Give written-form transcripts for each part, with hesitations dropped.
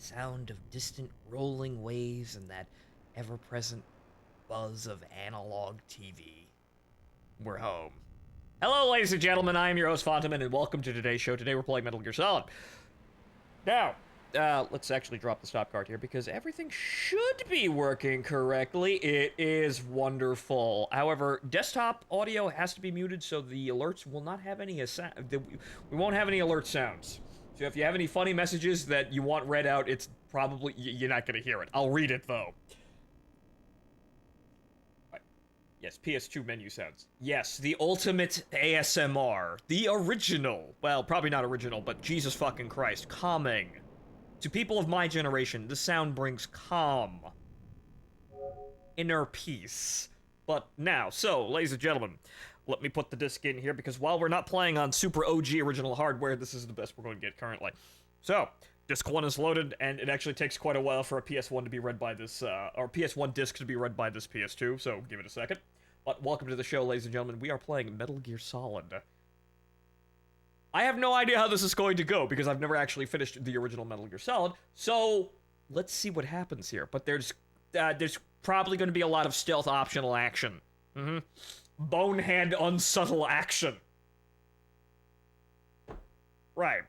sound of distant rolling waves and that ever-present buzz of analog TV. We're home. Hello, ladies and gentlemen, I am your host, Phontomen, and welcome to today's show. Today we're playing Metal Gear Solid. Now, let's actually drop the stop card here because everything should be working correctly. It is wonderful. However, desktop audio has to be muted so the alerts will not have any we won't have any alert sounds. So if you have any funny messages that you want read out, it's probably you're not going to hear it. I'll read it though. Yes, PS2 menu sounds. Yes, the ultimate ASMR. The original. Well, probably not original, but Jesus fucking Christ. Calming. To people of my generation, the sound brings calm. Inner peace. But now, so, ladies and gentlemen, let me put the disc in here, because while we're not playing on super OG original hardware, this is the best we're going to get currently. So, disc 1 is loaded, and it actually takes quite a while for a PS1 to be read by this, or PS1 disc to be read by this PS2, so give it a second. But welcome to the show, ladies and gentlemen. We are playing Metal Gear Solid. I have no idea how this is going to go, because I've never actually finished the original Metal Gear Solid, so let's see what happens here. But there's probably going to be a lot of stealth optional action. Bonehead unsubtle action. Right.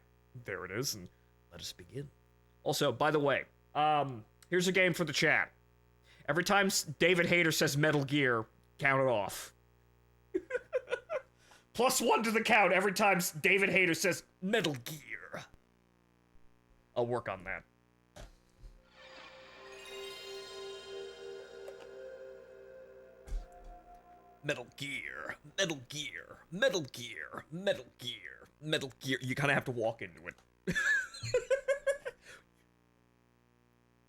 There it is, and let us begin. Also, by the way, here's a game for the chat. Every time David Hayter says Metal Gear, count it off. +1 to the count every time David Hayter says Metal Gear. I'll work on that. Metal Gear, Metal Gear, Metal Gear, Metal Gear, Metal Gear. You kind of have to walk into it.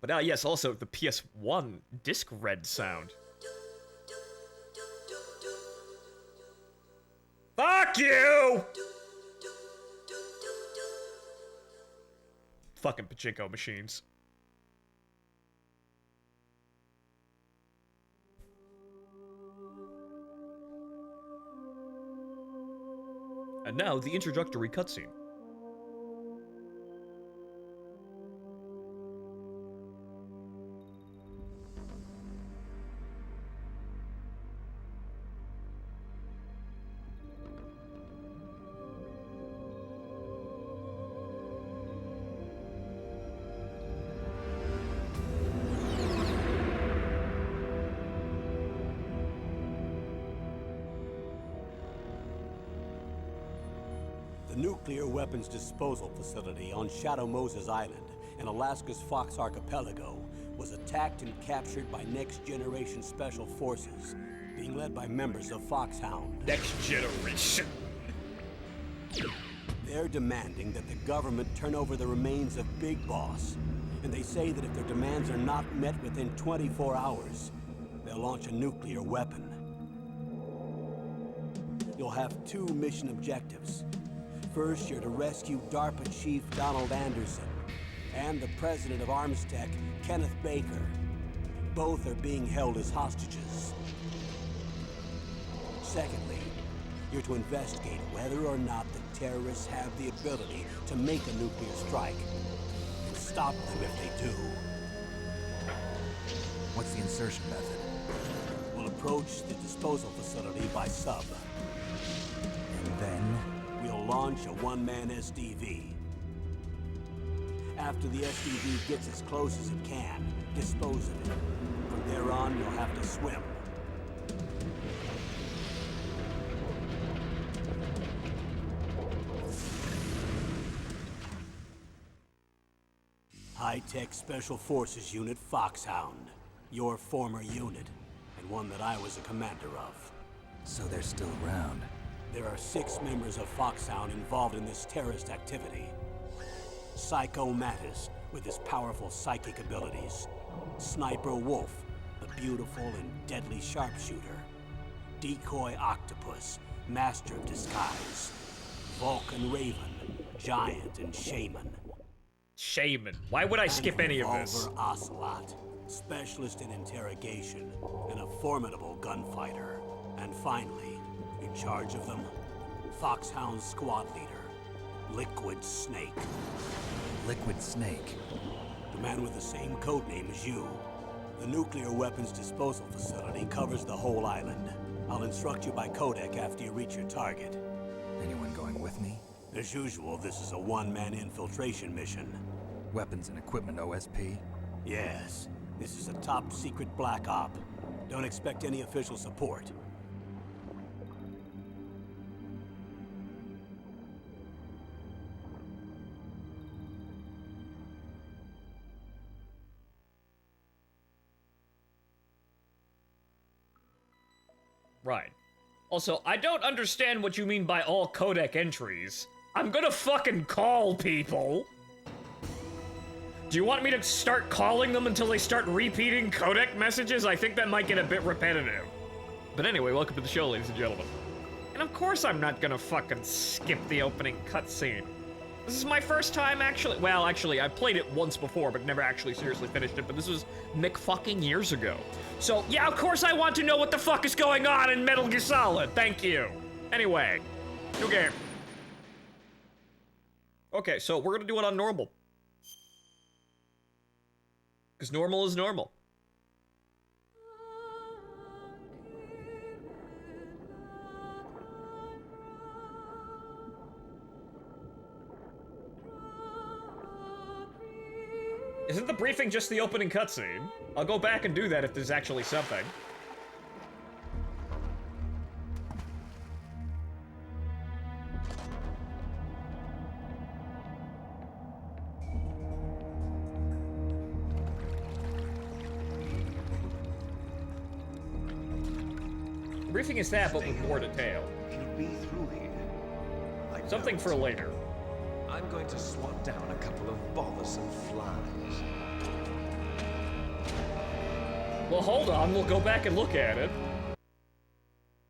But yes, also the PS1 disc red sound. Fuck you! Fucking pachinko machines. And now, the introductory cutscene. The nuclear weapons disposal facility on Shadow Moses Island in Alaska's Fox Archipelago was attacked and captured by Next Generation Special Forces, being led by members of Foxhound. Next Generation. They're demanding that the government turn over the remains of Big Boss, and they say that if their demands are not met within 24 hours, they'll launch a nuclear weapon. You'll have 2 mission objectives. First, you're to rescue DARPA Chief Donald Anderson and the president of Armstech, Kenneth Baker. Both are being held as hostages. Secondly, you're to investigate whether or not the terrorists have the ability to make a nuclear strike and stop them if they do. What's the insertion method? We'll approach the disposal facility by sub. And then? We'll launch a one-man SDV. After the SDV gets as close as it can, dispose of it. From there on, you'll have to swim. High-Tech Special Forces Unit Foxhound. Your former unit, and one that I was a commander of. So they're still around. There are 6 members of Foxhound involved in this terrorist activity. Psycho Mattis, with his powerful psychic abilities. Sniper Wolf, the beautiful and deadly sharpshooter. Decoy Octopus, master of disguise. Vulcan Raven, giant and shaman. Shaman. Why would I skip any of this? Revolver Ocelot, specialist in interrogation and a formidable gunfighter. And finally, in charge of them, Foxhound squad leader, Liquid Snake. Liquid Snake. The man with the same codename as you. The nuclear weapons disposal facility covers the whole island. I'll instruct you by codec after you reach your target. Anyone going with me? As usual, this is a one-man infiltration mission. Weapons and equipment OSP? Yes, this is a top-secret black op. Don't expect any official support. Right. Also, I don't understand what you mean by all codec entries. I'm gonna fucking call people. Do you want me to start calling them until they start repeating codec messages? I think that might get a bit repetitive. But anyway, welcome to the show, ladies and gentlemen. And of course I'm not gonna fucking skip the opening cutscene. This is my first time actually, well, actually, I played it once before, but never actually seriously finished it, but this was fucking years ago. So, yeah, of course I want to know what the fuck is going on in Metal Gear Solid. Thank you. Anyway, new game. Okay, so we're gonna do it on normal. Because normal is normal. Isn't the briefing just the opening cutscene? I'll go back and do that if there's actually something. The briefing is that, but with more detail. Should be through here. I Something know for it. later. I'm going to swat down a couple of bothersome flies. Well, hold on, we'll go back and look at it.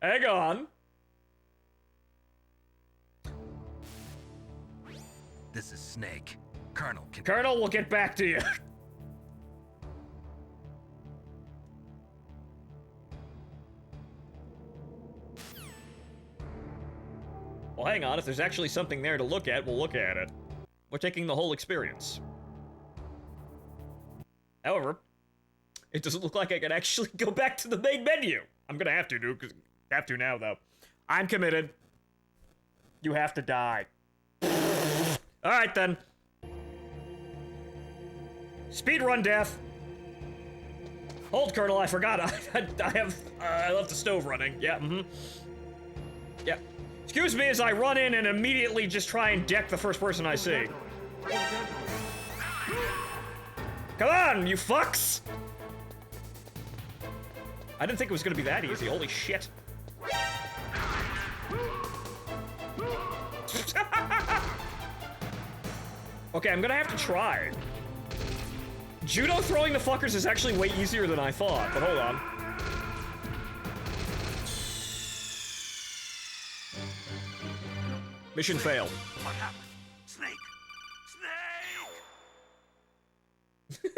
Hang on. This is Snake. Colonel, can... Colonel, we'll get back to you. Well, hang on, if there's actually something there to look at, we'll look at it. We're taking the whole experience. However, it doesn't look like I can actually go back to the main menu. I'm gonna have to, dude, because I have to now, though. I'm committed. You have to die. Alright, then. Speedrun death. Hold, Colonel, I forgot. I left the stove running. Yeah, Yeah. Excuse me as I run in and immediately just try and deck the first person I see. Come on, you fucks! I didn't think it was gonna be that easy, holy shit. Okay, I'm gonna have to try. Judo throwing the fuckers is actually way easier than I thought, but hold on. Mission failed. What happened? Snake! Snake!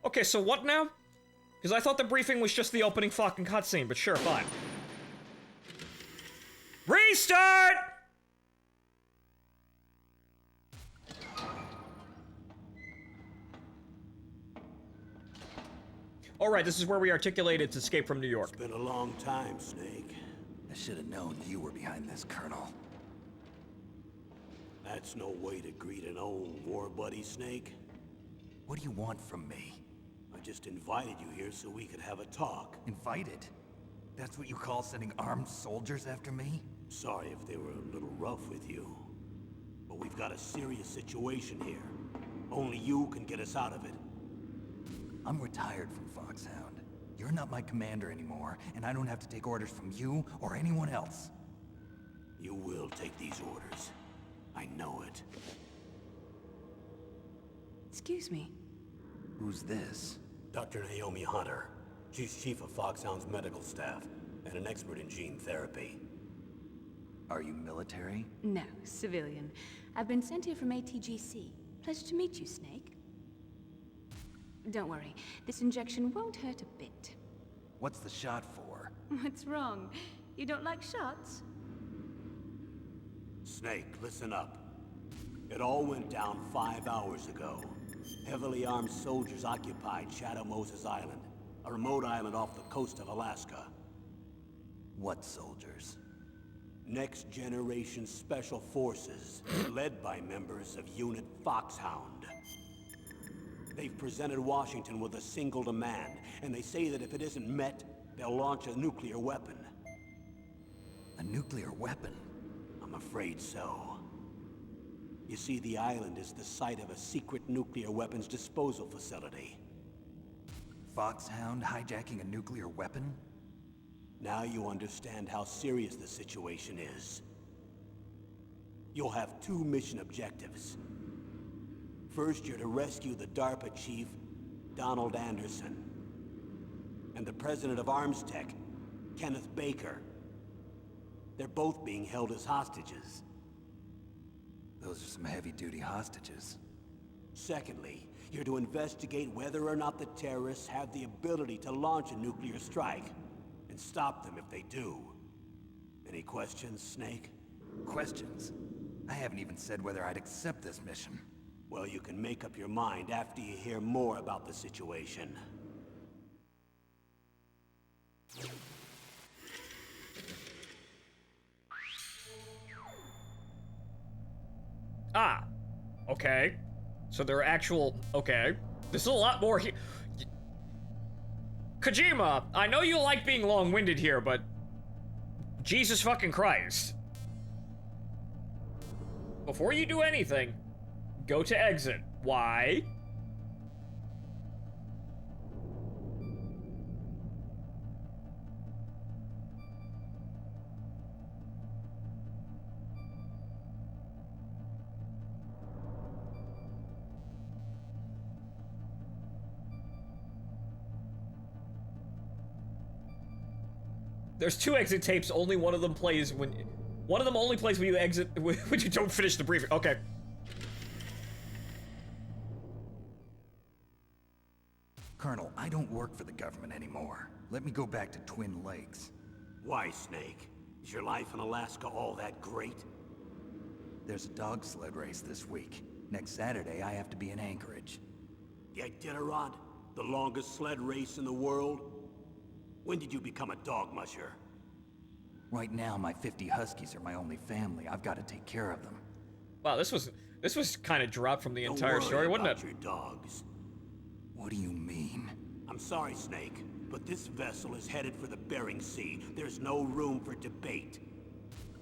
Okay, so what now? Because I thought the briefing was just the opening fucking cutscene, but sure, fine. Restart! Alright, this is where we articulate its escape from New York. It's been a long time, Snake. I should have known you were behind this, Colonel. That's no way to greet an old war buddy, Snake. What do you want from me? I just invited you here so we could have a talk. Invited? That's what you call sending armed soldiers after me? Sorry if they were a little rough with you. But we've got a serious situation here. Only you can get us out of it. I'm retired from Foxhound. You're not my commander anymore, and I don't have to take orders from you or anyone else. You will take these orders. I know it. Excuse me. Who's this? Dr. Naomi Hunter. She's chief of Foxhound's medical staff and an expert in gene therapy. Are you military? No, civilian. I've been sent here from ATGC. Pleasure to meet you, Snake. Don't worry, this injection won't hurt a bit. What's the shot for? What's wrong? You don't like shots? Snake, listen up. It all went down 5 hours ago. Heavily armed soldiers occupied Shadow Moses Island, a remote island off the coast of Alaska. What soldiers? Next Generation Special Forces, led by members of Unit Foxhound. They've presented Washington with a single demand, and they say that if it isn't met, they'll launch a nuclear weapon. A nuclear weapon? I'm afraid so. You see, the island is the site of a secret nuclear weapons disposal facility. Foxhound hijacking a nuclear weapon? Now you understand how serious the situation is. You'll have 2 mission objectives. First, you're to rescue the DARPA chief, Donald Anderson, and the president of Arms Tech, Kenneth Baker. They're both being held as hostages. Those are some heavy-duty hostages. Secondly, you're to investigate whether or not the terrorists have the ability to launch a nuclear strike, and stop them if they do. Any questions, Snake? Questions? I haven't even said whether I'd accept this mission. Well, you can make up your mind after you hear more about the situation. Ah, okay. So there are actual... Okay. There's a lot more here. Kojima, I know you like being long-winded here, but... Jesus fucking Christ. Before you do anything, go to exit. Why? There's 2 exit tapes, only one of them plays when... One of them only plays when you exit, when you don't finish the briefing. Okay. Colonel, I don't work for the government anymore. Let me go back to Twin Lakes. Why, Snake? Is your life in Alaska all that great? There's a dog sled race this week. Next Saturday, I have to be in Anchorage. The Iditarod? The longest sled race in the world? When did you become a dog musher? Right now, my 50 Huskies are my only family. I've got to take care of them. Wow, this was kind of dropped from the Don't entire worry story, wasn't about it? your dogs. What do you mean? I'm sorry, Snake, but this vessel is headed for the Bering Sea. There's no room for debate.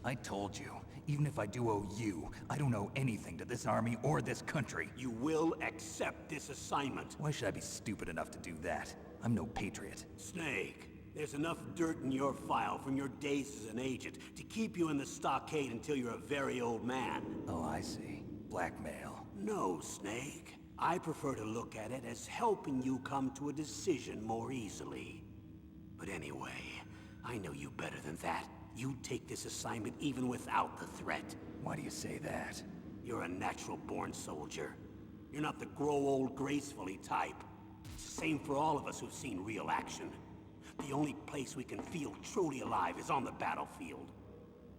I told you, even if I do owe you, I don't owe anything to this army or this country. You will accept this assignment. Why should I be stupid enough to do that? I'm no patriot. Snake, there's enough dirt in your file from your days as an agent to keep you in the stockade until you're a very old man. Oh, I see. Blackmail. No, Snake. I prefer to look at it as helping you come to a decision more easily. But anyway, I know you better than that. You'd take this assignment even without the threat. Why do you say that? You're a natural-born soldier. You're not the grow old gracefully type. It's the same for all of us who've seen real action. The only place we can feel truly alive is on the battlefield.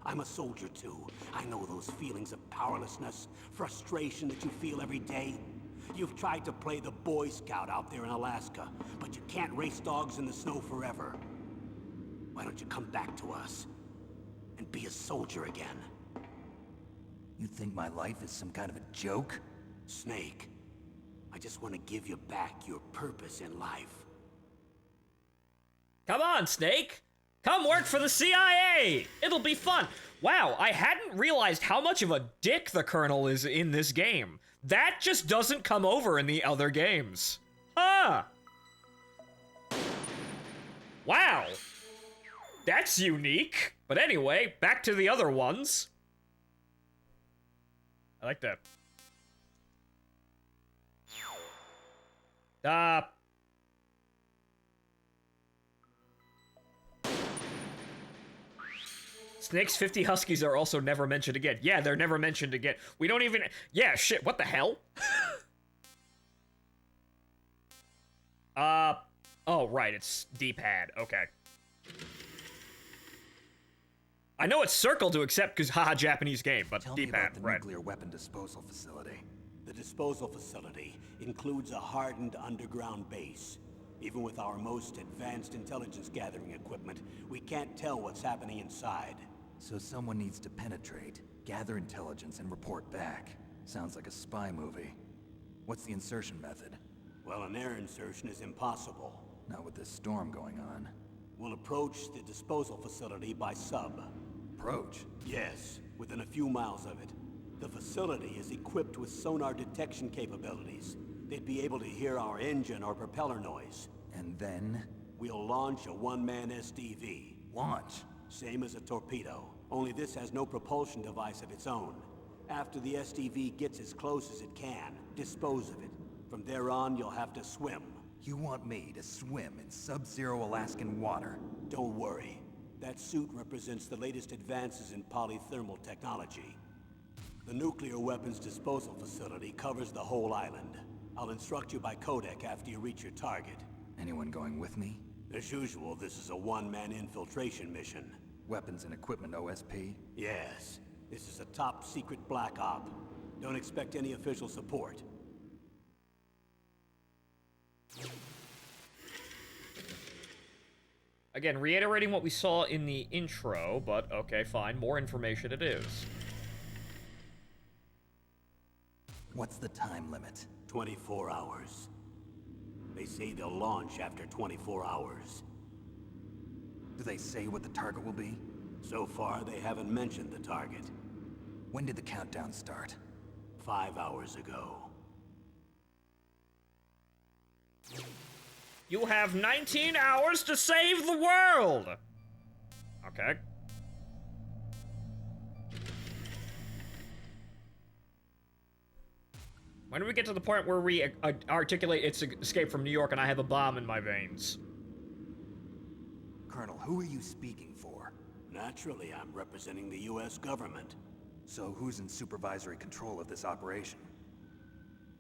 I'm a soldier too. I know those feelings of powerlessness, frustration that you feel every day. You've tried to play the Boy Scout out there in Alaska, but you can't race dogs in the snow forever. Why don't you come back to us and be a soldier again? You think my life is some kind of a joke? Snake, I just want to give you back your purpose in life. Come on, Snake. Come work for the CIA. It'll be fun. Wow, I hadn't realized how much of a dick the Colonel is in this game. That just doesn't come over in the other games. Huh. Wow. That's unique. But anyway, back to the other ones. I like that. Snake's 50 Huskies are also never mentioned again. Yeah, they're never mentioned again. We don't even... Yeah, shit, what the hell? Oh, right, it's D-pad. Okay. I know it's circle to accept because haha Japanese game, but Tell me about D-pad, the right. nuclear weapon disposal facility. The disposal facility includes a hardened underground base. Even with our most advanced intelligence gathering equipment, we can't tell what's happening inside. So someone needs to penetrate, gather intelligence, and report back. Sounds like a spy movie. What's the insertion method? Well, an air insertion is impossible. Not with this storm going on. We'll approach the disposal facility by sub. Approach? Yes, within a few miles of it. The facility is equipped with sonar detection capabilities. They'd be able to hear our engine or propeller noise. And then? We'll launch a one-man SDV. Launch? Same as a torpedo, only this has no propulsion device of its own. After the SDV gets as close as it can, dispose of it. From there on, you'll have to swim. You want me to swim in sub-zero Alaskan water? Don't worry. That suit represents the latest advances in polythermal technology. The nuclear weapons disposal facility covers the whole island. I'll instruct you by codec after you reach your target. Anyone going with me? As usual, this is a one-man infiltration mission. Weapons and equipment OSP? Yes. This is a top-secret black op. Don't expect any official support. Again, reiterating what we saw in the intro, but okay, fine. More information it is. What's the time limit? 24 hours. They say they'll launch after 24 hours. Do they say what the target will be? So far, they haven't mentioned the target. When did the countdown start? 5 hours ago. You have 19 hours to save the world! Okay. When do we get to the point where we articulate its escape from New York and I have a bomb in my veins? Colonel, who are you speaking for? Naturally, I'm representing the U.S. government. So who's in supervisory control of this operation?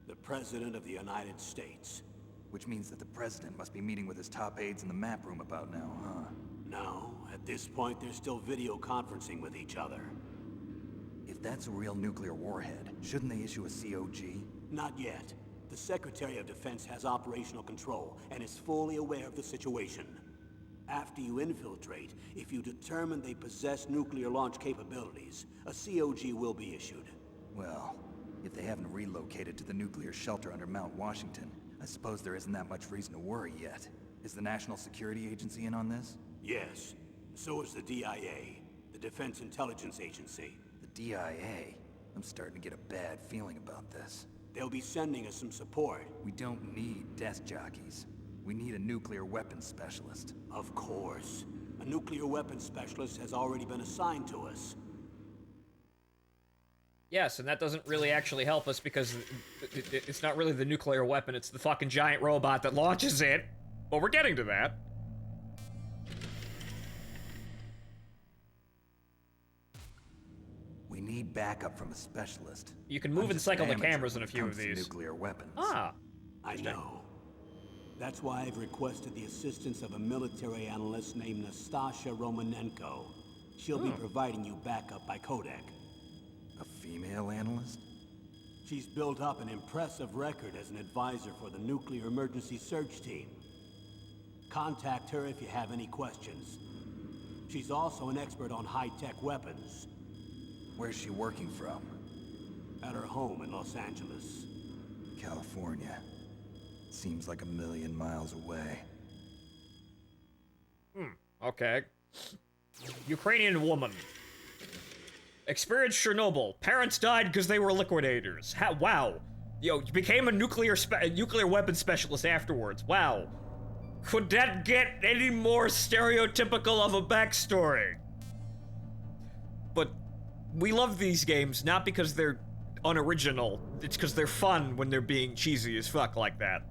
The President of the United States. Which means that the President must be meeting with his top aides in the map room about now, huh? No, at this point they're still video conferencing with each other. If that's a real nuclear warhead, shouldn't they issue a COG? Not yet. The Secretary of Defense has operational control and is fully aware of the situation. After you infiltrate, if you determine they possess nuclear launch capabilities, a COG will be issued. Well, if they haven't relocated to the nuclear shelter under Mount Washington, I suppose there isn't that much reason to worry yet. Is the National Security Agency in on this? Yes. So is the DIA, the Defense Intelligence Agency. The DIA? I'm starting to get a bad feeling about this. They'll be sending us some support. We don't need desk jockeys. We need a nuclear weapons specialist. Of course. A nuclear weapons specialist has already been assigned to us. Yes, and that doesn't really actually help us because it's not really the nuclear weapon, it's the fucking giant robot that launches it. But we're getting to that. We need backup from a specialist. You can move and cycle the cameras in a few of these. Nuclear weapons. Ah. I know. That's why I've requested the assistance of a military analyst named Nastasha Romanenko. She'll be providing you backup by codec. A female analyst? She's built up an impressive record as an advisor for the Nuclear Emergency Search Team. Contact her if you have any questions. She's also an expert on high-tech weapons. Where's she working from? At her home in Los Angeles. California. Seems like 1,000,000 miles away. Okay. Ukrainian woman. Experienced Chernobyl. Parents died because they were liquidators. Wow. Yo, you became a nuclear weapons specialist afterwards. Wow. Could that get any more stereotypical of a backstory? But we love these games not because they're unoriginal. It's because they're fun when they're being cheesy as fuck like that.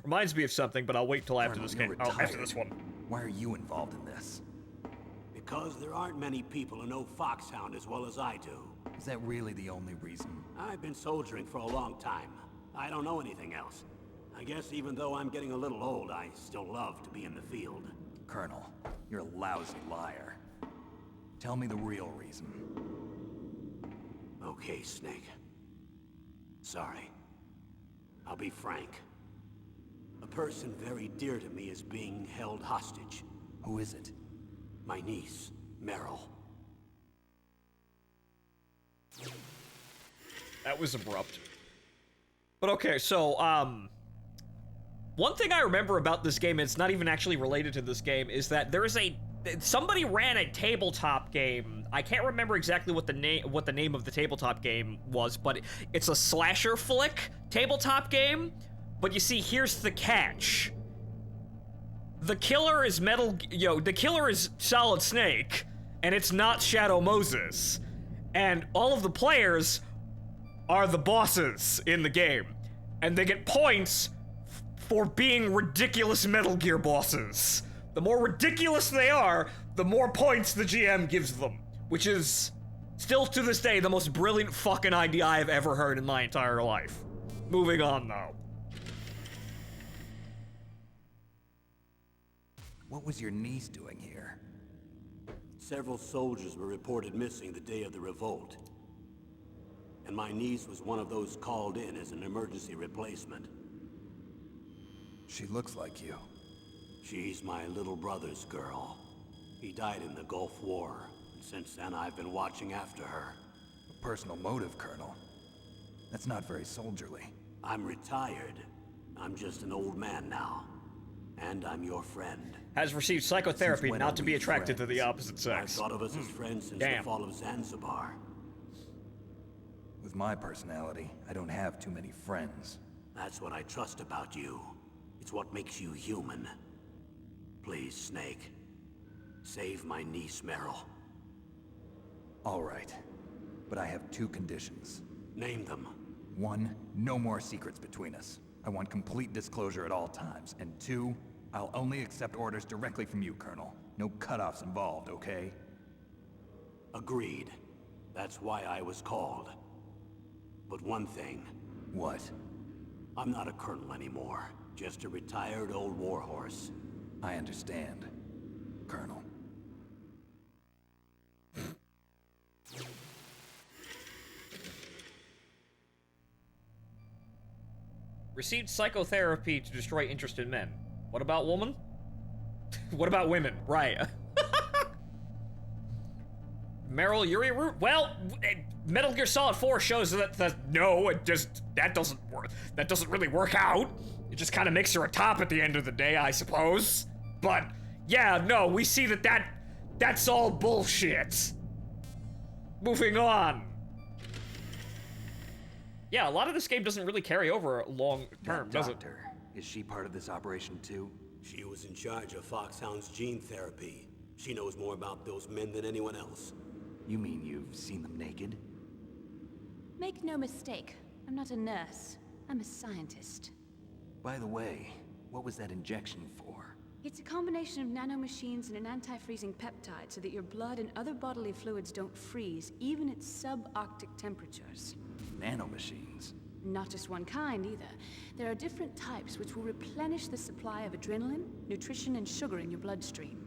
Reminds me of something, but I'll wait till after Colonel, this you're game. Oh, after retired. this one. Why are you involved in this? Because there aren't many people who know Foxhound as well as I do. Is that really the only reason? I've been soldiering for a long time. I don't know anything else. I guess even though I'm getting a little old, I still love to be in the field. Colonel, you're a lousy liar. Tell me the real reason. Okay, Snake. Sorry. I'll be frank. A person very dear to me is being held hostage. Who is it? My niece, Meryl. That was abrupt. But okay, so, one thing I remember about this game, and it's not even actually related to this game, is that there's somebody ran a tabletop game. I can't remember exactly what the name of the tabletop game was, but it's a slasher flick tabletop game. But you see, here's the catch. The killer is the killer is Solid Snake, and it's not Shadow Moses. And all of the players are the bosses in the game, and they get points for being ridiculous Metal Gear bosses. The more ridiculous they are, the more points the GM gives them, which is still to this day the most brilliant fucking idea I have ever heard in my entire life. Moving on, though. What was your niece doing here? Several soldiers were reported missing the day of the revolt. And my niece was one of those called in as an emergency replacement. She looks like you. She's my little brother's girl. He died in the Gulf War, and since then I've been watching after her. A personal motive, Colonel. That's not very soldierly. I'm retired. I'm just an old man now. And I'm your friend. Has received psychotherapy Since when not are to we be attracted to friends? the opposite I've sex. thought of us as friends since Damn. the fall of Zanzibar. With my personality, I don't have too many friends. That's what I trust about you. It's what makes you human. Please, Snake. Save my niece, Meryl. All right. But I have two conditions. Name them. 1, no more secrets between us. I want complete disclosure at all times. And 2, I'll only accept orders directly from you, Colonel. No cutoffs involved, okay? Agreed. That's why I was called. But one thing, What? I'm not a colonel anymore. Just a retired old warhorse. I understand, Colonel. Received psychotherapy to destroy interested men. What about woman? What about women? Right. Meryl Yuri Root? Well, Metal Gear Solid 4 shows that no, that doesn't work. That doesn't really work out. It just kind of makes her a top at the end of the day, I suppose. But yeah, no, we see that's all bullshit. Moving on. Yeah, a lot of this game doesn't really carry over long term, That does it? doctor, is she part of this operation too? She was in charge of Foxhound's gene therapy. She knows more about those men than anyone else. You mean you've seen them naked? Make no mistake, I'm not a nurse. I'm a scientist. By the way, what was that injection for? It's a combination of nanomachines and an anti-freezing peptide so that your blood and other bodily fluids don't freeze, even at subarctic temperatures. Nanomachines. Not just one kind, either. There are different types which will replenish the supply of adrenaline, nutrition, and sugar in your bloodstream.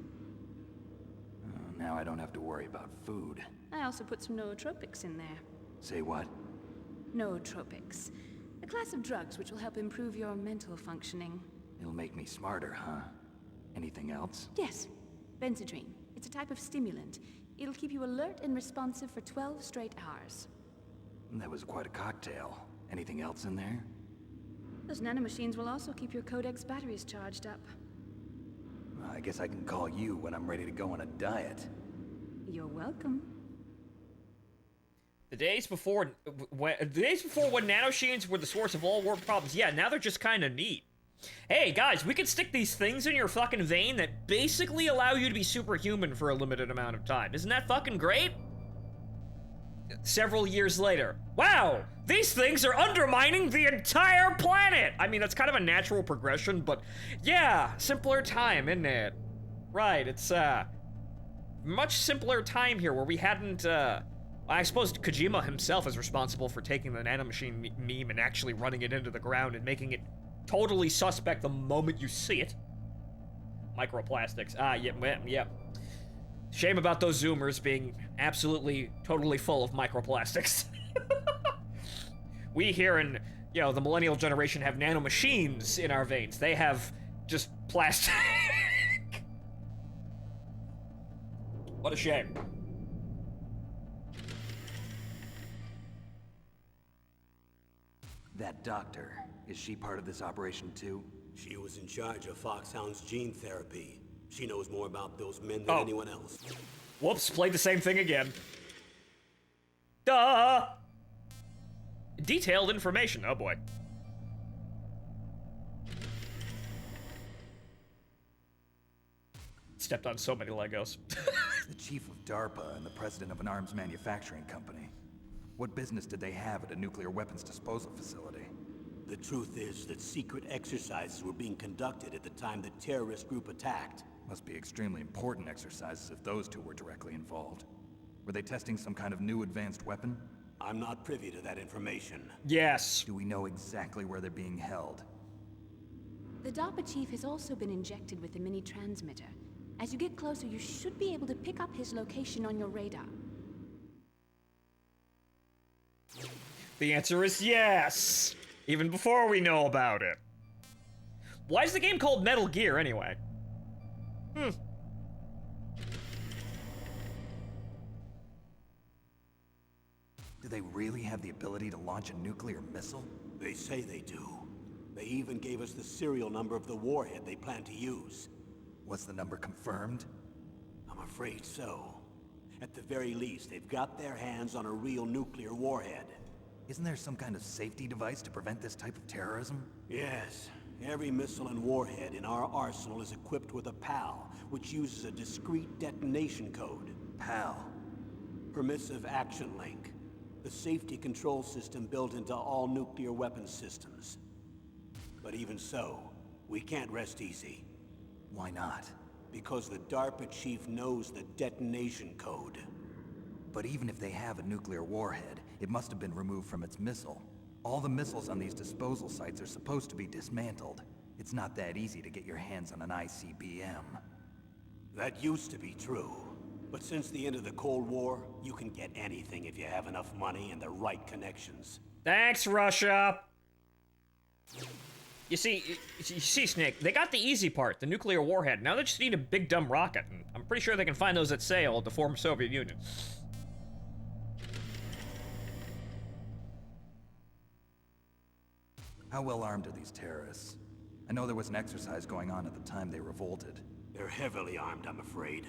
Now I don't have to worry about food. I also put some nootropics in there. Say what? Nootropics. A class of drugs which will help improve your mental functioning. It'll make me smarter, huh? Anything else? Yes, Benzedrine. It's a type of stimulant. It'll keep you alert and responsive for 12 straight hours. That was quite a cocktail. Anything else in there? Those nanomachines will also keep your Codex batteries charged up. I guess I can call you when I'm ready to go on a diet. You're welcome. The days before when nanomachines were the source of all world problems, yeah, now they're just kind of neat. Hey guys, we could stick these things in your fucking vein that basically allow you to be superhuman for a limited amount of time. Isn't that fucking great? Several years later, wow, these things are undermining the entire planet! I mean, that's kind of a natural progression, but yeah, simpler time, isn't it? Right, it's much simpler time here where we hadn't, I suppose Kojima himself is responsible for taking the nanomachine meme and actually running it into the ground and making it totally suspect the moment you see it. Microplastics. Ah, yeah, yeah. Shame about those Zoomers being absolutely, totally full of microplastics. We here in, the millennial generation have nanomachines in our veins. They have just plastic. What a shame. That doctor, is she part of this operation too? She was in charge of Foxhound's gene therapy. She knows more about those men than anyone else. Whoops, played the same thing again. Duh! Detailed information, oh boy. Stepped on so many Legos. The chief of DARPA and the president of an arms manufacturing company. What business did they have at a nuclear weapons disposal facility? The truth is that secret exercises were being conducted at the time the terrorist group attacked. Must be extremely important exercises if those two were directly involved. Were they testing some kind of new advanced weapon? I'm not privy to that information. Yes. Do we know exactly where they're being held? The DARPA chief has also been injected with a mini transmitter. As you get closer, you should be able to pick up his location on your radar. The answer is yes! Even before we know about it. Why is the game called Metal Gear, anyway? Do they really have the ability to launch a nuclear missile? They say they do. They even gave us the serial number of the warhead they plan to use. Was the number confirmed? I'm afraid so. At the very least, they've got their hands on a real nuclear warhead. Isn't there some kind of safety device to prevent this type of terrorism? Yes. Every missile and warhead in our arsenal is equipped with a PAL, which uses a discrete detonation code. PAL? Permissive Action Link. The safety control system built into all nuclear weapons systems. But even so, we can't rest easy. Why not? Because the DARPA chief knows the detonation code. But even if they have a nuclear warhead, it must have been removed from its missile. All the missiles on these disposal sites are supposed to be dismantled. It's not that easy to get your hands on an ICBM. That used to be true. But since the end of the Cold War, you can get anything if you have enough money and the right connections. Thanks, Russia! You see, Snake, they got the easy part, the nuclear warhead. Now they just need a big dumb rocket, and I'm pretty sure they can find those at sale at the former Soviet Union. How well armed are these terrorists? I know there was an exercise going on at the time they revolted. They're heavily armed, I'm afraid.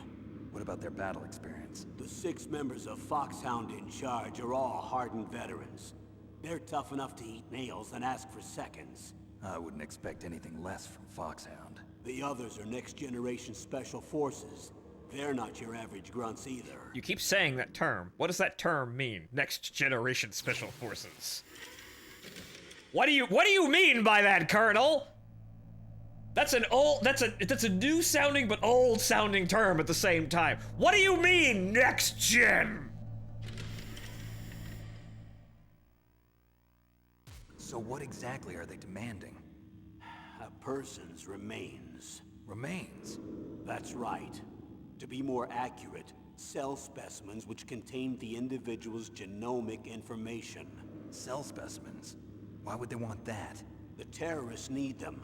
What about their battle experience? The 6 members of Foxhound in charge are all hardened veterans. They're tough enough to eat nails and ask for seconds. I wouldn't expect anything less from Foxhound. The others are next-generation special forces. They're not your average grunts either. You keep saying that term. What does that term mean? Next generation special forces. What do you mean by that, Colonel? That's a new sounding but old sounding term at the same time. What do you mean, next gen? So what exactly are they demanding? A person's remains. Remains? That's right. To be more accurate, cell specimens which contain the individual's genomic information. Cell specimens? Why would they want that? The terrorists need them.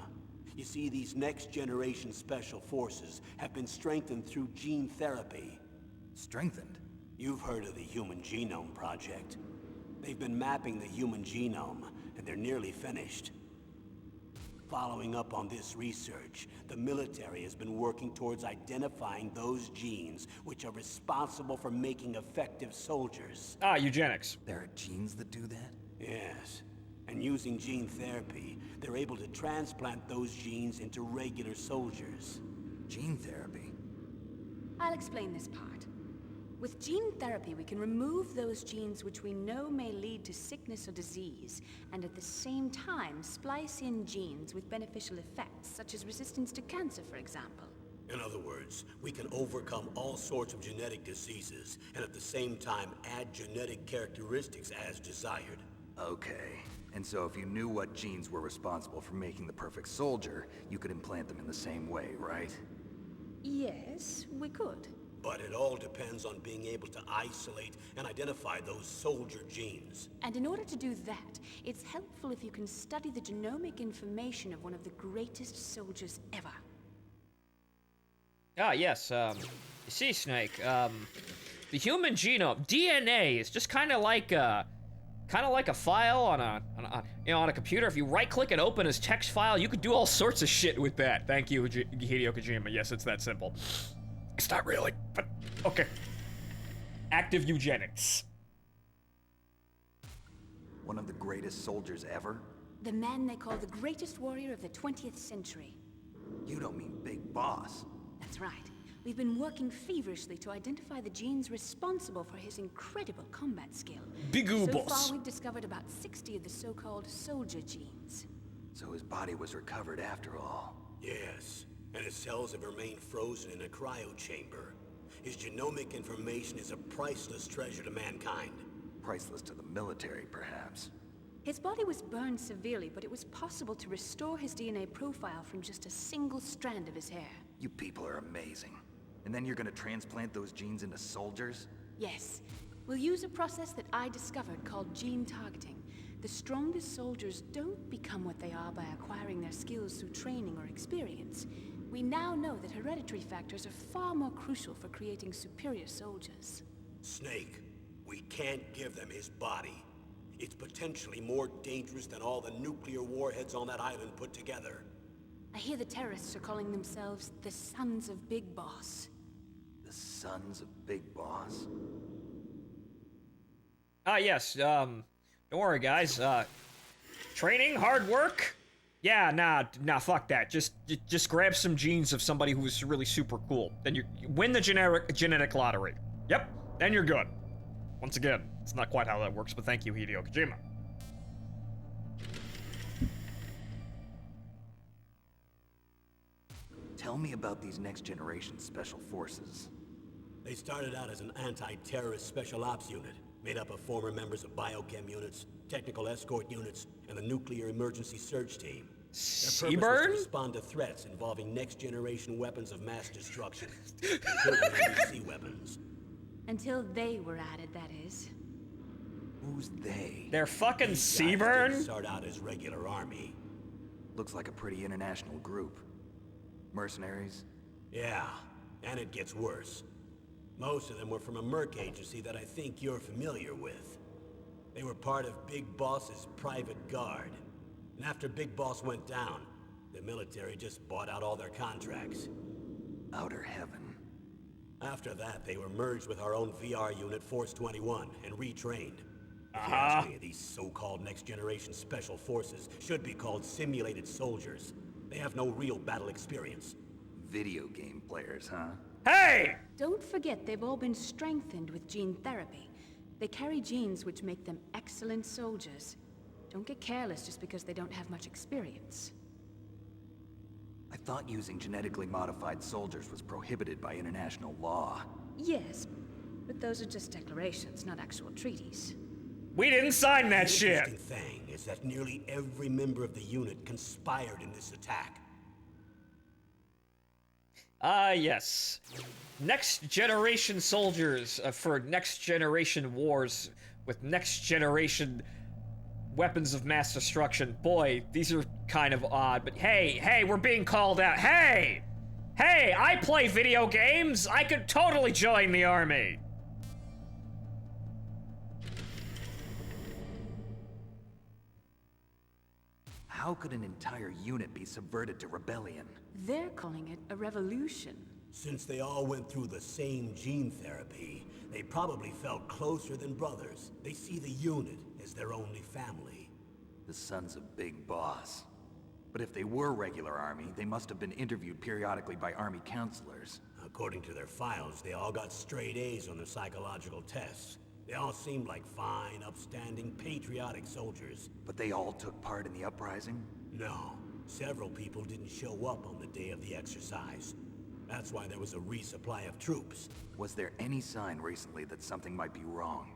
You see, these next-generation special forces have been strengthened through gene therapy. Strengthened? You've heard of the Human Genome Project. They've been mapping the human genome, and they're nearly finished. Following up on this research, the military has been working towards identifying those genes which are responsible for making effective soldiers. Ah, eugenics. There are genes that do that? Yes. And using gene therapy, they're able to transplant those genes into regular soldiers. Gene therapy? I'll explain this part. With gene therapy, we can remove those genes which we know may lead to sickness or disease, and at the same time splice in genes with beneficial effects, such as resistance to cancer, for example. In other words, we can overcome all sorts of genetic diseases, and at the same time add genetic characteristics as desired. Okay. And so if you knew what genes were responsible for making the perfect soldier, you could implant them in the same way, right? Yes, we could. But it all depends on being able to isolate and identify those soldier genes. And in order to do that, it's helpful if you can study the genomic information of one of the greatest soldiers ever. Ah, yes, you see, Snake, the human genome, DNA, is just kind of like a file on a computer. If you right-click and open as text file, you could do all sorts of shit with that. Thank you, Hideo Kojima. Yes, it's that simple. It's not really, but okay. Active eugenics. One of the greatest soldiers ever? The man they call the greatest warrior of the 20th century. You don't mean Big Boss. That's right. We've been working feverishly to identify the genes responsible for his incredible combat skill. Big So boss. far, we've discovered about 60 of the so-called soldier genes. So his body was recovered after all. Yes, and his cells have remained frozen in a cryo chamber. His genomic information is a priceless treasure to mankind. Priceless to the military, perhaps. His body was burned severely, but it was possible to restore his DNA profile from just a single strand of his hair. You people are amazing. And then you're gonna transplant those genes into soldiers? Yes. We'll use a process that I discovered called gene targeting. The strongest soldiers don't become what they are by acquiring their skills through training or experience. We now know that hereditary factors are far more crucial for creating superior soldiers. Snake, we can't give them his body. It's potentially more dangerous than all the nuclear warheads on that island put together. I hear the terrorists are calling themselves the Sons of Big Boss. The Sons of Big Boss? Ah, yes, don't worry, guys. Training, hard work? Yeah, nah, fuck that. Just grab some genes of somebody who's really super cool. Then you win the genetic lottery. Yep, then you're good. Once again, it's not quite how that works, but thank you, Hideo Kojima. Tell me about these next-generation special forces. They started out as an anti-terrorist special ops unit, made up of former members of biochem units, technical escort units, and the nuclear emergency search team. Their purpose was to Seaburn? respond to threats involving next-generation weapons of mass destruction, including NBC weapons. Until they were added, that is. Who's they? They're fucking These guys didn't Seaburn? start out as regular army. Looks like a pretty international group. Mercenaries? Yeah, and it gets worse. Most of them were from a merc agency that I think you're familiar with. They were part of Big Boss's private guard. And after Big Boss went down, the military just bought out all their contracts. Outer heaven. After that, they were merged with our own VR unit, Force 21, and retrained. If you ask me, these so-called next-generation special forces should be called simulated soldiers. They have no real battle experience. Video game players, huh? Hey! Don't forget they've all been strengthened with gene therapy. They carry genes which make them excellent soldiers. Don't get careless just because they don't have much experience. I thought using genetically modified soldiers was prohibited by international law. Yes, but those are just declarations, not actual treaties. We didn't sign that The shit! interesting thing is that nearly every member of the unit conspired in this attack. Ah, yes. Next generation soldiers for next generation wars with next generation weapons of mass destruction. Boy, these are kind of odd, but hey, we're being called out. Hey, I play video games. I could totally join the army. How could an entire unit be subverted to rebellion? They're calling it a revolution. Since they all went through the same gene therapy, they probably felt closer than brothers. They see the unit as their only family. The Sons of Big Boss. But if they were regular army, they must have been interviewed periodically by army counselors. According to their files, they all got straight A's on their psychological tests. They all seemed like fine, upstanding, patriotic soldiers. But they all took part in the uprising? No, several people didn't show up on the day of the exercise. That's why there was a resupply of troops. Was there any sign recently that something might be wrong?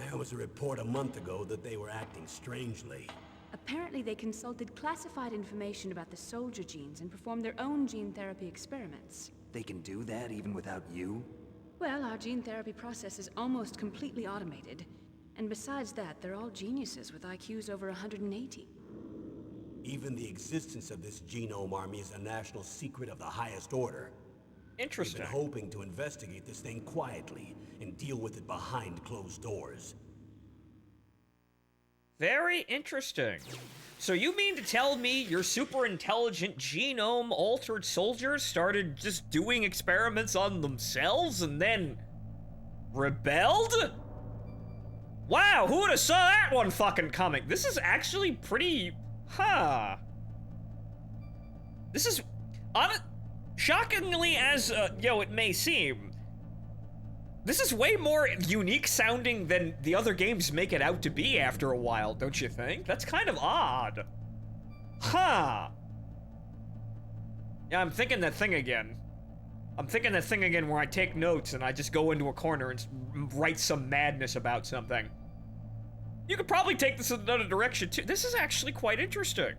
There was a report a month ago that they were acting strangely. Apparently they consulted classified information about the soldier genes and performed their own gene therapy experiments. They can do that even without you? Well, our gene therapy process is almost completely automated. And besides that, they're all geniuses with IQs over 180. Even the existence of this genome army is a national secret of the highest order. We've Interesting. been hoping to investigate this thing quietly and deal with it behind closed doors. Very interesting. So you mean to tell me your super intelligent genome-altered soldiers started just doing experiments on themselves and then rebelled? Wow, who would have saw that one fucking coming? This is actually pretty... Huh. This is... shockingly as, it may seem, this is way more unique sounding than the other games make it out to be after a while, don't you think? That's kind of odd. Huh. Yeah, I'm thinking that thing again. I'm thinking that thing again where I take notes and I just go into a corner and write some madness about something. You could probably take this in another direction too. This is actually quite interesting.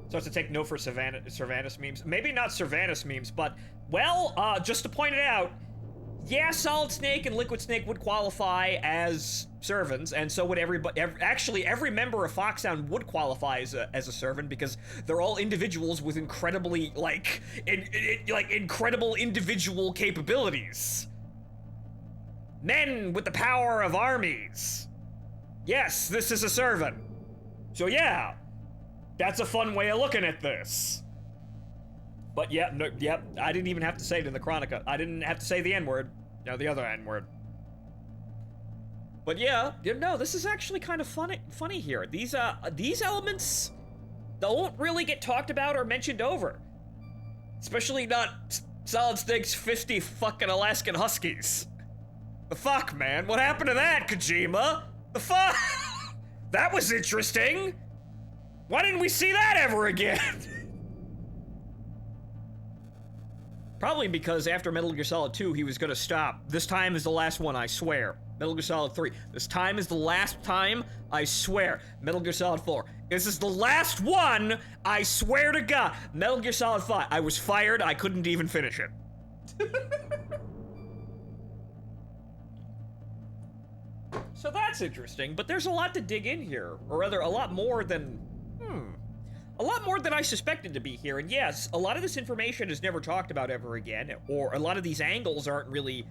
So I have to take note for Cervantes memes. Maybe not Cervantes memes, but, well, just to point it out, yeah, Solid Snake and Liquid Snake would qualify as servants, and so would everybody. Actually, every member of Foxhound would qualify as a servant because they're all individuals with incredibly, incredible individual capabilities. Men with the power of armies. Yes, this is a servant. So yeah. That's a fun way of looking at this. But yeah, no, yep, I didn't even have to say it in the Chronica. I didn't have to say the N-word. No, the other N-word. But yeah, no, this is actually kind of funny here. These elements don't really get talked about or mentioned over. Especially not Solid Snake's 50 fucking Alaskan Huskies. The fuck, man? What happened to that, Kojima? The fuck? That was interesting. Why didn't we see that ever again? Probably because after Metal Gear Solid 2, he was gonna stop. This time is the last one, I swear. Metal Gear Solid 3. This time is the last time, I swear. Metal Gear Solid 4. This is the last one, I swear to God. Metal Gear Solid 5. I was fired, I couldn't even finish it. So that's interesting, but there's a lot to dig in here. Or rather, a lot more than... A lot more than I suspected to be here, and yes, a lot of this information is never talked about ever again, or a lot of these angles aren't really,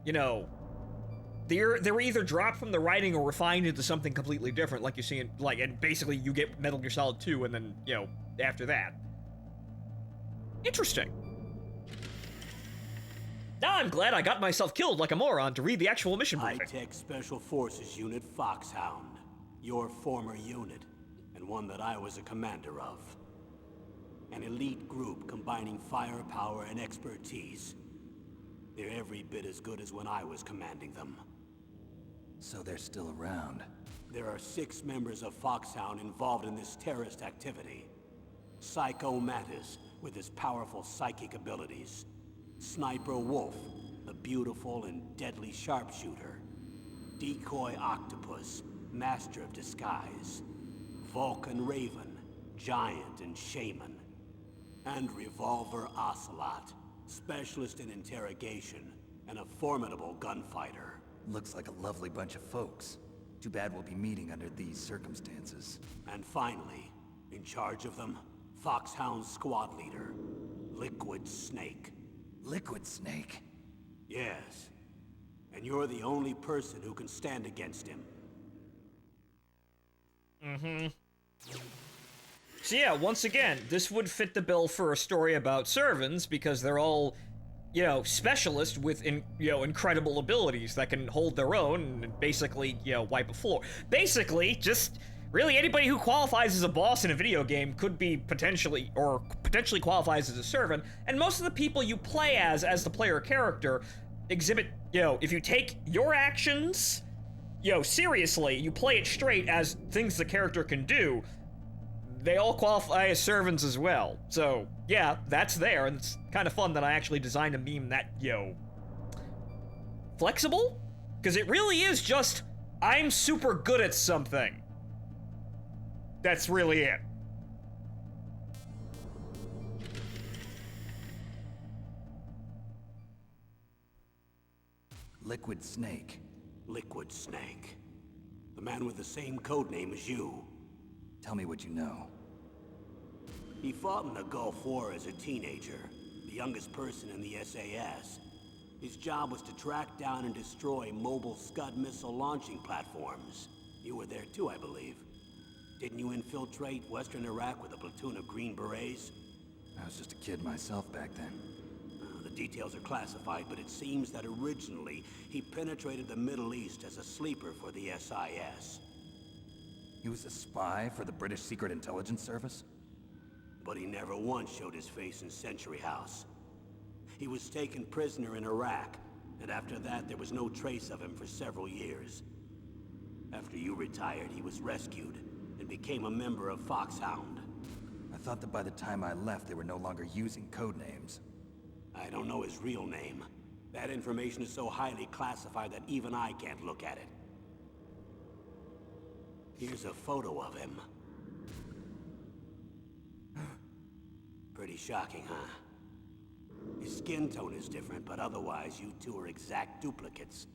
they're either dropped from the writing or refined into something completely different, like you see in, and basically you get Metal Gear Solid 2, and then, after that. Interesting. Now I'm glad I got myself killed like a moron to read the actual mission briefing. High-Tech Special Forces Unit Foxhound, your former unit. And one that I was a commander of. An elite group combining firepower and expertise. They're every bit as good as when I was commanding them. So they're still around. There are 6 members of Foxhound involved in this terrorist activity. Psycho Mantis, with his powerful psychic abilities. Sniper Wolf, the beautiful and deadly sharpshooter. Decoy Octopus, master of disguise. Vulcan Raven, giant and shaman. And Revolver Ocelot, specialist in interrogation and a formidable gunfighter. Looks like a lovely bunch of folks. Too bad we'll be meeting under these circumstances. And finally, in charge of them, Foxhound's squad leader, Liquid Snake. Liquid Snake? Yes. And you're the only person who can stand against him. So yeah, once again, this would fit the bill for a story about servants because they're all, specialists with, incredible abilities that can hold their own and basically, wipe a floor. Basically, just really anybody who qualifies as a boss in a video game could be potentially qualifies as a servant, and most of the people you play as the player character exhibit, if you take your actions, seriously, you play it straight as things the character can do, they all qualify as servants as well. So, yeah, that's there, and it's kind of fun that I actually designed a meme that, flexible? Because it really is just, I'm super good at something. That's really it. Liquid Snake. Liquid Snake. The man with the same code name as you. Tell me what you know. He fought in the Gulf War as a teenager, the youngest person in the SAS. His job was to track down and destroy mobile Scud missile launching platforms. You were there too, I believe. Didn't you infiltrate Western Iraq with a platoon of Green Berets? I was just a kid myself back then. The details are classified, but it seems that originally he penetrated the Middle East as a sleeper for the SIS. He was a spy for the British Secret Intelligence Service? But he never once showed his face in Century House. He was taken prisoner in Iraq, and after that there was no trace of him for several years. After you retired, he was rescued and became a member of Foxhound. I thought that by the time I left, they were no longer using code names. I don't know his real name. That information is so highly classified that even I can't look at it. Here's a photo of him. Pretty shocking, huh? His skin tone is different, but otherwise you two are exact duplicates.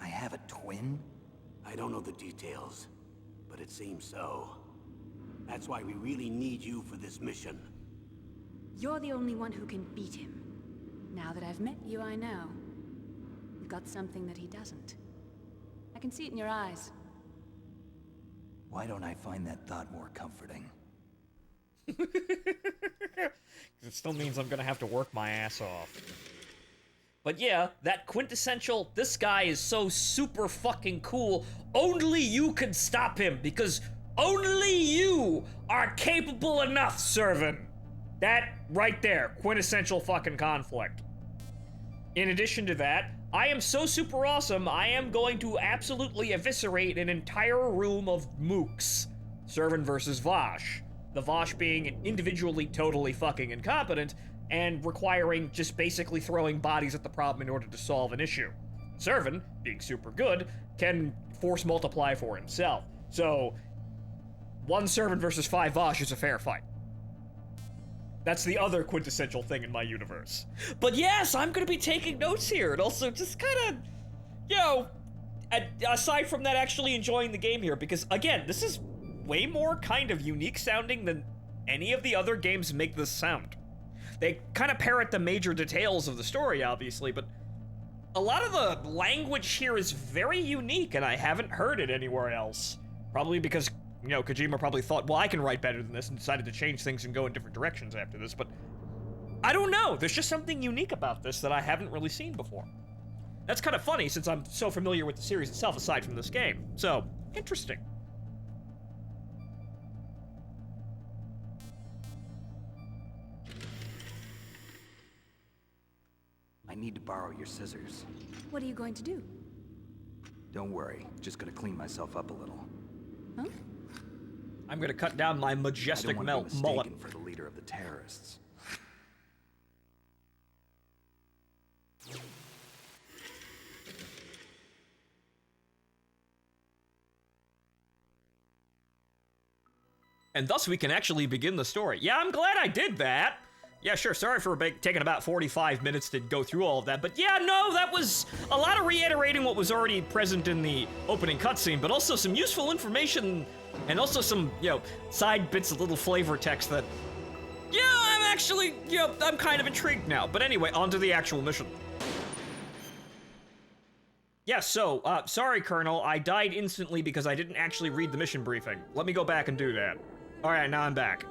I have a twin? I don't know the details, but it seems so. That's why we really need you for this mission. You're the only one who can beat him. Now that I've met you, I know. You've got something that he doesn't. I can see it in your eyes. Why don't I find that thought more comforting? It still means I'm gonna have to work my ass off. But yeah, that quintessential, this guy is so super fucking cool, only you can stop him, because only you are capable enough, Servant. That right there, quintessential fucking conflict. In addition to that, I am so super awesome, I am going to absolutely eviscerate an entire room of mooks. Servant versus Vosh. The Vosh being individually totally fucking incompetent and requiring just basically throwing bodies at the problem in order to solve an issue. Servant, being super good, can force multiply for himself. So, 1 Servant versus 5 Vosh is a fair fight. That's the other quintessential thing in my universe. But yes, I'm gonna be taking notes here, and also just kinda, you know, aside from that, actually enjoying the game here, because again, this is way more kind of unique sounding than any of the other games make this sound. They kind of parrot the major details of the story, obviously, but a lot of the language here is very unique, and I haven't heard it anywhere else. Probably because, you know, Kojima probably thought, well, I can write better than this, and decided to change things and go in different directions after this, but I don't know. There's just something unique about this that I haven't really seen before. That's kind of funny, since I'm so familiar with the series itself, aside from this game. So, interesting. I need to borrow your scissors. What are you going to do? Don't worry, just gonna clean myself up a little. Huh? I'm gonna cut down my I majestic don't want to be mullet. mistaken for the leader of the terrorists. And thus we can actually begin the story. Yeah, I'm glad I did that. Yeah, sure, sorry for taking about 45 minutes to go through all of that, but yeah, no, that was a lot of reiterating what was already present in the opening cutscene, but also some useful information, and also some, you know, side bits of little flavor text that, yeah, I'm actually, you know, I'm kind of intrigued now. But anyway, on to the actual mission. Yeah, so, sorry, Colonel, I died instantly because I didn't actually read the mission briefing. Let me go back and do that. All right, now I'm back.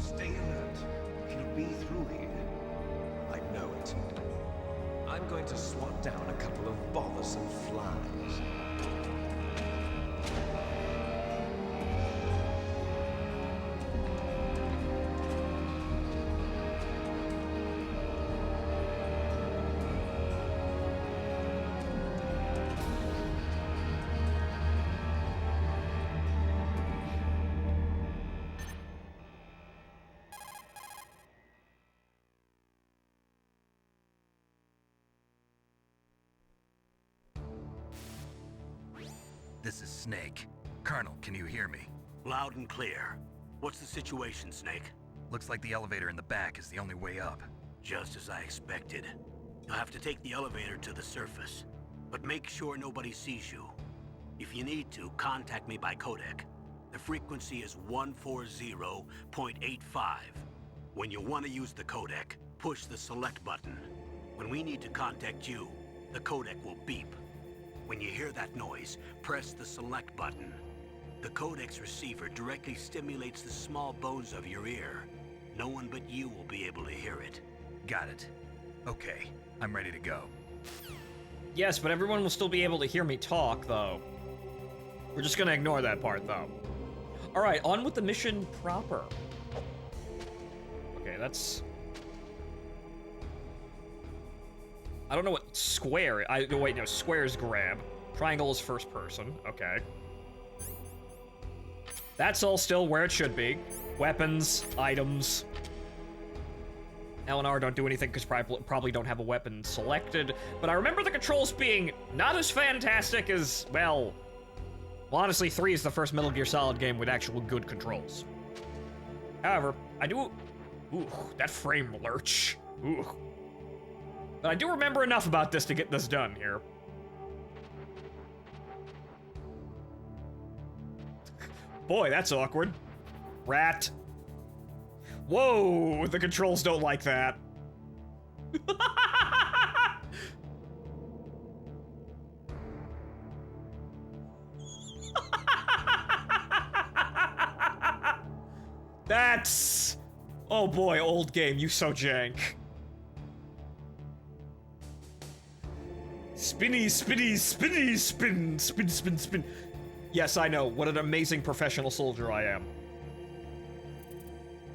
Stay alert. He'll be through here. I know it. I'm going to swat down a couple of bothersome flies. This is Snake. Colonel, can you hear me? Loud and clear. What's the situation, Snake? Looks like the elevator in the back is the only way up. Just as I expected. You'll have to take the elevator to the surface. But make sure nobody sees you. If you need to, contact me by codec. The frequency is 140.85. When you want to use the codec, push the select button. When we need to contact you, the codec will beep. When you hear that noise, press the select button. The codec's receiver directly stimulates the small bones of your ear. No one but you will be able to hear it. Got it. Okay, I'm ready to go. Yes, but everyone will still be able to hear me talk, though. We're just gonna ignore that part, though. Alright, on with the mission proper. Okay, that's... I don't know what square... wait, no, square's grab. Triangle is first person. Okay. That's all still where it should be. Weapons, items. L and R don't do anything because probably don't have a weapon selected, but I remember the controls being not as fantastic as, well, honestly, 3 is the first Metal Gear Solid game with actual good controls. However, I do... Ooh, that frame lurch. Ooh. But I do remember enough about this to get this done here. Boy, that's awkward. Rat. Whoa, the controls don't like that. That's... Oh boy, old game, you so jank. Spinny, spinny, spinny, spin, spin, spin, spin. Yes, I know, what an amazing professional soldier I am.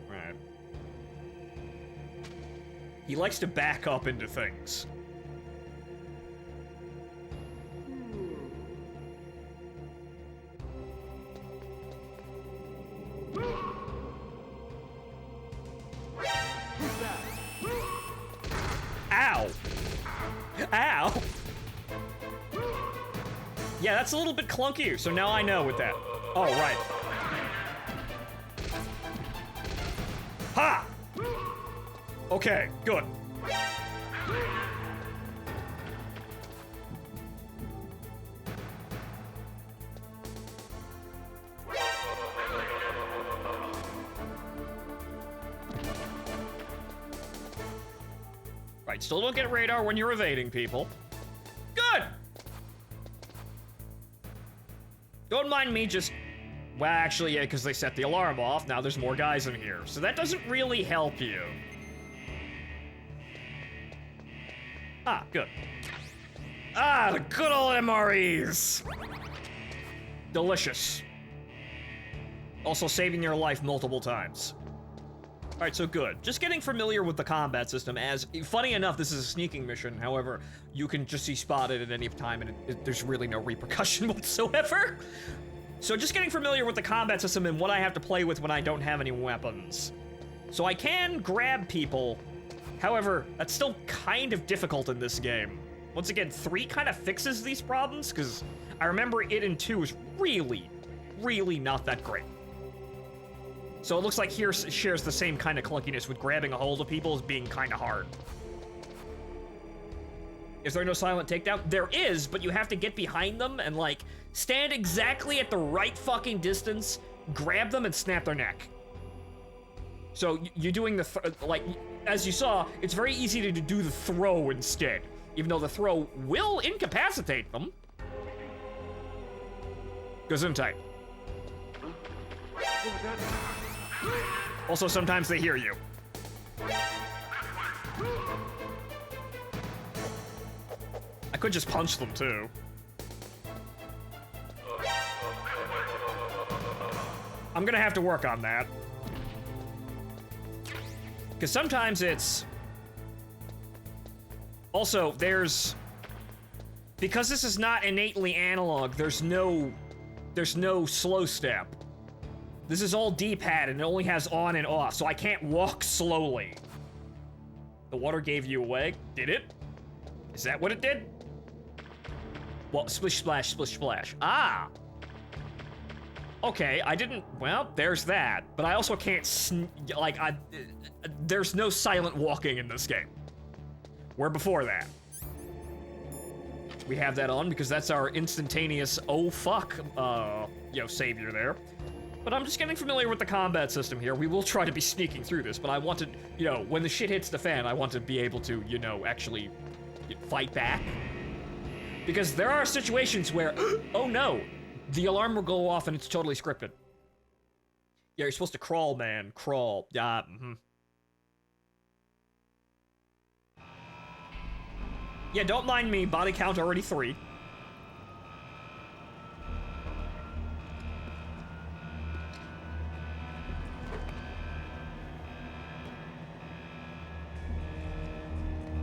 Right. He likes to back up into things. Ow! Ow! Yeah, that's a little bit clunkier, so now I know with that. Oh, right. Ha! Okay, good. Right, still don't get radar when you're evading people. Good! Don't mind me just... Well, actually, yeah, because they set the alarm off. Now there's more guys in here. So that doesn't really help you. Ah, good. Ah, the good old MREs! Delicious. Also saving your life multiple times. Alright, so good. Just getting familiar with the combat system as... Funny enough, this is a sneaking mission. However, you can just be spotted at any time and there's really no repercussion whatsoever. So just getting familiar with the combat system and what I have to play with when I don't have any weapons. So I can grab people. However, that's still kind of difficult in this game. Once again, 3 kind of fixes these problems, because I remember it in 2 is really, really not that great. So it looks like here shares the same kind of clunkiness with grabbing a hold of people as being kind of hard. Is there no silent takedown? There is, but you have to get behind them and, like, stand exactly at the right fucking distance, grab them, and snap their neck. So you're doing the, like, as you saw, it's very easy to do the throw instead, even though the throw will incapacitate them. Gesundheit. Also, sometimes they hear you. I could just punch them, too. I'm gonna have to work on that. Because sometimes it's... Also, there's... Because this is not innately analog, there's no slow step. This is all D-pad and it only has on and off, so I can't walk slowly. The water gave you away? Did it? Is that what it did? Well, splish, splash, splish, splash. Ah! Okay, I didn't... Well, there's that. But I also can't there's no silent walking in this game. Where before that. We have that on because that's our instantaneous, oh fuck, savior there. But I'm just getting familiar with the combat system here. We will try to be sneaking through this, but I want to, when the shit hits the fan, I want to be able to, actually fight back. Because there are situations where, oh no, the alarm will go off and it's totally scripted. Yeah, you're supposed to crawl, man. Crawl. Yeah, Yeah, don't mind me. Body count already 3.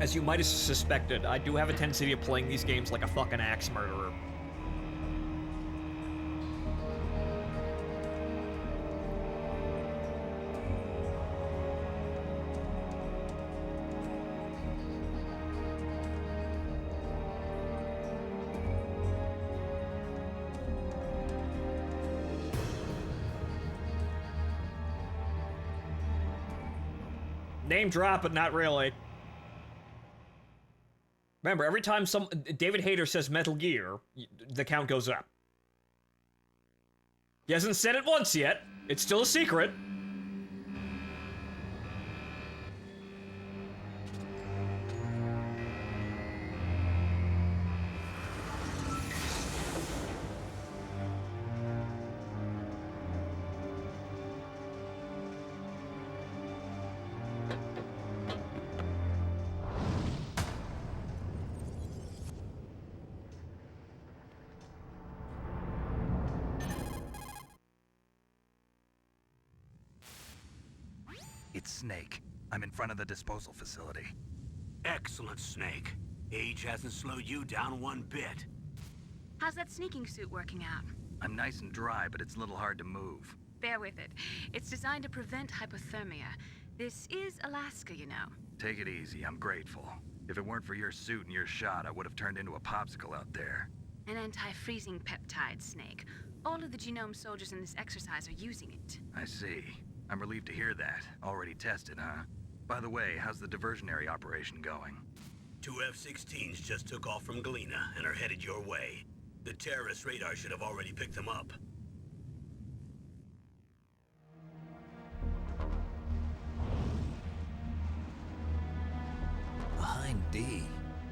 As you might have suspected, I do have a tendency of playing these games like a fucking axe murderer. Name drop, but not really. Remember, every time David Hayter says Metal Gear, the count goes up. He hasn't said it once yet. It's still a secret. It's Snake. I'm in front of the disposal facility. Excellent, Snake. Age hasn't slowed you down one bit. How's that sneaking suit working out? I'm nice and dry, but it's a little hard to move. Bear with it. It's designed to prevent hypothermia. This is Alaska, you know. Take it easy, I'm grateful. If it weren't for your suit and your shot, I would have turned into a popsicle out there. An anti-freezing peptide, Snake. All of the genome soldiers in this exercise are using it. I see. I'm relieved to hear that. Already tested, huh? By the way, how's the diversionary operation going? 2 F-16s just took off from Galena and are headed your way. The terrorist radar should have already picked them up. Behind D.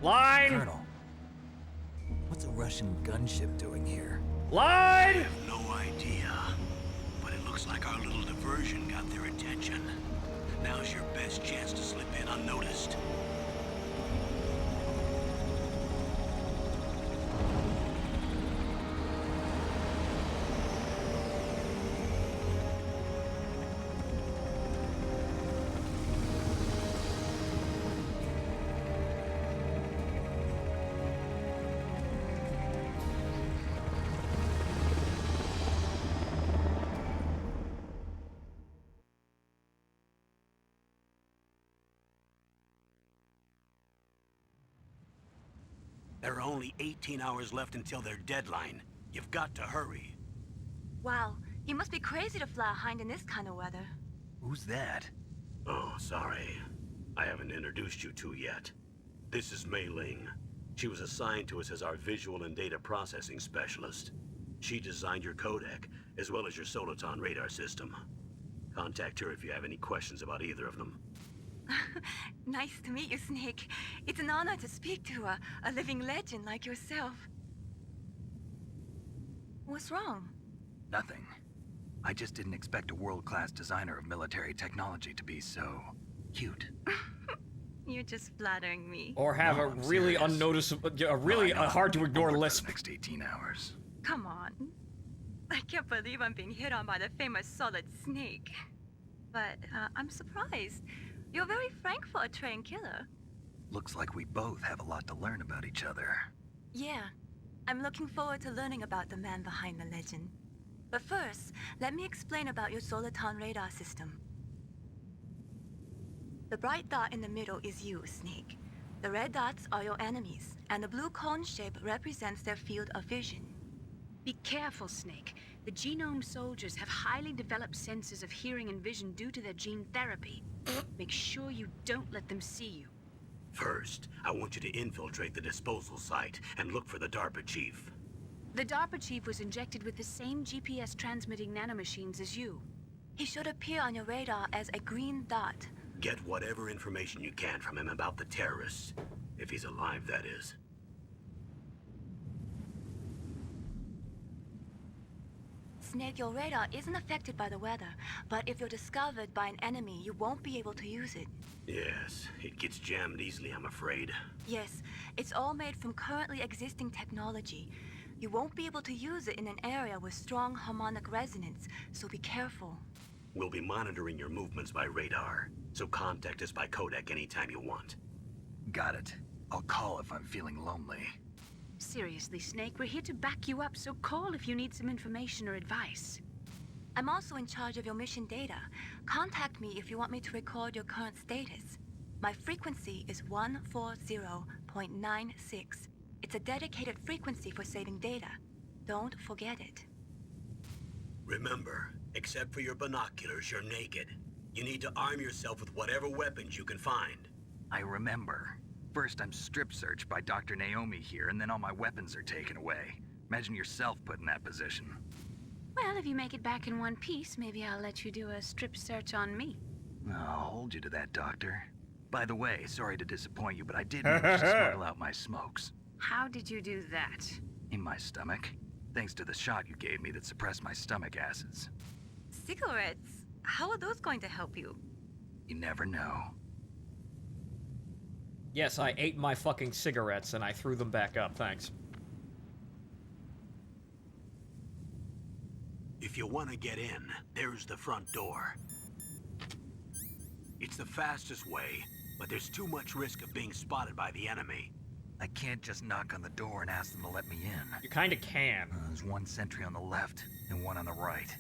Line! Colonel, what's a Russian gunship doing here? I Line! have no idea, but it looks like our little diversion got their attention. Now's your best chance to slip in unnoticed. There are only 18 hours left until their deadline. You've got to hurry. Wow, you must be crazy to fly a hind in this kind of weather. Who's that? Oh, sorry. I haven't introduced you to yet. This is Mei Ling. She was assigned to us as our visual and data processing specialist. She designed your codec, as well as your Soliton radar system. Contact her if you have any questions about either of them. Nice to meet you, Snake. It's an honor to speak to a living legend like yourself. What's wrong? Nothing. I just didn't expect a world-class designer of military technology to be so cute. You're just flattering me. Or have No, a I'm really serious. unnoticeable, a really Well, I know. hard to ignore Over the lisp. next 18 hours. Come on. I can't believe I'm being hit on by the famous Solid Snake. But I'm surprised. You're very frank for a trained killer. Looks like we both have a lot to learn about each other. Yeah. I'm looking forward to learning about the man behind the legend. But first, let me explain about your Soliton radar system. The bright dot in the middle is you, Snake. The red dots are your enemies, and the blue cone shape represents their field of vision. Be careful, Snake. The genome soldiers have highly developed senses of hearing and vision due to their gene therapy. Make sure you don't let them see you. First, I want you to infiltrate the disposal site and look for the DARPA chief. The DARPA chief was injected with the same GPS transmitting nanomachines as you. He should appear on your radar as a green dot. Get whatever information you can from him about the terrorists. If he's alive, that is. Snake, your radar isn't affected by the weather, but if you're discovered by an enemy, you won't be able to use it. Yes, it gets jammed easily, I'm afraid. Yes, it's all made from currently existing technology. You won't be able to use it in an area with strong harmonic resonance, so be careful. We'll be monitoring your movements by radar, so contact us by codec anytime you want. Got it. I'll call if I'm feeling lonely. Seriously, Snake, we're here to back you up, so call if you need some information or advice. I'm also in charge of your mission data. Contact me if you want me to record your current status. My frequency is 140.96. It's a dedicated frequency for saving data. Don't forget it. Remember, except for your binoculars, you're naked. You need to arm yourself with whatever weapons you can find. I remember. First, I'm strip searched by Dr. Naomi here, and then all my weapons are taken away. Imagine yourself put in that position. Well, if you make it back in one piece, maybe I'll let you do a strip search on me. I'll hold you to that, Doctor. By the way, sorry to disappoint you, but I did manage to smuggle out my smokes. How did you do that? In my stomach. Thanks to the shot you gave me that suppressed my stomach acids. Cigarettes? How are those going to help you? You never know. Yes, I ate my fucking cigarettes and I threw them back up, thanks. If you want to get in, there's the front door. It's the fastest way, but there's too much risk of being spotted by the enemy. I can't just knock on the door and ask them to let me in. You kinda can. There's one sentry on the left and one on the right.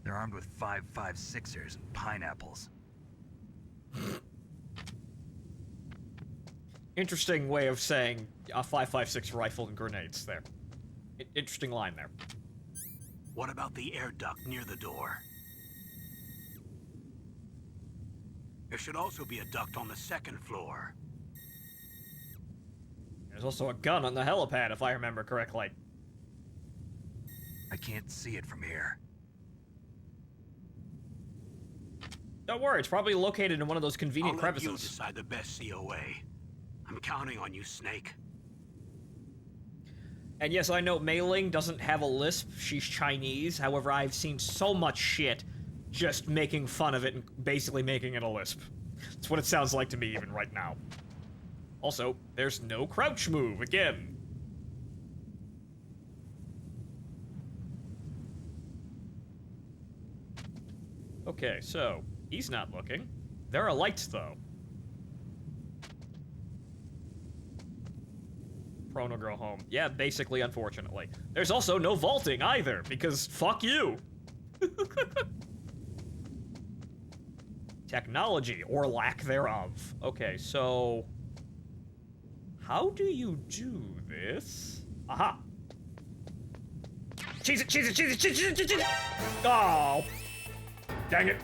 They're armed with 5.56ers and pineapples. Interesting way of saying a 5.56 rifle and grenades there. Interesting line there. What about the air duct near the door? There should also be a duct on the second floor. There's also a gun on the helipad, if I remember correctly. I can't see it from here. Don't worry, it's probably located in one of those convenient I'll let you crevices. decide the best COA. I'm counting on you, Snake. And yes, I know Mei Ling doesn't have a lisp, she's Chinese, however I've seen so much shit just making fun of it and basically making it a lisp. That's what it sounds like to me even right now. Also, there's no crouch move, again. Okay, so, he's not looking. There are lights, though. Prone or go home. Yeah, basically, unfortunately. There's also no vaulting, either, because fuck you! Technology, or lack thereof. Okay, so... how do you do this? Aha! Cheese it, cheese it, cheese it, cheese it, cheese it! Oh! Dang it!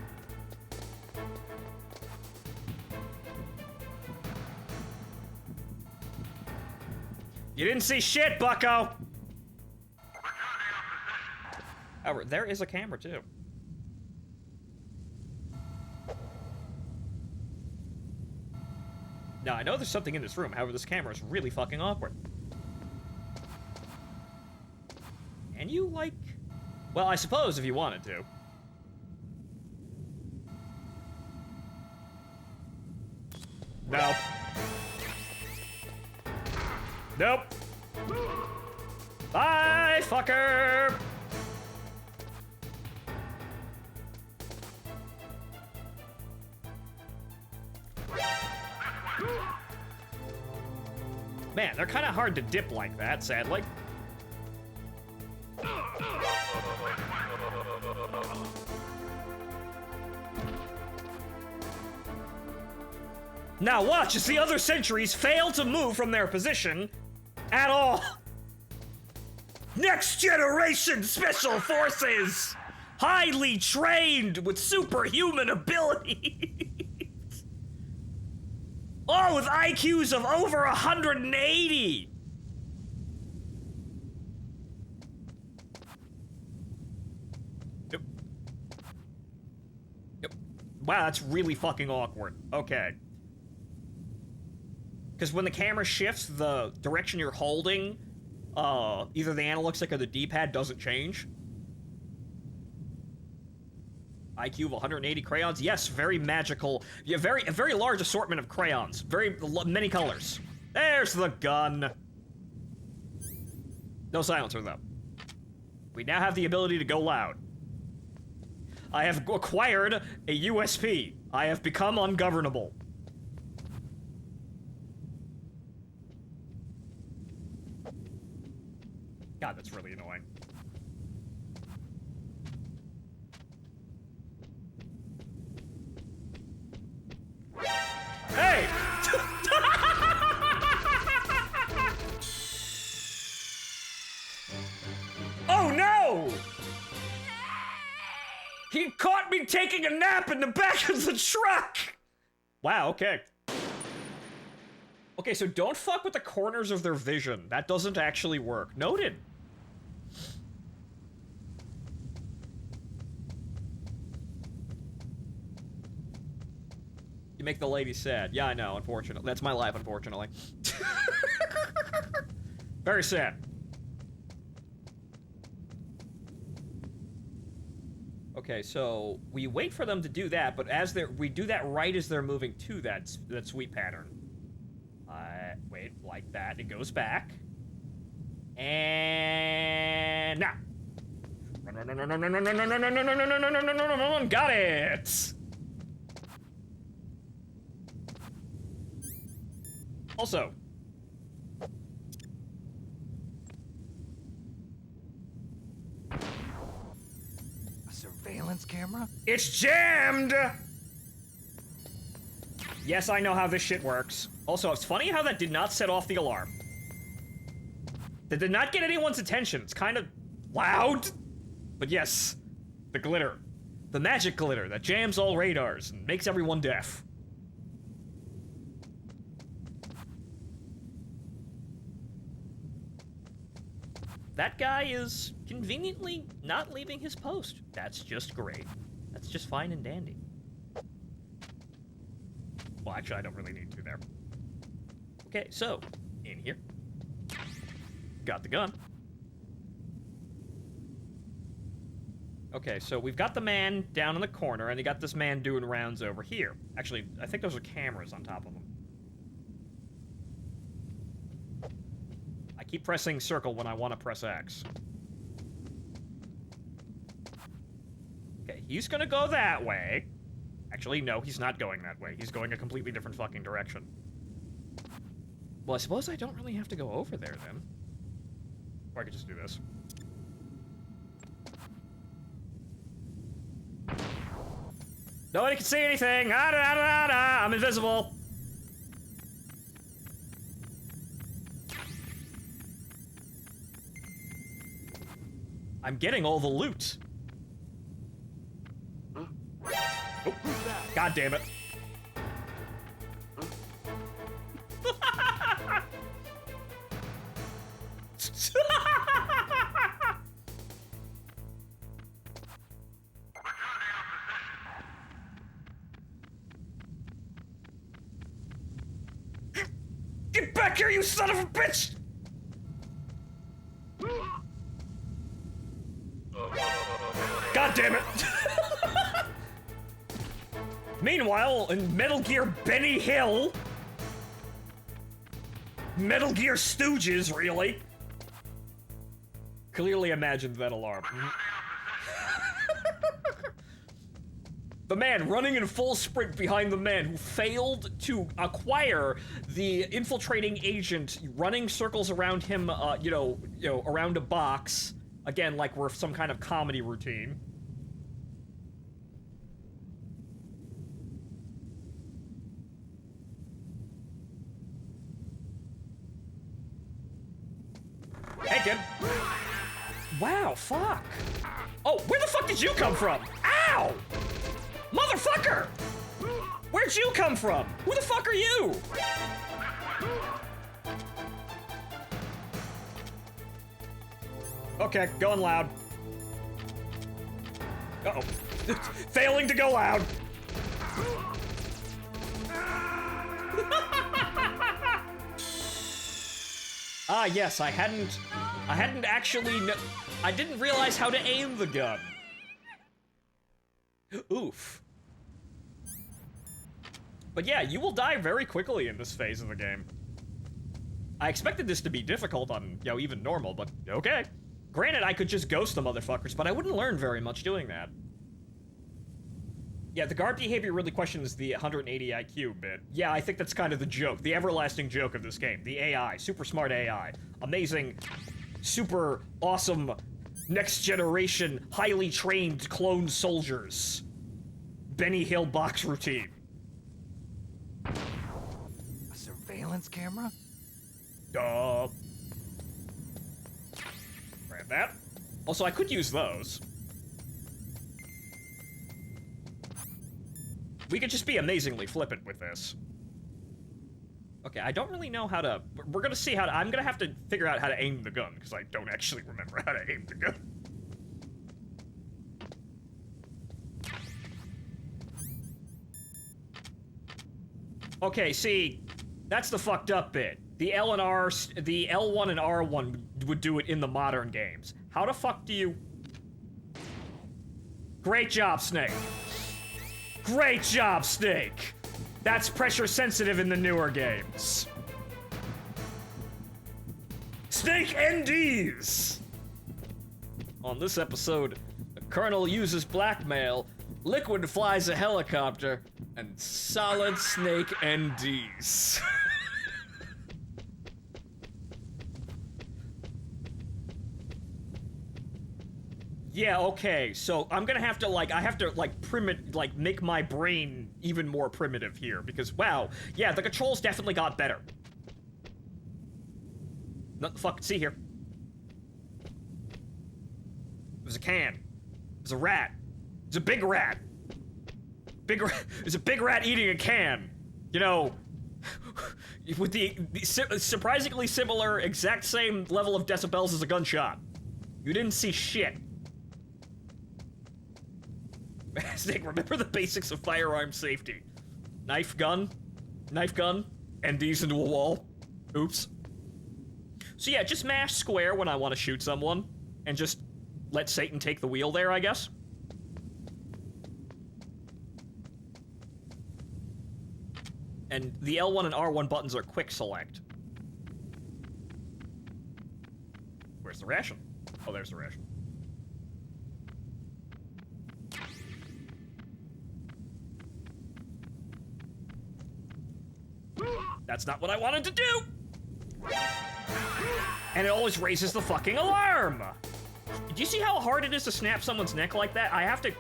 You didn't see shit, bucko! However, there is a camera, too. Now, I know there's something in this room, however, this camera is really fucking awkward. Can you, like... well, I suppose if you wanted to. No. Nope. Bye, fucker! Man, they're kind of hard to dip like that, sadly. Now watch as the other sentries fail to move from their position at all. Next generation special forces! Highly trained with superhuman abilities! All with IQs of over 180! Yep. Wow, that's really fucking awkward. Okay. Because when the camera shifts, the direction you're holding, either the analog stick or the D-pad doesn't change. IQ of 180 crayons. Yes, very magical. Yeah, a very large assortment of crayons. Many colors. There's the gun. No silencer, though. We now have the ability to go loud. I have acquired a USP. I have become ungovernable. God, that's really annoying. Hey! Oh no! He caught me taking a nap in the back of the truck! Wow, okay. Okay, so don't fuck with the corners of their vision. That doesn't actually work. Noted. You make the lady sad. Yeah, I know, unfortunately. That's my life, unfortunately. Very sad. Okay, so we wait for them to do that, but we do that right as they're moving to that sweep pattern. Wait, like that. It goes back. And now. Run. Got it! Also. A surveillance camera? It's jammed! Yes, I know how this shit works. Also, it's funny how that did not set off the alarm. That did not get anyone's attention. It's kind of loud. But yes, the glitter. The magic glitter that jams all radars and makes everyone deaf. That guy is conveniently not leaving his post. That's just great. That's just fine and dandy. Well, actually, I don't really need to there. Okay, so, in here. Got the gun. Okay, so we've got the man down in the corner, and you got this man doing rounds over here. Actually, I think those are cameras on top of them. I keep pressing circle when I want to press X. Okay, he's gonna go that way. Actually, no, he's not going that way. He's going a completely different fucking direction. Well, I suppose I don't really have to go over there, then. Or I could just do this. Nobody can see anything! I'm invisible! I'm getting all the loot. Oh. God damn it. Get back here, you son of a bitch! God damn it! Meanwhile, in Metal Gear Benny Hill, Metal Gear Stooges, really, clearly imagined that alarm. The man running in full sprint behind the man who failed to acquire the infiltrating agent, running circles around him, you know, around a box. Again, like we're some kind of comedy routine. Hey, kid. Wow, fuck. Oh, where the fuck did you come from? Ow! Motherfucker! Where'd you come from? Who the fuck are you? Okay, going loud. Uh-oh. Failing to go loud. Ah, yes, I hadn't actually I didn't realize how to aim the gun. Oof. But yeah, you will die very quickly in this phase of the game. I expected this to be difficult on, you know, even normal, but okay. Granted, I could just ghost the motherfuckers, but I wouldn't learn very much doing that. Yeah, the guard behavior really questions the 180 IQ bit. Yeah, I think that's kind of the joke, the everlasting joke of this game. The AI, super smart AI. Amazing, super awesome, next generation, highly trained clone soldiers. Benny Hill box routine. A surveillance camera? Duh. Grab that. Also, I could use those. We could just be amazingly flippant with this. Okay, I don't really know how to... We're gonna see how to... I'm gonna have to figure out how to aim the gun, because I don't actually remember how to aim the gun. Okay, see, that's the fucked up bit. The L and R... The L1 and R1 would do it in the modern games. How the fuck do you... Great job, Snake. Great job, Snake! That's pressure sensitive in the newer games. Snake NDs! On this episode, the Colonel uses blackmail, Liquid flies a helicopter, and Solid Snake NDs. Yeah, okay, so I'm gonna have to, I have to, make my brain even more primitive here, because, wow, yeah, the controls definitely got better. Nothing fucking see here. It was a can. It was a rat. It was a big rat. It was a big rat eating a can. You know, with the surprisingly similar, exact same level of decibels as a gunshot. You didn't see shit. Snake, remember the basics of firearm safety. Knife gun, and these into a wall. Oops. So yeah, just mash square when I want to shoot someone, and just let Satan take the wheel there, I guess. And the L1 and R1 buttons are quick select. Where's the ration? Oh, there's the ration. That's not what I wanted to do! And it always raises the fucking alarm! Do you see how hard it is to snap someone's neck like that? I have to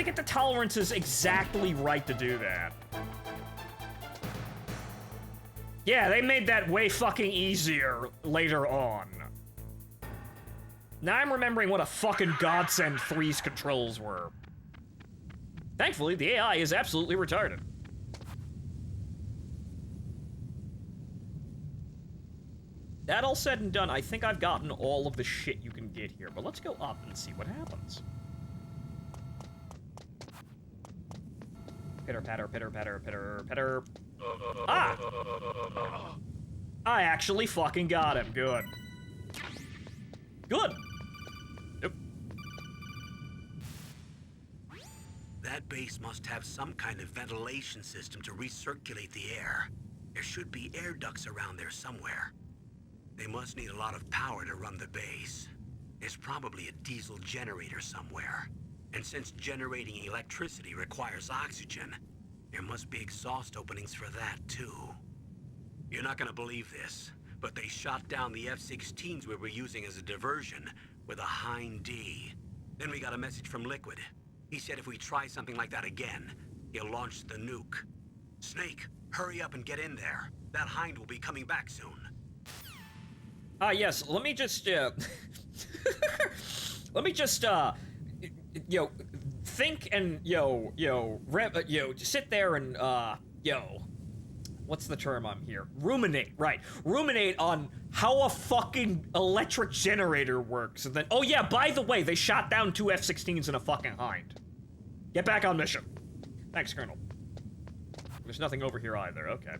get the tolerances exactly right to do that. Yeah, they made that way fucking easier later on. Now I'm remembering what a fucking godsend 3's controls were. Thankfully, the AI is absolutely retarded. That all said and done, I think I've gotten all of the shit you can get here, but let's go up and see what happens. Pitter patter, pitter patter, pitter patter. Ah! I actually fucking got him. Good. Good. Nope. That base must have some kind of ventilation system to recirculate the air. There should be air ducts around there somewhere. They must need a lot of power to run the base. There's probably a diesel generator somewhere. And since generating electricity requires oxygen, there must be exhaust openings for that too. You're not gonna believe this, but they shot down the F-16s we were using as a diversion with a Hind D. Then we got a message from Liquid. He said if we try something like that again, he'll launch the nuke. Snake, hurry up and get in there. That Hind will be coming back soon. Yes, let me just, let me just, think and, sit there and, what's the term I'm here? Ruminate, right. Ruminate on how a fucking electric generator works, and then, oh yeah, by the way, they shot down 2 F-16s and a fucking Hind. Get back on mission. Thanks, Colonel. There's nothing over here either, okay.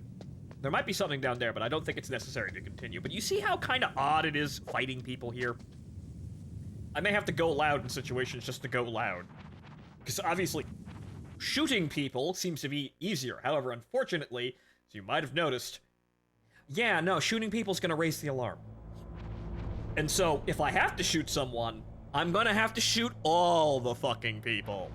There might be something down there, but I don't think it's necessary to continue. But you see how kind of odd it is fighting people here? I may have to go loud in situations just to go loud. Because obviously, shooting people seems to be easier. However, unfortunately, as you might have noticed, yeah, no, shooting people's gonna raise the alarm. And so, if I have to shoot someone, I'm gonna have to shoot all the fucking people.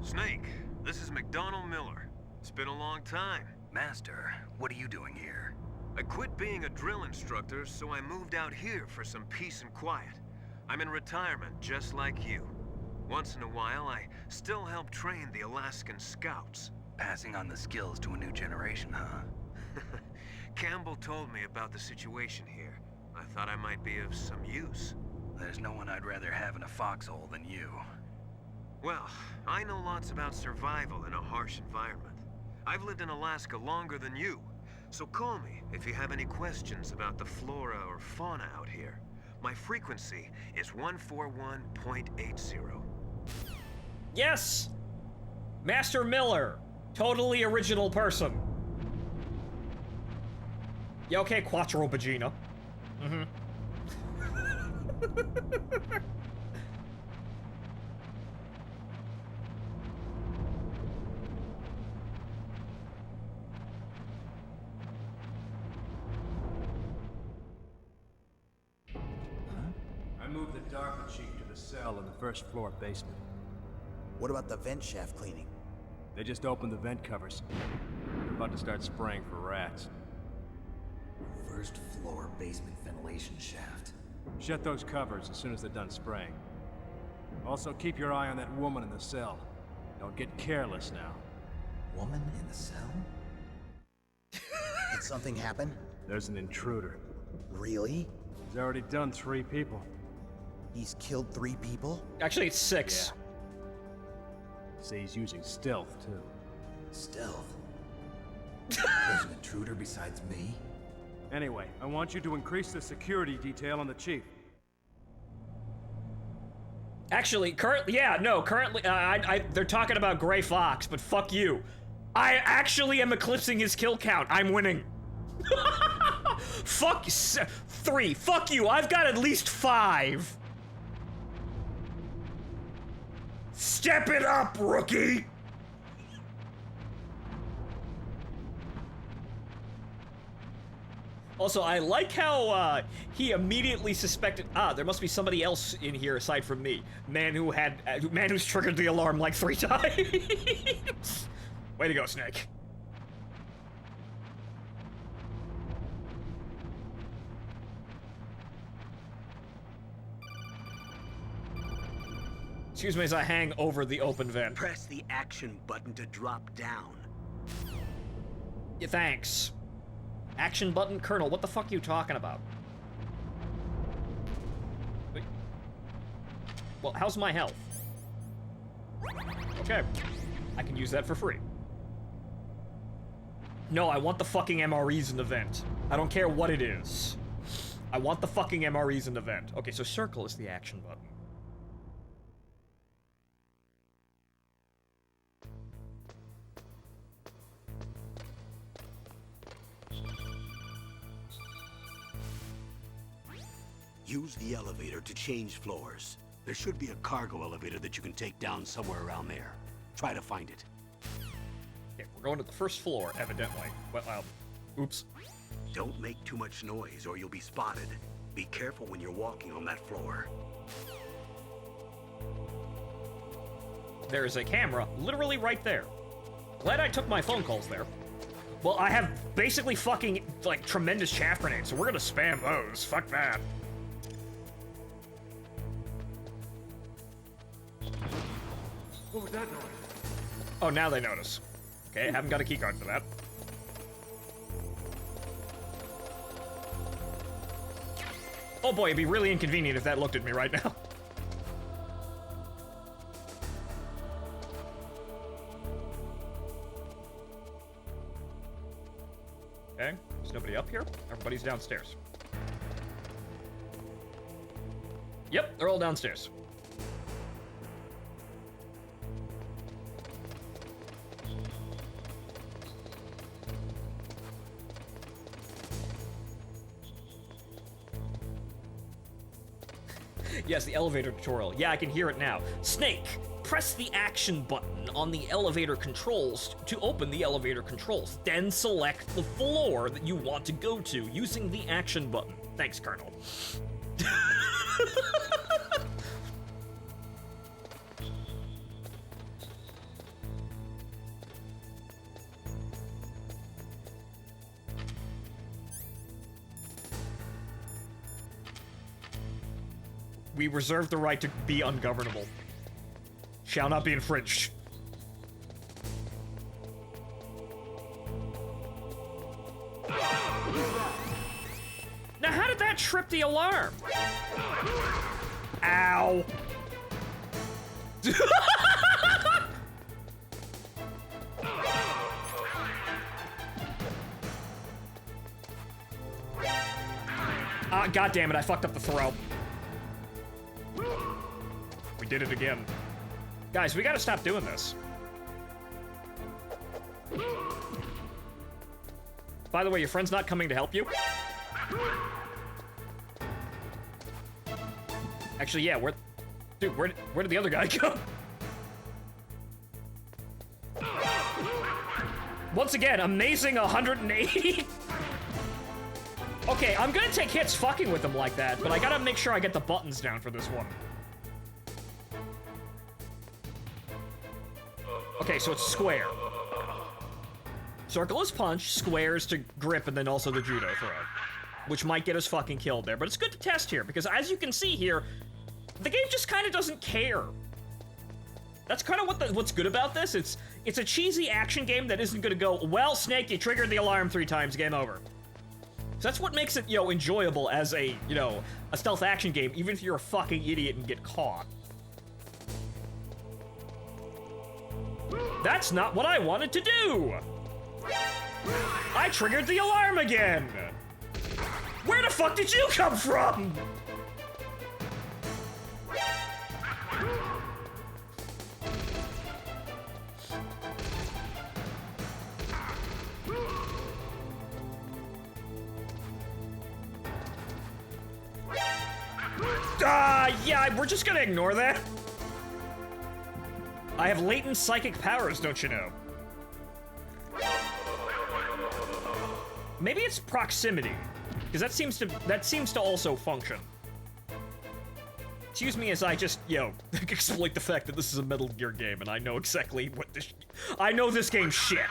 Snake, this is McDonald Miller. It's been a long time. Master, what are you doing here? I quit being a drill instructor, so I moved out here for some peace and quiet. I'm in retirement, just like you. Once in a while, I still help train the Alaskan Scouts. Passing on the skills to a new generation, huh? Campbell told me about the situation here. I thought I might be of some use. There's no one I'd rather have in a foxhole than you. Well, I know lots about survival in a harsh environment. I've lived in Alaska longer than you, so call me if you have any questions about the flora or fauna out here. My frequency is 141.80. Yes! Master Miller. Totally original person. Yeah, okay, Quattro Bagina. Mm-hmm. I moved the DARPA chief to the cell in the first floor basement. What about the vent shaft cleaning? They just opened the vent covers. They're about to start spraying for rats. First floor basement ventilation shaft. Shut those covers as soon as they're done spraying. Also, keep your eye on that woman in the cell. Don't get careless now. Woman in the cell? Did something happen? There's an intruder. Really? He's already done 3 people. He's killed 3 people? Actually, it's 6. Say he's using stealth, too. Stealth? There's an intruder besides me? Anyway, I want you to increase the security detail on the chief. Actually, currently, they're talking about Gray Fox, but fuck you. I actually am eclipsing his kill count. I'm winning. Fuck 3. Fuck you. I've got at least 5. Step it up, rookie. Also, I like how he immediately suspected. There must be somebody else in here aside from me. Man who's triggered the alarm like 3 times. Way to go, Snake. Excuse me as I hang over the open vent. Press the action button to drop down. Yeah, thanks. Action button? Colonel, what the fuck are you talking about? Wait. Well, how's my health? Okay. I can use that for free. No, I want the fucking MREs in the vent. I don't care what it is. I want the fucking MREs in the vent. Okay, so circle is the action button. Use the elevator to change floors. There should be a cargo elevator that you can take down somewhere around there. Try to find it. Okay, we're going to the first floor, evidently. Well, oops. Don't make too much noise or you'll be spotted. Be careful when you're walking on that floor. There's a camera literally right there. Glad I took my phone calls there. Well, I have basically fucking, like, tremendous chaff grenades, so we're gonna spam those. Fuck that. What was that noise? Oh, now they notice. Okay, I haven't got a keycard for that. Oh boy, it'd be really inconvenient if that looked at me right now. Okay, there's nobody up here. Everybody's downstairs. Yep, they're all downstairs. Yes, the elevator tutorial. Yeah, I can hear it now. Snake, press the action button on the elevator controls to open the elevator controls. Then select the floor that you want to go to using the action button. Thanks, Colonel. We reserve the right to be ungovernable. Shall not be infringed. Now, how did that trip the alarm? Ow. God damn it, I fucked up the throw. We did it again. Guys, we gotta stop doing this. By the way, your friend's not coming to help you? Actually, yeah, dude, where did the other guy go? Once again, amazing 180. Okay, I'm gonna take hits fucking with them like that, but I gotta make sure I get the buttons down for this one. Okay, so it's square. Circle is punch, square is to grip, and then also the judo throw. Which might get us fucking killed there, but it's good to test here, because as you can see here, the game just kind of doesn't care. That's kind of what's good about this. It's a cheesy action game that isn't gonna go, well, Snake, you triggered the alarm 3 times, game over. So that's what makes it, enjoyable as a stealth action game, even if you're a fucking idiot and get caught. That's not what I wanted to do! I triggered the alarm again! Where the fuck did you come from? Yeah, we're just gonna ignore that. I have latent psychic powers, don't you know? Maybe it's proximity, because that seems to also function. Excuse me as I just, exploit the fact that this is a Metal Gear game, and I know exactly what I know this game's shit.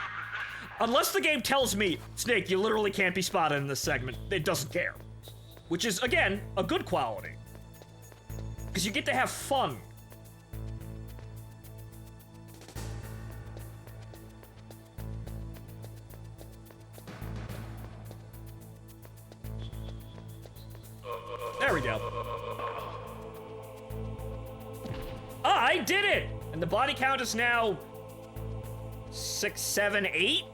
Unless the game tells me, Snake, you literally can't be spotted in this segment, it doesn't care. Which is, again, a good quality. Because you get to have fun. There we go. I did it! And the body count is now 6, 7, 8?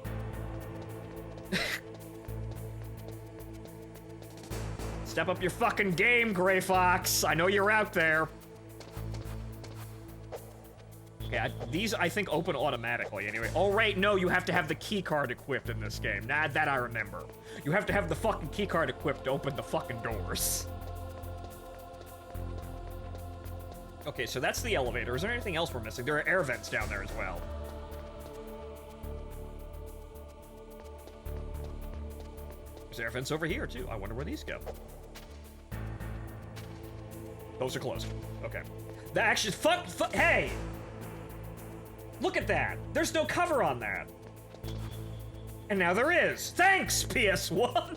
Step up your fucking game, Gray Fox. I know you're out there. Okay, these, I think, open automatically anyway. Oh, right, no, you have to have the key card equipped in this game. Nah, that I remember. You have to have the fucking key card equipped to open the fucking doors. Okay, so that's the elevator. Is there anything else we're missing? There are air vents down there as well. There's air vents over here, too. I wonder where these go. Those are closed. Okay. That actually, hey! Look at that! There's no cover on that. And now there is. Thanks, PS1!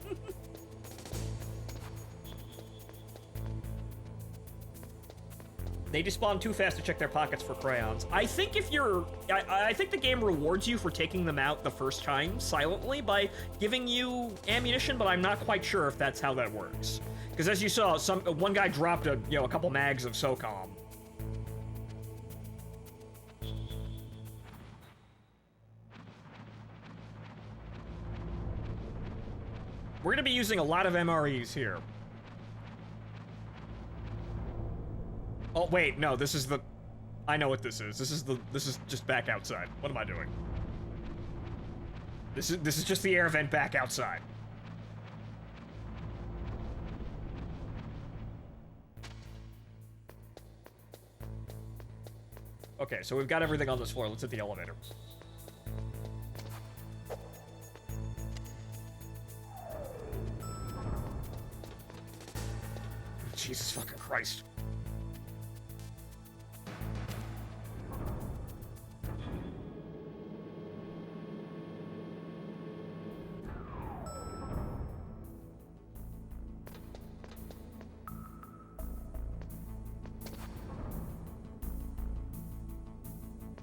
They despawn too fast to check their pockets for crayons. I think if you're... I think the game rewards you for taking them out the first time silently by giving you ammunition, but I'm not quite sure if that's how that works. Because as you saw, one guy dropped a couple mags of SOCOM. We're gonna be using a lot of MREs here. Oh, wait, no, this is the... I know what this is. This is just back outside. What am I doing? This is just the air vent back outside. Okay, so we've got everything on this floor. Let's hit the elevator. Jesus fucking Christ.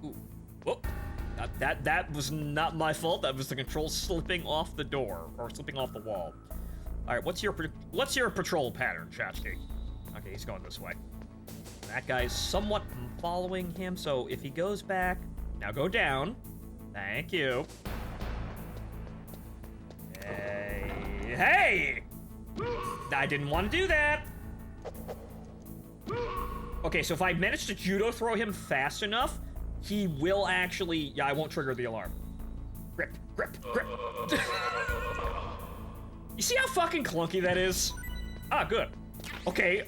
Ooh. Whoop. That was not my fault. That was the controls slipping off the door, or slipping off the wall. Alright, what's your patrol pattern, Chachki? Okay, he's going this way. That guy's somewhat following him, so if he goes back... Now go down. Thank you. Hey! I didn't want to do that! Okay, so if I manage to judo throw him fast enough, he will actually... Yeah, I won't trigger the alarm. Grip, grip, grip. You see how fucking clunky that is? Ah, good. Okay,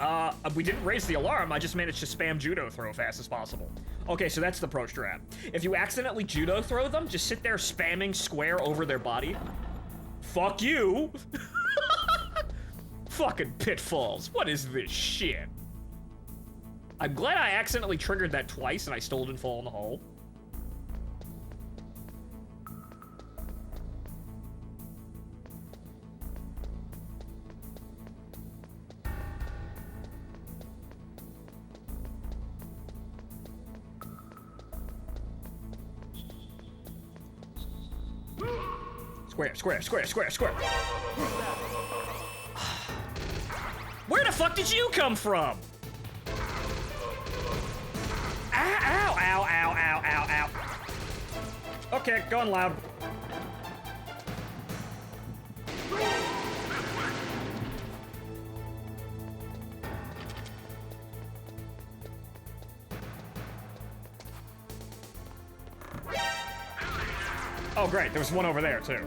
we didn't raise the alarm, I just managed to spam judo throw fast as possible. Okay, so that's the pro strat. If you accidentally judo throw them, just sit there spamming square over their body. Fuck you! Fucking pitfalls, what is this shit? I'm glad I accidentally triggered that twice and I still didn't fall in the hole. Square, square, square, square, square. Where the fuck did you come from? Ow, ow, ow, ow, ow, ow, ow. Okay, going loud. Oh, great, there was one over there, too.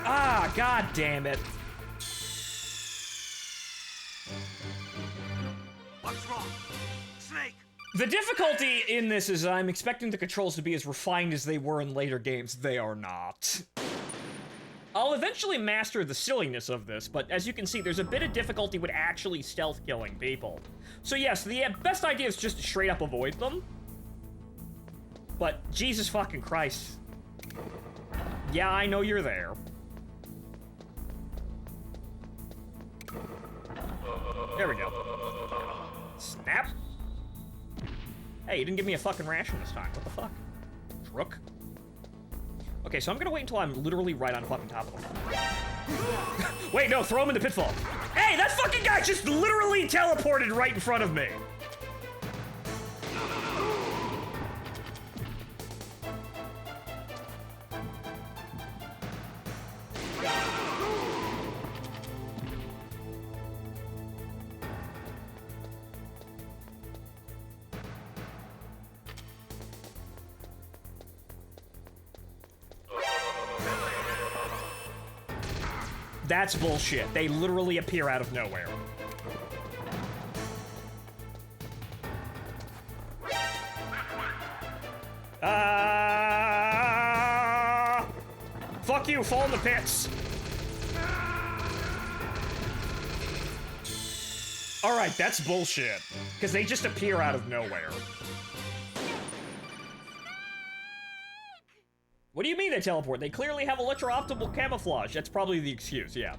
Ah, god damn it. What's wrong? Snake! The difficulty in this is I'm expecting the controls to be as refined as they were in later games. They are not. I'll eventually master the silliness of this, but as you can see, there's a bit of difficulty with actually stealth killing people. So yes, the best idea is just to straight up avoid them. But Jesus fucking Christ. Yeah, I know you're there. There we go. Snap. Hey, you didn't give me a fucking ration this time. What the fuck? Rook. Okay, so I'm gonna wait until I'm literally right on fucking top of them. Wait, no, throw him in the pitfall. Hey, that fucking guy just literally teleported right in front of me. That's bullshit. They literally appear out of nowhere. Fuck you, fall in the pits. Alright, that's bullshit. Because they just appear out of nowhere. What do you mean they teleport? They clearly have electro-optical camouflage. That's probably the excuse, yeah.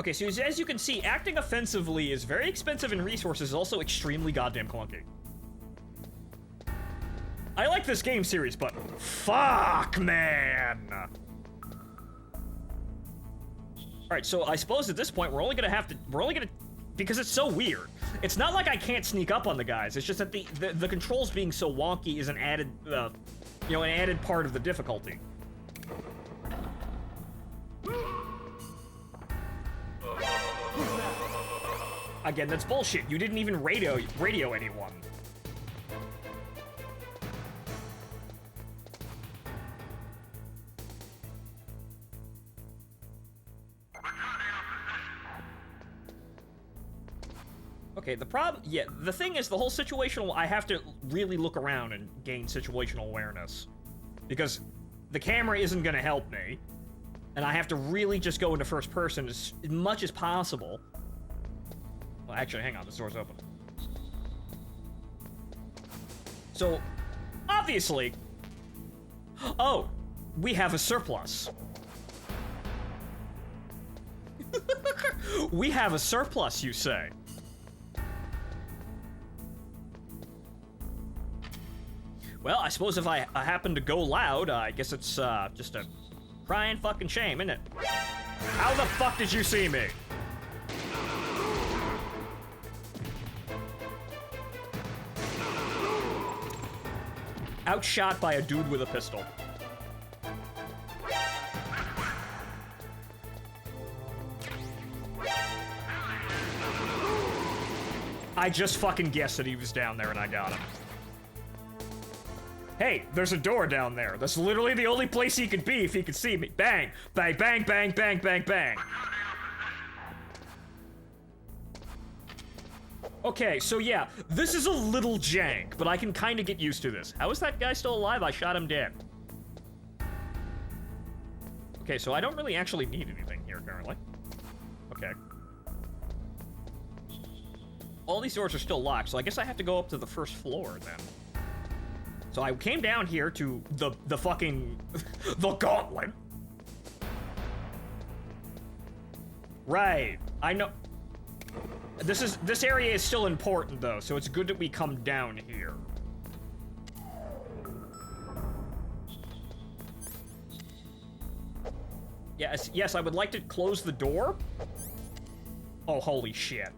Okay, so as you can see, acting offensively is very expensive in resources, also extremely goddamn clunky. I like this game series, but fuck, man! Alright, so I suppose at this point we're only gonna because it's so weird. It's not like I can't sneak up on the guys, it's just that the controls being so wonky is an added, an added part of the difficulty. Again, that's bullshit. You didn't even radio anyone. Okay, the thing is, the whole situational, I have to really look around and gain situational awareness. Because the camera isn't gonna help me. And I have to really just go into first person as much as possible. Well, actually, hang on, this door's open. So, obviously... Oh, we have a surplus. We have a surplus, you say? Well, I suppose if I happen to go loud, I guess it's just a crying fucking shame, isn't it? How the fuck did you see me? Outshot by a dude with a pistol. I just fucking guessed that he was down there and I got him. Hey, there's a door down there. That's literally the only place he could be if he could see me. Bang! Bang, bang, bang, bang, bang, bang. Okay, so yeah, this is a little jank, but I can kind of get used to this. How is that guy still alive? I shot him dead. Okay, so I don't really actually need anything here, currently. Okay. All these doors are still locked, so I guess I have to go up to the first floor, then. So I came down here to the fucking... the gauntlet. Right. I know... This area is still important, though, so it's good that we come down here. Yes, I would like to close the door. Oh, holy shit.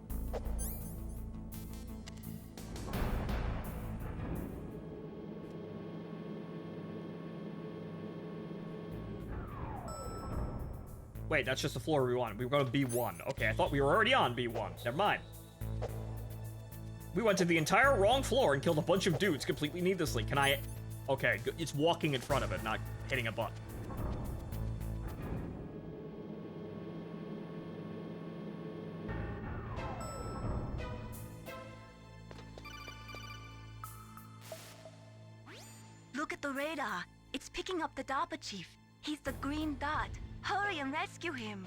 Wait, that's just the floor we wanted. We were going to B1. Okay, I thought we were already on B1. Never mind. We went to the entire wrong floor and killed a bunch of dudes completely needlessly. Can I... Okay, it's walking in front of it, not hitting a button. Look at the radar. It's picking up the DARPA chief. He's the green dot. Hurry and rescue him.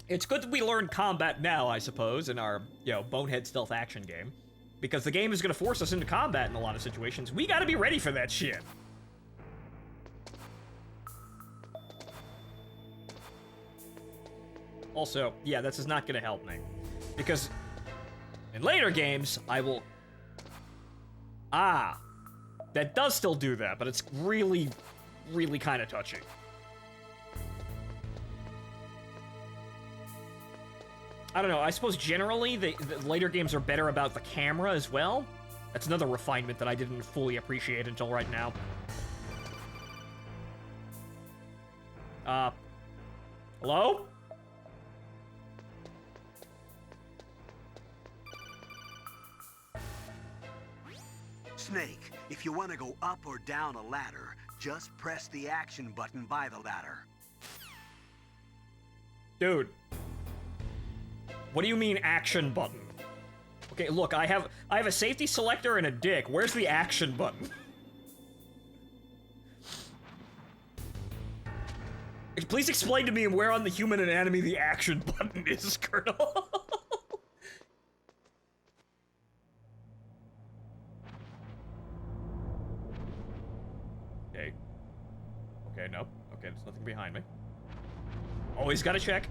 It's good that we learned combat now, I suppose, in our, bonehead stealth action game. Because the game is going to force us into combat in a lot of situations. We gotta be ready for that shit. Also, yeah, this is not going to help me. Because in later games, I will... Ah. That does still do that, but it's really kind of touchy. I don't know, I suppose generally the later games are better about the camera as well. That's another refinement that I didn't fully appreciate until right now. Hello? Snake, if you want to go up or down a ladder, just press the action button by the ladder. Dude. What do you mean action button? Okay, look, I have a safety selector and a dick. Where's the action button? Please explain to me where on the human anatomy the action button is, Colonel. Okay, no. Okay, there's nothing behind me. Always gotta check.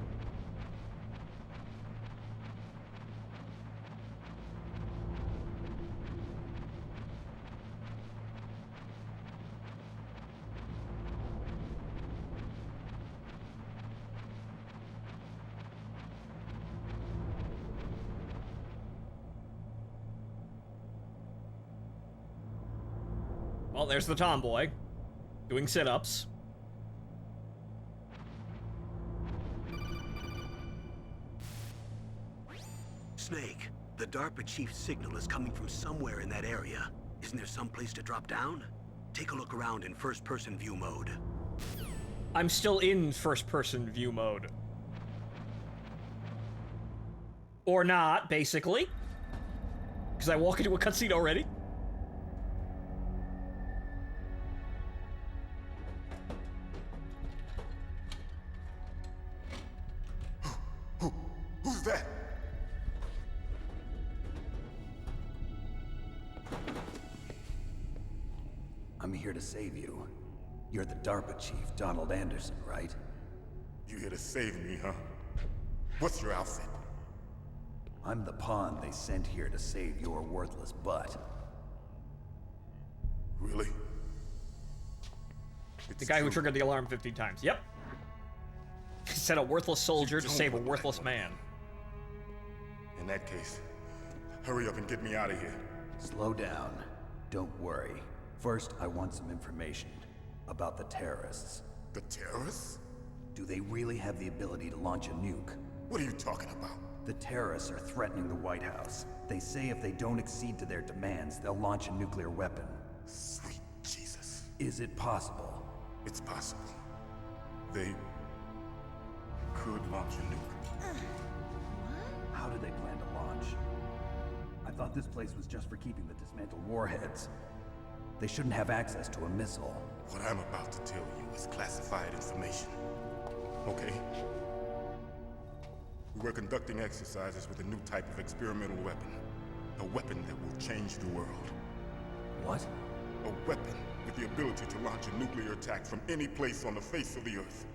Well, there's the tomboy, doing sit-ups. Snake, the DARPA chief's signal is coming from somewhere in that area. Isn't there some place to drop down? Take a look around in first-person view mode. I'm still in first-person view mode. Or not, basically. Because I walk into a cutscene already. Who's that? I'm here to save you. You're the DARPA chief, Donald Anderson, right? You here to save me, huh? What's your outfit? I'm the pawn they sent here to save your worthless butt. Really? The guy who triggered the alarm 15 times. Yep. Sent a worthless soldier to save a worthless man. In that case, hurry up and get me out of here. Slow down. Don't worry. First, I want some information about the terrorists. The terrorists? Do they really have the ability to launch a nuke? What are you talking about? The terrorists are threatening the White House. They say if they don't accede to their demands, they'll launch a nuclear weapon. Sweet Jesus. Is it possible? It's possible. They could launch a nuke. How do they plan to launch? I thought this place was just for keeping the dismantled warheads. They shouldn't have access to a missile. What I'm about to tell you is classified information. Okay? We were conducting exercises with a new type of experimental weapon. A weapon that will change the world. What? A weapon with the ability to launch a nuclear attack from any place on the face of the Earth.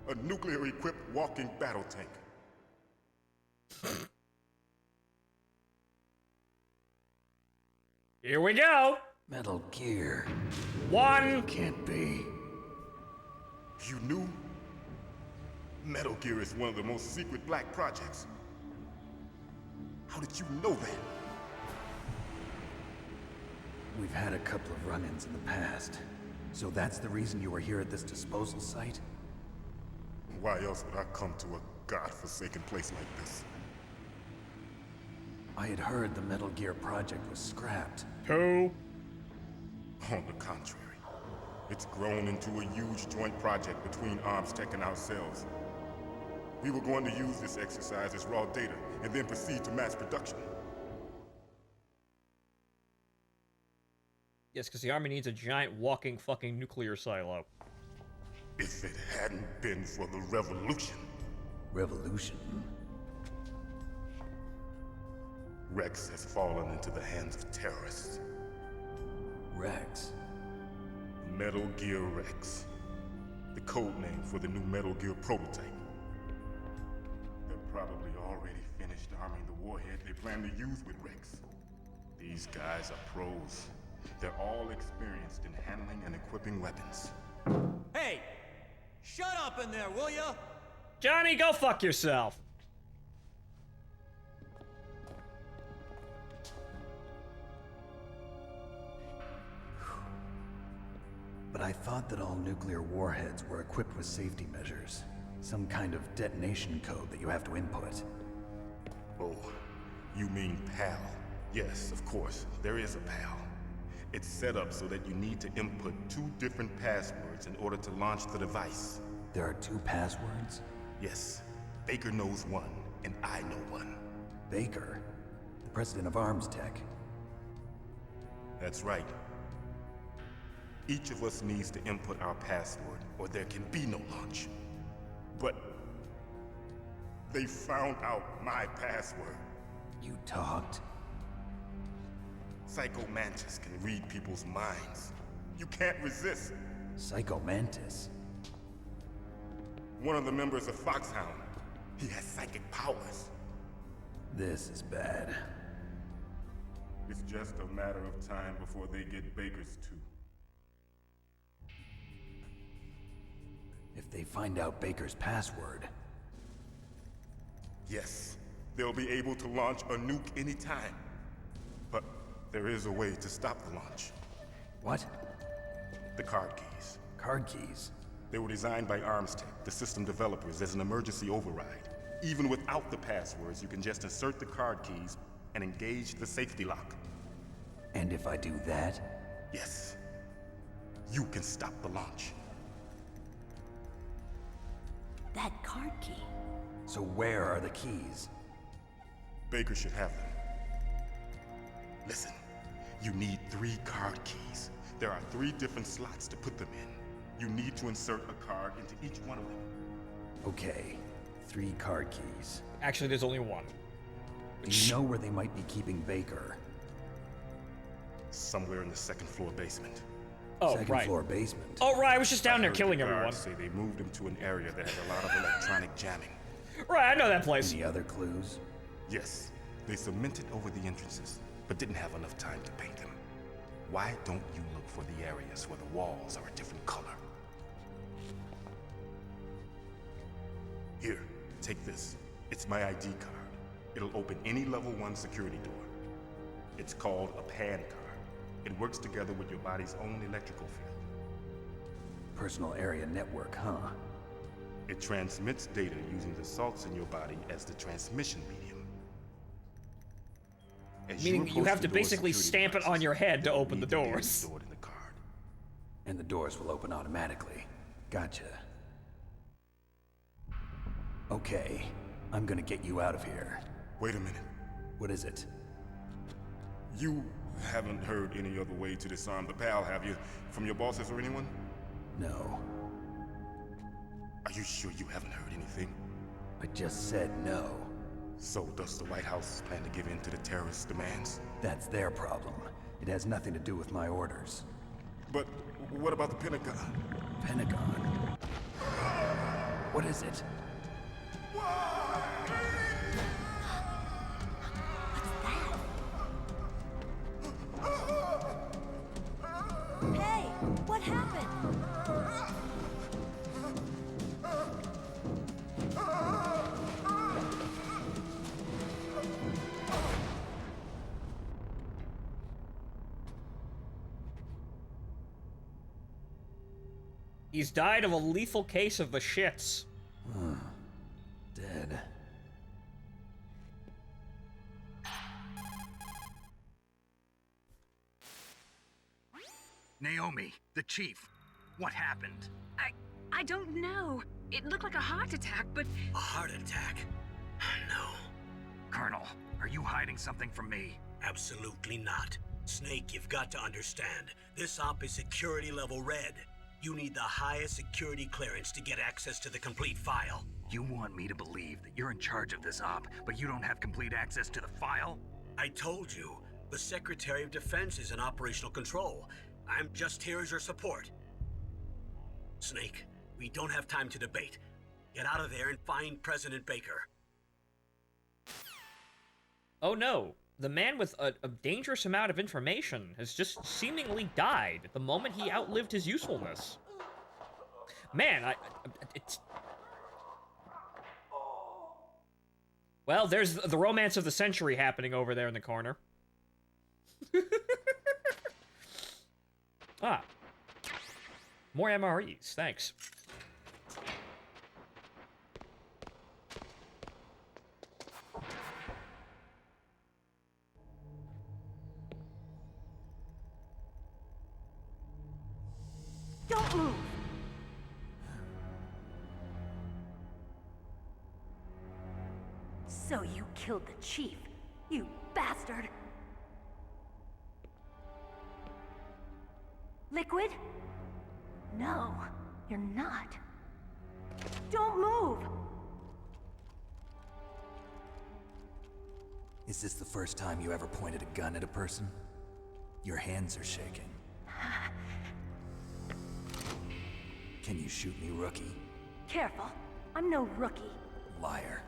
A nuclear-equipped walking battle tank. Here we go. Metal Gear. One. Can't be. You knew? Metal Gear is one of the most secret black projects. How did you know that? We've had a couple of run-ins in the past. So that's the reason you were here at this disposal site? Why else would I come to a godforsaken place like this? I had heard the Metal Gear project was scrapped. Two. On the contrary, it's grown into a huge joint project between ArmsTech and ourselves. We were going to use this exercise as raw data and then proceed to mass production. Yes, because the army needs a giant walking fucking nuclear silo. If it hadn't been for the revolution. Revolution? Rex has fallen into the hands of terrorists. Rex? Metal Gear Rex. The code name for the new Metal Gear prototype. They're probably already finished arming the warhead they plan to use with Rex. These guys are pros. They're all experienced in handling and equipping weapons. Hey! Shut up in there, will ya? Johnny, go fuck yourself. But I thought that all nuclear warheads were equipped with safety measures. Some kind of detonation code that you have to input. Oh, you mean PAL? Yes, of course, there is a PAL. It's set up so that you need to input 2 different passwords in order to launch the device. There are 2 passwords? Yes, Baker knows one, and I know one. Baker? The president of ArmsTech? That's right. Each of us needs to input our password, or there can be no launch. But they found out my password. You talked? Psycho Mantis can read people's minds. You can't resist. Psychomantis? One of the members of Foxhound. He has psychic powers. This is bad. It's just a matter of time before they get Baker's too. If they find out Baker's password... Yes, they'll be able to launch a nuke anytime. But there is a way to stop the launch. What? The card keys. Card keys? They were designed by ArmsTech, the system developers, as an emergency override. Even without the passwords, you can just insert the card keys and engage the safety lock. And if I do that? Yes. You can stop the launch. That card key. So where are the keys? Baker should have them. Listen, you need 3 card keys. There are 3 different slots to put them in. You need to insert a card into each one of them. Okay, 3 card keys. Actually, there's only one. Do you know where they might be keeping Baker? Somewhere in the 2nd floor basement. Oh, Second right. floor basement. Oh, right, I was just down there I heard killing the everyone. guards say they moved him to an area that has a lot of electronic jamming. Right, I know that place. Any other clues? Yes, they cemented over the entrances, but didn't have enough time to paint them. Why don't you look for the areas where the walls are a different color? Here, take this. It's my ID card. It'll open any level 1 security door. It's called a PAN card. It works together with your body's own electrical field. Personal area network, huh? It transmits data using the salts in your body as the transmission medium. As Meaning you approach have the to door's basically security stamp it on devices, your head to you'll open the need data doors. stored in the card. And the doors will open automatically. Gotcha. Okay, I'm gonna get you out of here. Wait a minute. What is it? You haven't heard any other way to disarm the PAL, have you? From your bosses or anyone? No. Are you sure you haven't heard anything? I just said no. So does the White House plan to give in to the terrorists' demands? That's their problem. It has nothing to do with my orders. But what about the Pentagon? Pentagon? What is it? Hey, what happened? He's died of a lethal case of the shits. Dead. Naomi, the chief. What happened? I don't know. It looked like a heart attack, but A heart attack? No, Colonel, are you hiding something from me? absolutely not. Snake, you've got to understand. This op is security level red. You need the highest security clearance to get access to the complete file. You want me to believe that you're in charge of this op, but you don't have complete access to the file? I told you, the Secretary of Defense is in operational control. I'm just here as your support. Snake, we don't have time to debate. Get out of there and find President Baker. Oh no, the man with a dangerous amount of information has just seemingly died the moment he outlived his usefulness. Man, it's... Well, there's the romance of the century happening over there in the corner. Ah. More MREs, thanks. don't move. So you killed the chief, you bastard. Liquid? No, you're not. Don't move! Is this the first time you ever pointed a gun at a person? Your hands are shaking. Can you shoot me, rookie? Careful. I'm no rookie. Liar.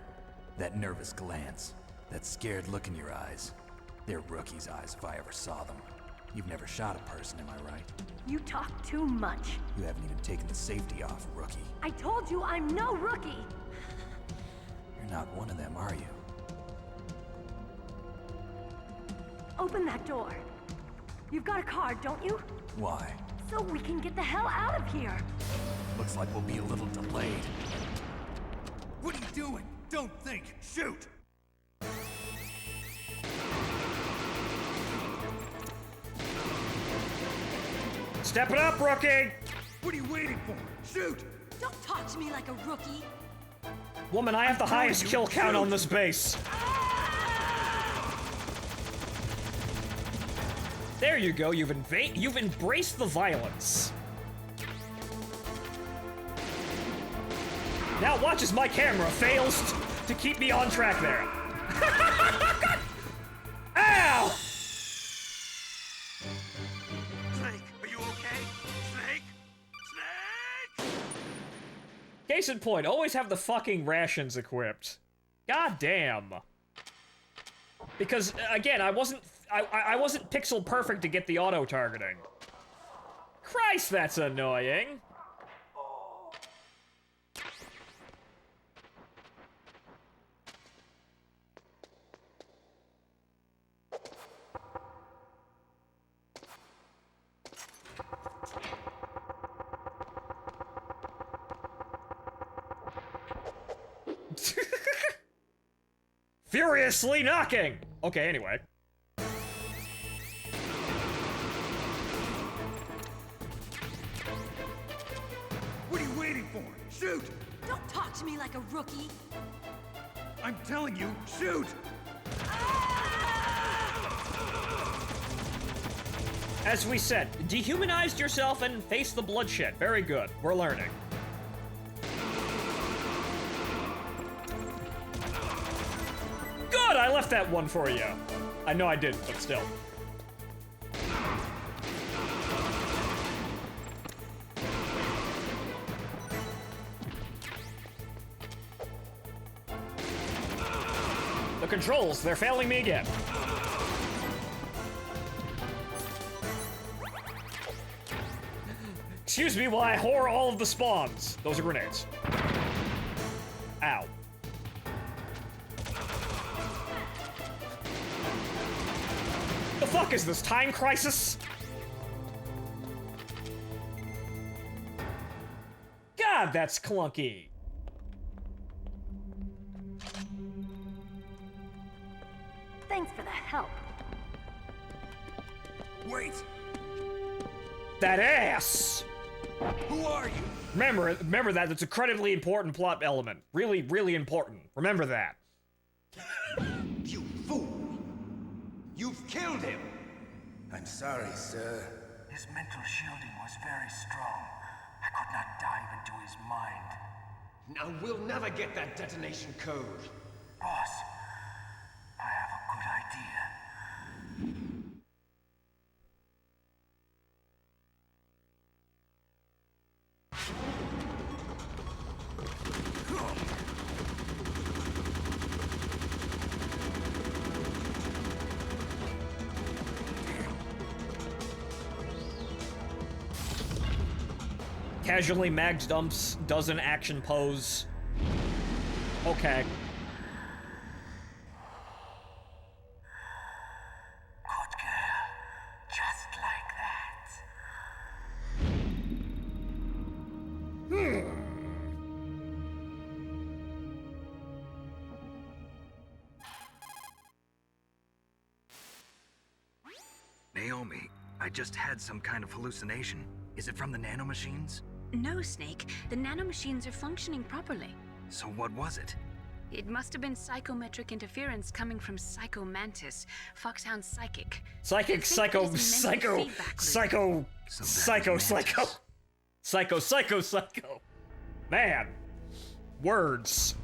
That nervous glance, that scared look in your eyes. They're rookie's eyes if I ever saw them. You've never shot a person, am I right? You talk too much. You haven't even taken the safety off, rookie. I told you I'm no rookie! You're not one of them, are you? Open that door. You've got a card, don't you? Why? So we can get the hell out of here. Looks like we'll be a little delayed. What are you doing? Don't think! Shoot! Step it up, rookie! What are you waiting for? Shoot! Don't talk to me like a rookie. Woman, I have the highest kill count on this base. There you go, you've embraced the violence. Now watch as my camera fails to keep me on track there. Ow! Snake, are you okay? Snake? Snake! Case in point, always have the fucking rations equipped. God damn. Because, again, I wasn't pixel perfect to get the auto-targeting. Christ, that's annoying. Furiously knocking! Okay, anyway. What are you waiting for? Shoot! Don't talk to me like a rookie. I'm telling you, shoot! As we said, dehumanized yourself and face the bloodshed. Very good. We're learning. Good! I left that one for you. I know I didn't, but still. The controls, they're failing me again. Excuse me while I whore all of the spawns. Those are grenades. Ow. The fuck is this, Time Crisis? God, that's clunky. Thanks for the help. Wait! That ass! Who are you? Remember that. It's a incredibly important plot element. Really, really important. Remember that. You fool! You've killed him! I'm sorry, sir. His mental shielding was very strong. I could not dive into his mind. Now we'll never get that detonation code. Boss, I have a good idea. Casually Mags dumps, doesn't action pose. Okay. Good girl. Just like that. Naomi, I just had some kind of hallucination. Is it from the nanomachines? No, Snake. The nanomachines are functioning properly. So what was it? It must have been psychometric interference coming from Psycho Mantis, Foxhound's psychic. Psychic, psycho. Man. Words.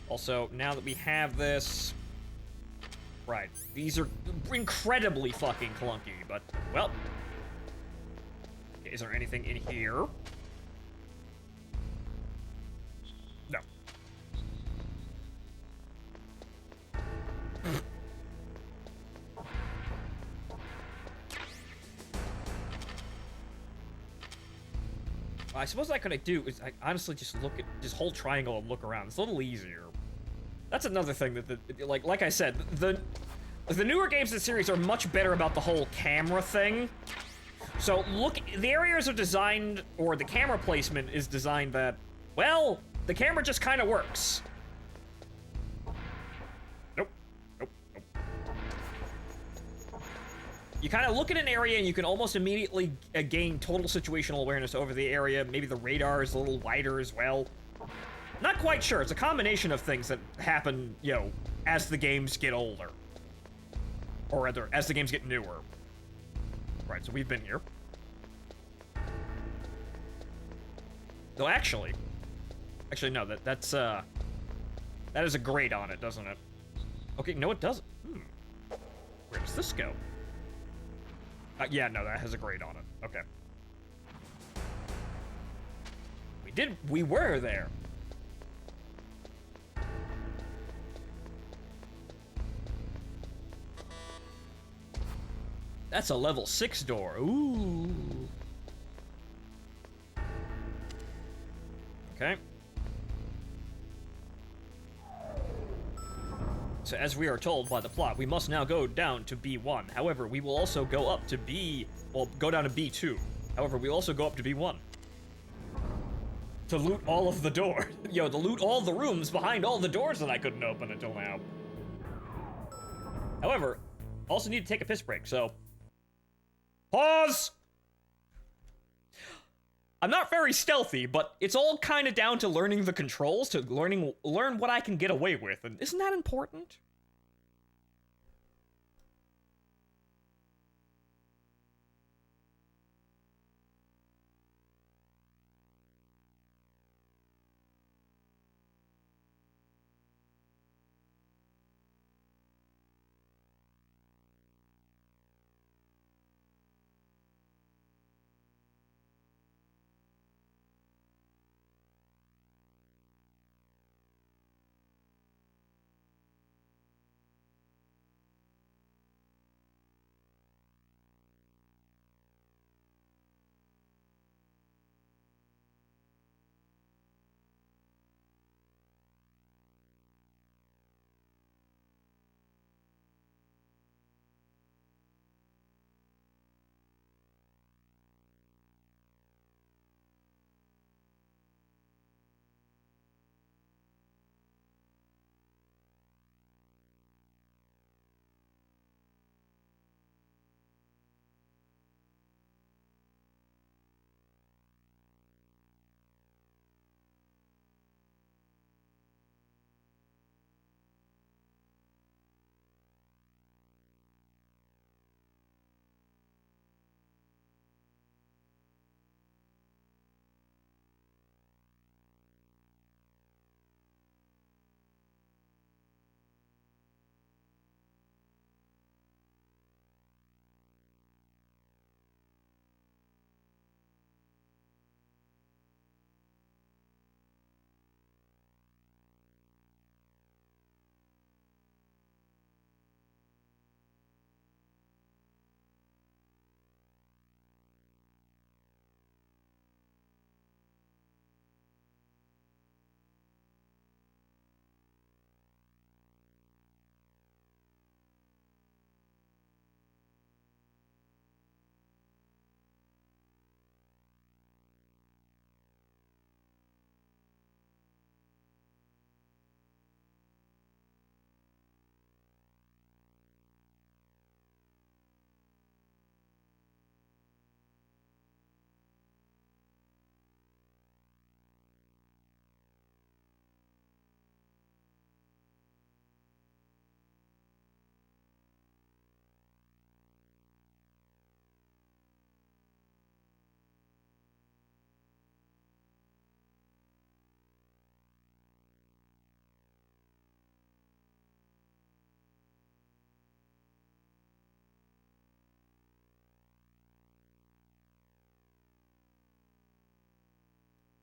Also, now that we have this... Right, these are incredibly fucking clunky, but, well... Is there anything in here? I suppose what I could do is I honestly just just hold triangle and look around. It's a little easier. That's another thing that, like I said, the newer games in the series are much better about the whole camera thing. So look, the areas are designed, or the camera placement is designed that, well, the camera just kind of works. Nope. You kind of look at an area and you can almost immediately gain total situational awareness over the area. Maybe the radar is a little wider as well. Not quite sure. It's a combination of things that happen, you know, as the games get older. Or rather, as the games get newer. Right, so we've been here. Though actually, no, that is a grate on it, doesn't it? Okay, no, it doesn't. Where does this go? Yeah, no, that has a grate on it. Okay. We were there. That's a level 6 door. Ooh. Okay. So as we are told by the plot, we must now go down to B1. However, we will also go up to go down to B2. However, we also go up to B1. To loot all of the doors. To loot all the rooms behind all the doors that I couldn't open until now. However, also need to take a piss break, so... Pause! I'm not very stealthy, but it's all kind of down to learning the controls, to learn what I can get away with, and isn't that important?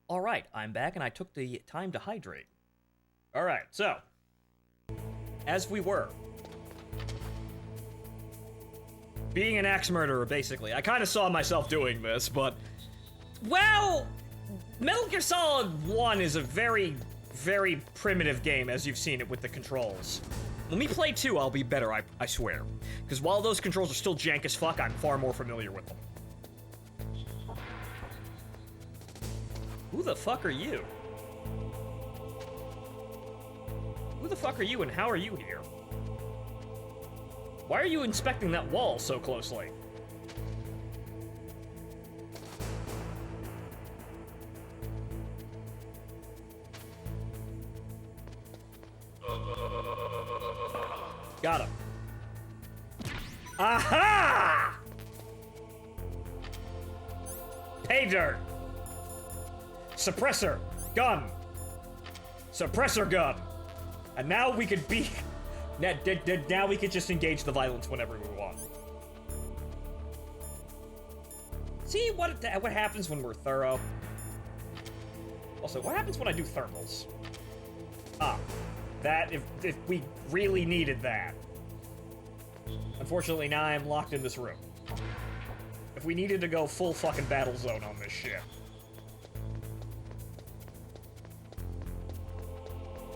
All right, I'm back, and I took the time to hydrate. All right, so, as we were, being an axe murderer, basically, I kind of saw myself doing this, but, well, Metal Gear Solid 1 is a very, very primitive game, as you've seen it with the controls. When we play 2, I'll be better, I swear. Because while those controls are still jank as fuck, I'm far more familiar with them. Who the fuck are you? Who the fuck are you and how are you here? Why are you inspecting that wall so closely? Got him. Aha! Pay dirt. Suppressor gun. Suppressor gun. And now we could be... Now we could just engage the violence whenever we want. See what happens when we're thorough? Also, what happens when I do thermals? Ah, that if we really needed that. Unfortunately, now I am locked in this room. If we needed to go full fucking battle zone on this shit.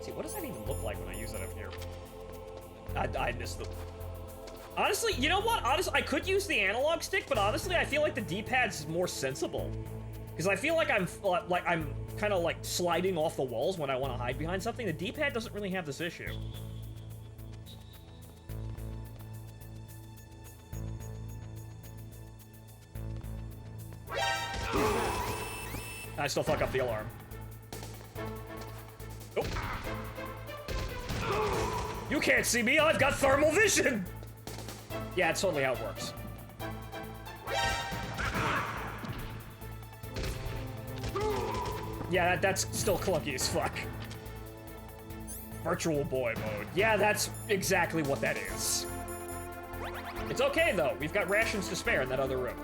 See, what does that even look like when I use it up here? I missed the... Honestly, you know what? Honestly, I could use the analog stick, but honestly, I feel like the D-pad's more sensible. Because I feel like I'm kind of like sliding off the walls when I want to hide behind something. The D-pad doesn't really have this issue. I still fuck up the alarm. Nope. You can't see me, I've got thermal vision! Yeah, it's totally how it works. Yeah, that's still clunky as fuck. Virtual boy mode. Yeah, that's exactly what that is. It's okay, though. We've got rations to spare in that other room.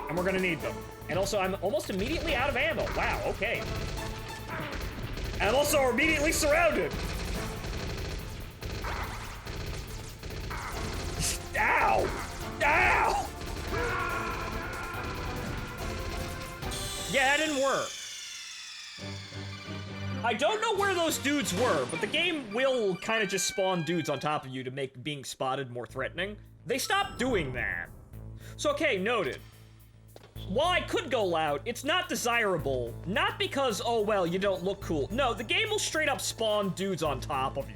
And we're gonna need them. And also, I'm almost immediately out of ammo. Wow, okay. And I'm also immediately surrounded. Ow! Ow! Yeah, that didn't work. I don't know where those dudes were, but the game will kind of just spawn dudes on top of you to make being spotted more threatening. They stopped doing that. So, okay, noted. While I could go loud, it's not desirable. Not because, oh, well, you don't look cool. No, the game will straight up spawn dudes on top of you.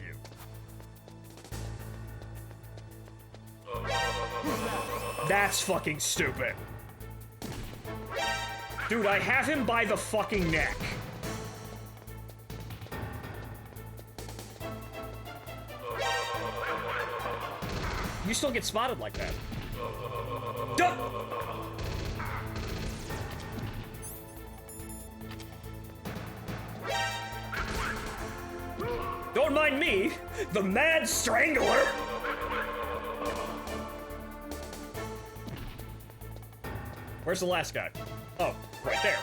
That's fucking stupid. Dude, I have him by the fucking neck. You still get spotted like that. Duh! Don't mind me, the Mad Strangler! Where's the last guy? Oh, right there.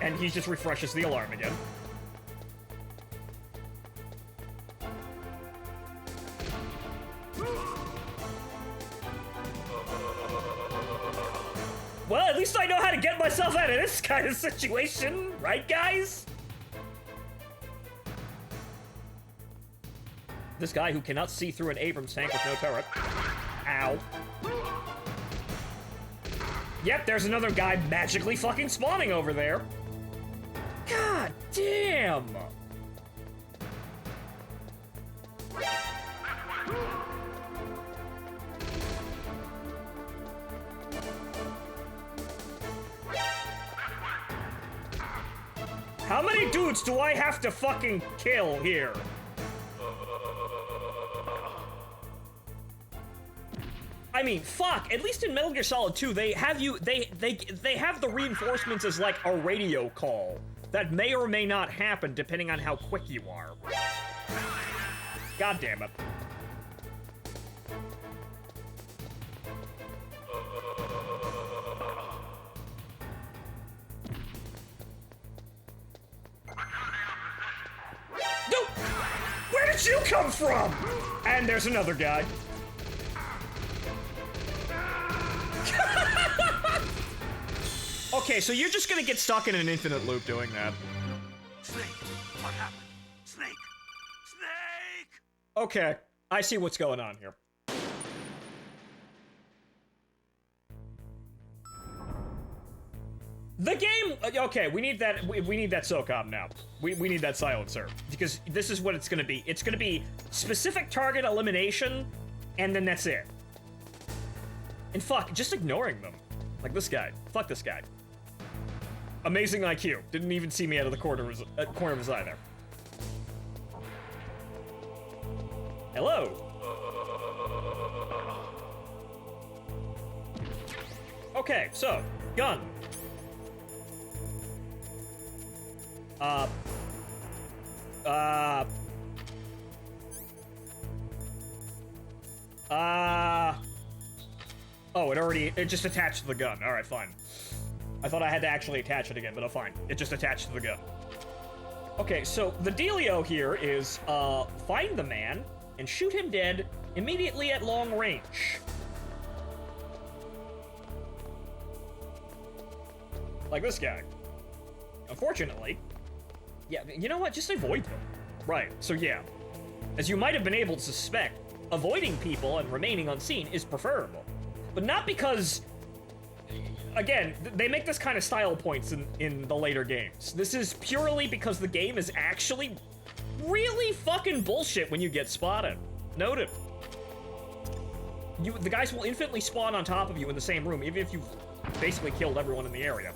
And he just refreshes the alarm again. Well, at least I know how to get myself out of this kind of situation, right, guys? This guy who cannot see through an Abrams tank with no turret. Ow. Yep, there's another guy magically fucking spawning over there. God damn! How many dudes do I have to fucking kill here? I mean, fuck, at least in Metal Gear Solid 2, they have you, they have the reinforcements as like a radio call that may or may not happen depending on how quick you are. God damn it. No! Where did you come from? And there's another guy. Okay, Okay, so you're just gonna get stuck in an infinite loop doing that. Snake, what happened? Snake! Snake! Okay, I see what's going on here. The game, okay, we need that, we need that SOCOM now. We need that silencer, because this is what it's gonna be. It's gonna be specific target elimination, and then that's it. And fuck, just ignoring them. Like this guy. Fuck this guy. Amazing IQ. Didn't even see me out of the corner of his eye there. Hello. Okay, so, gun. Oh, it just attached to the gun. Alright, fine. I thought I had to actually attach it again, but fine. It just attached to the gun. Okay, so the dealio here is, find the man and shoot him dead immediately at long range. Like this guy. Unfortunately, yeah, you know what? Just avoid them. Right, so yeah. As you might have been able to suspect, avoiding people and remaining unseen is preferable. But not because, again, they make this kind of style points in the later games. This is purely because the game is actually really fucking bullshit when you get spotted. Note it. The guys will infinitely spawn on top of you in the same room, even if you've basically killed everyone in the area.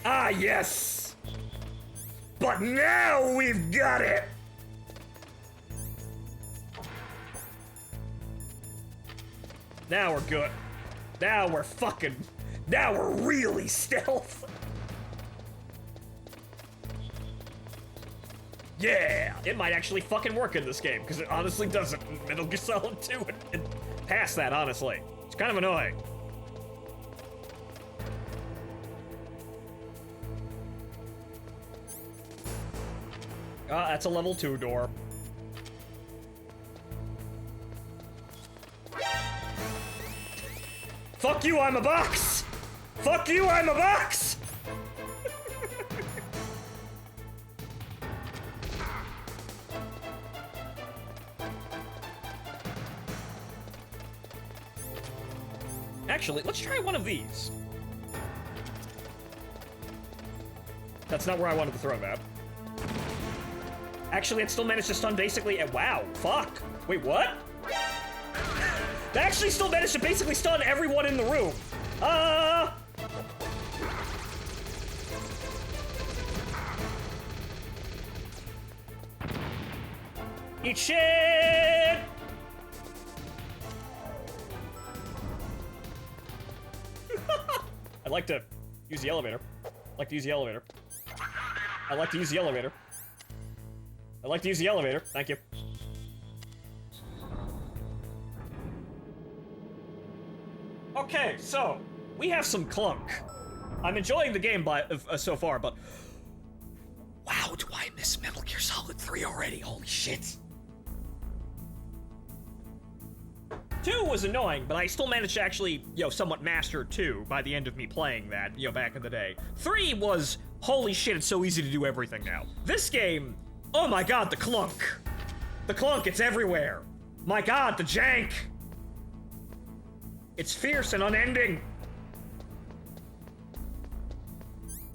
Ah, yes! But now we've got it! Now we're good. Now we're really stealth! Yeah! It might actually fucking work in this game, because it honestly doesn't in Metal Gear Solid 2 and past that, honestly. It's kind of annoying. That's a level 2 door. Fuck you, I'm a box! Fuck you, I'm a box! Actually, let's try one of these. That's not where I wanted to throw that. Actually, it still managed to stun basically wow, fuck. Wait, what? That actually still managed to basically stun everyone in the room. Eat shit! I'd like to use the elevator. I'd like to use the elevator. I'd like to use the elevator. I'd like to use the elevator. Thank you. Okay, so we have some clunk. I'm enjoying the game so far, but wow, do I miss Metal Gear Solid 3 already? Holy shit. 2 was annoying, but I still managed to actually, somewhat master 2 by the end of me playing that, back in the day. 3 was, holy shit, it's so easy to do everything now. This game, oh my god, the clunk. The clunk, it's everywhere. My god, the jank. It's fierce and unending.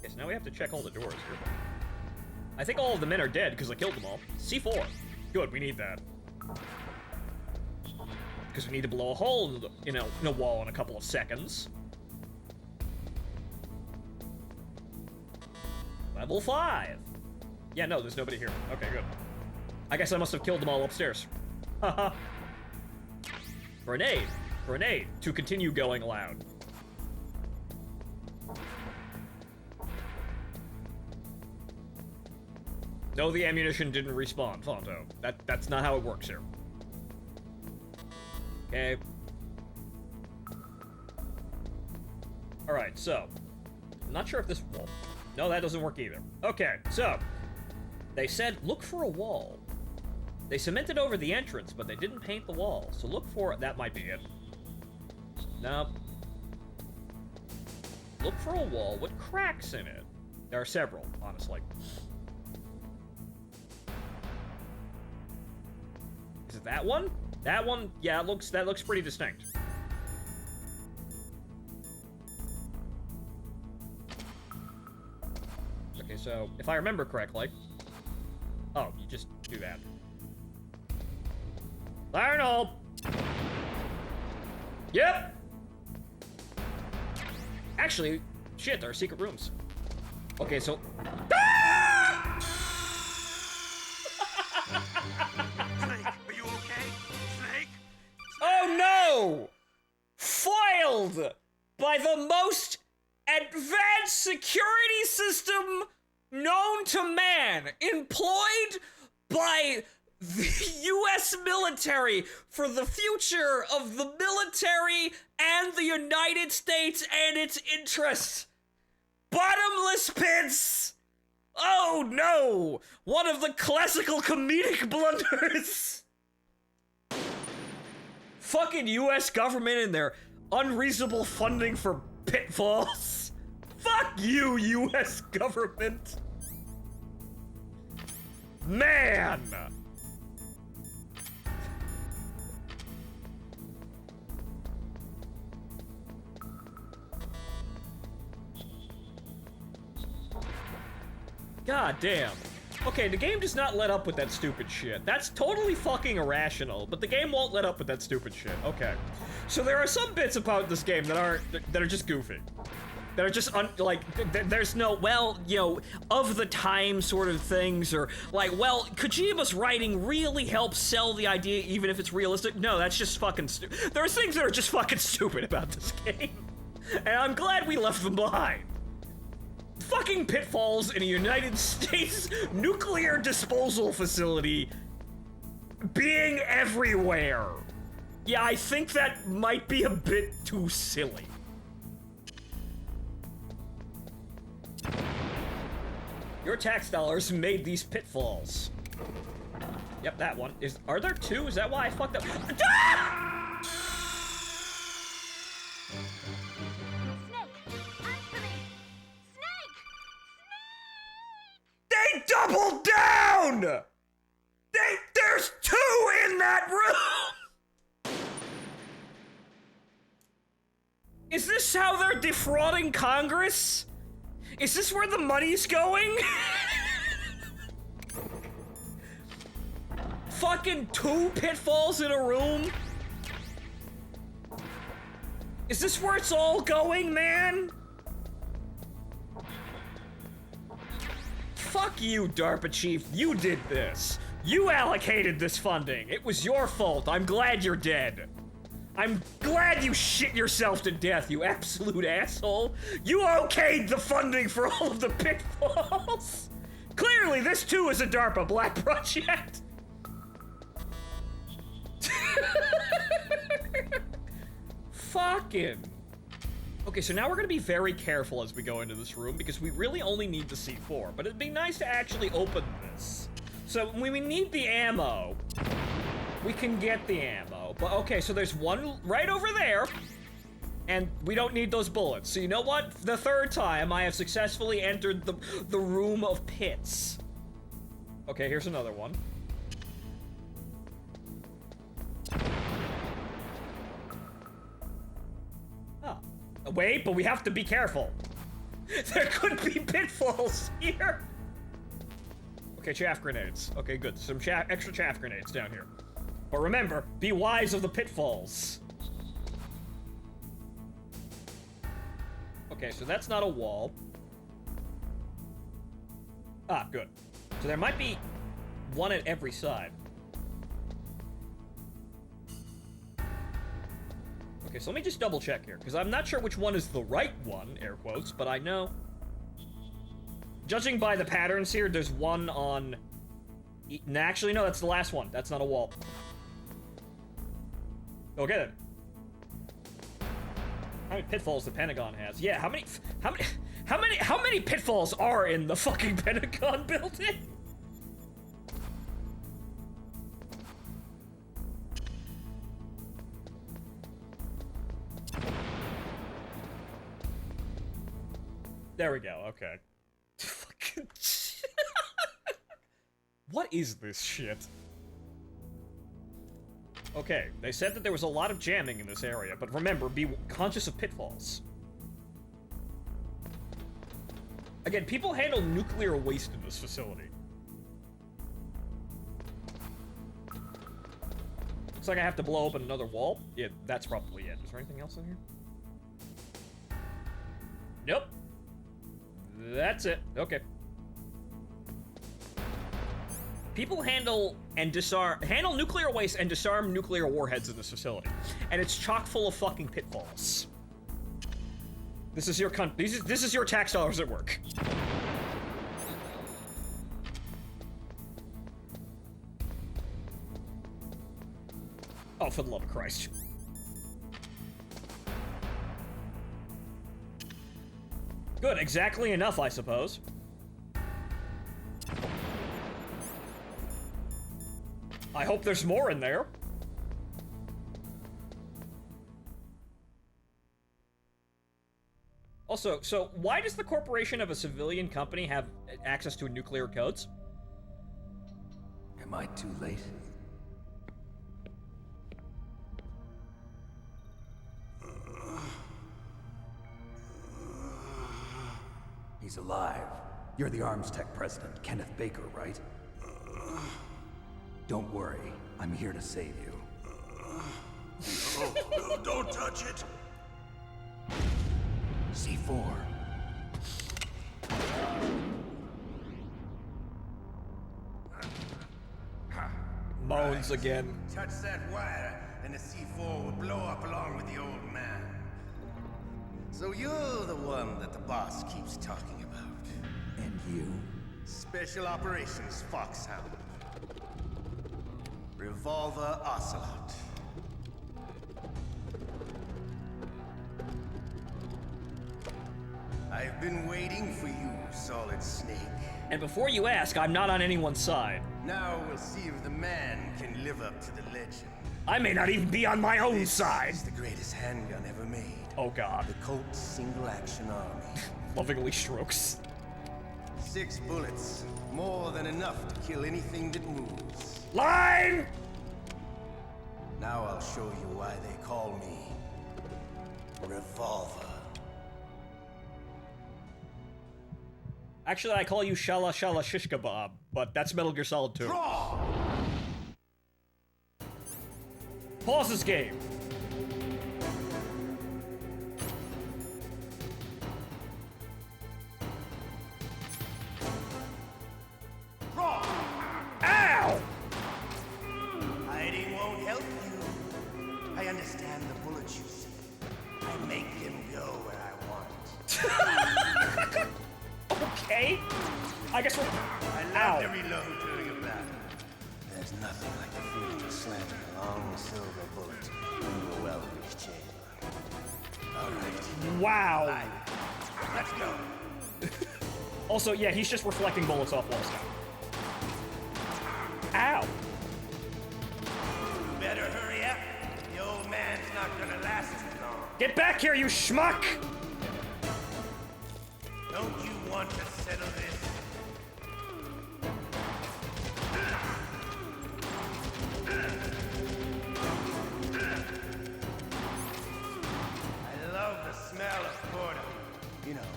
Yes, now we have to check all the doors here. I think all of the men are dead because I killed them all. C4. Good, we need that. Because we need to blow a hole in a wall in a couple of seconds. Level 5. Yeah, no, there's nobody here. Okay, good. I guess I must have killed them all upstairs. Haha. Grenade. Grenade. To continue going loud. No, the ammunition didn't respawn, Phonto. That's not how it works here. Okay. Alright, so. I'm not sure if this wall. No, that doesn't work either. Okay, so. They said, look for a wall. They cemented over the entrance, but they didn't paint the walls. So look for it. That might be it. Nope. Look for a wall with cracks in it. There are several, honestly. Is it that one? That one, yeah, that looks pretty distinct. Okay, so if I remember correctly, oh, you just do that. Fire in the hole. Yep. Actually, shit, there are secret rooms. Okay, so. Snake, are you okay? Snake? Oh no! Foiled by the most advanced security system known to man, employed by the U.S. military for the future of the military and the United States and its interests. Bottomless pits! Oh no! One of the classical comedic blunders! Fucking U.S. government and their unreasonable funding for pitfalls. Fuck you, U.S. government. Man! God damn. Okay, the game does not let up with that stupid shit. That's totally fucking irrational, but the game won't let up with that stupid shit. Okay. So there are some bits about this game that are just goofy. That are just, there's no, well, you know, of the time sort of things, or, like, well, Kojima's writing really helps sell the idea even if it's realistic. No, that's just fucking stupid. There are things that are just fucking stupid about this game. And I'm glad we left them behind. Fucking pitfalls in a United States nuclear disposal facility being everywhere. Yeah, I think that might be a bit too silly. Your tax dollars made these pitfalls. Yep, that one. Are there two? Is that why I fucked up? Ah! They doubled down! There's two in that room! Is this how they're defrauding Congress? Is this where the money's going? Fucking two pitfalls in a room? Is this where it's all going, man? Fuck you, DARPA chief. You did this. You allocated this funding. It was your fault. I'm glad you're dead. I'm glad you shit yourself to death, you absolute asshole. You okayed the funding for all of the pitfalls. Clearly, this too is a DARPA black project. Fucking. Okay, so now we're gonna be very careful as we go into this room because we really only need the C4, but it'd be nice to actually open this. So when we need the ammo, we can get the ammo. But okay, so there's one right over there, and we don't need those bullets. So you know what? The third time I have successfully entered the room of pits. Okay, here's another one. Oh. Wait, but we have to be careful. There could be pitfalls here. Okay, chaff grenades. Okay, good. Some extra chaff grenades down here. But remember, be wise of the pitfalls. Okay, so that's not a wall. Ah, good. So there might be one at every side. Okay, so let me just double check here, because I'm not sure which one is the right one, air quotes, but I know. Judging by the patterns here, there's one on... Actually, no, that's the last one. That's not a wall. Okay, then. How many pitfalls the Pentagon has? Yeah, how many pitfalls are in the fucking Pentagon building? There we go, okay. Fucking what is this shit? Okay, they said that there was a lot of jamming in this area, but remember, be conscious of pitfalls. Again, people handle nuclear waste in this facility. Looks like I have to blow open another wall. Yeah, that's probably it. Is there anything else in here? Nope. That's it. Okay. People handle nuclear waste and disarm nuclear warheads in this facility, and it's chock full of fucking pitfalls. This is your this is your tax dollars at work. Oh, for the love of Christ. Good, exactly enough, I suppose. I hope there's more in there. Also, so why does the corporation of a civilian company have access to nuclear codes? Am I too late? He's alive. You're the Arms Tech president, Kenneth Baker, right? Don't worry. I'm here to save you. No, don't touch it! C4. Moans again. Touch that wire, and the C4 will blow up along with the old man. So you're the one that the boss keeps talking about. And you? Special Operations Foxhound. Revolver Ocelot. I've been waiting for you, Solid Snake. And before you ask, I'm not on anyone's side. Now we'll see if the man can live up to the legend. I may not even be on my own side. This is the greatest handgun ever made. Oh god. The Colt's Single Action Army. Lovingly strokes. 6 bullets. More than enough to kill anything that moves. Line! Now I'll show you why they call me Revolver. Actually, I call you Shala Shala Shish Kebab, but that's Metal Gear Solid 2. Draw! Pause this game. Draw! Ow! Hiding won't help you. I understand the bullets you see. I make them go where I want. Okay. I guess we're... I love to reload during a battle. There's nothing like the feeling of slamming a long silver bullet into a well-greased chamber. All right. Wow. Right. Let's go. Also, yeah, he's just reflecting bullets off walls now. Ow. Better hurry up. The old man's not gonna last too long. Get back here, you schmuck! Don't you want to settle this? I love the smell of porter. You know,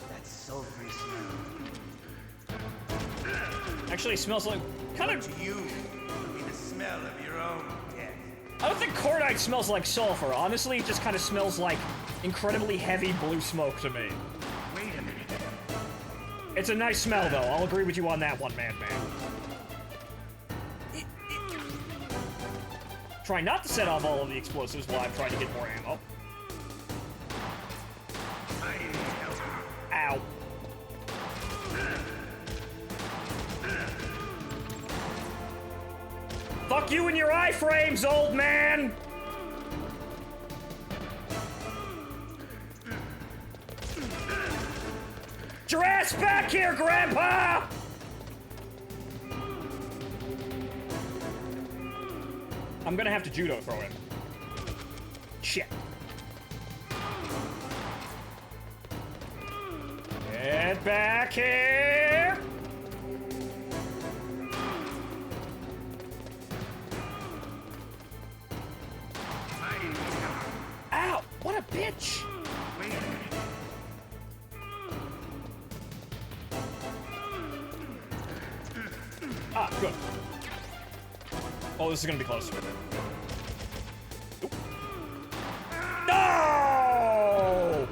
that sulfury smell. Actually, it smells like... kind of... To you, it'll be the smell of your own death. I don't think cordite smells like sulfur. Honestly, it just kind of smells like incredibly heavy blue smoke to me. Wait a minute. It's a nice smell, though. I'll agree with you on that one, man. Try not to set off all of the explosives while I'm trying to get more ammo. Ow. Fuck you and your iframes, old man! Get your ass back here, Grandpa! I'm gonna have to judo throw him. Shit. Get back here! Ow! What a bitch! Ah, good. Oh, this is gonna be close. Oop. No!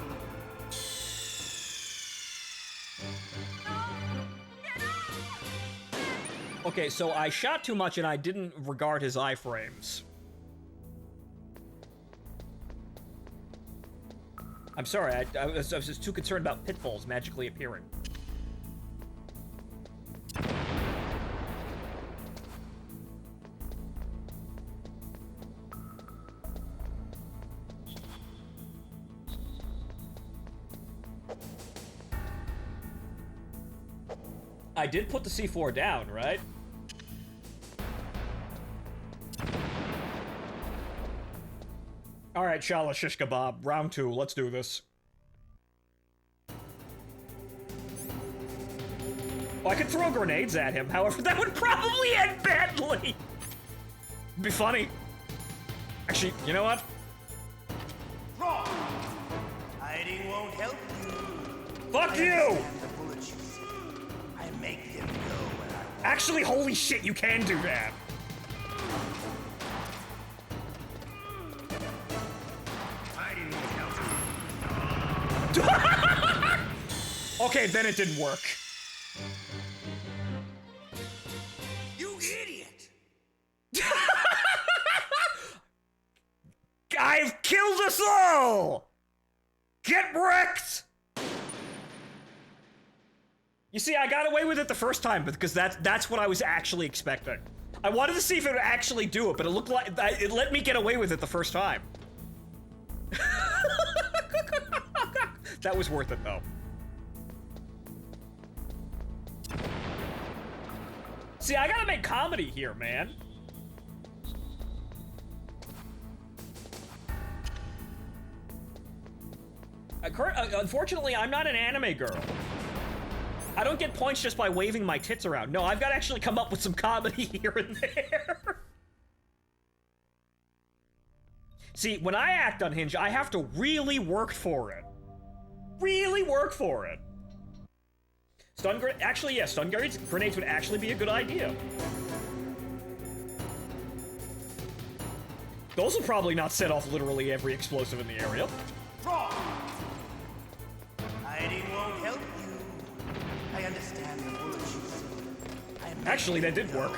Okay, so I shot too much and I didn't regard his iframes. I'm sorry, I was just too concerned about pitfalls magically appearing. I did put the C4 down, right? Alright, Shala Shish Kebab, round 2, let's do this. Oh, I could throw grenades at him, however, that would probably end badly! It'd be funny. Actually, you know what? Wrong! Hiding won't help you. Fuck you! The bullets you see. I make them go when I want. Actually, holy shit, you can do that! Okay, then it didn't work. You idiot! I've killed us all! Get wrecked! You see, I got away with it the first time because that's what I was actually expecting. I wanted to see if it would actually do it, but it looked like it let me get away with it the first time. That was worth it, though. See, I gotta make comedy here, man. Unfortunately, I'm not an anime girl. I don't get points just by waving my tits around. No, I've got to actually come up with some comedy here and there. See, when I act unhinged, I have to really work for it. Really work for it. Actually, yeah, stun grenades would actually be a good idea. Those will probably not set off literally every explosive in the area. Wrong! Hiding won't help you. I understand the bullets you see. Actually, that did work.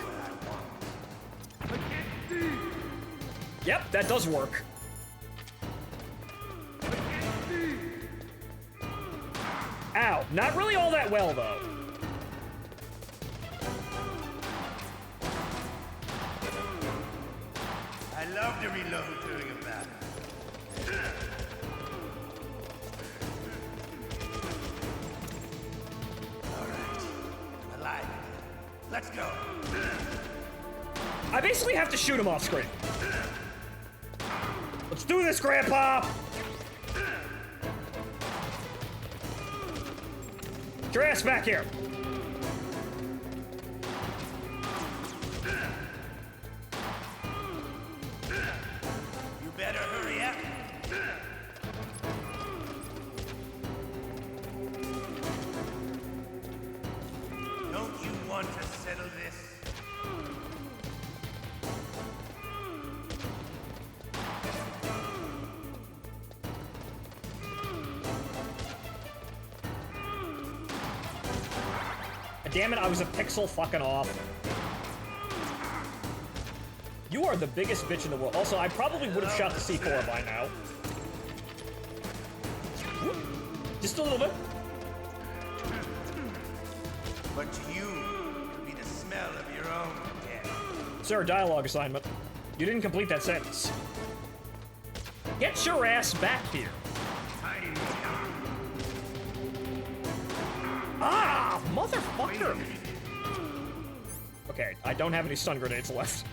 Yep, that does work. Ow, not really all that well, though. I love to reload during a battle. All right, I'm alive. Let's go. I basically have to shoot him off screen. Let's do this, Grandpa! Get your ass back here! You better hurry up. Don't you want to settle this? Damn it, I was a pixel fucking off. You are the biggest bitch in the world. Also, I probably would have shot the C4 by now. Just a little bit. But to you, it'll be the smell of your own death. Sir, dialogue assignment. You didn't complete that sentence. Get your ass back here. Ah, motherfucker! Okay, I don't have any stun grenades left.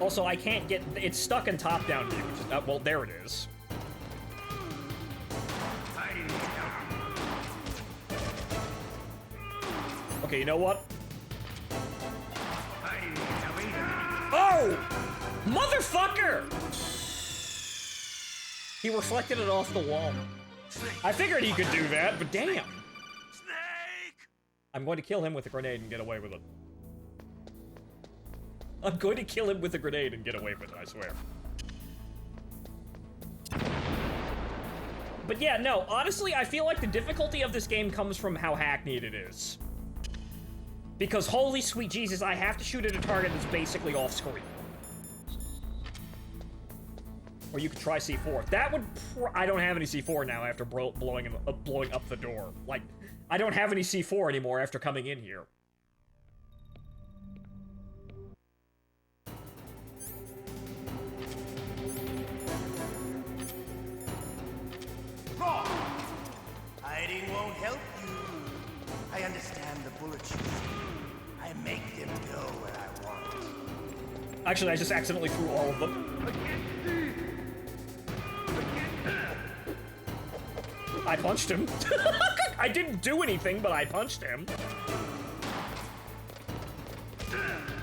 Also, I can't get... It's stuck in top-down view, which is... well, there it is. Okay, you know what? Oh! Motherfucker! He reflected it off the wall. I figured he could do that, but damn. Snake! I'm going to kill him with a grenade and get away with it. I'm going to kill him with a grenade and get away with it, I swear. But yeah, no, honestly, I feel like the difficulty of this game comes from how hackneyed it is. Because holy sweet Jesus, I have to shoot at a target that's basically off screen. Or you could try C4. That would I don't have any C4 now after blowing up the door. Like, I don't have any C4 anymore after coming in here. Hiding won't help you. I understand the bullets you see. I make them go where I want. Actually, I just accidentally threw all of them. I punched him. I didn't do anything, but I punched him.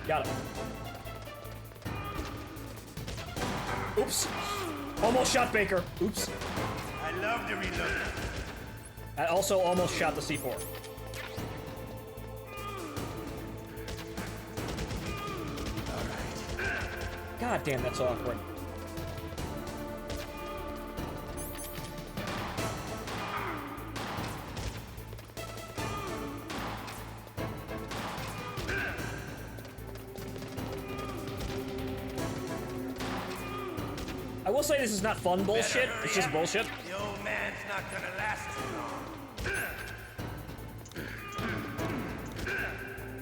Got him. Oops. Almost shot Baker. Oops. I love to reload. I also almost shot the C4. God damn, that's awkward. I will say this is not fun bullshit, it's just bullshit. The old man's not gonna last too long.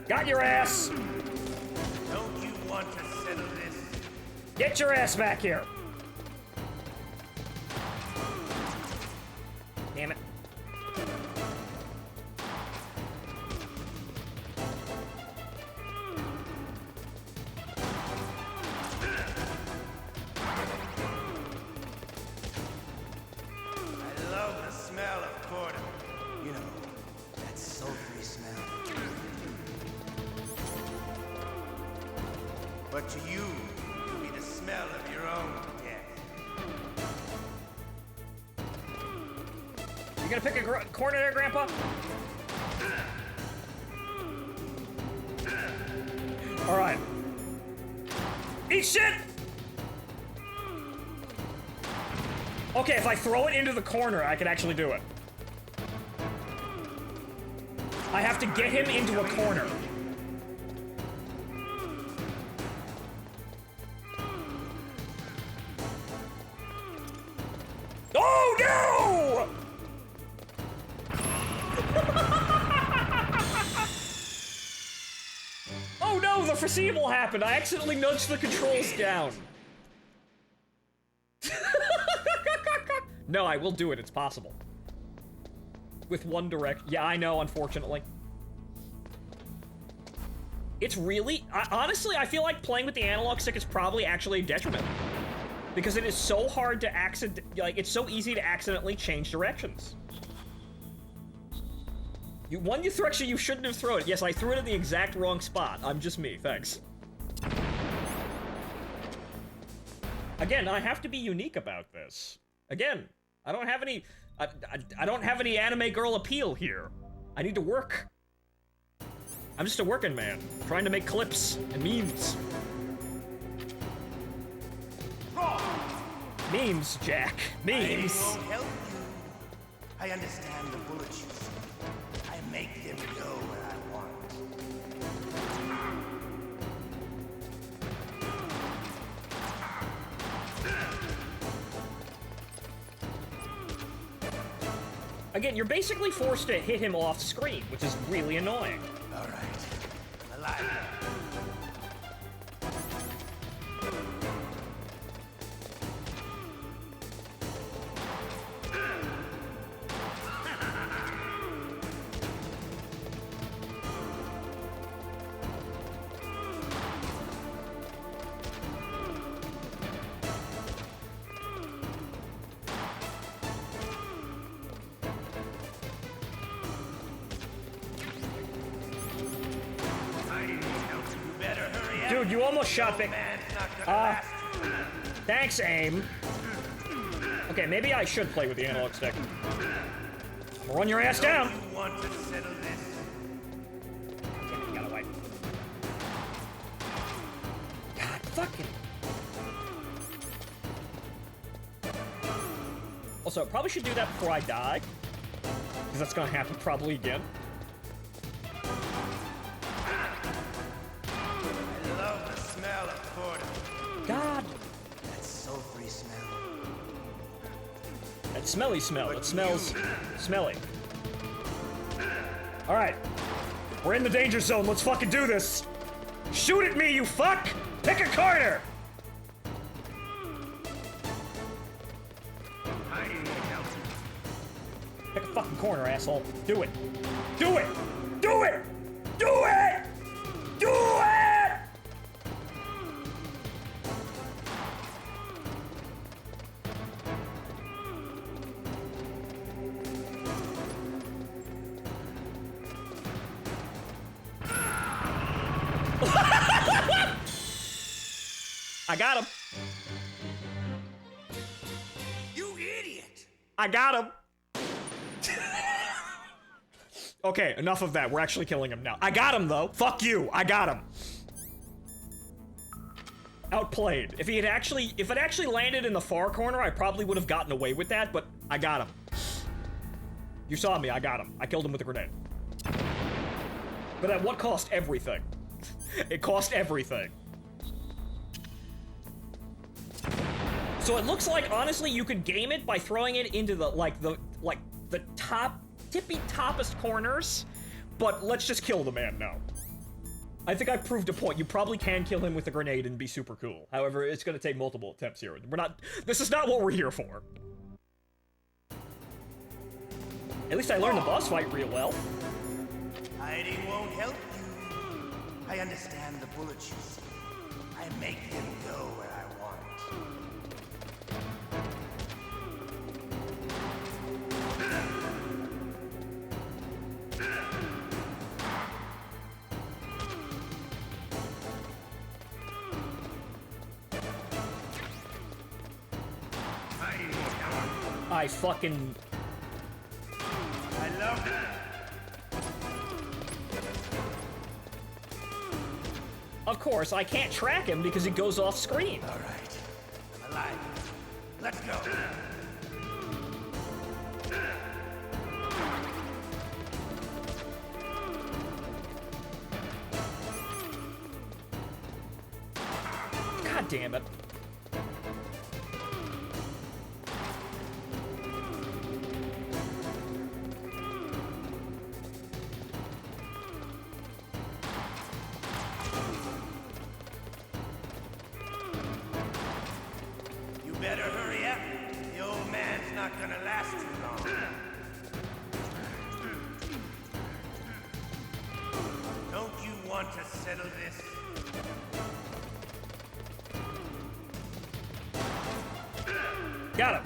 Got your ass! Don't you want to settle this? Get your ass back here! Damn it. I love the smell of corn. You know, that sultry smell. But to you, it'll be the smell of your own death. You gonna pick a corner there, Grandpa? Alright. Eat shit! Okay, if I throw it into the corner, I can actually do it. I have to get him into a corner. Oh no! Oh no, the foreseeable happened. I accidentally nudged the controls down. No, I will do it. It's possible. With one direct. Yeah, I know, unfortunately. It's really... honestly, I feel like playing with the analog stick is probably actually a detriment. Because it is so hard to it's so easy to accidentally change directions. One direction you shouldn't have thrown it. Yes, I threw it in the exact wrong spot. I'm just me. Thanks. Again, I have to be unique about this. Again, I don't have any... I don't have any anime girl appeal here. I need to work. I'm just a working man, trying to make clips and memes. Memes, Jack. Memes. I won't help you. I understand the bullets you see. I make them go where I want. Again, you're basically forced to hit him off screen, which is really annoying. All right. I'm alive. Dude, you almost shot me. Thanks, aim. Okay, maybe I should play with the analog stick. Run your ass down. You want to settle this? Damn it, got away. God fucking. Also, probably should do that before I die. Because that's gonna happen probably again. I love the smell of porter. God. That sulfury smell. That smelly smell. It smells smelly. Alright. We're in the danger zone. Let's fucking do this. Shoot at me, you fuck! Pick a corner! Pick a fucking corner, asshole. Do it. Do it! Do it! Do it! Do it! I got him. You idiot! I got him. Okay, enough of that. We're actually killing him now. I got him, though. Fuck you. I got him. Outplayed. If it actually landed in the far corner, I probably would have gotten away with that, but I got him. You saw me. I got him. I killed him with a grenade. But at what cost? Everything. It cost everything. So it looks like, honestly, you could game it by throwing it into the top, tippy toppest corners, but let's just kill the man now. I think I proved a point. You probably can kill him with a grenade and be super cool. However, it's gonna take multiple attempts here. This is not what we're here for. At least I learned the boss fight real well. Hiding won't help you. I understand the bullets you see. I make them go where I want. I fucking... I love it. Of course, I can't track him because he goes off screen. All right. I'm alive. Let's go. God damn it. You better hurry up. The old man's not gonna last too long. Don't you want to settle this? Got him.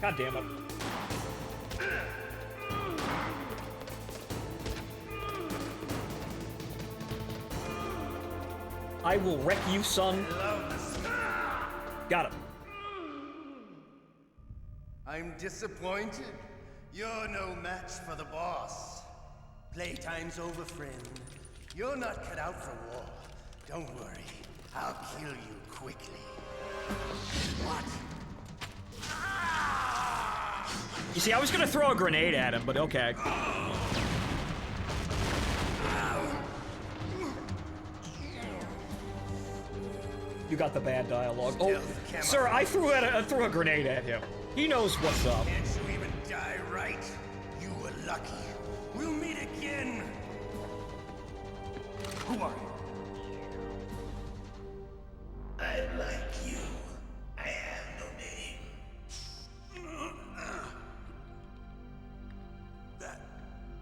God damn it. I will wreck you, son. Got him. I'm disappointed. You're no match for the boss. Playtime's over, friend. You're not cut out for war. Don't worry. I'll kill you quickly. What? You see, I was gonna throw a grenade at him, but okay. You got the bad dialogue. Oh, sir, I threw a grenade at him. He knows what's up. Can't you even die right? You were lucky. We'll meet again. Who are you? I'm like you. I have no name.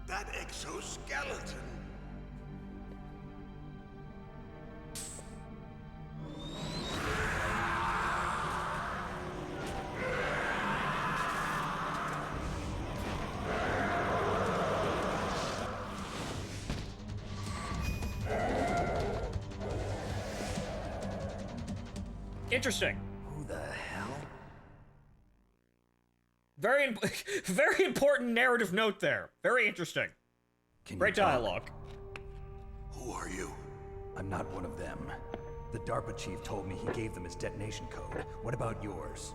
That exoskeleton. Interesting. Who the hell? Very, very important narrative note there. Very interesting. Great dialogue. Who are you? I'm not one of them. The DARPA chief told me he gave them his detonation code. What about yours?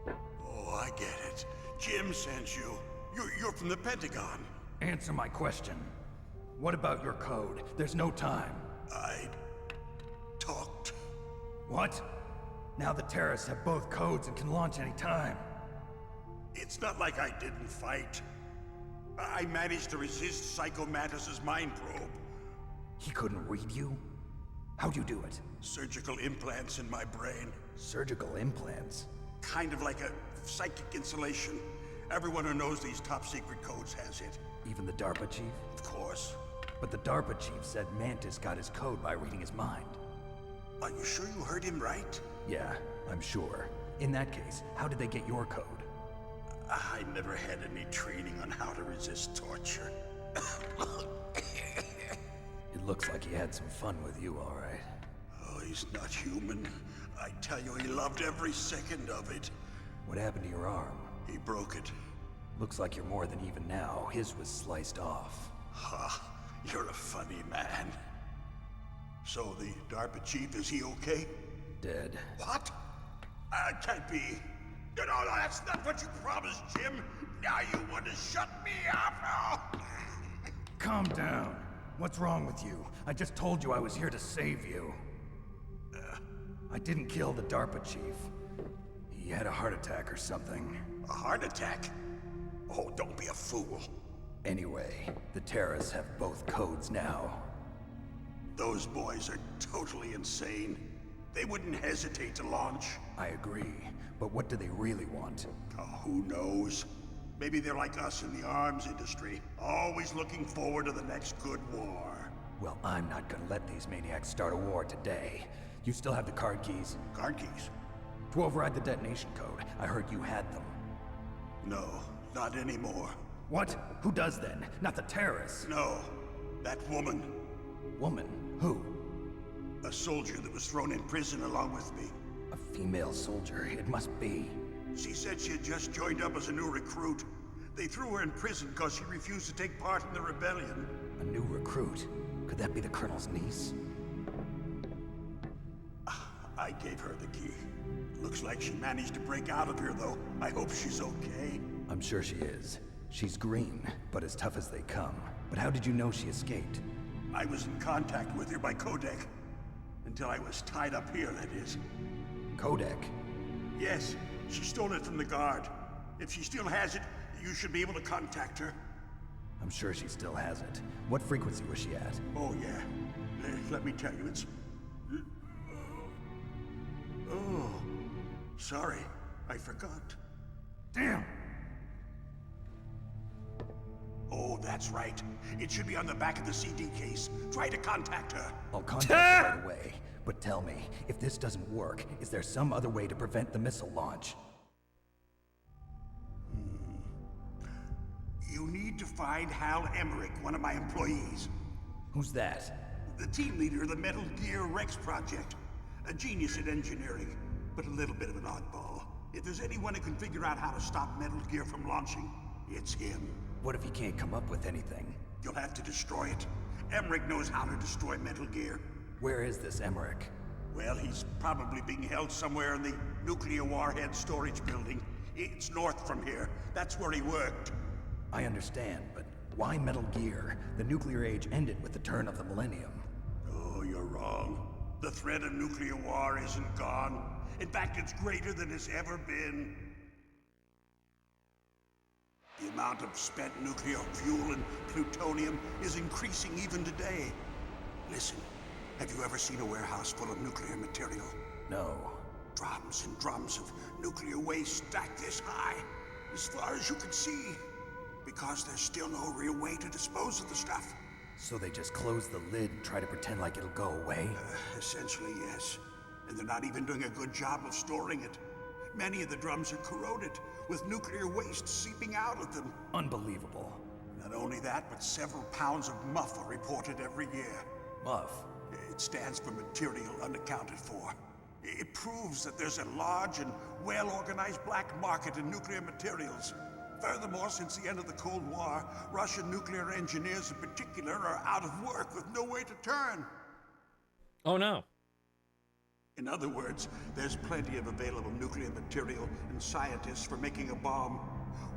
Oh, I get it. Jim sent you. You're from the Pentagon. Answer my question. What about your code? There's no time. I talked. What? Now the terrorists have both codes and can launch any time. It's not like I didn't fight. I managed to resist Psycho Mantis's mind probe. He couldn't read you? How'd you do it? Surgical implants in my brain. Surgical implants? Kind of like a psychic insulation. Everyone who knows these top secret codes has it. Even the DARPA chief? Of course. But the DARPA chief said Mantis got his code by reading his mind. Are you sure you heard him right? Yeah, I'm sure. In that case, how did they get your code? I never had any training on how to resist torture. It looks like he had some fun with you, all right. Oh, he's not human. I tell you, he loved every second of it. What happened to your arm? He broke it. Looks like you're more than even now. His was sliced off. Ha, you're a funny man. So the DARPA chief, is he okay? Dead. What? Can't be. No, that's not what you promised, Jim. Now you want to shut me up? Calm down. What's wrong with you? I just told you I was here to save you. I didn't kill the DARPA chief. He had a heart attack or something. A heart attack? Oh, don't be a fool. Anyway, the terrorists have both codes now. Those boys are totally insane. They wouldn't hesitate to launch. I agree, but what do they really want? Oh, who knows? Maybe they're like us in the arms industry, always looking forward to the next good war. Well, I'm not gonna let these maniacs start a war today. You still have the card keys? Card keys? To override the detonation code. I heard you had them. No, not anymore. What? Who does then? Not the terrorists? No, that woman. Woman? Who? A soldier that was thrown in prison along with me. A female soldier, it must be. She said she had just joined up as a new recruit. They threw her in prison because she refused to take part in the rebellion. A new recruit? Could that be the Colonel's niece? I gave her the key. Looks like she managed to break out of here, though. I hope she's okay. I'm sure she is. She's green, but as tough as they come. But how did you know she escaped? I was in contact with her by codec. Until I was tied up here, that is. Codec? Yes, she stole it from the guard. If she still has it, you should be able to contact her. I'm sure she still has it. What frequency was she at? Oh, yeah. Let me tell you, it's... Oh, sorry. I forgot. Damn! Oh, that's right. It should be on the back of the CD case. Try to contact her. I'll contact her right away. But tell me, if this doesn't work, is there some other way to prevent the missile launch? You need to find Hal Emmerich, one of my employees. Who's that? The team leader of the Metal Gear Rex project. A genius at engineering, but a little bit of an oddball. If there's anyone who can figure out how to stop Metal Gear from launching, it's him. What if he can't come up with anything? You'll have to destroy it. Emmerich knows how to destroy Metal Gear. Where is this Emmerich? Well, he's probably being held somewhere in the nuclear warhead storage building. It's north from here. That's where he worked. I understand, but why Metal Gear? The nuclear age ended with the turn of the millennium. Oh, you're wrong. The threat of nuclear war isn't gone. In fact, it's greater than it's ever been. The amount of spent nuclear fuel and plutonium is increasing even today. Listen, have you ever seen a warehouse full of nuclear material? No. Drums and drums of nuclear waste stacked this high, as far as you can see. Because there's still no real way to dispose of the stuff. So they just close the lid and try to pretend like it'll go away? Essentially, yes. And they're not even doing a good job of storing it. Many of the drums are corroded, with nuclear waste seeping out of them. Unbelievable. Not only that, but several pounds of MUF are reported every year. MUF? It stands for material unaccounted for. It proves that there's a large and well-organized black market in nuclear materials. Furthermore, since the end of the Cold War, Russian nuclear engineers in particular are out of work with no way to turn. Oh no. In other words, there's plenty of available nuclear material and scientists for making a bomb.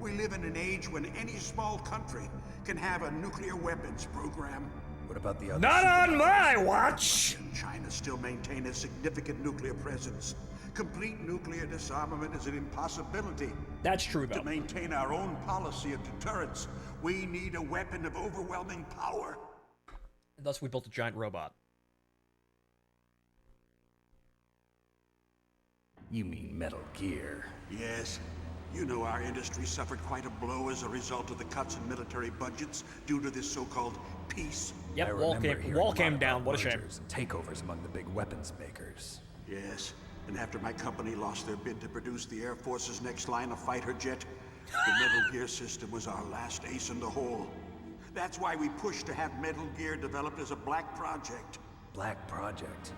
We live in an age when any small country can have a nuclear weapons program. What about the other? Not on my watch! China still maintain a significant nuclear presence. Complete nuclear disarmament is an impossibility. That's true, though. To maintain our own policy of deterrence, we need a weapon of overwhelming power. And thus we built a giant robot. You mean Metal Gear? Yes. You know our industry suffered quite a blow as a result of the cuts in military budgets due to this so-called peace. Yep, wall came down. What a shame. And takeovers among the big weapons makers. Yes, and after my company lost their bid to produce the Air Force's next line of fighter jet, the Metal Gear system was our last ace in the hole. That's why we pushed to have Metal Gear developed as a black project. Black project?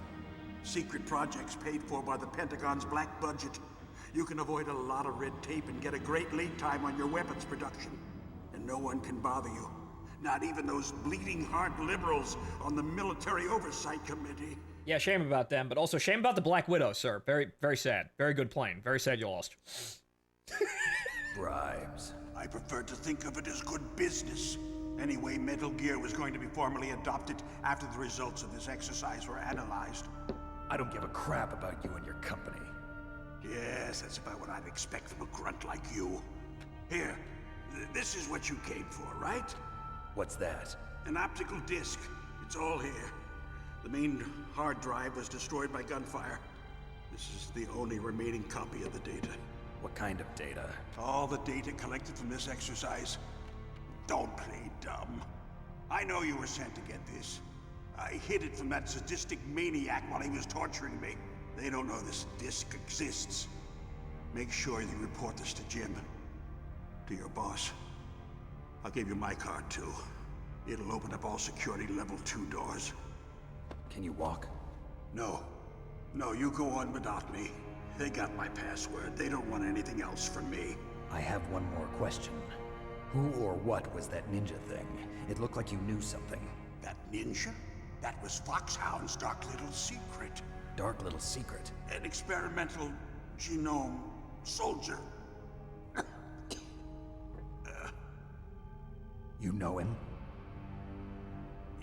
Secret projects paid for by the Pentagon's black budget. You can avoid a lot of red tape and get a great lead time on your weapons production. And no one can bother you. Not even those bleeding heart liberals on the Military Oversight Committee. Yeah, shame about them, but also shame about the Black Widow, sir. Very, very sad. Very good plane. Very sad you lost. Bribes. I prefer to think of it as good business. Anyway, Metal Gear was going to be formally adopted after the results of this exercise were analyzed. I don't give a crap about you and your company. Yes, that's about what I'd expect from a grunt like you. Here, this is what you came for, right? What's that? An optical disc. It's all here. The main hard drive was destroyed by gunfire. This is the only remaining copy of the data. What kind of data? All the data collected from this exercise. Don't play dumb. I know you were sent to get this. I hid it from that sadistic maniac while he was torturing me. They don't know this disc exists. Make sure you report this to Jim. To your boss. I'll give you my card, too. It'll open up all security level 2 doors. Can you walk? No. No, you go on without me. They got my password. They don't want anything else from me. I have one more question. Who or what was that ninja thing? It looked like you knew something. That ninja? That was Foxhound's dark little secret. Dark little secret? An experimental genome soldier. You know him?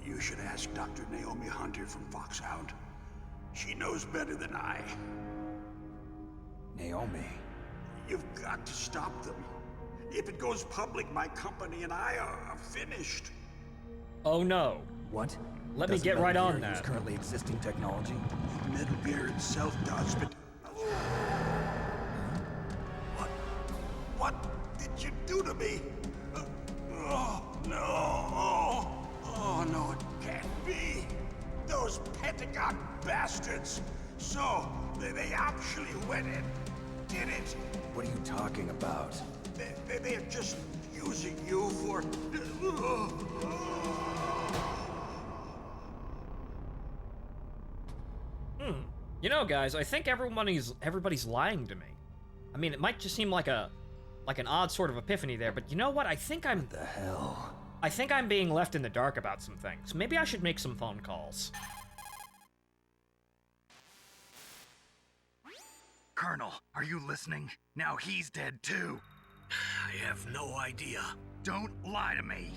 You should ask Dr. Naomi Hunter from Foxhound. She knows better than I. Naomi? You've got to stop them. If it goes public, my company and I are finished. Oh no. What? Let me get right on that. Use currently existing technology? Metal Gear itself does, but... What did you do to me? Oh, no. Oh, no, it can't be. Those Pentagon bastards. So, they actually went and did it. What are you talking about? They're just using you for... You know, guys, I think everybody's lying to me. I mean, it might just seem like an odd sort of epiphany there, but you know what? I think I'm... What the hell? I think I'm being left in the dark about some things. Maybe I should make some phone calls. Colonel, are you listening? Now he's dead too. I have no idea. Don't lie to me.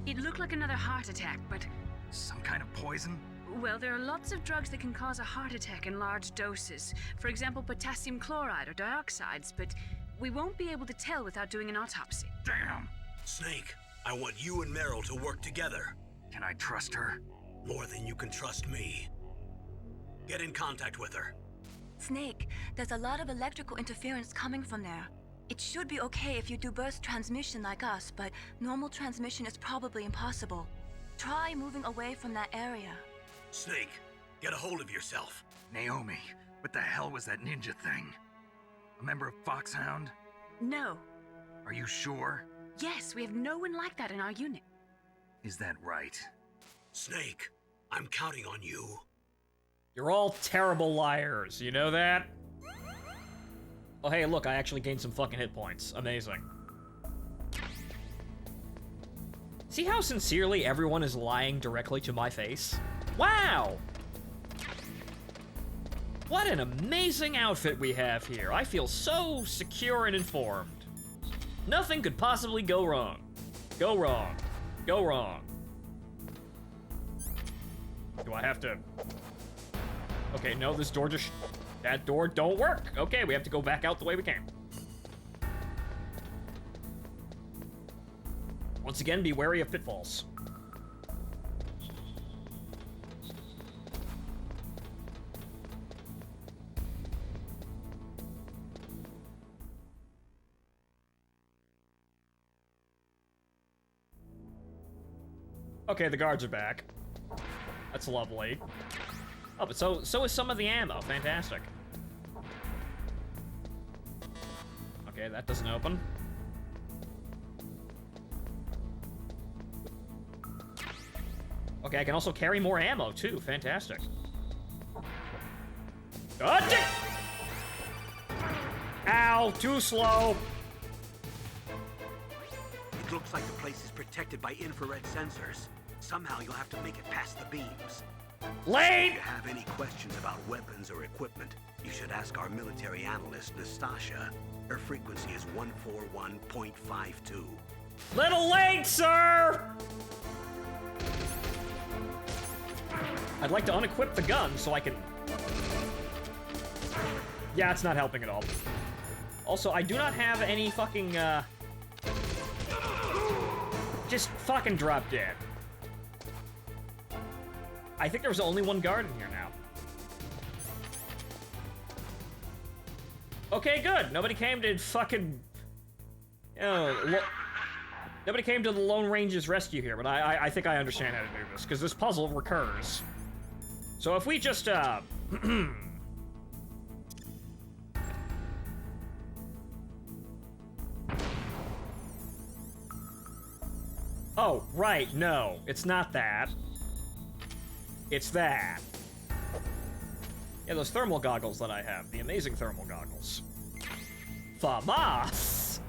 It looked like another heart attack, but... Some kind of poison? Well, there are lots of drugs that can cause a heart attack in large doses. For example, potassium chloride or dioxides, but we won't be able to tell without doing an autopsy. Damn! Snake, I want you and Meryl to work together. Can I trust her? More than you can trust me. Get in contact with her. Snake, there's a lot of electrical interference coming from there. It should be okay if you do burst transmission like us, but normal transmission is probably impossible. Try moving away from that area. Snake, get a hold of yourself. Naomi, what the hell was that ninja thing? A member of Foxhound? No. Are you sure? Yes, we have no one like that in our unit. Is that right? Snake, I'm counting on you. You're all terrible liars, you know that? Oh, hey, look, I actually gained some fucking hit points. Amazing. See how sincerely everyone is lying directly to my face? Wow! What an amazing outfit we have here. I feel so secure and informed. Nothing could possibly go wrong. Go wrong. Go wrong. Do I have to... Okay, no, this door just... That door don't work. Okay, we have to go back out the way we came. Once again, be wary of pitfalls. Okay, the guards are back. That's lovely. Oh, but so is some of the ammo. Fantastic. Okay, that doesn't open. Okay, I can also carry more ammo, too. Fantastic. Ow, too slow. It looks like the place is protected by infrared sensors. Somehow you'll have to make it past the beams. Lane! If you have any questions about weapons or equipment, you should ask our military analyst, Nastasha. Her frequency is 141.52. Little late, sir! I'd like to unequip the gun so I can... Yeah, it's not helping at all. Also, I do not have any fucking, just fucking drop dead. I think there was only one guard in here now. Okay, good. Nobody came to fucking... Nobody came to the Lone Ranger's rescue here, but I think I understand how to do this, because this puzzle recurs. So if we just, Oh, right, no. It's not that. It's that. Yeah, those thermal goggles that I have. The amazing thermal goggles. FAMAS!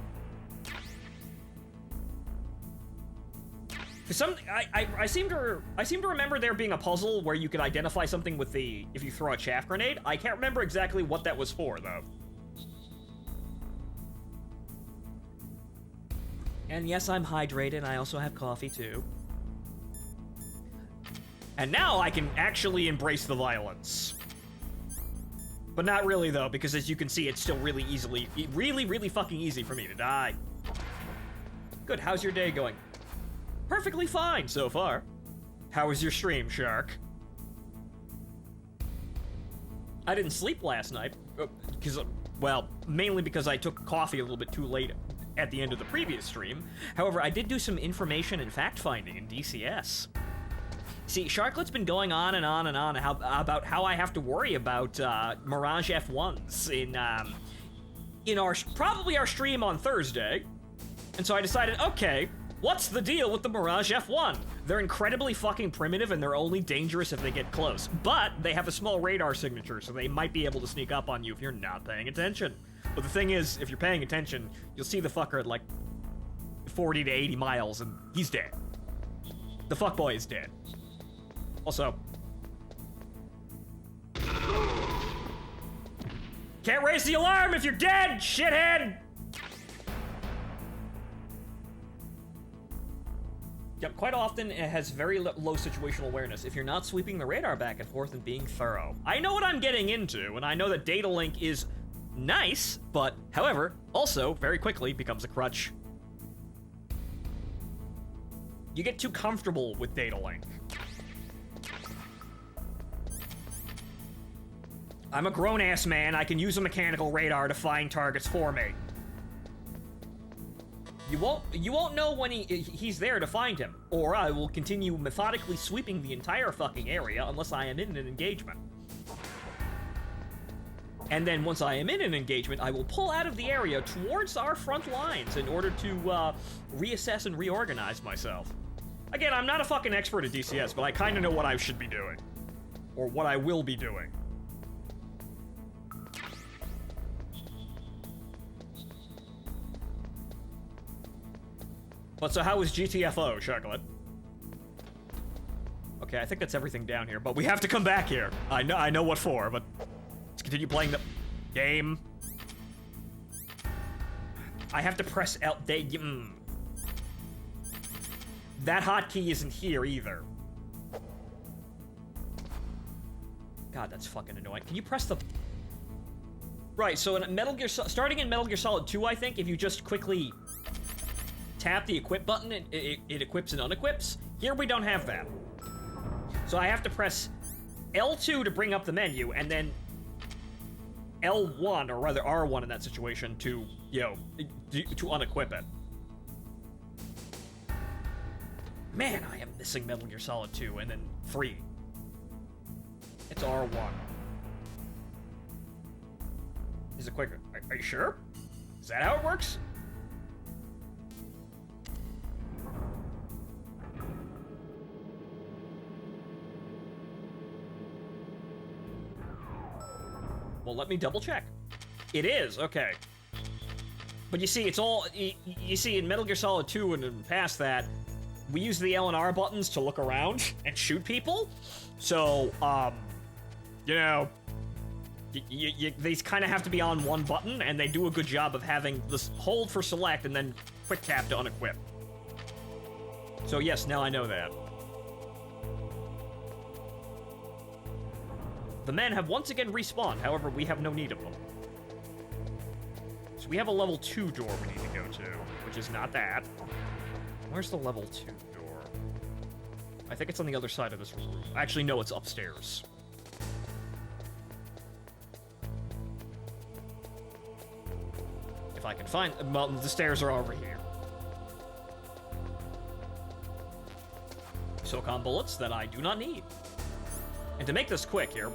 I seem to remember there being a puzzle where you could identify something with the... if you throw a chaff grenade. I can't remember exactly what that was for, though. And yes, I'm hydrated. I also have coffee, too. And now I can actually embrace the violence. But not really, though, because as you can see, it's still really really fucking easy for me to die. Good, how's your day going? Perfectly fine so far. How was your stream, Shark? I didn't sleep last night, because, well, mainly because I took coffee a little bit too late at the end of the previous stream. However, I did do some information and fact-finding in DCS. See, Sharklet's been going on and on and on about how I have to worry about Mirage F1s in our probably our stream on Thursday. And so I decided, okay, what's the deal with the Mirage F1? They're incredibly fucking primitive and they're only dangerous if they get close. But they have a small radar signature, so they might be able to sneak up on you if you're not paying attention. But the thing is, if you're paying attention, you'll see the fucker at like 40 to 80 miles and he's dead. The fuckboy is dead. Also, can't raise the alarm if you're dead, shithead! Yep, quite often it has very low situational awareness if you're not sweeping the radar back and forth and being thorough. I know what I'm getting into, and I know that data link is nice, but, however, also very quickly becomes a crutch. You get too comfortable with data link. I'm a grown-ass man. I can use a mechanical radar to find targets for me. You won't know when he's there to find him, or I will continue methodically sweeping the entire fucking area unless I am in an engagement. And then once I am in an engagement, I will pull out of the area towards our front lines in order to reassess and reorganize myself. Again, I'm not a fucking expert at DCS, but I kind of know what I should be doing. Or what I will be doing. But so how was GTFO, Chocolate? Okay, I think that's everything down here, but we have to come back here. I know what for, but let's continue playing the game. I have to press L. That hotkey isn't here either. God, that's fucking annoying. Can you press the... Right, so in Metal Gear... Starting in Metal Gear Solid 2, I think, if you just quickly tap the equip button, it equips and unequips. Here we don't have that. So I have to press L2 to bring up the menu, and then L1, or rather R1 in that situation, to, you know, to unequip it. Man, I am missing Metal Gear Solid 2, and then 3. It's R1. Is it quicker? Are you sure? Is that how it works? Well, let me double check. It is, okay. But you see, it's all... You see, in Metal Gear Solid 2 and past that, we use the L and R buttons to look around and shoot people. So, you know, these kind of have to be on one button, and they do a good job of having this hold for select and then quick tap to unequip. So yes, now I know that. The men have once again respawned, however, we have no need of them. So we have a level 2 door we need to go to, which is not that. Where's the level 2 door? I think it's on the other side of this room. Actually, no, it's upstairs. If I can find... Well, the stairs are over here. SOCOM bullets that I do not need. And to make this quick here,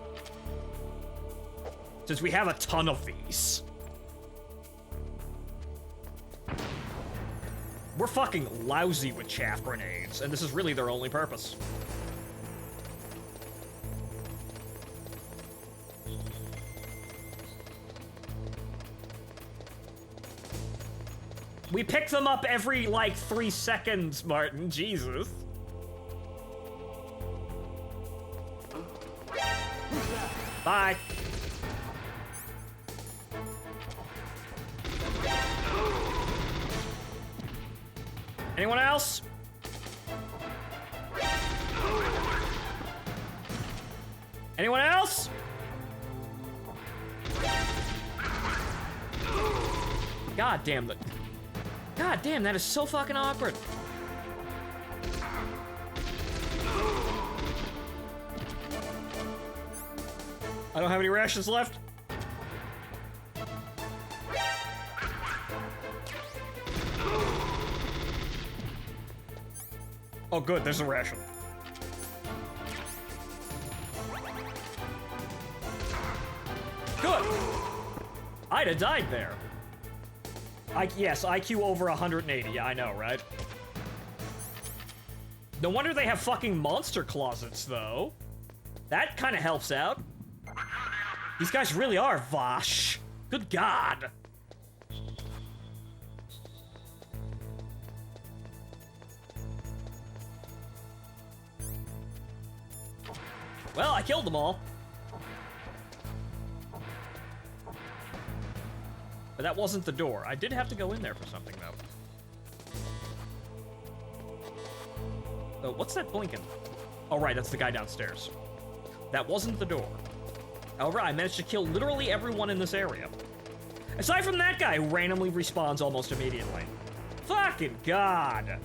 since we have a ton of these, we're fucking lousy with chaff grenades, and this is really their only purpose. We pick them up every, like, 3 seconds, Martin. Jesus. Bye. Anyone else? Anyone else? God damn, God damn, that is so fucking awkward. I don't have any rations left. Oh, good, there's a ration. Good! I'd have died there. Yes, IQ over 180, yeah, I know, right? No wonder they have fucking monster closets, though. That kind of helps out. These guys really are Vosh. Good God. Well, I killed them all. But that wasn't the door. I did have to go in there for something, though. Oh, what's that blinking? Oh, right, that's the guy downstairs. That wasn't the door. However, I managed to kill literally everyone in this area. Aside from that guy who randomly respawns almost immediately. Fucking God.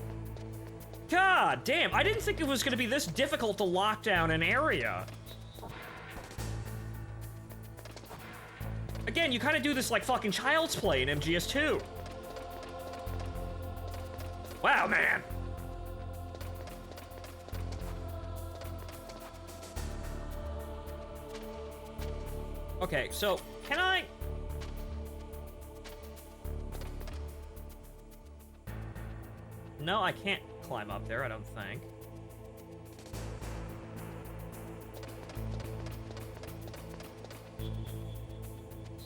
God damn, I didn't think it was going to be this difficult to lock down an area. Again, you kind of do this like fucking Child's Play in MGS2. Wow, man. Okay, so, can I... No, I can't climb up there, I don't think.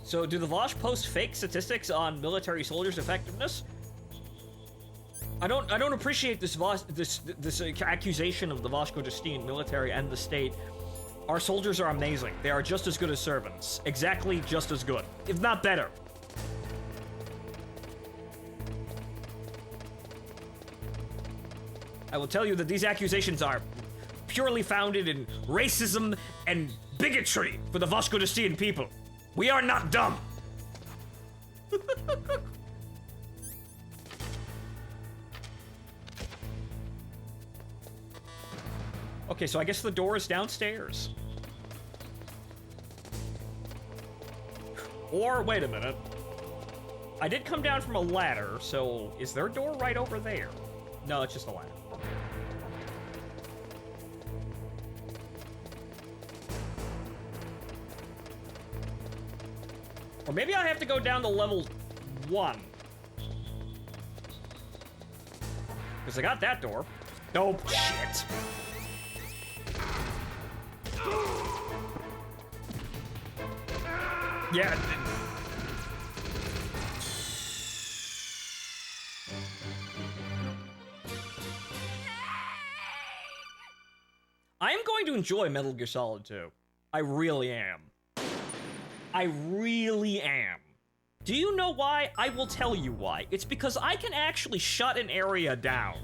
So, do the Vosh post fake statistics on military soldiers' effectiveness? I don't appreciate this accusation of the Voshko Justine military and the state. Our soldiers are amazing. They are just as good as servants. Exactly just as good, if not better. I will tell you that these accusations are purely founded in racism and bigotry for the Voshko Justine people. We are not dumb. Okay, so I guess the door is downstairs. Or, wait a minute. I did come down from a ladder, so is their door right over there? No, it's just a ladder. Or maybe I have to go down to level 1. Because I got that door. Nope, shit. Yeah. I am going to enjoy Metal Gear Solid 2. I really am. I really am. Do you know why? I will tell you why. It's because I can actually shut an area down.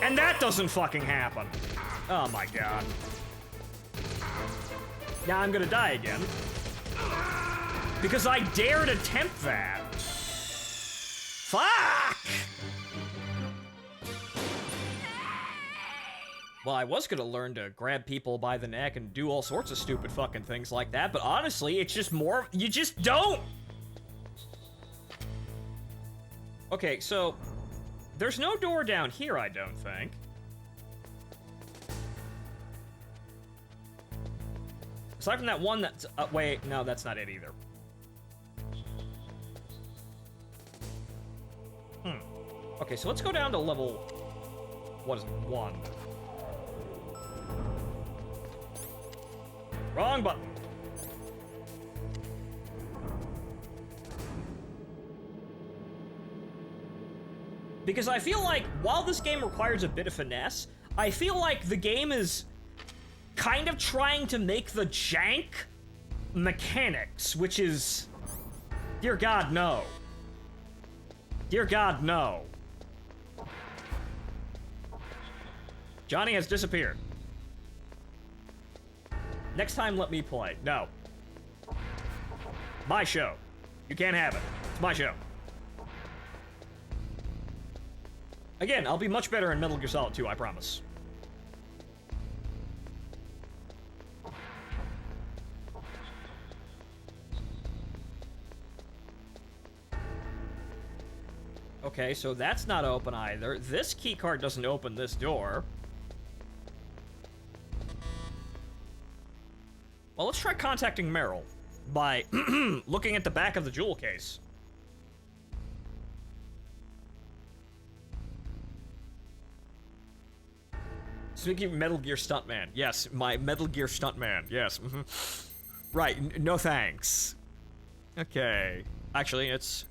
And that doesn't fucking happen. Oh my god. Now I'm gonna die again. Because I dared attempt that. Fuck! Well, I was gonna learn to grab people by the neck and do all sorts of stupid fucking things like that, but honestly, it's just more... You just don't! Okay, so... There's no door down here, I don't think. Aside from that one that's... wait, no, that's not it either. Okay, so let's go down to level... What is it? 1. Wrong button. Because I feel like, while this game requires a bit of finesse, I feel like the game is kind of trying to make the jank mechanics, which is... Dear God, no. Dear God, no. Johnny has disappeared. Next time, let me play. No. My show. You can't have it. It's my show. Again, I'll be much better in Metal Gear Solid 2, I promise. Okay, so that's not open either. This keycard doesn't open this door. Well, let's try contacting Meryl by looking at the back of the jewel case. Speaking of Metal Gear Stuntman, yes, my Metal Gear Stuntman, yes. Right, no thanks. Okay, actually, it's...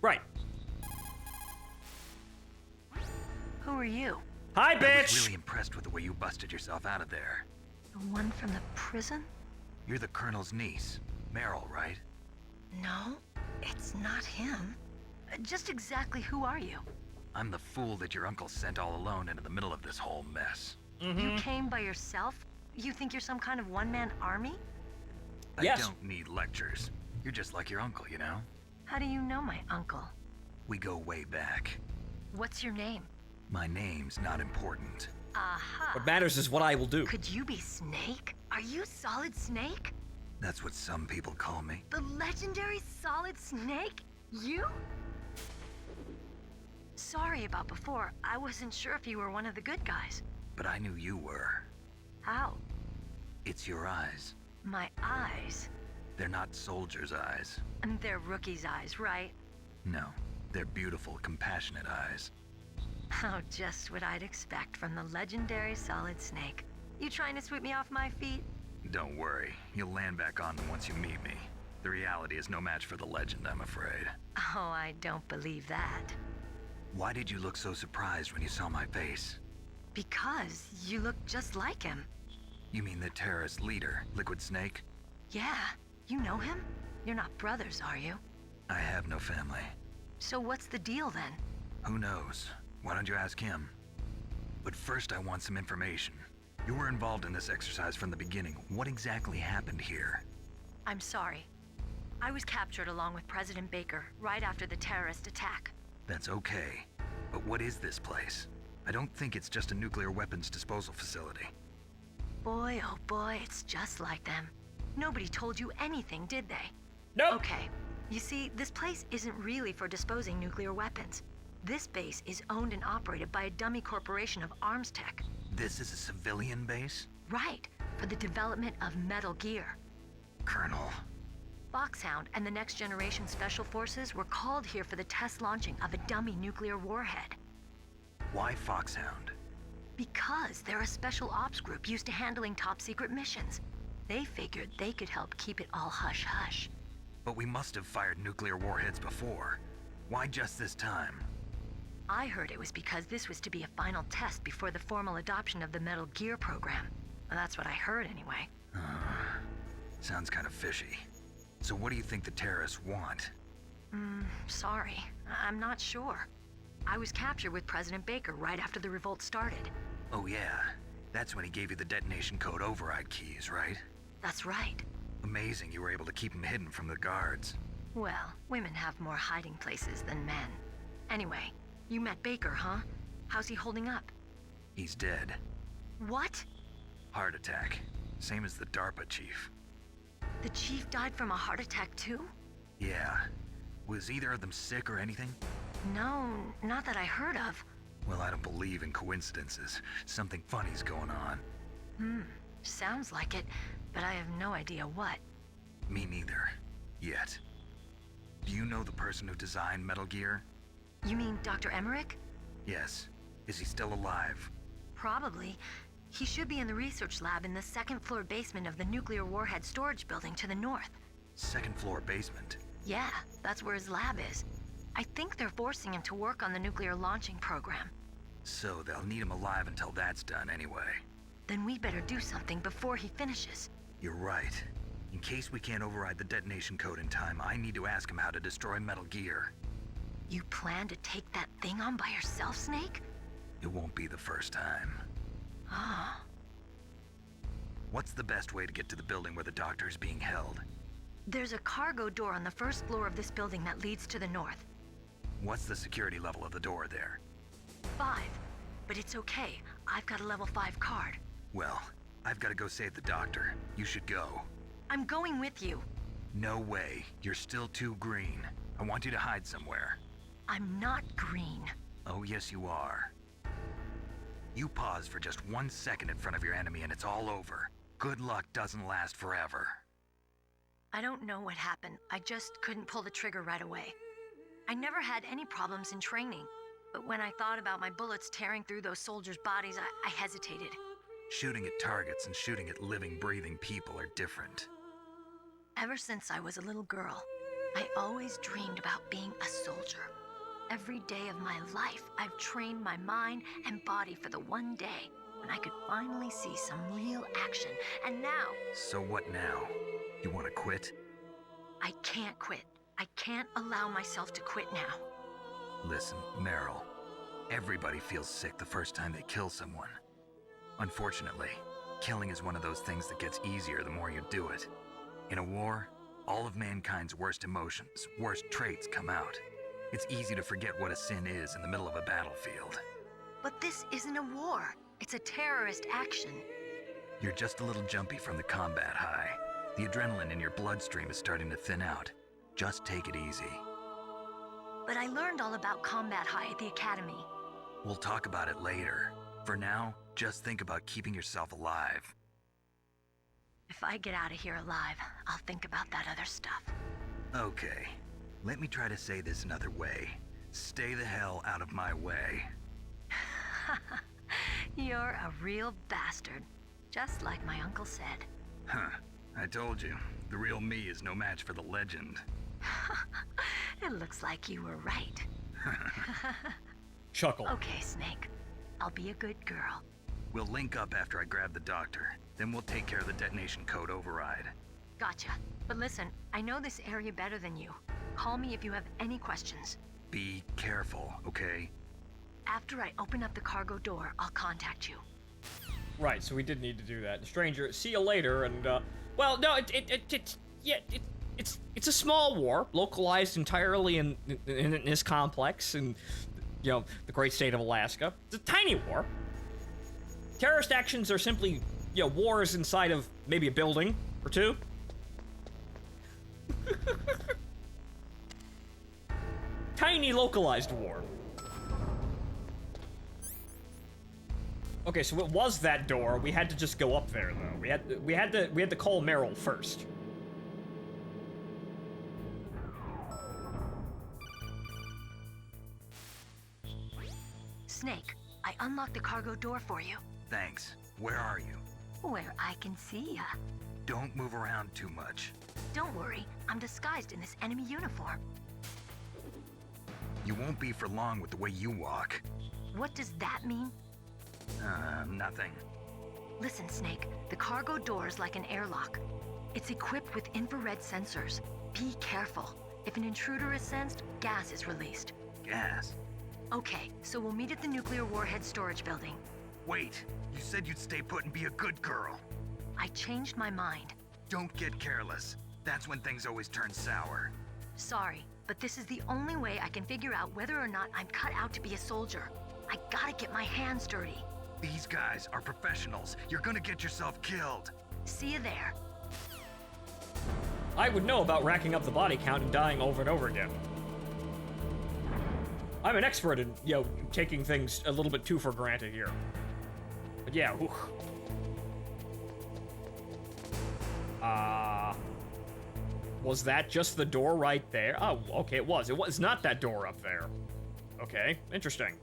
Right. Who are you? Hi, bitch! I was really impressed with the way you busted yourself out of there. The one from the prison? You're the Colonel's niece, Meryl, right? No, it's not him. Just exactly who are you? I'm the fool that your uncle sent all alone into the middle of this whole mess. You came by yourself? You think you're some kind of one-man army? I don't need lectures. You're just like your uncle, you know? How do you know my uncle? We go way back. What's your name? My name's not important. Aha. What matters is what I will do. Could you be Snake? Are you Solid Snake? That's what some people call me. The legendary Solid Snake? You? Sorry about before. I wasn't sure if you were one of the good guys. But I knew you were. How? It's It's your eyes. My eyes? They're not soldiers' eyes. And they're rookies' eyes, right? No, they're beautiful, compassionate eyes. Oh, just what I'd expect from the legendary Solid Snake. You trying to sweep me off my feet? Don't worry, you'll land back on them once you meet me. The reality is no match for the legend, I'm afraid. Oh, I don't believe that. Why did you look so surprised when you saw my face? Because you look just like him. You mean the terrorist leader, Liquid Snake? Yeah, you know him? You're not brothers, are you? I have no family. So what's the deal then? Who knows? Why don't you ask him? But first I want some information. You were involved in this exercise from the beginning. What exactly happened here? I'm sorry. I was captured along with President Baker right after the terrorist attack. That's okay. But what is this place? I don't think it's just a nuclear weapons disposal facility. Boy, oh boy, it's just like them. Nobody told you anything, did they? No. Okay. You see, this place isn't really for disposing nuclear weapons. This base is owned and operated by a dummy corporation of arms tech. This is a civilian base? Right, for the development of Metal Gear. Colonel. Foxhound and the Next Generation Special Forces were called here for the test launching of a dummy nuclear warhead. Why Foxhound? Because they're a special ops group used to handling top-secret missions. They figured they could help keep it all hush-hush. But we must have fired nuclear warheads before. Why just this time? I heard it was because this was to be a final test before the formal adoption of the Metal Gear program. Well, that's what I heard anyway. Sounds kind of fishy. So what do you think the terrorists want? Sorry. I'm not sure. I was captured with President Baker right after the revolt started. Oh yeah, that's when he gave you the detonation code override keys, right? That's right. Amazing you were able to keep him hidden from the guards. Well, women have more hiding places than men. Anyway, you met Baker, huh? How's he holding up? He's dead. What? Heart attack. Same as the DARPA chief. The chief died from a heart attack too? Yeah. Was either of them sick or anything? No, not that I heard of. Well, I don't believe in coincidences. Something funny's going on. Sounds like it, but I have no idea what. Me neither. Yet. Do you know the person who designed Metal Gear? You mean Dr. Emmerich? Yes. Is he still alive? Probably. He should be in the research lab in the second floor basement of the nuclear warhead storage building to the north. Second floor basement? Yeah, that's where his lab is. I think they're forcing him to work on the nuclear launching program. So they'll need him alive until that's done anyway. Then we better do something before he finishes. You're right. In case we can't override the detonation code in time, I need to ask him how to destroy Metal Gear. You plan to take that thing on by yourself, Snake? It won't be the first time. Ah. What's the best way to get to the building where the doctor's being held? There's a cargo door on the first floor of this building that leads to the north. What's the security level of the door there? 5. But it's okay. I've got a level 5 card. Well, I've got to go save the doctor. You should go. I'm going with you. No way. You're still too green. I want you to hide somewhere. I'm not green. Oh, yes you are. You pause for just 1 second in front of your enemy and it's all over. Good luck doesn't last forever. I don't know what happened. I just couldn't pull the trigger right away. I never had any problems in training, but when I thought about my bullets tearing through those soldiers' bodies, I hesitated. Shooting at targets and shooting at living, breathing people are different. Ever since I was a little girl, I always dreamed about being a soldier. Every day of my life, I've trained my mind and body for the one day when I could finally see some real action, and now... So what now? You want to quit? I can't quit. I can't allow myself to quit now. Listen, Meryl. Everybody feels sick the first time they kill someone. Unfortunately, killing is one of those things that gets easier the more you do it. In a war, all of mankind's worst emotions, worst traits come out. It's easy to forget what a sin is in the middle of a battlefield. But this isn't a war. It's a terrorist action. You're just a little jumpy from the combat high. The adrenaline in your bloodstream is starting to thin out. Just take it easy. But I learned all about combat high at the academy. We'll talk about it later. For now, just think about keeping yourself alive. If I get out of here alive, I'll think about that other stuff. Okay. Let me try to say this another way. Stay the hell out of my way. You're a real bastard. Just like my uncle said. Huh. I told you. The real me is no match for the legend. It looks like you were right. Chuckle. Okay, Snake. I'll be a good girl. We'll link up after I grab the doctor. Then we'll take care of the detonation code override. Gotcha. But listen, I know this area better than you. Call me if you have any questions. Be careful, okay? After I open up the cargo door, I'll contact you. Right, so we did need to do that. Stranger, see you later, and, well, no, it's a small war, localized entirely in this complex, and, you know, the great state of Alaska. It's a tiny war. Terrorist actions are simply, you know, wars inside of maybe a building or two. Tiny localized war. Okay, so it was that door. We had to just go up there, though. We had to call Meryl first. Snake, I unlocked the cargo door for you. Thanks. Where are you? Where I can see ya. Don't move around too much. Don't worry, I'm disguised in this enemy uniform. You won't be for long with the way you walk. What does that mean? Nothing. Listen, Snake, the cargo door is like an airlock. It's equipped with infrared sensors. Be careful. If an intruder is sensed, gas is released. Gas? Okay, so we'll meet at the nuclear warhead storage building. Wait, you said you'd stay put and be a good girl. I changed my mind. Don't get careless. That's when things always turn sour. Sorry, but this is the only way I can figure out whether or not I'm cut out to be a soldier. I gotta get my hands dirty. These guys are professionals. You're gonna get yourself killed. See you there. I would know about racking up the body count and dying over and over again. I'm an expert in, you know, taking things a little bit too for granted here. But yeah, whew. Was that just the door right there? Oh, okay, it was. It was not that door up there. Okay, interesting.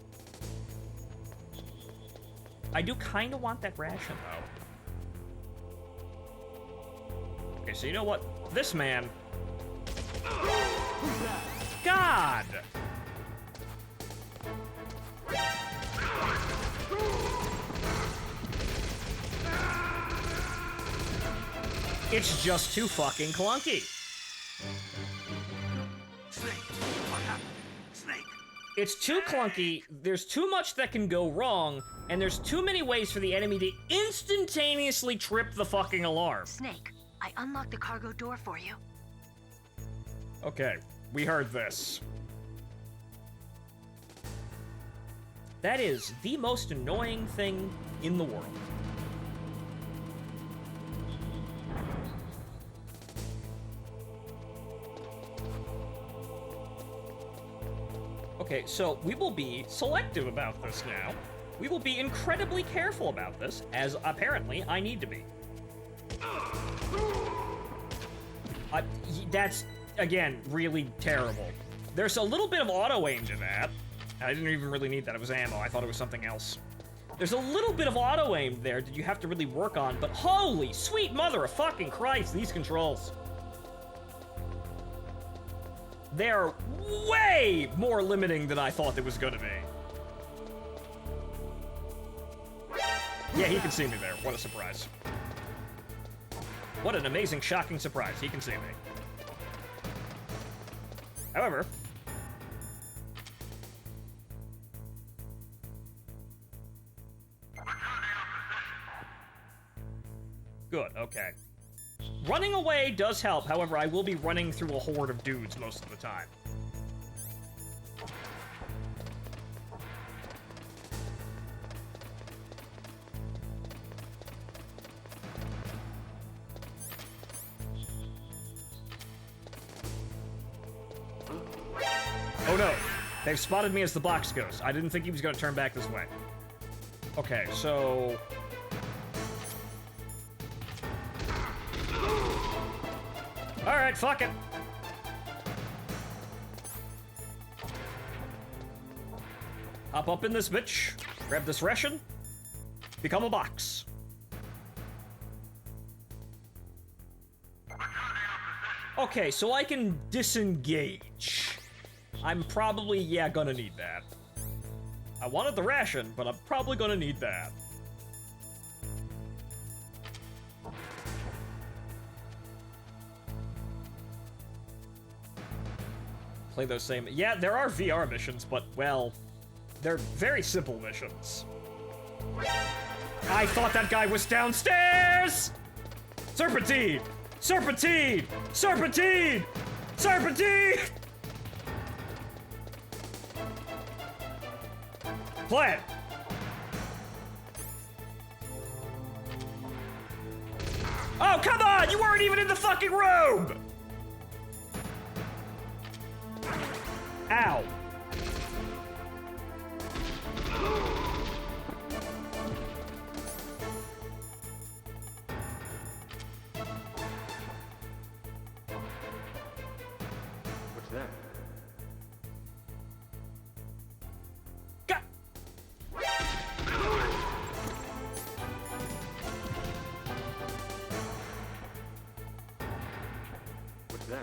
I do kind of want that ration, though. Okay, so you know what? This man... God! It's just too fucking clunky. Snake, what happened? Snake. It's too clunky, there's too much that can go wrong, and there's too many ways for the enemy to instantaneously trip the fucking alarm. Snake, I unlocked the cargo door for you. Okay, we heard this. That is the most annoying thing in the world. Okay, so we will be selective about this now. We will be incredibly careful about this, as apparently I need to be. That's, again, really terrible. There's a little bit of auto-aim to that. I didn't even really need that. It was ammo. I thought it was something else. There's a little bit of auto-aim there that you have to really work on, but holy sweet mother of fucking Christ, these controls. They're way more limiting than I thought it was gonna be. Yeah, he can see me there. What a surprise. What an amazing, shocking surprise. He can see me. However... Good, okay. Running away does help, however, I will be running through a horde of dudes most of the time. Oh no, they've spotted me as the box ghost. I didn't think he was gonna turn back this way. Okay, so... Alright, fuck it. Hop up in this bitch, grab this ration, become a box. Okay, so I can disengage. I'm probably, yeah, gonna need that. I wanted the ration, but I'm probably gonna need that. Play those same... Yeah, there are VR missions, but, well, they're very simple missions. I thought that guy was downstairs! Serpentine! Serpentine! Serpentine! Serpentine! Play it! Oh, come on! You weren't even in the fucking room! Ow. What's that? Got. What's that?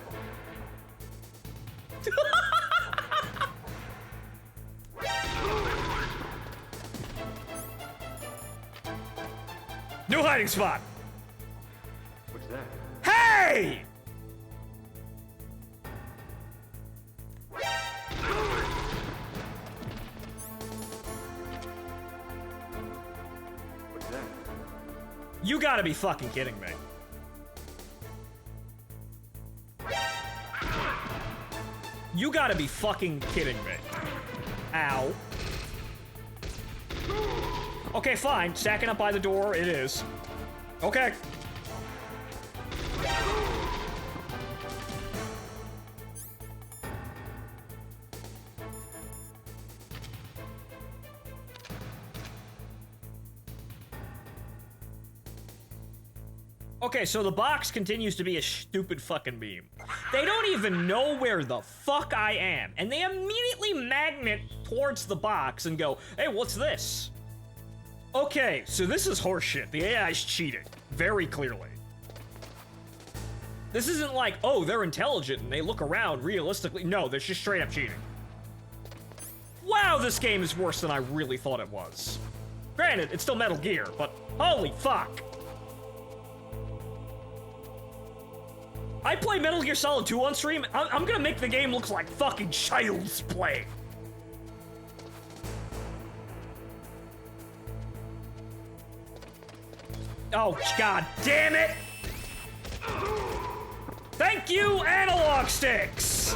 New hiding spot! What's that? Hey! What's that? You gotta be fucking kidding me. You gotta be fucking kidding me. Ow. Okay, fine. Stacking up by the door, it is. Okay. Okay, so the box continues to be a stupid fucking meme. They don't even know where the fuck I am, and they immediately magnet towards the box and go, hey, what's this? Okay, so this is horseshit. The AI's cheating, very clearly. This isn't like, oh, they're intelligent and they look around realistically. No, they're just straight up cheating. Wow, this game is worse than I really thought it was. Granted, it's still Metal Gear, but holy fuck. I play Metal Gear Solid 2 on stream, I'm gonna make the game look like fucking child's play. Oh, god damn it! Thank you, analog sticks!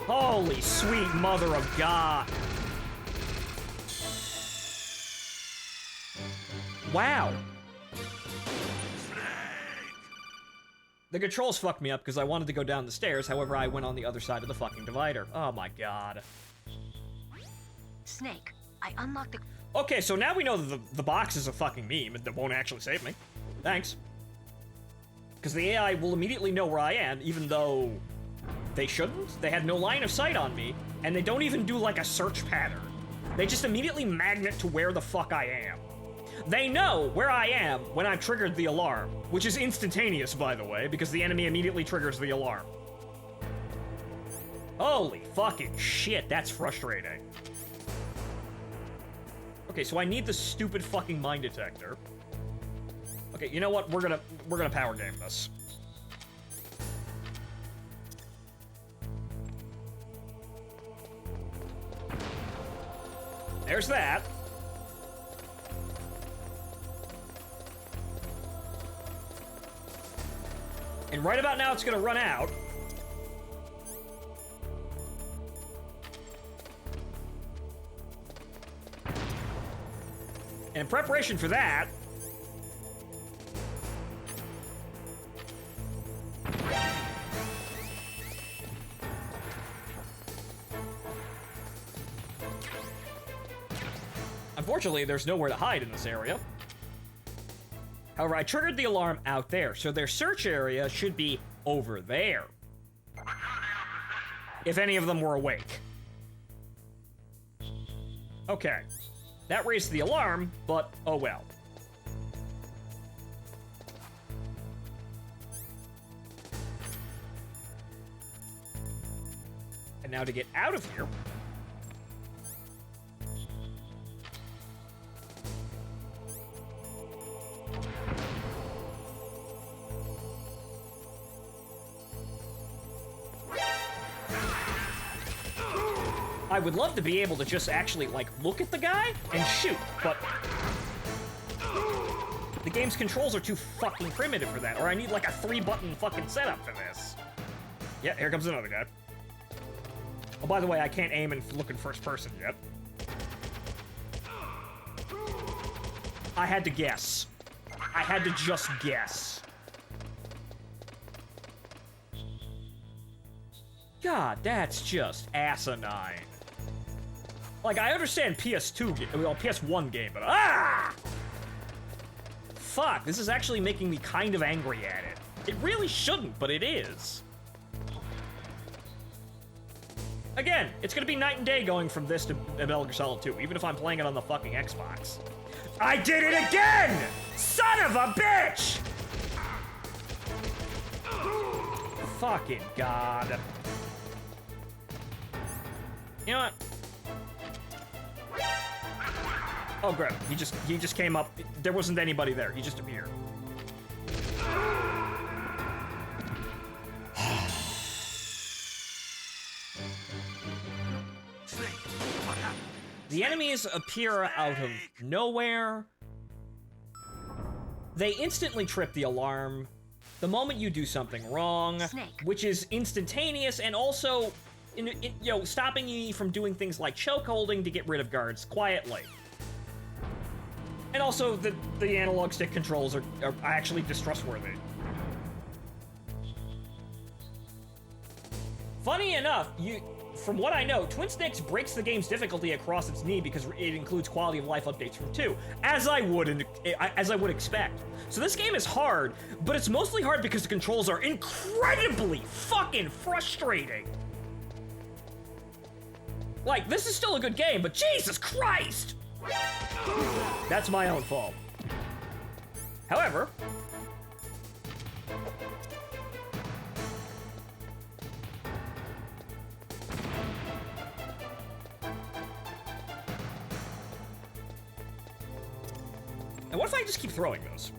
Holy sweet mother of God. Wow. The controls fucked me up because I wanted to go down the stairs, however I went on the other side of the fucking divider. Oh my god. Snake, I unlocked the... Okay, so now we know that the box is a fucking meme that won't actually save me. Thanks. Because the AI will immediately know where I am, even though they shouldn't. They had no line of sight on me, and they don't even do like a search pattern. They just immediately magnet to where the fuck I am. They know where I am when I've triggered the alarm, which is instantaneous, by the way, because the enemy immediately triggers the alarm. Holy fucking shit, that's frustrating. Okay, so I need the stupid fucking mine detector. Okay, you know what? We're gonna power game this. There's that. And right about now, it's gonna run out. And in preparation for that, unfortunately, there's nowhere to hide in this area. However, I triggered the alarm out there, so their search area should be over there. If any of them were awake. Okay. That raised the alarm, but oh well. And now to get out of here... I would love to be able to just actually, like, look at the guy and shoot, but... the game's controls are too fucking primitive for that, or I need, like, a 3-button fucking setup for this. Yeah, here comes another guy. Oh, by the way, I can't aim and look in first person yet. I had to guess. I had to just guess. God, that's just asinine. Like, I understand PS2, well, PS1 game, but fuck, this is actually making me kind of angry at it. It really shouldn't, but it is. Again, it's gonna be night and day going from this to Metal Gear Solid 2, even if I'm playing it on the fucking Xbox. I did it again! Son of a bitch! Fucking God. You know what? Oh, great. He just came up. There wasn't anybody there. He just appeared. The enemies appear out of nowhere. They instantly trip the alarm the moment you do something wrong, which is instantaneous and also, you know, stopping you from doing things like choke holding to get rid of guards quietly. And also, the analog stick controls are actually distrustworthy. Funny enough, from what I know, Twin Snakes breaks the game's difficulty across its knee because it includes quality of life updates from 2, as I would expect. So this game is hard, but it's mostly hard because the controls are incredibly fucking frustrating. Like, this is still a good game, but Jesus Christ! That's my own fault. However, and what if I just keep throwing those?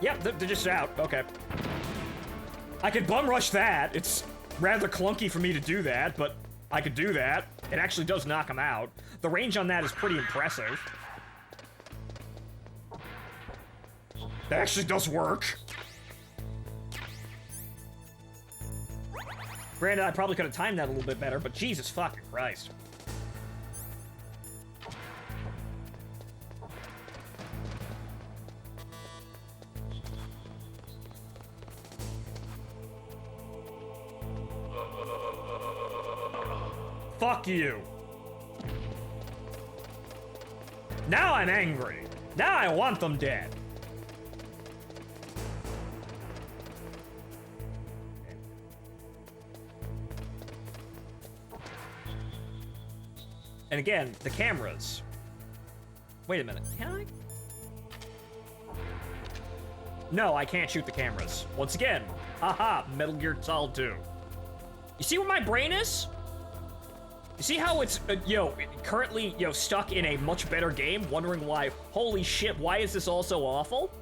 Yeah, they're just out. Okay. I could bum rush that. It's rather clunky for me to do that, but I could do that. It actually does knock them out. The range on that is pretty impressive. That actually does work. Granted, I probably could have timed that a little bit better, but Jesus fucking Christ. Fuck you. Now I'm angry. Now I want them dead. And again, the cameras. Wait a minute, can I? No, I can't shoot the cameras. Once again, haha, Metal Gear Solid 2. You see where my brain is? You see how it's, currently, stuck in a much better game, wondering why, holy shit, why is this all so awful?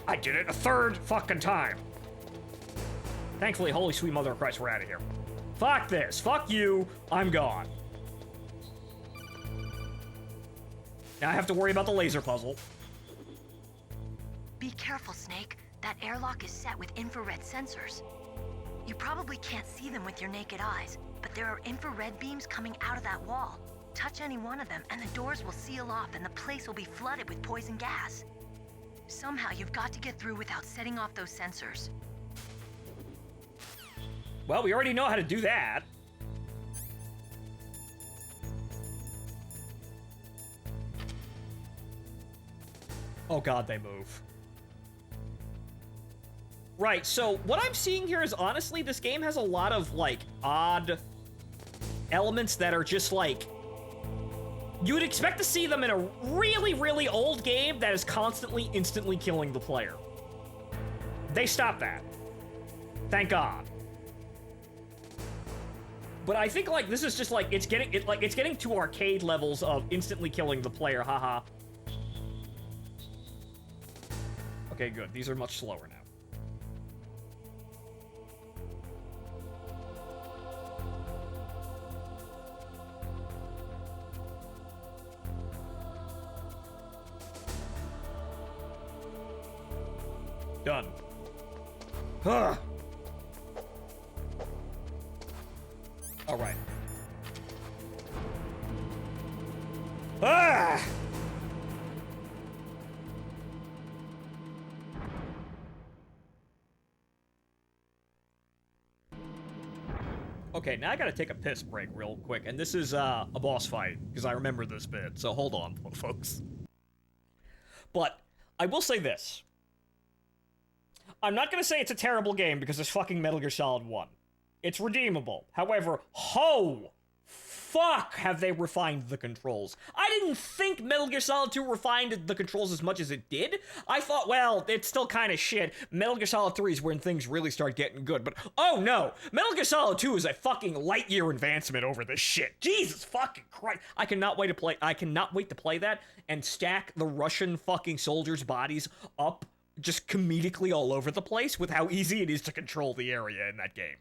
I did it a third fucking time. Thankfully, holy sweet mother of Christ, we're out of here. Fuck this, fuck you, I'm gone. Now I have to worry about the laser puzzle. Be careful, Snake. That airlock is set with infrared sensors. You probably can't see them with your naked eyes, but there are infrared beams coming out of that wall. Touch any one of them, and the doors will seal off, and the place will be flooded with poison gas. Somehow, you've got to get through without setting off those sensors. Well, we already know how to do that. Oh god, they move. Right, so what I'm seeing here is, honestly, this game has a lot of, like, odd elements that are just, like... You would expect to see them in a really, really old game that is constantly, instantly killing the player. They stopped that. Thank God. But I think, like, this is just, like, it's getting to arcade levels of instantly killing the player, haha. Okay, good. These are much slower now. Done. Huh. All right. Ah! Okay, now I gotta take a piss break real quick, and this is a boss fight, because I remember this bit, so hold on, folks. But I will say this. I'm not gonna say it's a terrible game because it's fucking Metal Gear Solid 1. It's redeemable. However, fuck have they refined the controls. I didn't think Metal Gear Solid 2 refined the controls as much as it did. I thought, well, it's still kind of shit. Metal Gear Solid 3 is when things really start getting good. But, oh no, Metal Gear Solid 2 is a fucking light year advancement over this shit. Jesus fucking Christ. I cannot wait to play that and stack the Russian fucking soldiers' bodies up just comedically all over the place with how easy it is to control the area in that game.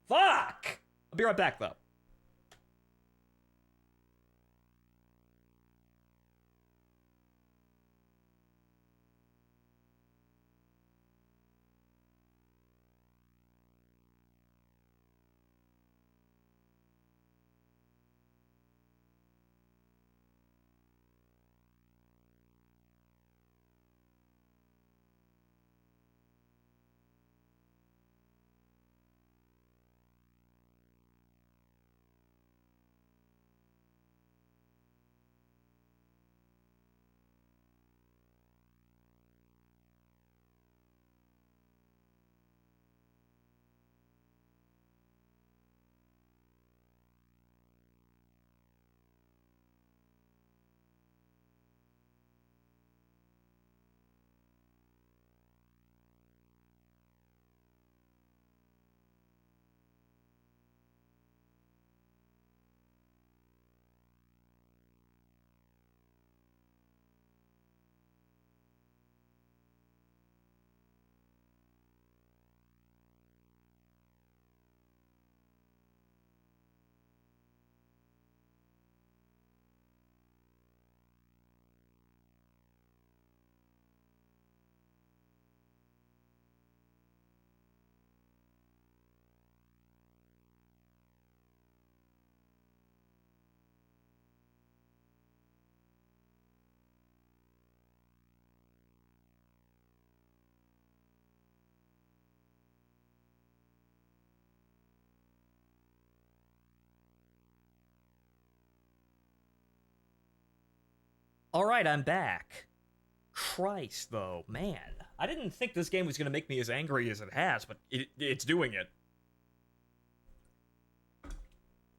Fuck! I'll be right back, though. Alright, I'm back. Christ, though, man. I didn't think this game was going to make me as angry as it has, but it's doing it.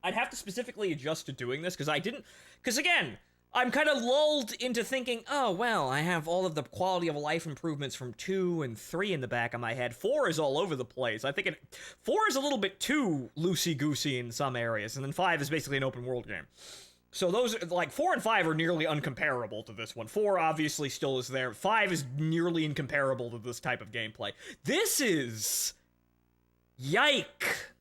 I'd have to specifically adjust to doing this, because I didn't... Because, again, I'm kind of lulled into thinking, oh, well, I have all of the quality of life improvements from 2 and 3 in the back of my head. 4 is all over the place. I think 4 is a little bit too loosey-goosey in some areas, and then 5 is basically an open-world game. So those, like, 4 and 5 are nearly uncomparable to this one. 4 obviously still is there. 5 is nearly incomparable to this type of gameplay. This is... Yike!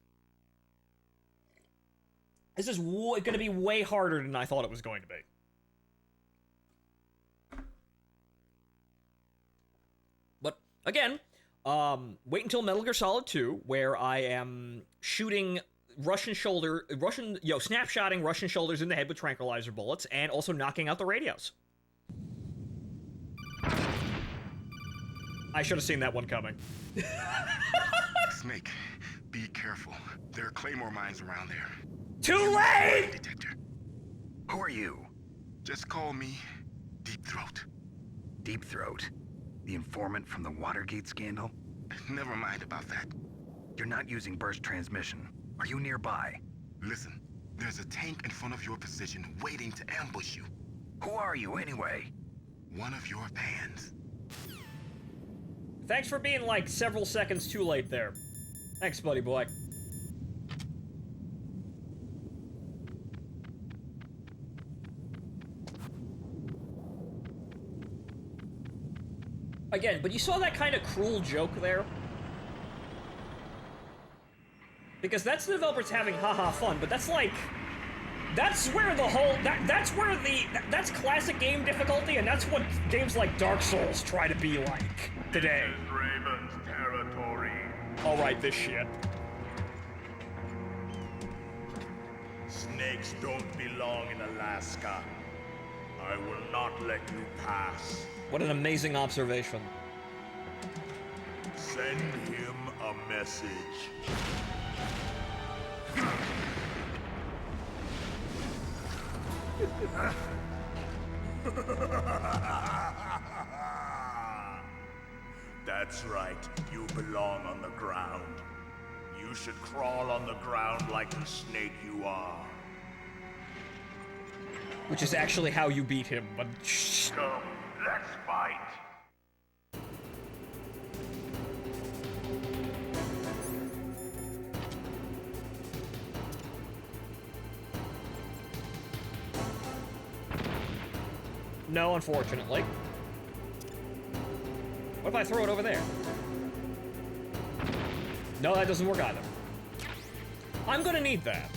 This is going to be way harder than I thought it was going to be. But, again, wait until Metal Gear Solid 2, where I am shooting... snapshotting Russian shoulders in the head with tranquilizer bullets, and also knocking out the radios. I should have seen that one coming. Snake, be careful. There are claymore mines around there. Too late! Detector. Who are you? Just call me Deep Throat. Deep Throat? The informant from the Watergate scandal? Never mind about that. You're not using burst transmission. Are you nearby? Listen, there's a tank in front of your position waiting to ambush you. Who are you, anyway? One of your fans. Thanks for being, like, several seconds too late there. Thanks, buddy boy. Again, but you saw that kind of cruel joke there? Because that's the developers having haha fun, but that's like... That's where the whole... That's where the... That's classic game difficulty, and that's what games like Dark Souls try to be like today. This is Raven's territory. Alright, this shit. Snakes don't belong in Alaska. I will not let you pass. What an amazing observation. Send him a message. That's right. You belong on the ground. You should crawl on the ground like the snake you are. Which is actually how you beat him, but... Come, let's fight. No, unfortunately. What if I throw it over there? No, that doesn't work either. I'm gonna need that.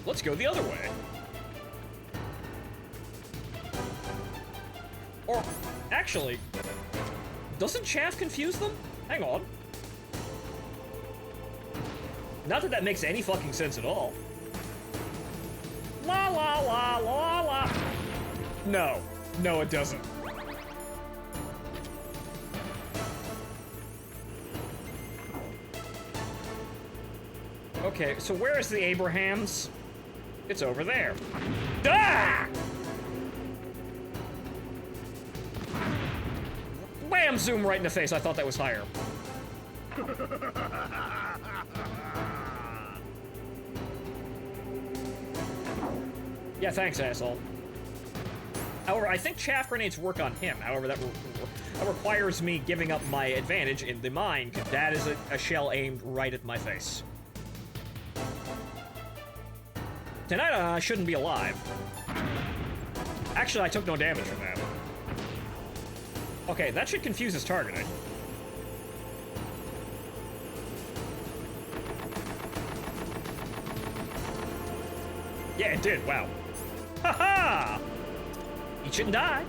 Let's go the other way. Or, actually, doesn't chaff confuse them? Hang on. Not that that makes any fucking sense at all. La la la la la. No. No, it doesn't. Okay, so where is the Abrahams? It's over there. Ah! Wham! Zoom right in the face. I thought that was higher. Yeah, thanks, asshole. However, I think chaff grenades work on him. However, that requires me giving up my advantage in the mine, because that is a shell aimed right at my face. Tonight, I shouldn't be alive. Actually, I took no damage from that. Okay, that should confuse his targeting. Yeah, it did. Wow. Ha-ha! He shouldn't die.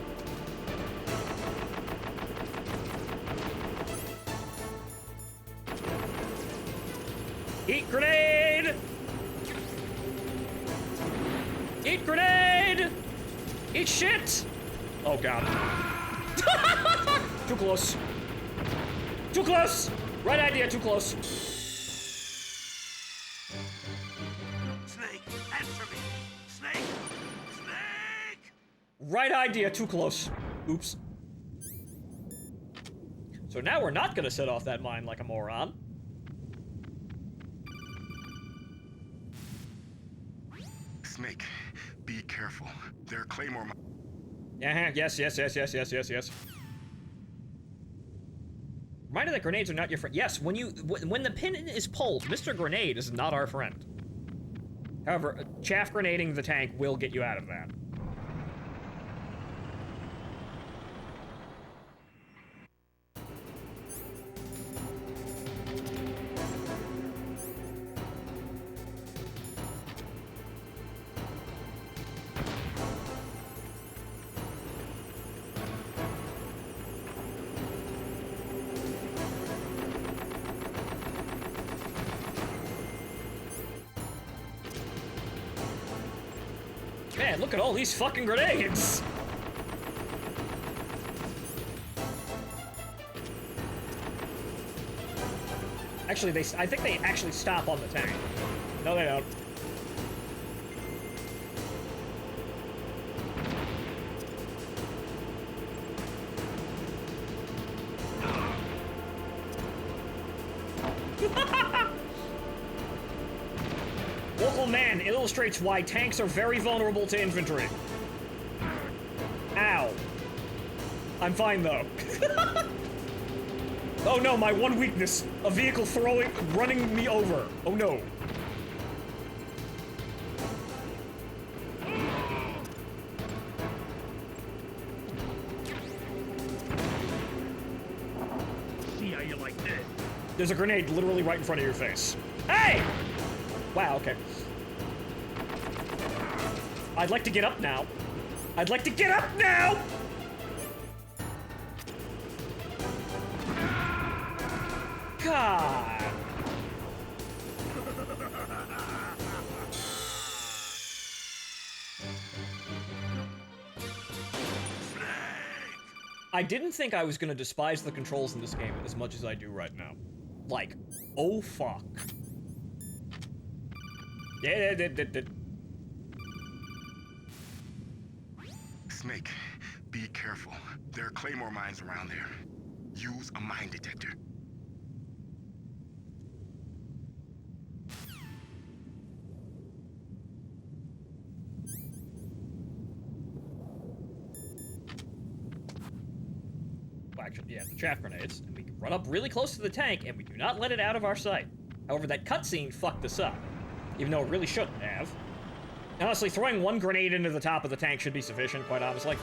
Eat grenade! Eat grenade! Eat shit! Oh god. Too close. Too close! Right idea, too close. Snake, answer me! Snake! Snake! Right idea, too close. Oops. So now we're not gonna set off that mine like a moron. Snake, be careful. There are claymore mines. Yes. Reminder that grenades are not your friend. Yes, when the pin is pulled, Mr. Grenade is not our friend. However, chaff grenading the tank will get you out of that. Man, look at all these fucking grenades! Actually, I think they actually stop on the tank. No, they don't. Local man illustrates why tanks are very vulnerable to infantry. Ow. I'm fine, though. Oh no, my one weakness. A vehicle running me over. Oh no. See how you like this. There's a grenade literally right in front of your face. Hey! Wow, okay. I'd like to get up now. I'd like to get up now! God. I didn't think I was gonna despise the controls in this game as much as I do right now. Like, oh fuck. Yeah. Snake, be careful. There are claymore mines around there. Use a mine detector. Actually, yeah, the chaff grenades, and we can run up really close to the tank, and we do not let it out of our sight. However, that cutscene fucked us up, even though it really shouldn't have. Honestly, throwing one grenade into the top of the tank should be sufficient, quite honestly.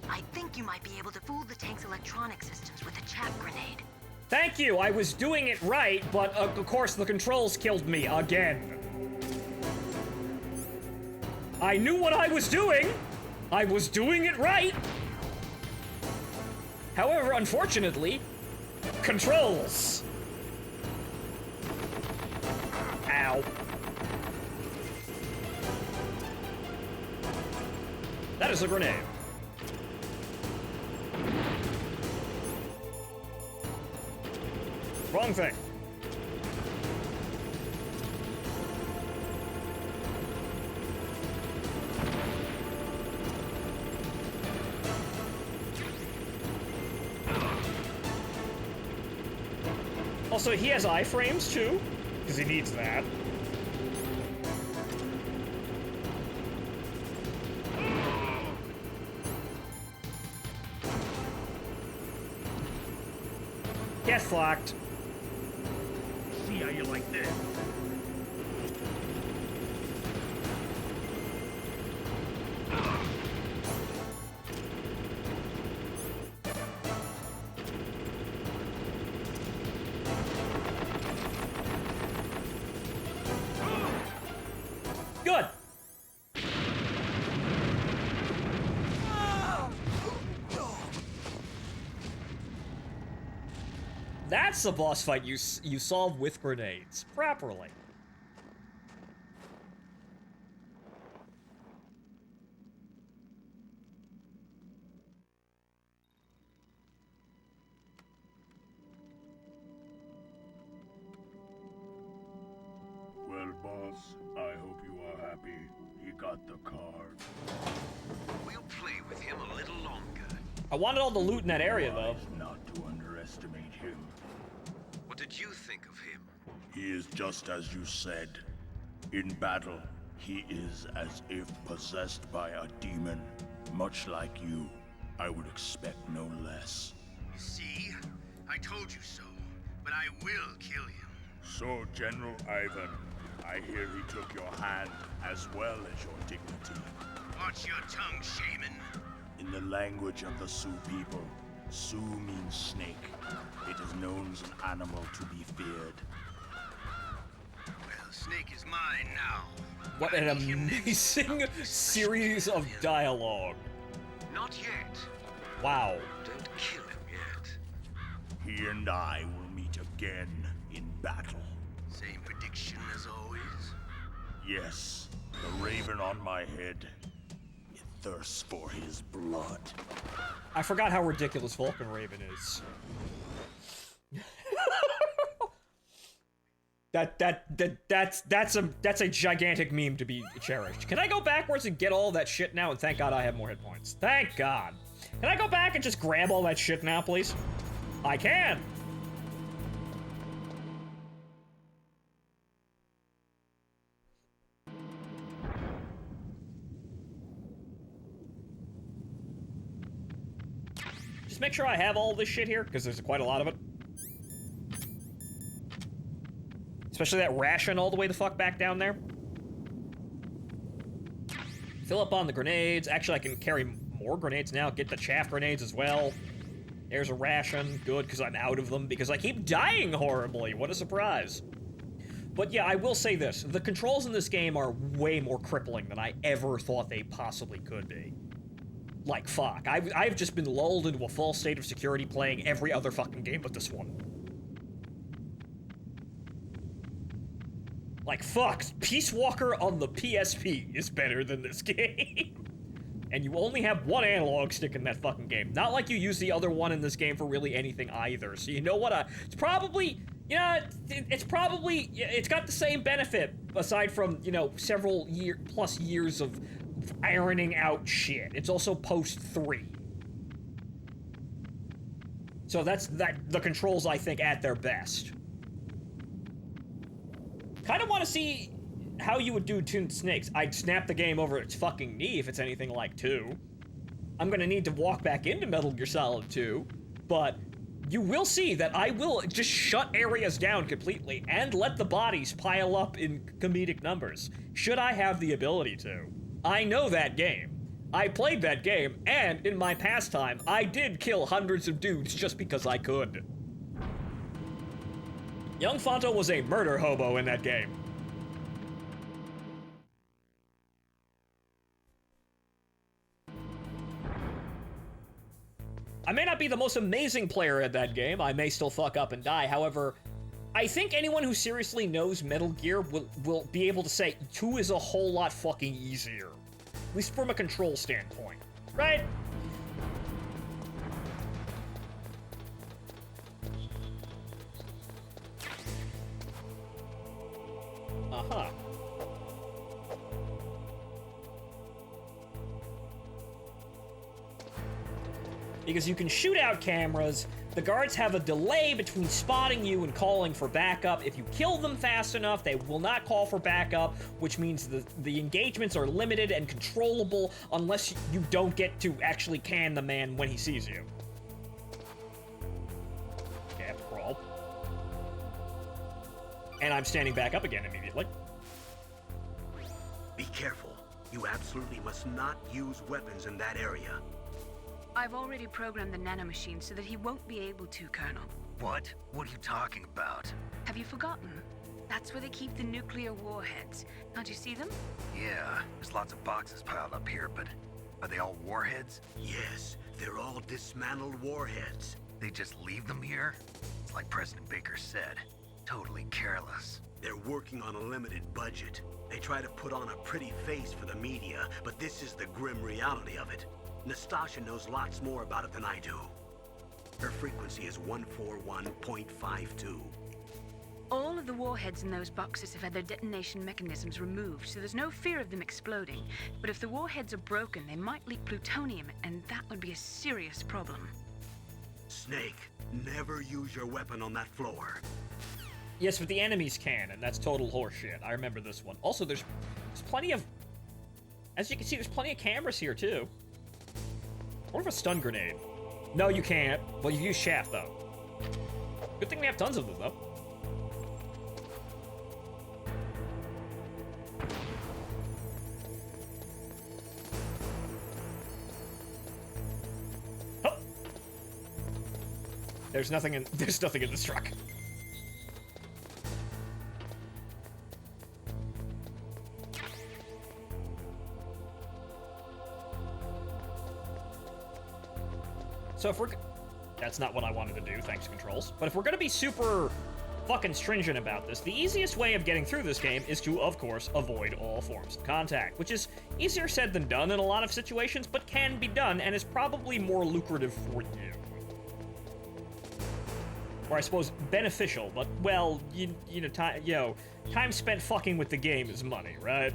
I think you might be able to fool the tank's electronic systems with a chaff grenade. Thank you, I was doing it right, but of course the controls killed me again. I knew what I was doing. I was doing it right. However, unfortunately, controls. Ow. That is a grenade. Wrong thing. Also, he has iframes too, because he needs that. Get fucked. See how you like this. Good. That's a boss fight you solve with grenades properly. Well, boss, I hope you are happy. He got the card. We'll play with him a little longer. I wanted all the loot in that area, though. Not to underestimate him. What did you think of him? He is just as you said. In battle, he is as if possessed by a demon. Much like you, I would expect no less. See? I told you so, but I will kill him. So, General Ivan, I hear he took your hand as well as your dignity. Watch your tongue, shaman. In the language of the Sioux people, Sioux means snake. It is known as an animal to be feared. Well, snake is mine now. What an amazing series of dialogue. Not yet. Wow. Don't kill him yet. He and I will meet again in battle. Same prediction as always? Yes, the raven on my head. It thirsts for his blood. I forgot how ridiculous Vulcan Raven is. That's a gigantic meme to be cherished. Can I go backwards and get all that shit now? And thank God I have more hit points. Thank God. Can I go back and just grab all that shit now, please? I can. Just make sure I have all this shit here, because there's quite a lot of it. Especially that ration all the way the fuck back down there. Fill up on the grenades. Actually, I can carry more grenades now. Get the chaff grenades as well. There's a ration. Good, because I'm out of them. Because I keep dying horribly. What a surprise. But yeah, I will say this. The controls in this game are way more crippling than I ever thought they possibly could be. Like, fuck. I've just been lulled into a false state of security playing every other fucking game but this one. Like, fuck, Peace Walker on the PSP is better than this game. And you only have one analog stick in that fucking game. Not like you use the other one in this game for really anything either. So you know what? It's probably, you know, it's got the same benefit, aside from, you know, several plus years of ironing out shit. It's also post 3. So that's the controls, I think, at their best. Kind of want to see how you would do Toon Snakes. I'd snap the game over its fucking knee if it's anything like 2. I'm gonna need to walk back into Metal Gear Solid 2, but you will see that I will just shut areas down completely and let the bodies pile up in comedic numbers, should I have the ability to. I know that game. I played that game, and in my pastime, I did kill hundreds of dudes just because I could. Young Phonto was a murder hobo in that game. I may not be the most amazing player at that game. I may still fuck up and die. However, I think anyone who seriously knows Metal Gear will be able to say 2 is a whole lot fucking easier. At least from a control standpoint, right? Uh-huh. Because you can shoot out cameras, the guards have a delay between spotting you and calling for backup. If you kill them fast enough, they will not call for backup, which means the engagements are limited and controllable unless you don't get to actually can the man when he sees you. Okay, I have to crawl. And I'm standing back up again immediately. Be careful. You absolutely must not use weapons in that area. I've already programmed the nanomachine so that he won't be able to, Colonel. What? What are you talking about? Have you forgotten? That's where they keep the nuclear warheads. Can't you see them? Yeah, there's lots of boxes piled up here, but are they all warheads? Yes, they're all dismantled warheads. They just leave them here? It's like President Baker said, totally careless. They're working on a limited budget. They try to put on a pretty face for the media, but this is the grim reality of it. Nastasha knows lots more about it than I do. Her frequency is 141.52. All of the warheads in those boxes have had their detonation mechanisms removed, so there's no fear of them exploding. But if the warheads are broken, they might leak plutonium, and that would be a serious problem. Snake, never use your weapon on that floor. Yes, but the enemies can, and that's total horseshit. I remember this one. Also, there's plenty of... As you can see, there's plenty of cameras here, too. What if a stun grenade? No, you can't. Well, you use shaft, though. Good thing we have tons of them, though. Oh! There's nothing in this truck. So if we're... That's not what I wanted to do, thanks, controls. But if we're gonna be super fucking stringent about this. The easiest way of getting through this game is to, of course, avoid all forms of contact, which is easier said than done in a lot of situations, but can be done, and is probably more lucrative for you. Or I suppose beneficial, but, well, time spent fucking with the game is money, right?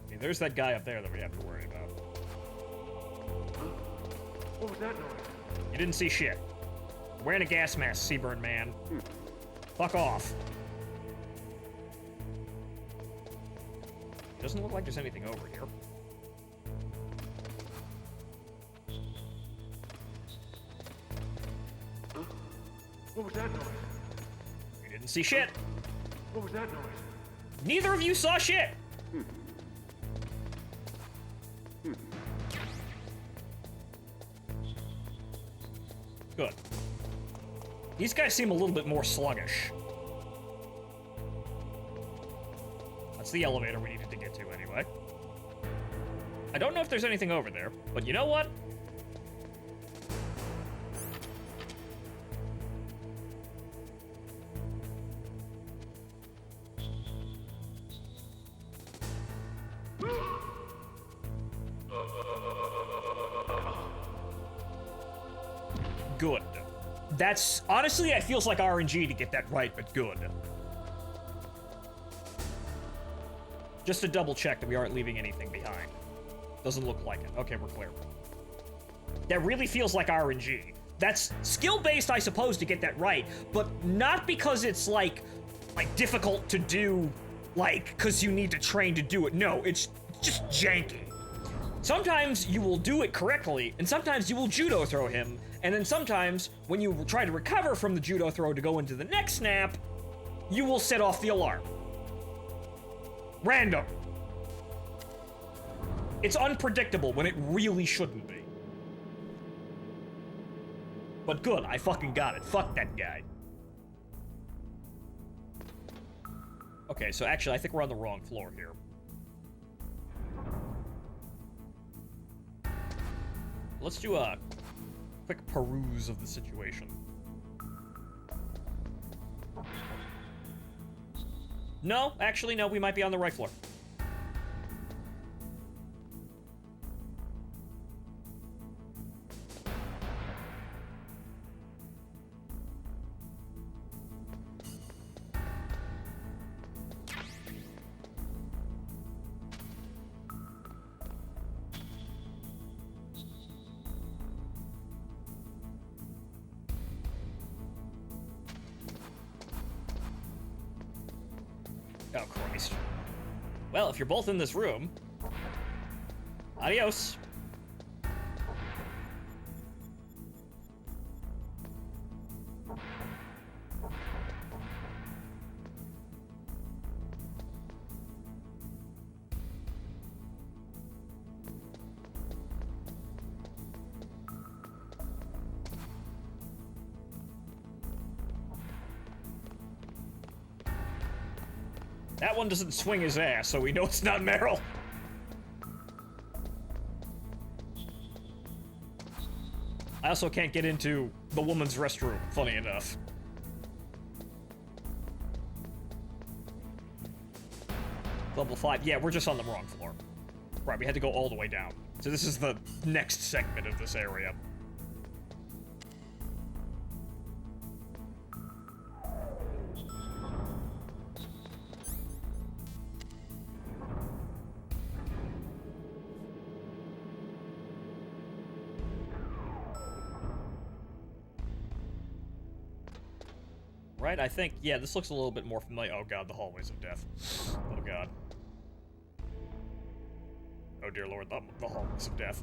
I mean, there's that guy up there that we have to worry about. What was that noise? You didn't see shit. Wearing a gas mask, Seaburn man. Fuck off. Doesn't look like there's anything over here. What was that noise? You didn't see shit. What was that noise? Neither of you saw shit. Good. These guys seem a little bit more sluggish. That's the elevator we needed to get to anyway. I don't know if there's anything over there, but you know what? Good. That's, honestly, it feels like RNG to get that right, but good. Just to double check that we aren't leaving anything behind. Doesn't look like it. Okay, we're clear. That really feels like RNG. That's skill-based, I suppose, to get that right, but not because it's, like difficult to do, because you need to train to do it. No, it's just janky. Sometimes you will do it correctly, and sometimes you will judo throw him, and then sometimes, when you try to recover from the judo throw to go into the next snap, you will set off the alarm. Random. It's unpredictable when it really shouldn't be. But good, I fucking got it. Fuck that guy. Okay, so actually, I think we're on the wrong floor here. Let's do a quick peruse of the situation. No, actually, no, we might be on the right floor. Oh, Christ. Well, if you're both in this room, adios. That one doesn't swing his ass, so we know it's not Meryl. I also can't get into the woman's restroom, funny enough. Level 5. Yeah, we're just on the wrong floor. Right, we had to go all the way down. So this is the next segment of this area. Right, I think, yeah, this looks a little bit more familiar. Oh god, the hallways of death. Oh god. Oh dear lord, the hallways of death.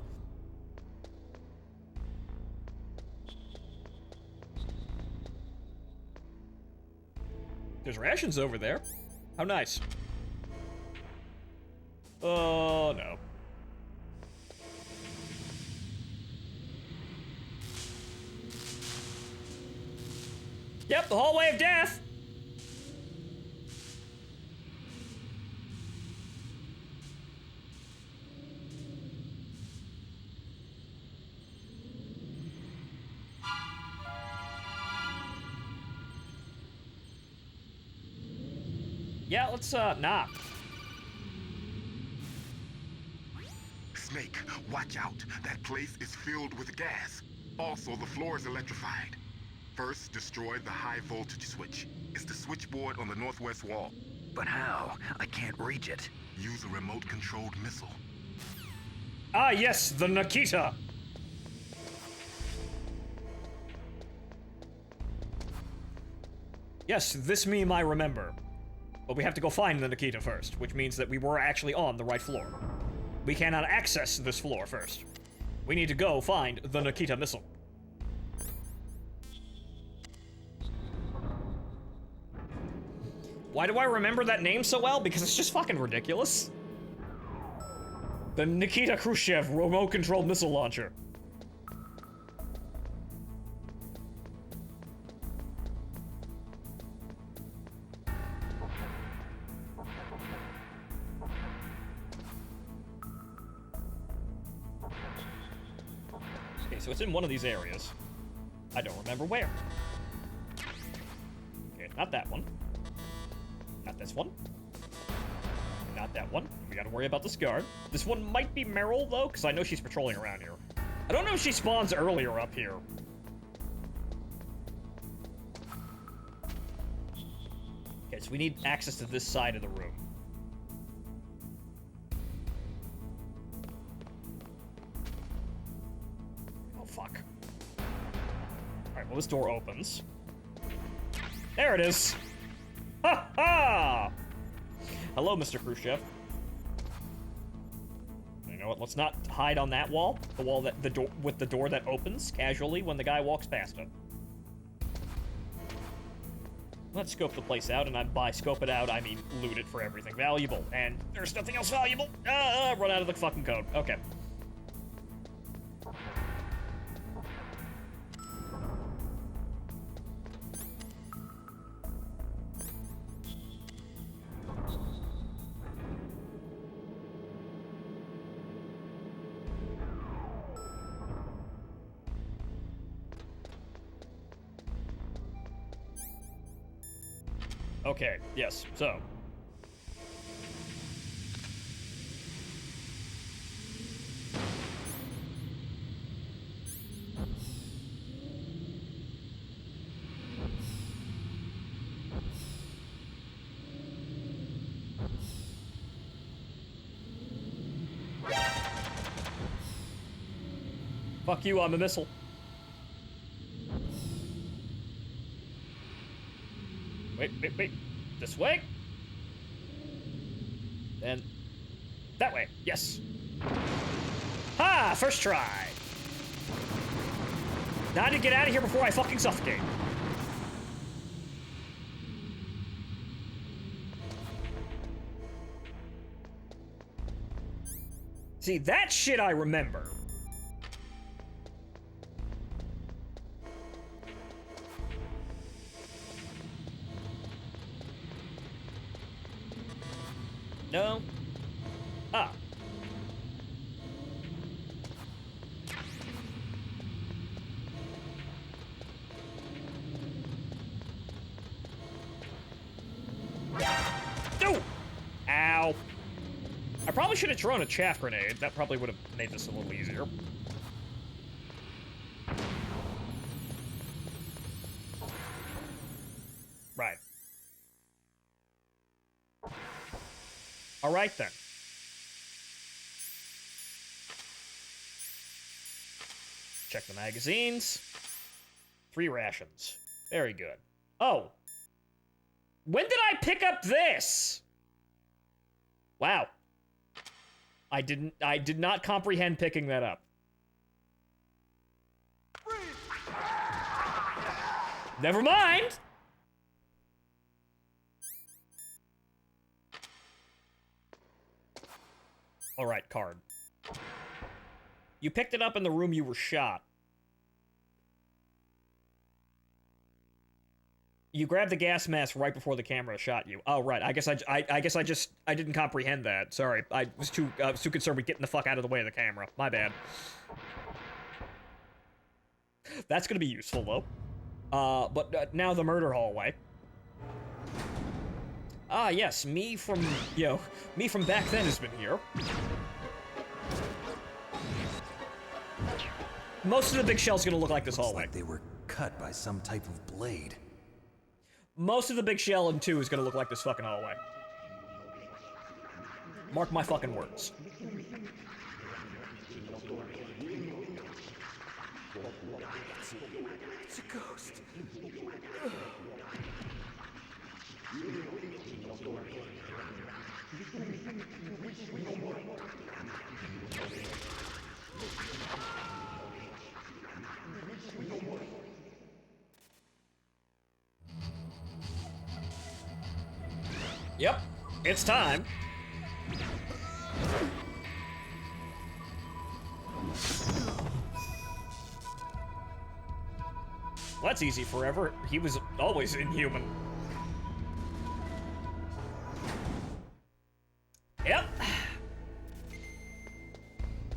There's rations over there. How nice. Oh no. Yep, the hallway of death! Yeah, let's, nah. Snake, watch out. That place is filled with gas. Also, the floor is electrified. First, destroy the high voltage switch. It's the switchboard on the northwest wall. But how? I can't reach it. Use a remote-controlled missile. Ah, yes, the Nikita! Yes, this meme I remember. But we have to go find the Nikita first, which means that we were actually on the right floor. We cannot access this floor first. We need to go find the Nikita missile. Why do I remember that name so well? Because it's just fucking ridiculous. The Nikita Khrushchev remote-controlled missile launcher. Okay, so it's in one of these areas. I don't remember where. Okay, not that one. Not this one. Not that one. We gotta worry about this guard. This one might be Meryl, though, because I know she's patrolling around here. I don't know if she spawns earlier up here. Okay, so we need access to this side of the room. Oh, fuck. Alright, well, this door opens. There it is! Ha ha! Hello, Mr. Khrushchev. You know what? Let's not hide on that wall. The wall that the door with the door that opens casually when the guy walks past it. Let's scope the place out, and by scope it out, I mean loot it for everything valuable. And there's nothing else valuable. Run out of the fucking code. Okay. Okay, yes, so. Fuck you, I'm a missile. Wait. This way? Then that way. Yes. Ha! First try. Now I need to get out of here before I fucking suffocate. See, that shit I remember. No. Ah. No! Ow. I probably should have thrown a chaff grenade. That probably would have made this a little easier. Right. All right, then. Check the magazines. 3 rations. Very good. Oh. When did I pick up this? Wow. I did not comprehend picking that up. Never mind. All right, card. You picked it up in the room you were shot. You grabbed the gas mask right before the camera shot you. Oh, right. I guess I didn't comprehend that. Sorry. I was too concerned with getting the fuck out of the way of the camera. My bad. That's gonna be useful, though. But now the murder hallway. Ah, yes, me from back then has been here. Most of the big shell's gonna look like this hallway. Like they were cut by some type of blade. Most of the big shell in 2 is gonna look like this fucking hallway. Mark my fucking words. It's a ghost. Yep, it's time. Well, that's easy forever. He was always inhuman. Yep.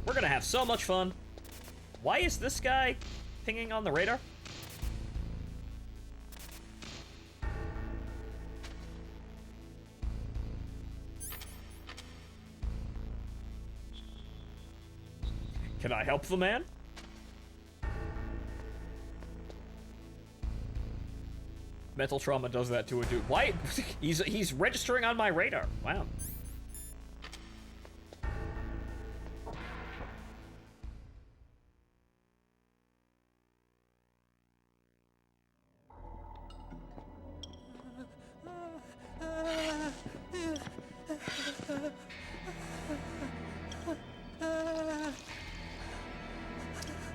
We're gonna have so much fun. Why is this guy pinging on the radar? Can I help the man? Mental trauma does that to a dude. Why? He's registering on my radar. Wow.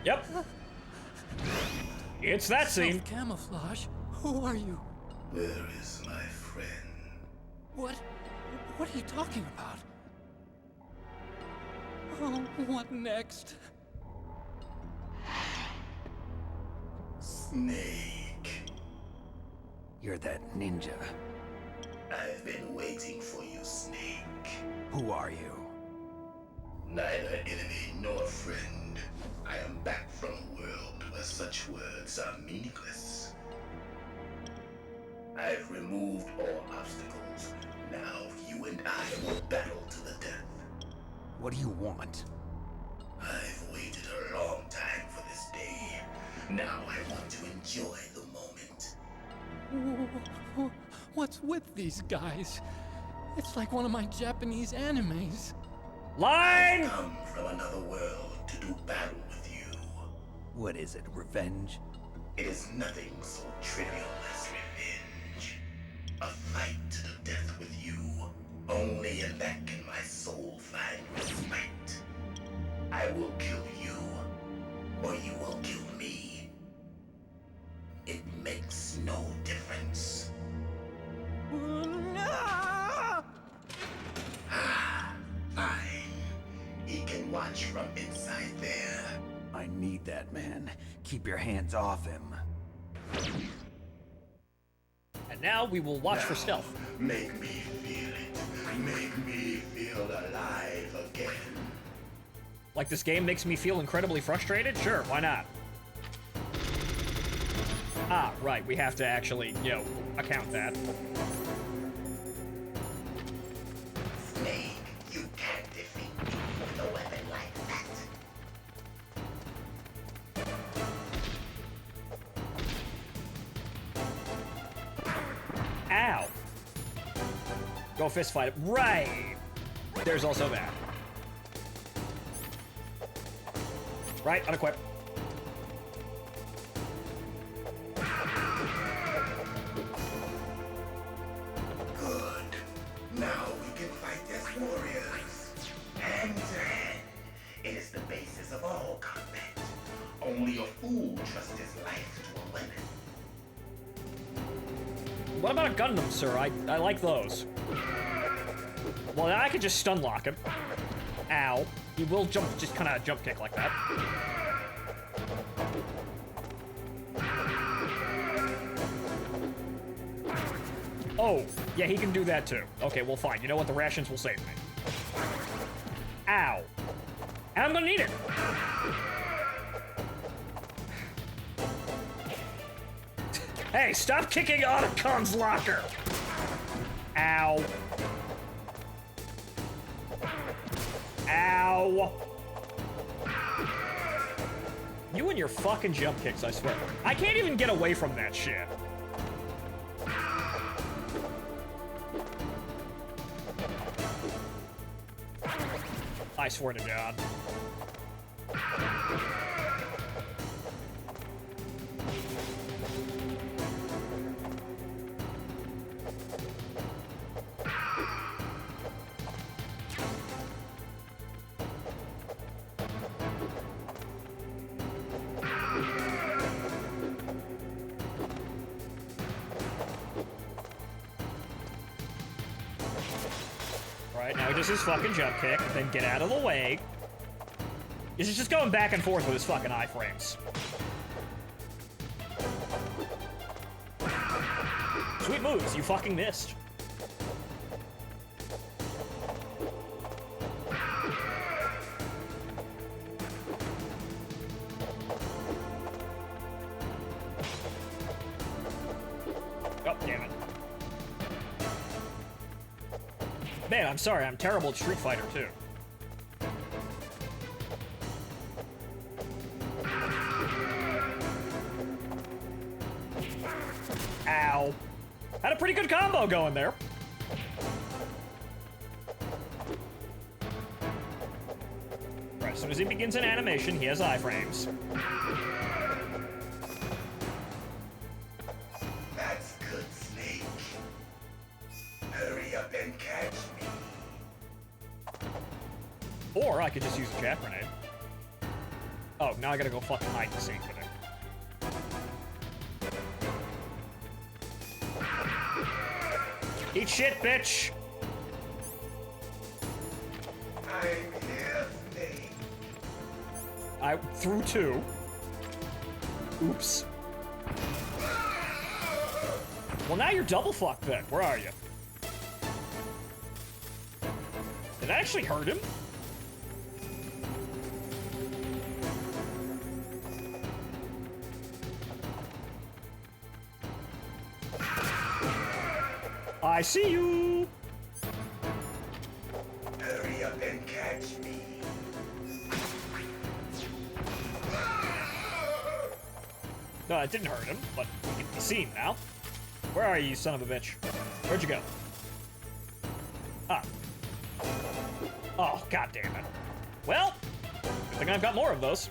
Yep. It's that scene. Camouflage. Who are you? Where is my friend? What are you talking about? Oh, what next? Snake. You're that ninja. I've been waiting for you, Snake. Who are you? Neither enemy nor friend. I am back from a world where such words are meaningless. I've removed all obstacles. Now you and I will battle to the death. What do you want? I've waited a long time for this day. Now I want to enjoy the moment. What's with these guys? It's like one of my Japanese animes. Line! I've come from another world to do battle with you. What is it, revenge? It is nothing so trivial as revenge. A fight to the death with you. Only in that can my soul find respite. I will kill you, or you will kill me. It makes no difference. Fine. He can watch from inside there. I need that man. Keep your hands off him. And now we will watch for stealth. Make me feel it. Make me feel alive again. Like this game makes me feel incredibly frustrated? Sure, why not? Ah, right, we have to actually, account that. Snake, you can't defeat me with a weapon like that. Ow. Go fist fight it. Right. There's also that. Right, unequip. Good. Now we can fight as warriors. Hand to hand. It is the basis of all combat. Only a fool trusts his life to a weapon. What about a Gundam, sir? I like those. Well, I could just stun lock him. Ow. He will just kind of jump kick like that. Oh, yeah, he can do that too. Okay, well, fine. You know what? The rations will save me. Ow. And I'm gonna need it. Hey, stop kicking Otacon's locker! Ow. Ow. You and your fucking jump kicks, I swear. I can't even get away from that shit. I swear to God. Right, now he does his fucking jump kick, then get out of the way. He's just going back and forth with his fucking iframes. Sweet moves, you fucking missed. Oh, damn it. Man, I'm sorry, I'm terrible at Street Fighter, too. Ow. Had a pretty good combo going there. Right, as soon as he begins an animation, he has iframes. That's good, Snake. Hurry up and catch me. Or I could just use a Jack Grenade. Oh, now I gotta go fucking hide and seek with it. Eat shit, bitch! I'm here, Snake. I threw two. Oops. Well, now you're double fucked then. Where are you? Did I actually hurt him? I see you! Hurry up and catch me. No, it didn't hurt him, but he can be seen now. Where are you, you son of a bitch? Where'd you go? Ah. Oh, god damn it. Well, good thing I've got more of those.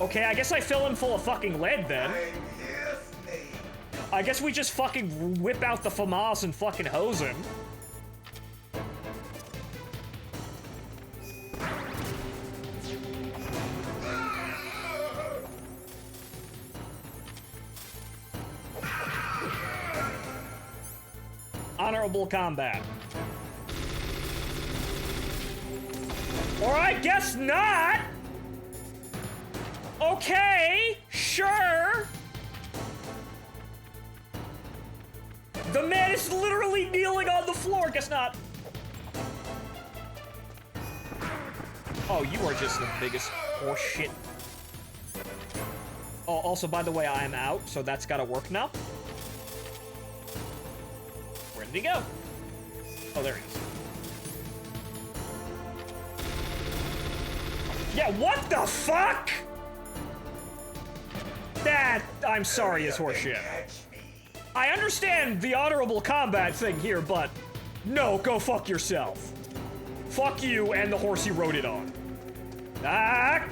Okay, I guess I fill him full of fucking lead then. I guess we just fucking whip out the FAMAS and fucking hose him. Honorable combat. Or I guess not! Okay, sure. The man is literally kneeling on the floor. Guess not. Oh, you are just the biggest horse shit. Oh, also, by the way, I am out, so that's gotta work now. Where did he go? Oh, there he is. Yeah, what the fuck? That, I'm sorry, is horseshit. I understand the honorable combat thing here, but no, go fuck yourself. Fuck you and the horse you rode it on. Ah!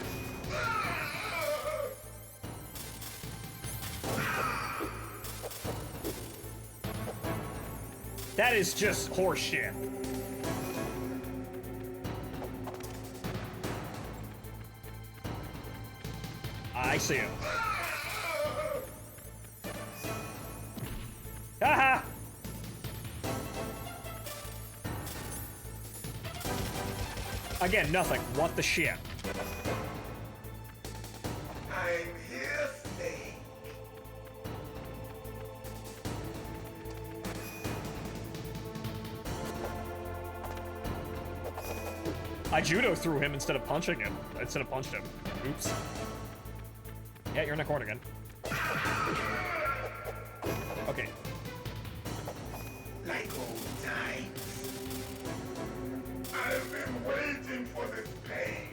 That is just horseshit. I see him. Haha! Again, nothing. What the shit? I'm here, Snake. I judo threw him instead of punching him. Instead of punched him. Oops. Yeah, you're in the corner again. Okay. Like old times. I've been waiting for this pain.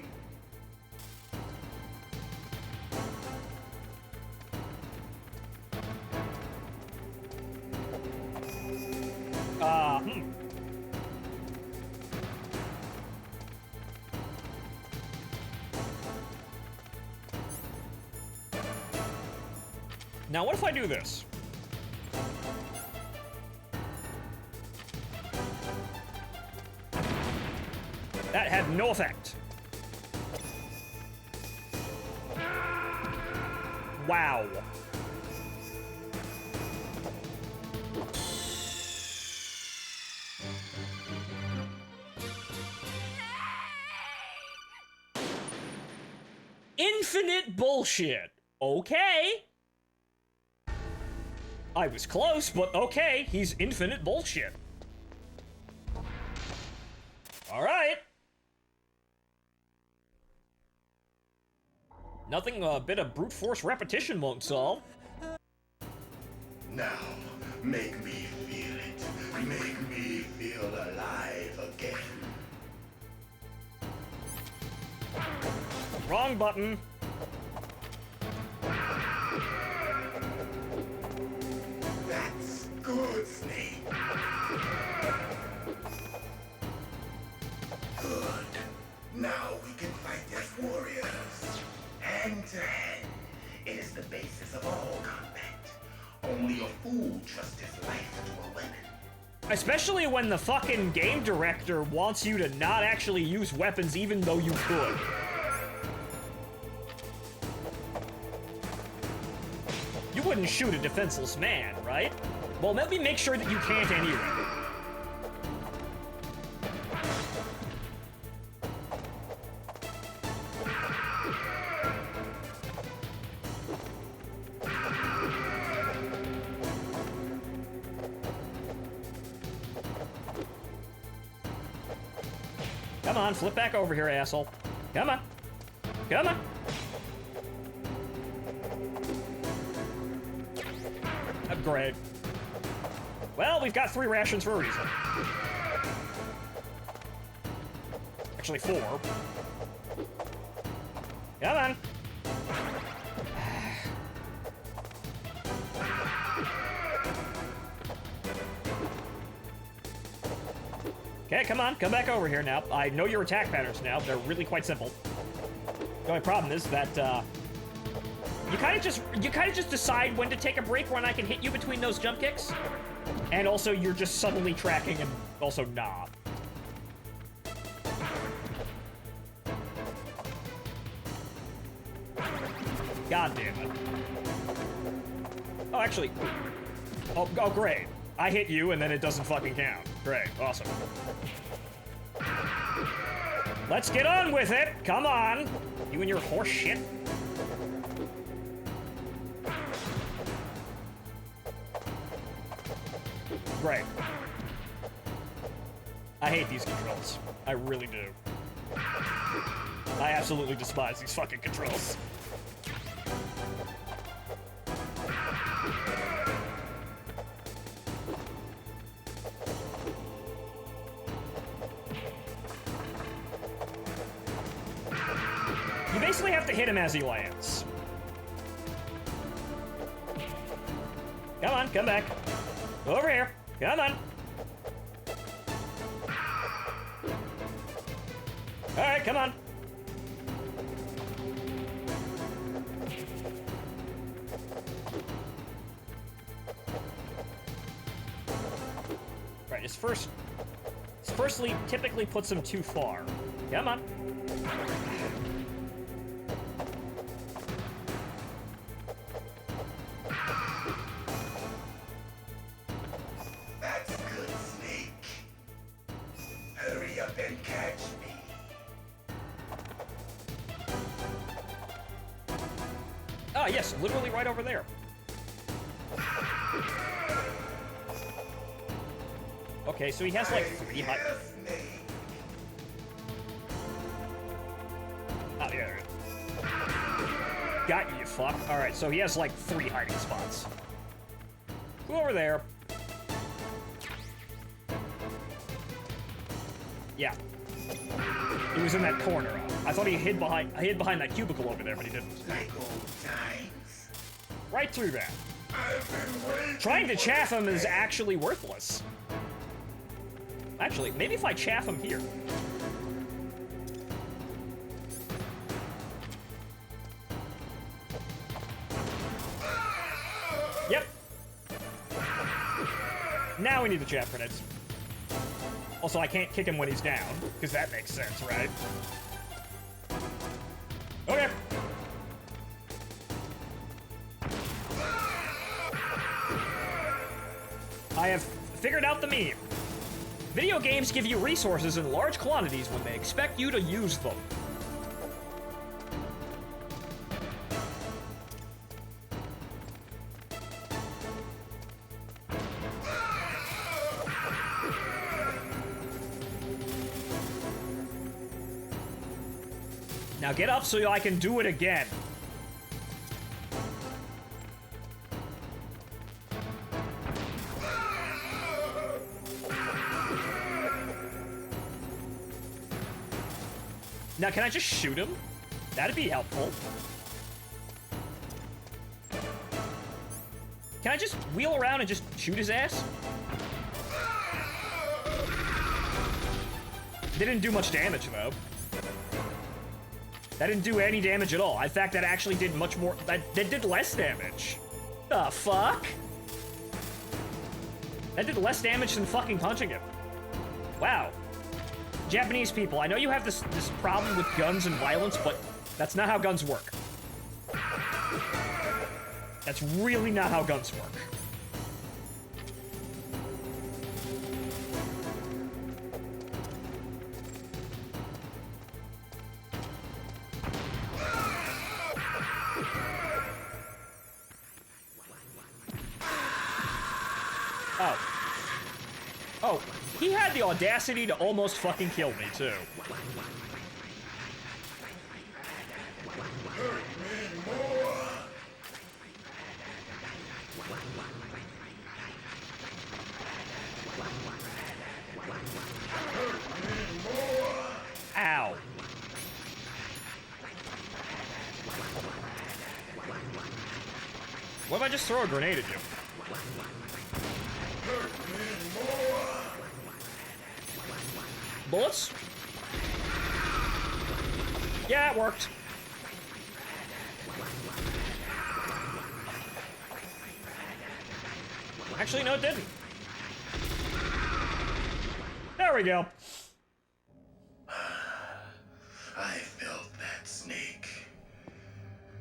Now, what if I do this? That had no effect. Wow. Infinite bullshit. Okay. I was close, but okay, he's infinite bullshit. All right. Nothing a bit of brute force repetition won't solve. Now, make me feel it. Make me feel alive again. Wrong button. That's good, Snake. Good. Now we can fight as warriors. Hand to hand. It is the basis of all combat. Only a fool trusts his life to a weapon. Especially when the fucking game director wants you to not actually use weapons even though you could. You wouldn't shoot a defenseless man, right? Well, let me make sure that you can't anyway. Come on, flip back over here, asshole. Come on. Come on. Great. Well, we've got 3 rations for a reason. Actually, 4. Come on. Okay, come on. Come back over here now. I know your attack patterns now. They're really quite simple. The only problem is that, You kind of just decide when to take a break when I can hit you between those jump kicks. And also, you're just suddenly tracking and also not. God damn it. Oh, actually. Oh, great. I hit you and then it doesn't fucking count. Great. Awesome. Let's get on with it. Come on. You and your horse shit. Great. I hate these controls. I really do. I absolutely despise these fucking controls. You basically have to hit him as he lands. Come on, come back. Over here. Come on. All right, come on. Right, his first leap typically puts him too far. Come on. That's good, Snake. Hurry up and catch me. Ah, yes, literally right over there. Okay, so he has like 3 high... Ah, yeah. Got you, fuck. Alright, so he has like 3 hiding spots. Go over there. Yeah. He was in that corner. I thought he hid behind that cubicle over there, but he didn't. Right through that. Trying to chaff him is actually worthless. Actually, maybe if I chaff him here. Yep. Now we need the chaff grenades. Also, I can't kick him when he's down, because that makes sense, right? Okay. I have figured out the meme. Video games give you resources in large quantities when they expect you to use them. Now get up so I can do it again. Now, can I just shoot him? That'd be helpful. Can I just wheel around and just shoot his ass? They didn't do much damage, though. That didn't do any damage at all. In fact, that actually did much more. That did less damage. The fuck? That did less damage than fucking punching him. Wow. Japanese people, I know you have this problem with guns and violence, but that's not how guns work. That's really not how guns work. Oh, he had the audacity to almost fucking kill me, too. Ow. What if I just throw a grenade at you? Bullets? Yeah, it worked. Actually, no, it didn't. There we go. I felt that snake.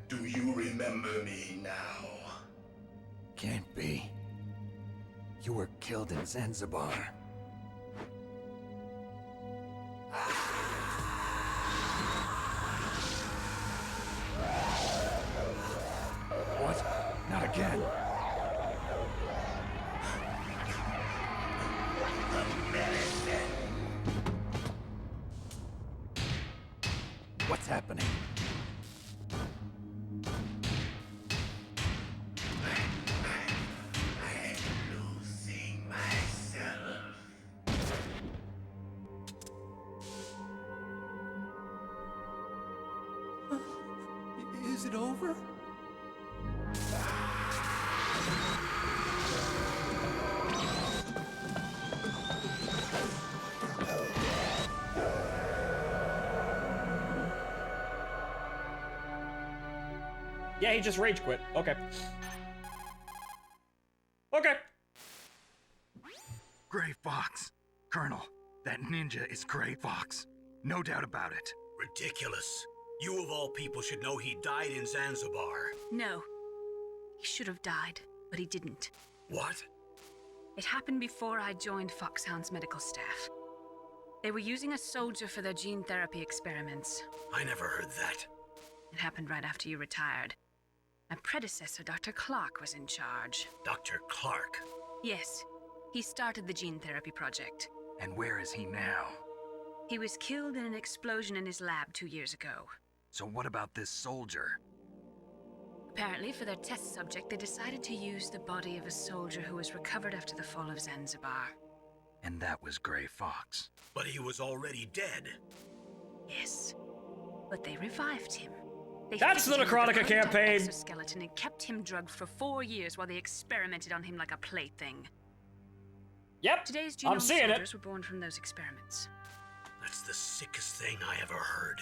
Do you remember me now? Can't be. You were killed in Zanzibar. What? Not again. What's happening? Is it over? Yeah, he just rage quit. Okay. Okay. Gray Fox. Colonel, that ninja is Gray Fox. No doubt about it. Ridiculous. You of all people should know he died in Zanzibar. No. He should have died, but he didn't. What? It happened before I joined Foxhound's medical staff. They were using a soldier for their gene therapy experiments. I never heard that. It happened right after you retired. My predecessor, Dr. Clark, was in charge. Dr. Clark? Yes. He started the gene therapy project. And where is he now? He was killed in an explosion in his lab 2 years ago. So what about this soldier? Apparently, for their test subject, they decided to use the body of a soldier who was recovered after the fall of Zanzibar. And that was Gray Fox. But he was already dead. Yes, but they revived him. They That's the fitted him with a Necrotica prototype campaign. exoskeleton and kept him drugged for 4 years while they experimented on him like a plaything. Yep, Today's I'm genome seeing soldiers it. were born from those experiments. That's the sickest thing I ever heard.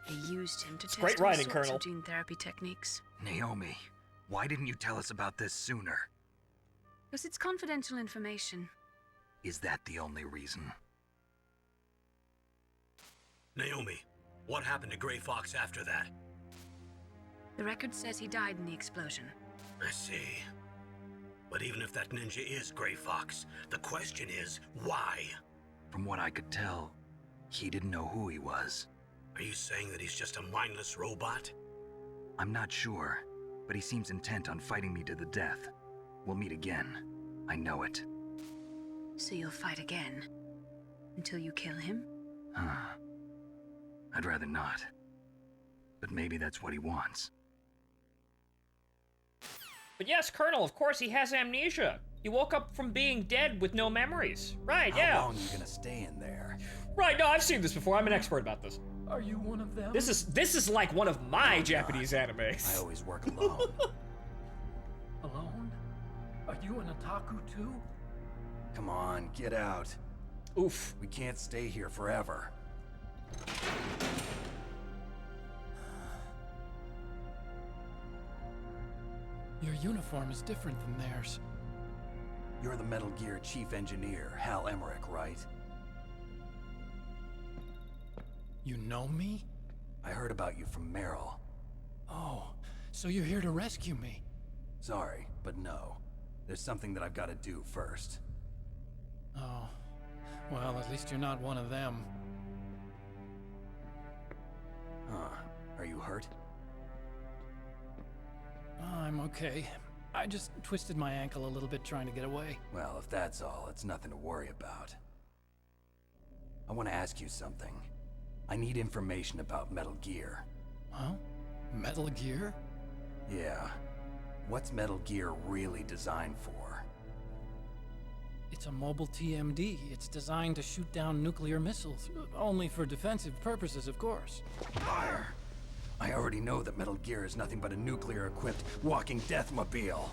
They used him to test great all writing, sorts Colonel. of gene therapy techniques. Naomi, why didn't you tell us about this sooner? Because it's confidential information. Is that the only reason? Naomi, what happened to Gray Fox after that? The record says he died in the explosion. I see. But even if that ninja is Gray Fox, the question is, why? From what I could tell, he didn't know who he was. Are you saying that he's just a mindless robot? I'm not sure, but he seems intent on fighting me to the death. We'll meet again. I know it. So you'll fight again? Until you kill him? I'd rather not. But maybe that's what he wants. But yes, Colonel, of course he has amnesia. He woke up from being dead with no memories. Right, yeah. How long are you gonna stay in there? Right, no, I've seen this before. I'm an expert about this. Are you one of them? This is like one of my Japanese animes. I always work alone. Alone? Are you an otaku too? Come on, get out. Oof. We can't stay here forever. Your uniform is different than theirs. You're the Metal Gear Chief Engineer, Hal Emmerich, right? You know me? I heard about you from Meryl. Oh, so you're here to rescue me? Sorry, but no. There's something that I've got to do first. Oh, well, at least you're not one of them. Huh. Are you hurt? I'm okay. I just twisted my ankle a little bit trying to get away. Well, if that's all, it's nothing to worry about. I want to ask you something. I need information about Metal Gear. Huh? Metal Gear? Yeah. What's Metal Gear really designed for? It's a mobile TMD. It's designed to shoot down nuclear missiles. Only for defensive purposes, of course. Fire! I already know that Metal Gear is nothing but a nuclear-equipped walking deathmobile.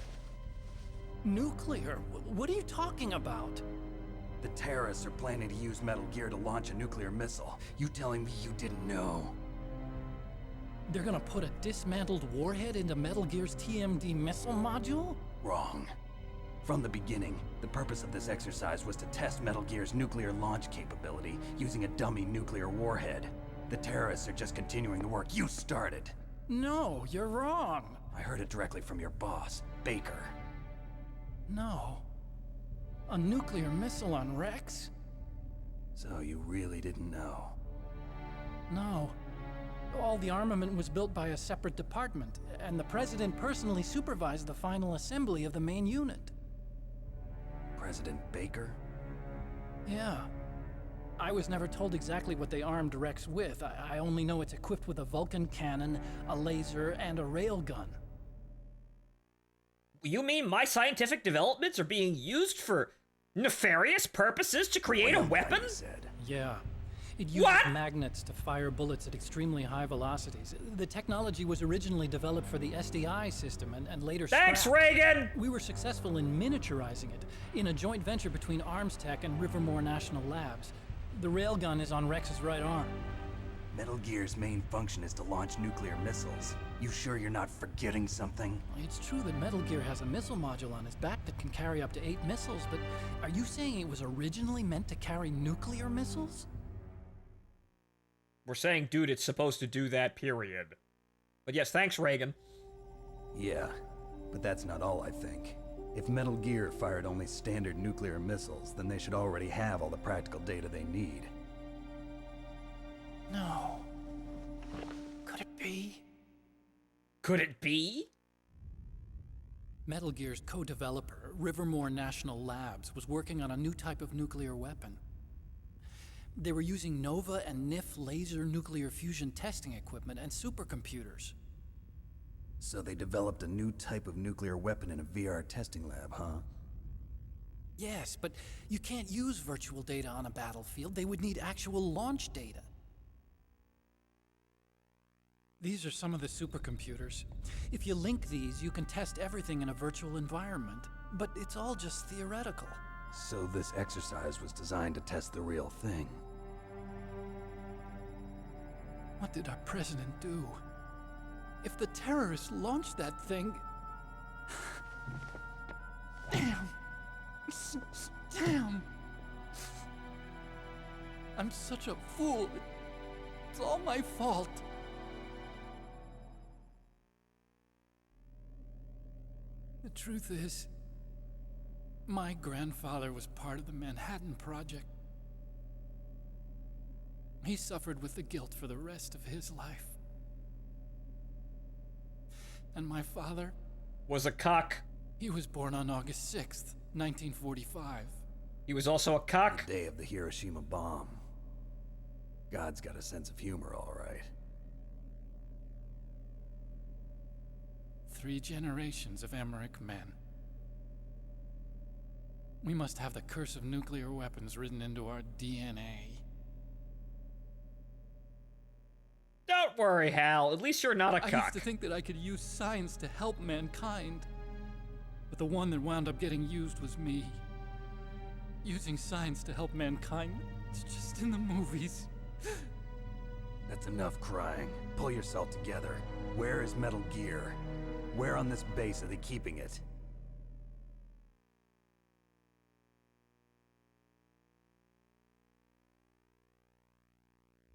Nuclear? What are you talking about? The terrorists are planning to use Metal Gear to launch a nuclear missile. You telling me you didn't know? They're gonna put a dismantled warhead into Metal Gear's TMD missile module? Wrong. From the beginning, the purpose of this exercise was to test Metal Gear's nuclear launch capability using a dummy nuclear warhead. The terrorists are just continuing the work you started. No, you're wrong. I heard it directly from your boss, Baker. No. A nuclear missile on Rex? So you really didn't know? No. All the armament was built by a separate department, and the President personally supervised the final assembly of the main unit. President Baker? Yeah. I was never told exactly what they armed Rex with. I only know it's equipped with a Vulcan cannon, a laser, and a railgun. You mean my scientific developments are being used for nefarious purposes to create a weapon? Yeah. It uses magnets to fire bullets at extremely high velocities. The technology was originally developed for the SDI system and later Thanks, scrapped. Reagan! We were successful in miniaturizing it in a joint venture between Arms Tech and Rivermore National Labs. The railgun is on Rex's right arm. Metal Gear's main function is to launch nuclear missiles. You sure you're not forgetting something? It's true that Metal Gear has a missile module on his back that can carry up to 8 missiles, but are you saying it was originally meant to carry nuclear missiles? We're saying, dude, it's supposed to do that, period. But yes, thanks, Reagan. Yeah, but that's not all I think. If Metal Gear fired only standard nuclear missiles, then they should already have all the practical data they need. No. Could it be? Could it be? Metal Gear's co-developer, Rivermore National Labs, was working on a new type of nuclear weapon. They were using Nova and NIF laser nuclear fusion testing equipment and supercomputers. So they developed a new type of nuclear weapon in a VR testing lab, huh? Yes, but you can't use virtual data on a battlefield. They would need actual launch data. These are some of the supercomputers. If you link these, you can test everything in a virtual environment. But it's all just theoretical. So this exercise was designed to test the real thing. What did our president do? If the terrorists launched that thing... Damn! Damn! I'm such a fool. It's all my fault. The truth is, my grandfather was part of the Manhattan Project. He suffered with the guilt for the rest of his life. And my father... was a cock. He was born on August 6th, 1945. He was also a cock? The day of the Hiroshima bomb. God's got a sense of humor, all right. 3 generations of Emmerich men. We must have the curse of nuclear weapons written into our DNA. Don't worry, Hal. At least you're not a cock. I used to think that I could use science to help mankind. But the one that wound up getting used was me. Using science to help mankind, it's just in the movies. That's enough crying. Pull yourself together. Where is Metal Gear? Where on this base are they keeping it?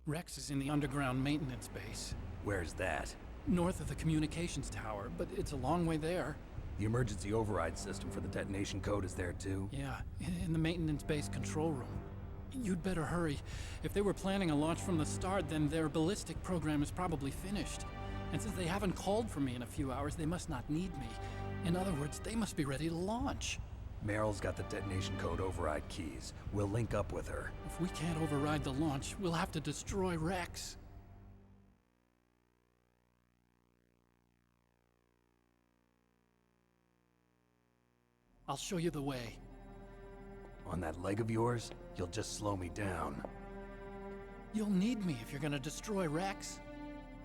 Rex is in the underground maintenance base. Where's that? North of the communications tower, but it's a long way there. The emergency override system for the detonation code is there too? Yeah, in the maintenance base control room. You'd better hurry. If they were planning a launch from the start, then their ballistic program is probably finished. And since they haven't called for me in a few hours, they must not need me. In other words, they must be ready to launch. Meryl's got the detonation code override keys. We'll link up with her. If we can't override the launch, we'll have to destroy Rex. I'll show you the way. On that leg of yours, you'll just slow me down. You'll need me if you're gonna destroy Rex.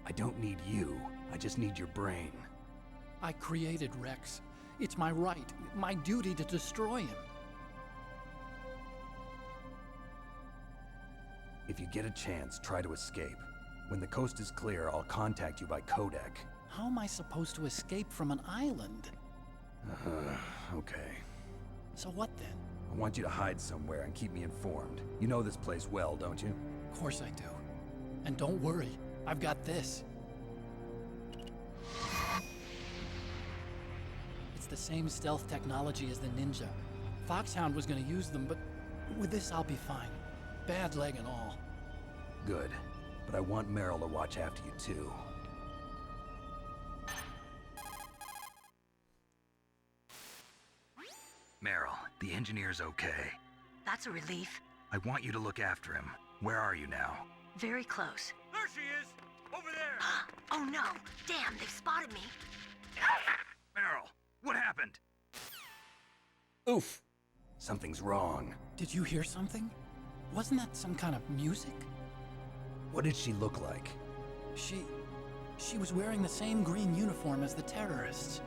I don't need you. I just need your brain. I created Rex. It's my right, my duty to destroy him. If you get a chance, try to escape. When the coast is clear, I'll contact you by codec. How am I supposed to escape from an island? Okay. So what then? I want you to hide somewhere and keep me informed. You know this place well, don't you? Of course I do. And don't worry, I've got this. It's the same stealth technology as the Ninja. Foxhound was gonna use them, but with this I'll be fine. Bad leg and all. Good. But I want Meryl to watch after you too. Meryl, the engineer's okay. That's a relief. I want you to look after him. Where are you now? Very close. There she is! Over there! Oh no! Damn, they've spotted me. Meryl, what happened? Oof. Something's wrong. Did you hear something? Wasn't that some kind of music? What did she look like? She was wearing the same green uniform as the terrorists.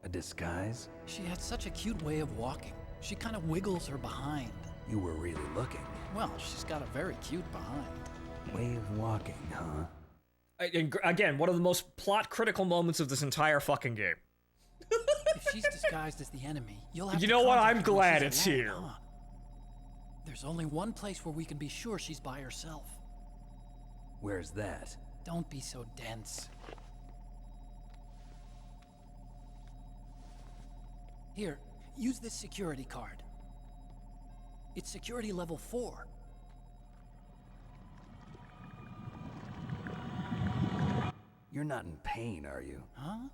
A disguise? She had such a cute way of walking. She kind of wiggles her behind. You were really looking. Well, she's got a very cute behind. Way of walking, huh? Again, one of the most plot-critical moments of this entire fucking game. If she's disguised as the enemy, you'll have to... You know what? I'm contact her when glad she's it's alone, here. huh? There's only one place where we can be sure she's by herself. Where's that? Don't be so dense. Here, use this security card. It's security level 4. You're not in pain, are you? Huh?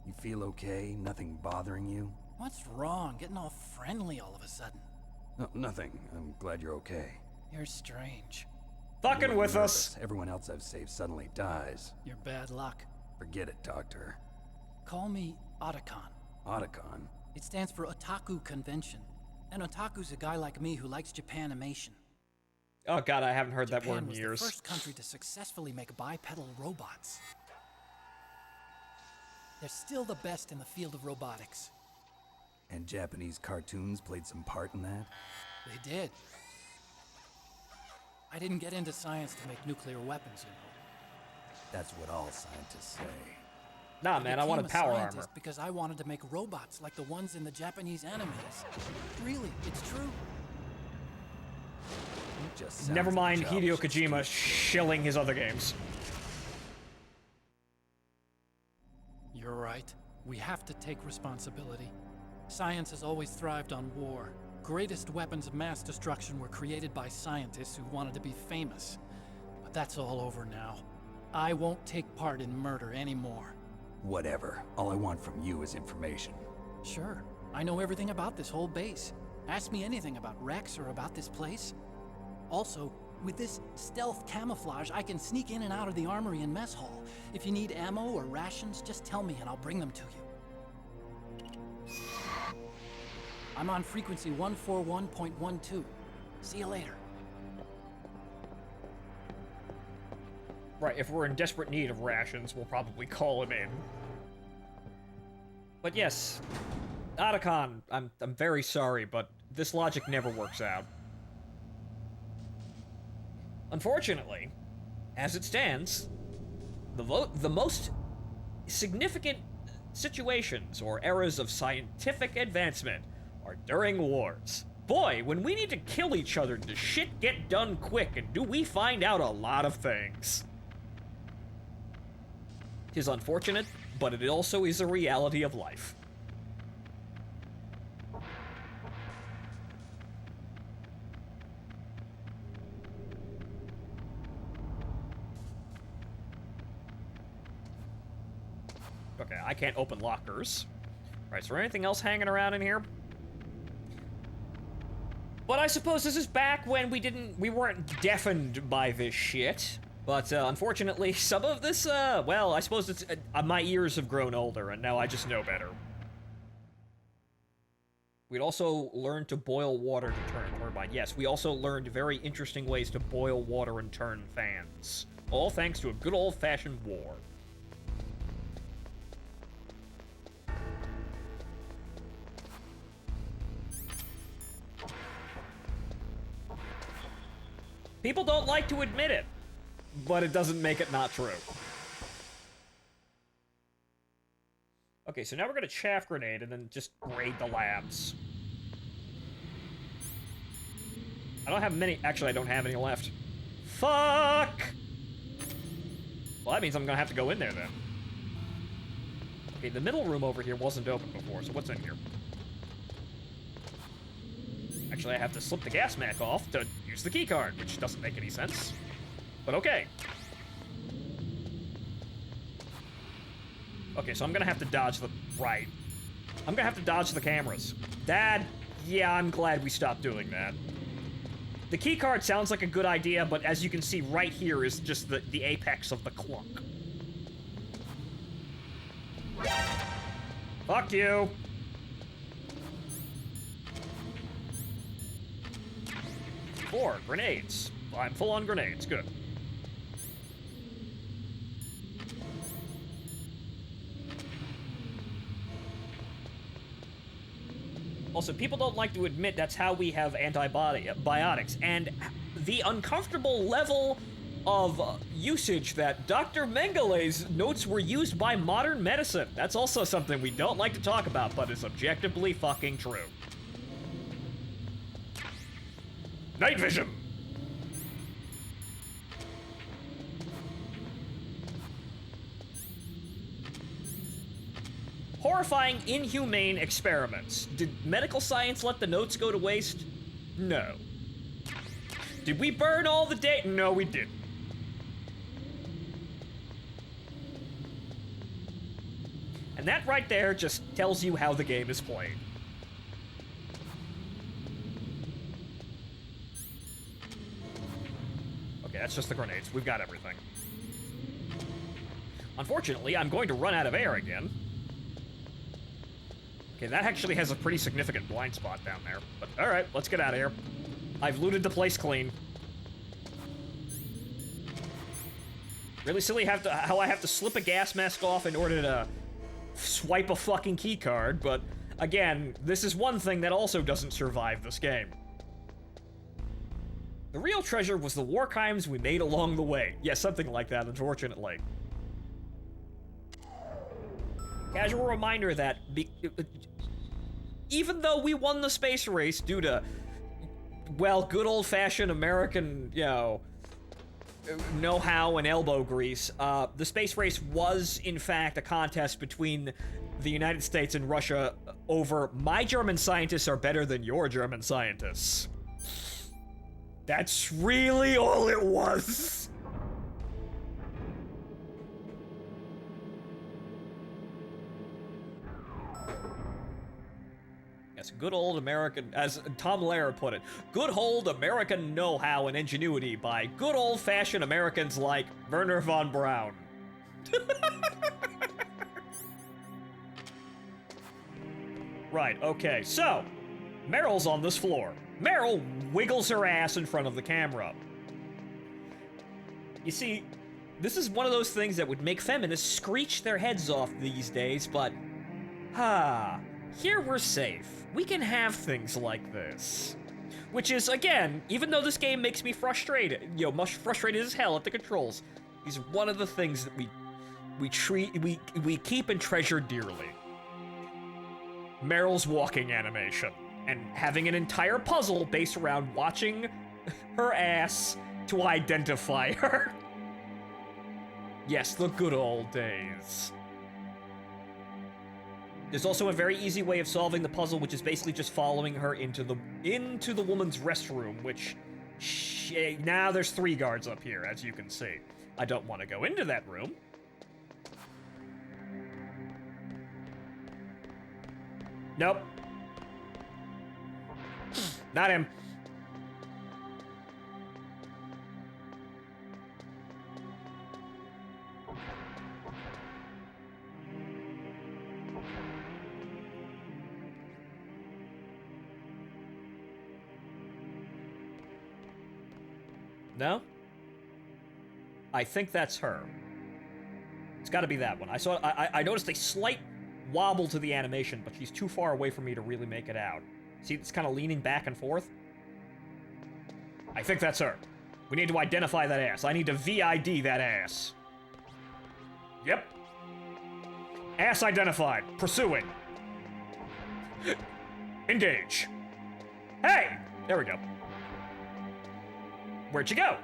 You feel okay? Nothing bothering you? What's wrong? Getting all friendly all of a sudden. No, nothing. I'm glad you're okay. You're strange. Fucking with us. Everyone else I've saved suddenly dies. You're bad luck. Forget it, Doctor. Call me Otacon. Otacon? It stands for Otaku Convention. An otaku's a guy like me who likes Japanimation. Oh god, I haven't heard that word in was years. The first country to successfully make bipedal robots. They're still the best in the field of robotics. And Japanese cartoons played some part in that? They did. I didn't get into science to make nuclear weapons, you know. That's what all scientists say. Nah, man, I wanted power armor. Because I wanted to make robots like the ones in the Japanese animes. Really, it's true. Never mind Hideo Kojima shilling his other games. You're right. We have to take responsibility. Science has always thrived on war. Greatest weapons of mass destruction were created by scientists who wanted to be famous. But that's all over now. I won't take part in murder anymore. Whatever. All I want from you is information. Sure. I know everything about this whole base. Ask me anything about Rex or about this place. Also, with this stealth camouflage, I can sneak in and out of the armory and mess hall. If you need ammo or rations, just tell me and I'll bring them to you. I'm on frequency 141.12. See you later. Right, if we're in desperate need of rations, we'll probably call him in. But yes, Otacon, I'm very sorry, but this logic never works out. Unfortunately, as it stands, the most significant situations or eras of scientific advancement are during wars. Boy, when we need to kill each other, does shit get done quick, and do we find out a lot of things. 'Tis unfortunate, but it also is a reality of life. Okay, I can't open lockers. Right, is there anything else hanging around in here? But I suppose this is back when we weren't deafened by this shit. But unfortunately, some of this, well, I suppose it's, my ears have grown older, and now I just know better. We'd also learned to boil water to turn a turbine. Yes, we also learned very interesting ways to boil water and turn fans. All thanks to a good old-fashioned war. People don't like to admit it, but it doesn't make it not true. Okay, so now we're gonna chaff grenade and then just raid the labs. I don't have many. Actually, I don't have any left. Fuck! Well, that means I'm gonna have to go in there then. Okay, the middle room over here wasn't open before, so what's in here? Actually, I have to slip the gas mask off to use the keycard, which doesn't make any sense. But okay. Okay, so I'm gonna have to dodge the... Right. I'm gonna have to dodge the cameras. Dad, yeah, I'm glad we stopped doing that. The keycard sounds like a good idea, but as you can see right here is just the apex of the clunk. Fuck you! Four grenades. I'm full on grenades. Good. Also, people don't like to admit that's how we have antibiotics, and the uncomfortable level of usage that Dr. Mengele's notes were used by modern medicine. That's also something we don't like to talk about, but is objectively fucking true. Night vision! Horrifying, inhumane experiments. Did medical science let the notes go to waste? No. Did we burn all the data? No, we didn't. And that right there just tells you how the game is played. Okay, that's just the grenades. We've got everything. Unfortunately, I'm going to run out of air again. Okay, that actually has a pretty significant blind spot down there. But alright, let's get out of here. I've looted the place clean. Really silly how I have to slip a gas mask off in order to swipe a fucking key card, but again, this is one thing that also doesn't survive this game. The real treasure was the war crimes we made along the way. Yeah, something like that, unfortunately. Casual reminder that even though we won the space race due to, well, good old-fashioned American, you know-how and elbow grease, the space race was, in fact, a contest between the United States and Russia over my German scientists are better than your German scientists. That's really all it was. Yes, good old American, as Tom Lehrer put it, good old American know-how and ingenuity by good old-fashioned Americans like Wernher von Braun. Right, okay, so, Meryl's on this floor. Meryl wiggles her ass in front of the camera. You see, this is one of those things that would make feminists screech their heads off these days, but, here we're safe. We can have things like this. Which is, again, even though this game makes me frustrated, frustrated as hell at the controls, is one of the things that we keep and treasure dearly. Meryl's walking animation, and having an entire puzzle based around watching her ass to identify her. Yes, the good old days. There's also a very easy way of solving the puzzle, which is basically just following her into the woman's restroom, which now there's 3 guards up here, as you can see. I don't want to go into that room. Nope. Not him. No? I think that's her. It's gotta be that one. I noticed a slight wobble to the animation, but she's too far away for me to really make it out. See, it's kind of leaning back and forth? I think that's her. We need to identify that ass. I need to VID that ass. Yep. Ass identified. Pursuing. Engage. Hey! There we go. Where'd you go?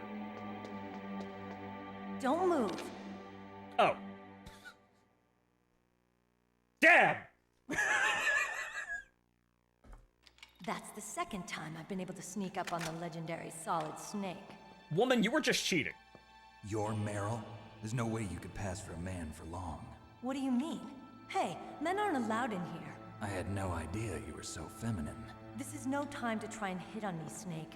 Don't move. Oh. Damn! That's the second time I've been able to sneak up on the legendary Solid Snake. Woman, you were just cheating. You're Meryl? There's no way you could pass for a man for long. What do you mean? Hey, men aren't allowed in here. I had no idea you were so feminine. This is no time to try and hit on me, Snake.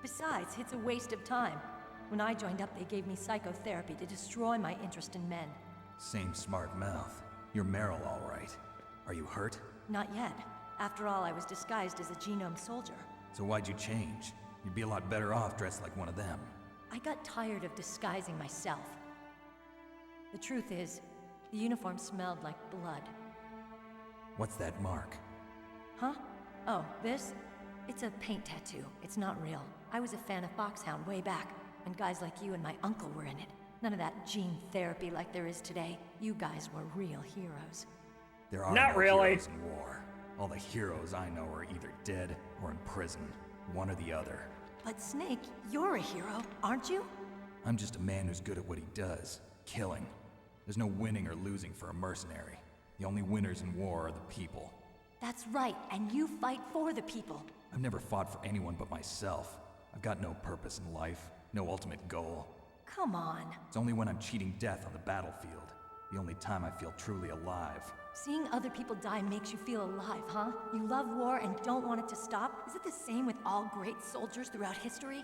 Besides, it's a waste of time. When I joined up, they gave me psychotherapy to destroy my interest in men. Same smart mouth. You're Meryl, all right. Are you hurt? Not yet. After all, I was disguised as a genome soldier. So why'd you change? You'd be a lot better off dressed like one of them. I got tired of disguising myself. The truth is, the uniform smelled like blood. What's that mark? Huh? Oh, this? It's a paint tattoo. It's not real. I was a fan of Foxhound way back, and guys like you and my uncle were in it. None of that gene therapy like there is today. You guys were real heroes. There are not no really heroes in war. All the heroes I know are either dead or in prison. One or the other. But Snake, you're a hero, aren't you? I'm just a man who's good at what he does. Killing. There's no winning or losing for a mercenary. The only winners in war are the people. That's right, and you fight for the people. I've never fought for anyone but myself. I've got no purpose in life, no ultimate goal. Come on. It's only when I'm cheating death on the battlefield. The only time I feel truly alive. Seeing other people die makes you feel alive, huh? You love war and don't want it to stop? Is it the same with all great soldiers throughout history?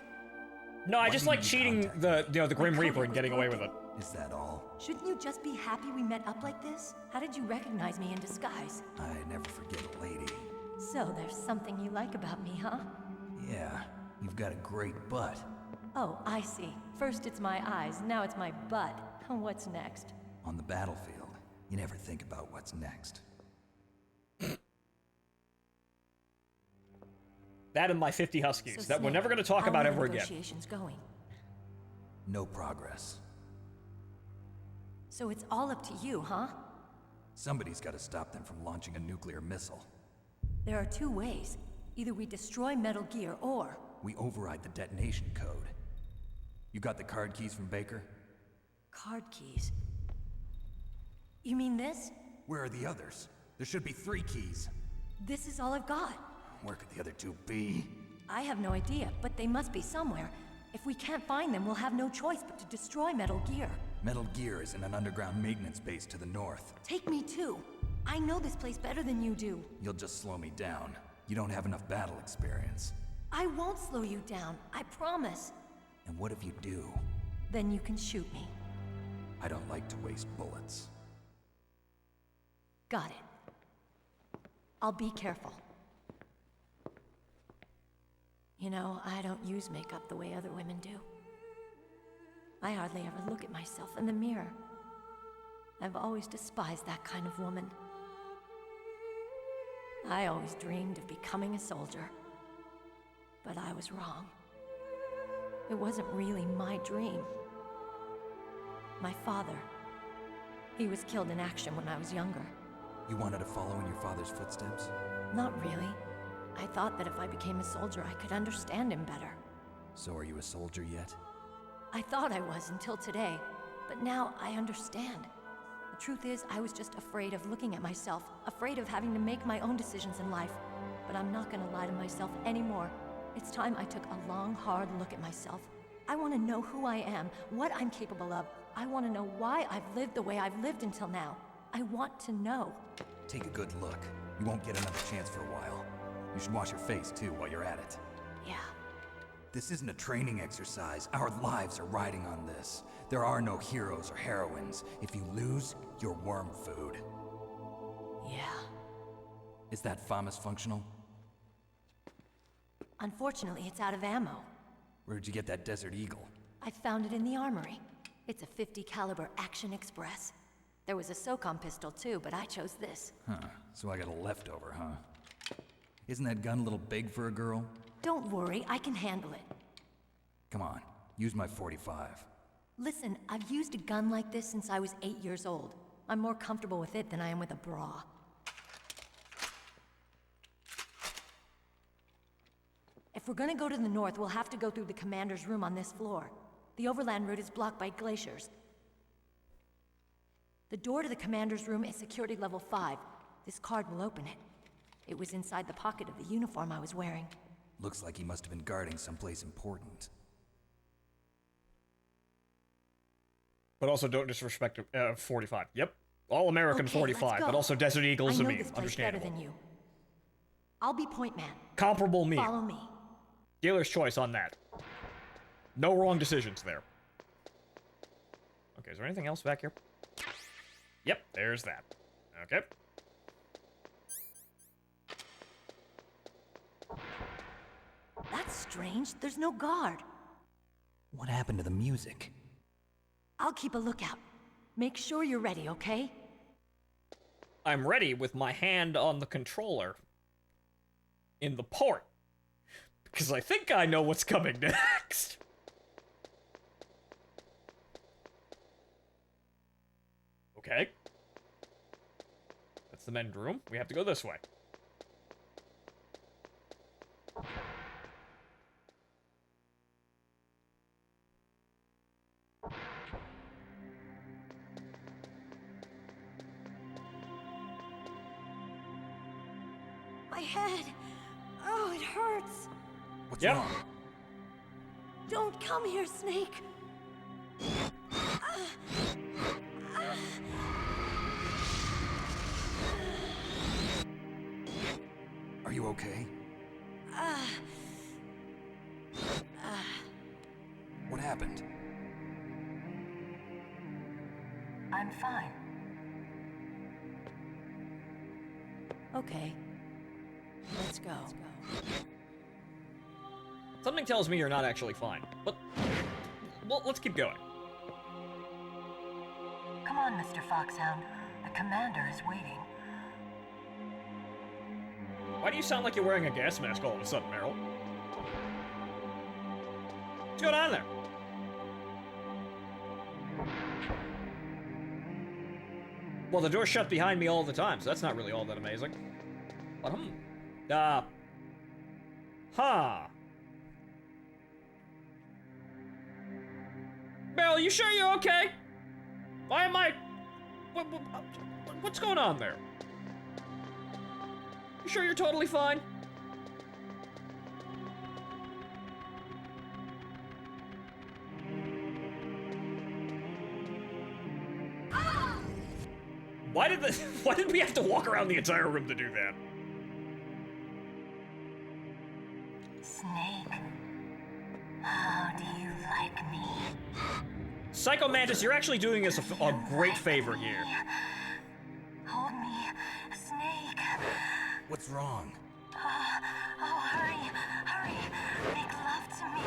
No, I just like cheating the Grim Reaper and getting away with it. Is that all? Shouldn't you just be happy we met up like this? How did you recognize me in disguise? I never forget a lady. So there's something you like about me, huh? Yeah, you've got a great butt. Oh, I see. First it's my eyes, now it's my butt. What's next? On the battlefield, you never think about what's next. That and my 50 Huskies So that we're Snake, never going to talk how about are ever again. negotiations going? No progress. So it's all up to you, huh? Somebody's got to stop them from launching a nuclear missile. There are two ways. Either we destroy Metal Gear or... We override the detonation code. You got the card keys from Baker? Card keys? You mean this? Where are the others? There should be 3 keys. This is all I've got. Where could the other 2 be? I have no idea, but they must be somewhere. If we can't find them, we'll have no choice but to destroy Metal Gear. Metal Gear is in an underground maintenance base to the north. Take me too. I know this place better than you do. You'll just slow me down. You don't have enough battle experience. I won't slow you down, I promise. And what if you do? Then you can shoot me. I don't like to waste bullets. Got it. I'll be careful. You know, I don't use makeup the way other women do. I hardly ever look at myself in the mirror. I've always despised that kind of woman. I always dreamed of becoming a soldier. But I was wrong. It wasn't really my dream. My father, he was killed in action when I was younger. You wanted to follow in your father's footsteps? Not really. I thought that if I became a soldier, I could understand him better. So are you a soldier yet? I thought I was until today, but now I understand. The truth is, I was just afraid of looking at myself, afraid of having to make my own decisions in life. But I'm not gonna lie to myself anymore. It's time I took a long, hard look at myself. I want to know who I am, what I'm capable of. I want to know why I've lived the way I've lived until now. I want to know. Take a good look. You won't get another chance for a while. You should wash your face, too, while you're at it. Yeah. This isn't a training exercise. Our lives are riding on this. There are no heroes or heroines. If you lose, you're worm food. Yeah. Is that FAMAS functional? Unfortunately, it's out of ammo. Where'd you get that Desert Eagle? I found it in the armory. It's a .50 caliber Action Express. There was a SOCOM pistol too, but I chose this. Huh, so I got a leftover, huh? Isn't that gun a little big for a girl? Don't worry, I can handle it. Come on, use my .45. Listen, I've used a gun like this since I was 8 years old. I'm more comfortable with it than I am with a bra. If we're gonna go to the north, we'll have to go through the commander's room on this floor. The overland route is blocked by glaciers. The door to the commander's room is security level 5. This card will open it. It was inside the pocket of the uniform I was wearing. Looks like he must have been guarding someplace important. But also don't disrespect 45. Yep. All American Okay, 45, but also Desert Eagles I and know me. this place Understandable. better than you. I'll be point man. Comparable me. Follow me. Dealer's choice on that. No wrong decisions there. Okay, is there anything else back here? Yep, there's that. Okay. That's strange. There's no guard. What happened to the music? I'll keep a lookout. Make sure you're ready, okay? I'm ready with my hand on the controller. In the port. Because I think I know what's coming next. Okay. That's the men's room. We have to go this way. My head. Oh, it hurts. What's wrong? Don't come here, Snake. Are you okay? What happened? I'm fine. Okay. Let's go. Something tells me you're not actually fine, but well, let's keep going. Come on, Mr. Foxhound. The commander is waiting. Why do you sound like you're wearing a gas mask all of a sudden, Meryl? What's going on there? Well, the door's shut behind me all the time, so that's not really all that amazing. But, huh. Meryl, you sure you're okay? Why am I... What's going on there? You sure you're totally fine? Why did we have to walk around the entire room to do that? Snake, how do you like me? Psycho Mantis, you're actually doing us a great favor here. Hold me, Snake. What's wrong? Oh, hurry, hurry. Make love to me.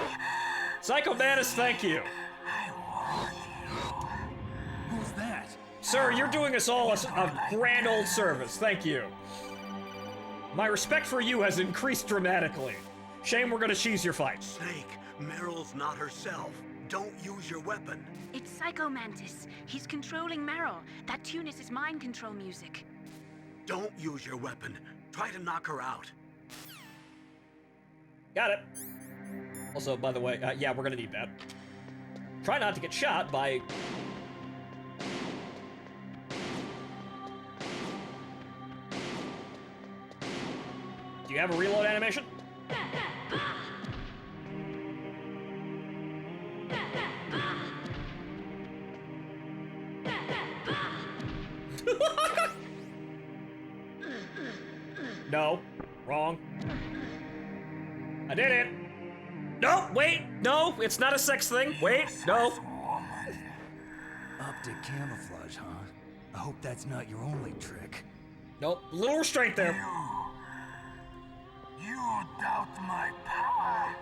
Psycho Mantis, thank you. Who's that? Sir, you're doing us all a grand old service. Thank you. My respect for you has increased dramatically. Shame we're gonna cheese your fight. Snake, Meryl's not herself. Don't use your weapon. It's Psycho Mantis. He's controlling Meryl. That tune is his mind control music. Don't use your weapon. Try to knock her out. Got it. Also, by the way, yeah, we're gonna need that. Try not to get shot by... Do you have a reload animation? No. Wrong. I did it. No, wait. No, it's not a sex thing. Wait, no. Optic camouflage, huh? I hope that's not your only trick. Nope. Little restraint there. You doubt my power?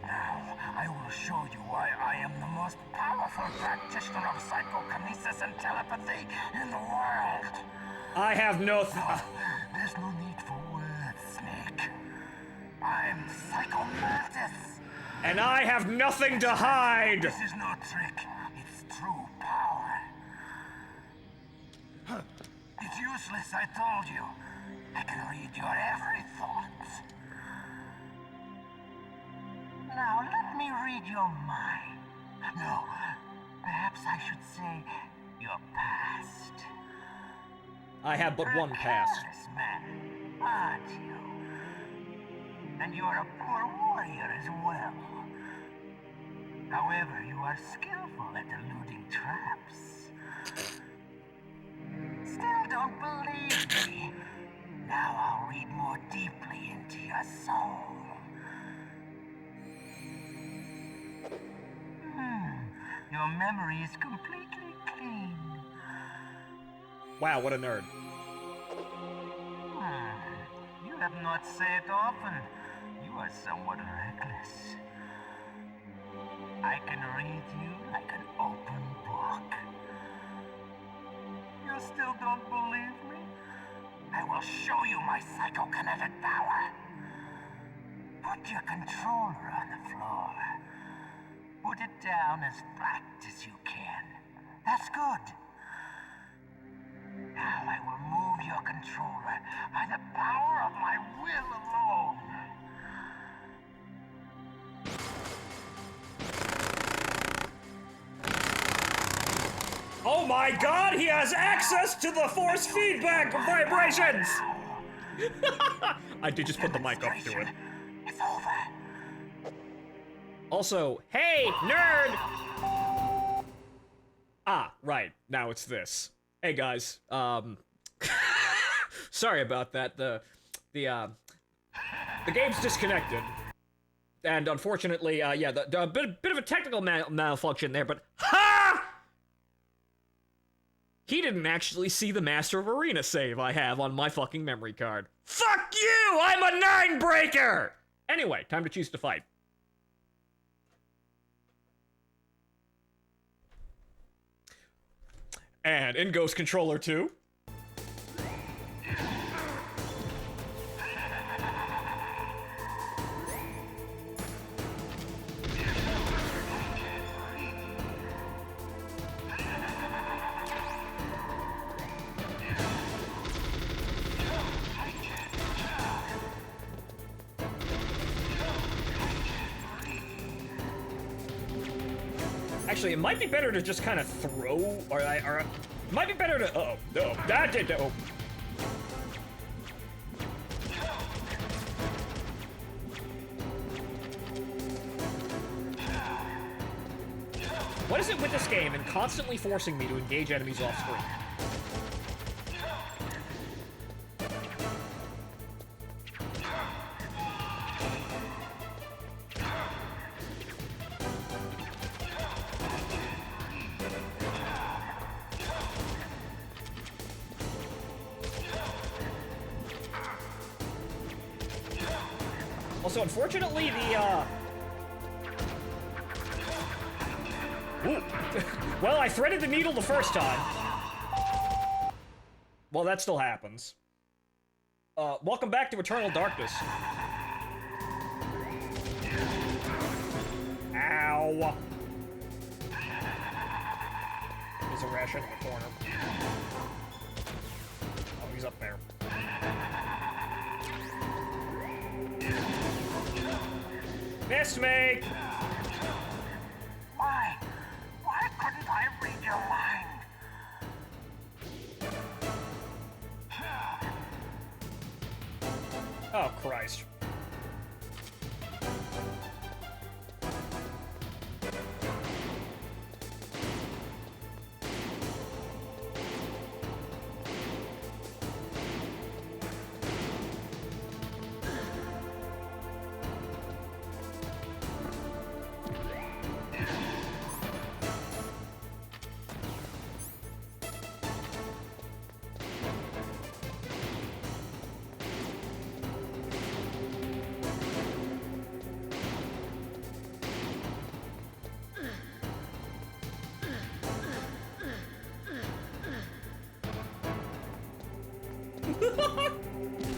Now, I will show you why I am the most powerful practitioner of psychokinesis and telepathy in the world. I have no... There's no need for words, Snake. I'm Psycho Mantis. And I have nothing to hide! This is no trick. It's true power. It's useless, I told you. I can read your every thought. Now, let me read your mind. No, perhaps I should say your past. I have but one past. Careless man, aren't you? And you're a poor warrior as well. However, you are skillful at eluding traps. Still don't believe me. Now I'll read more deeply into your soul. Your memory is completely clean. Wow, what a nerd. You have not said often. You are somewhat reckless. I can read you like an open book. You still don't believe me? I will show you my psychokinetic power. Put your controller on the floor. Put it down as flat as you can. That's good. Now I will move your controller by the power of my will alone. Oh my god, he has access to the force feedback vibrations! I did just put the mic up to it. It's over. Also, hey, nerd! Ah, right, now it's this. Hey guys, Sorry about that. The game's disconnected. And unfortunately, yeah, the bit of a technical malfunction there, but ha! He didn't actually see the Master of Arena save I have on my fucking memory card. Fuck you! I'm a 9-breaker! Anyway, time to choose to fight. And in goes Controller 2. Actually, it might be better to just kind of throw, or it might be better to, oh, no, that did, oh. What is it with this game and constantly forcing me to engage enemies off screen? Also, unfortunately, Ooh. Well, I threaded the needle the first time. Well, that still happens. Welcome back to Eternal Darkness. Ow. There's a Rash in the corner. Oh, he's up there. Missed me! Why? Why couldn't I read your mind? Oh, Christ.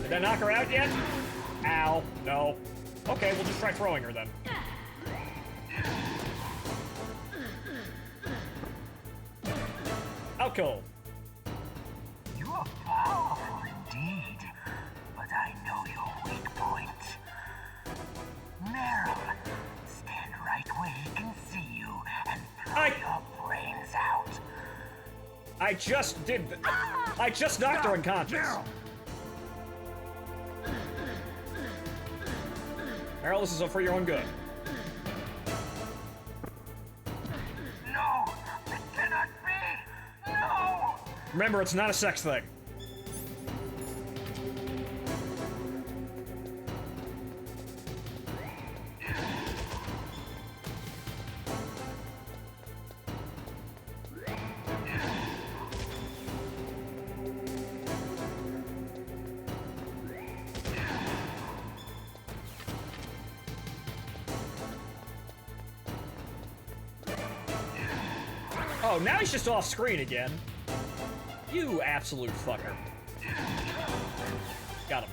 Did I knock her out yet? Ow. No. Okay, we'll just try throwing her then. How cool. You are powerful indeed, but I know your weak point. Meryl, stand right where he can see you and blow your brains out. I just did. I just knocked her unconscious. Meryl, this is for your own good. No, it cannot be. No. Remember, it's not a sex thing. Oh, now he's just off screen again. You absolute fucker. Got him.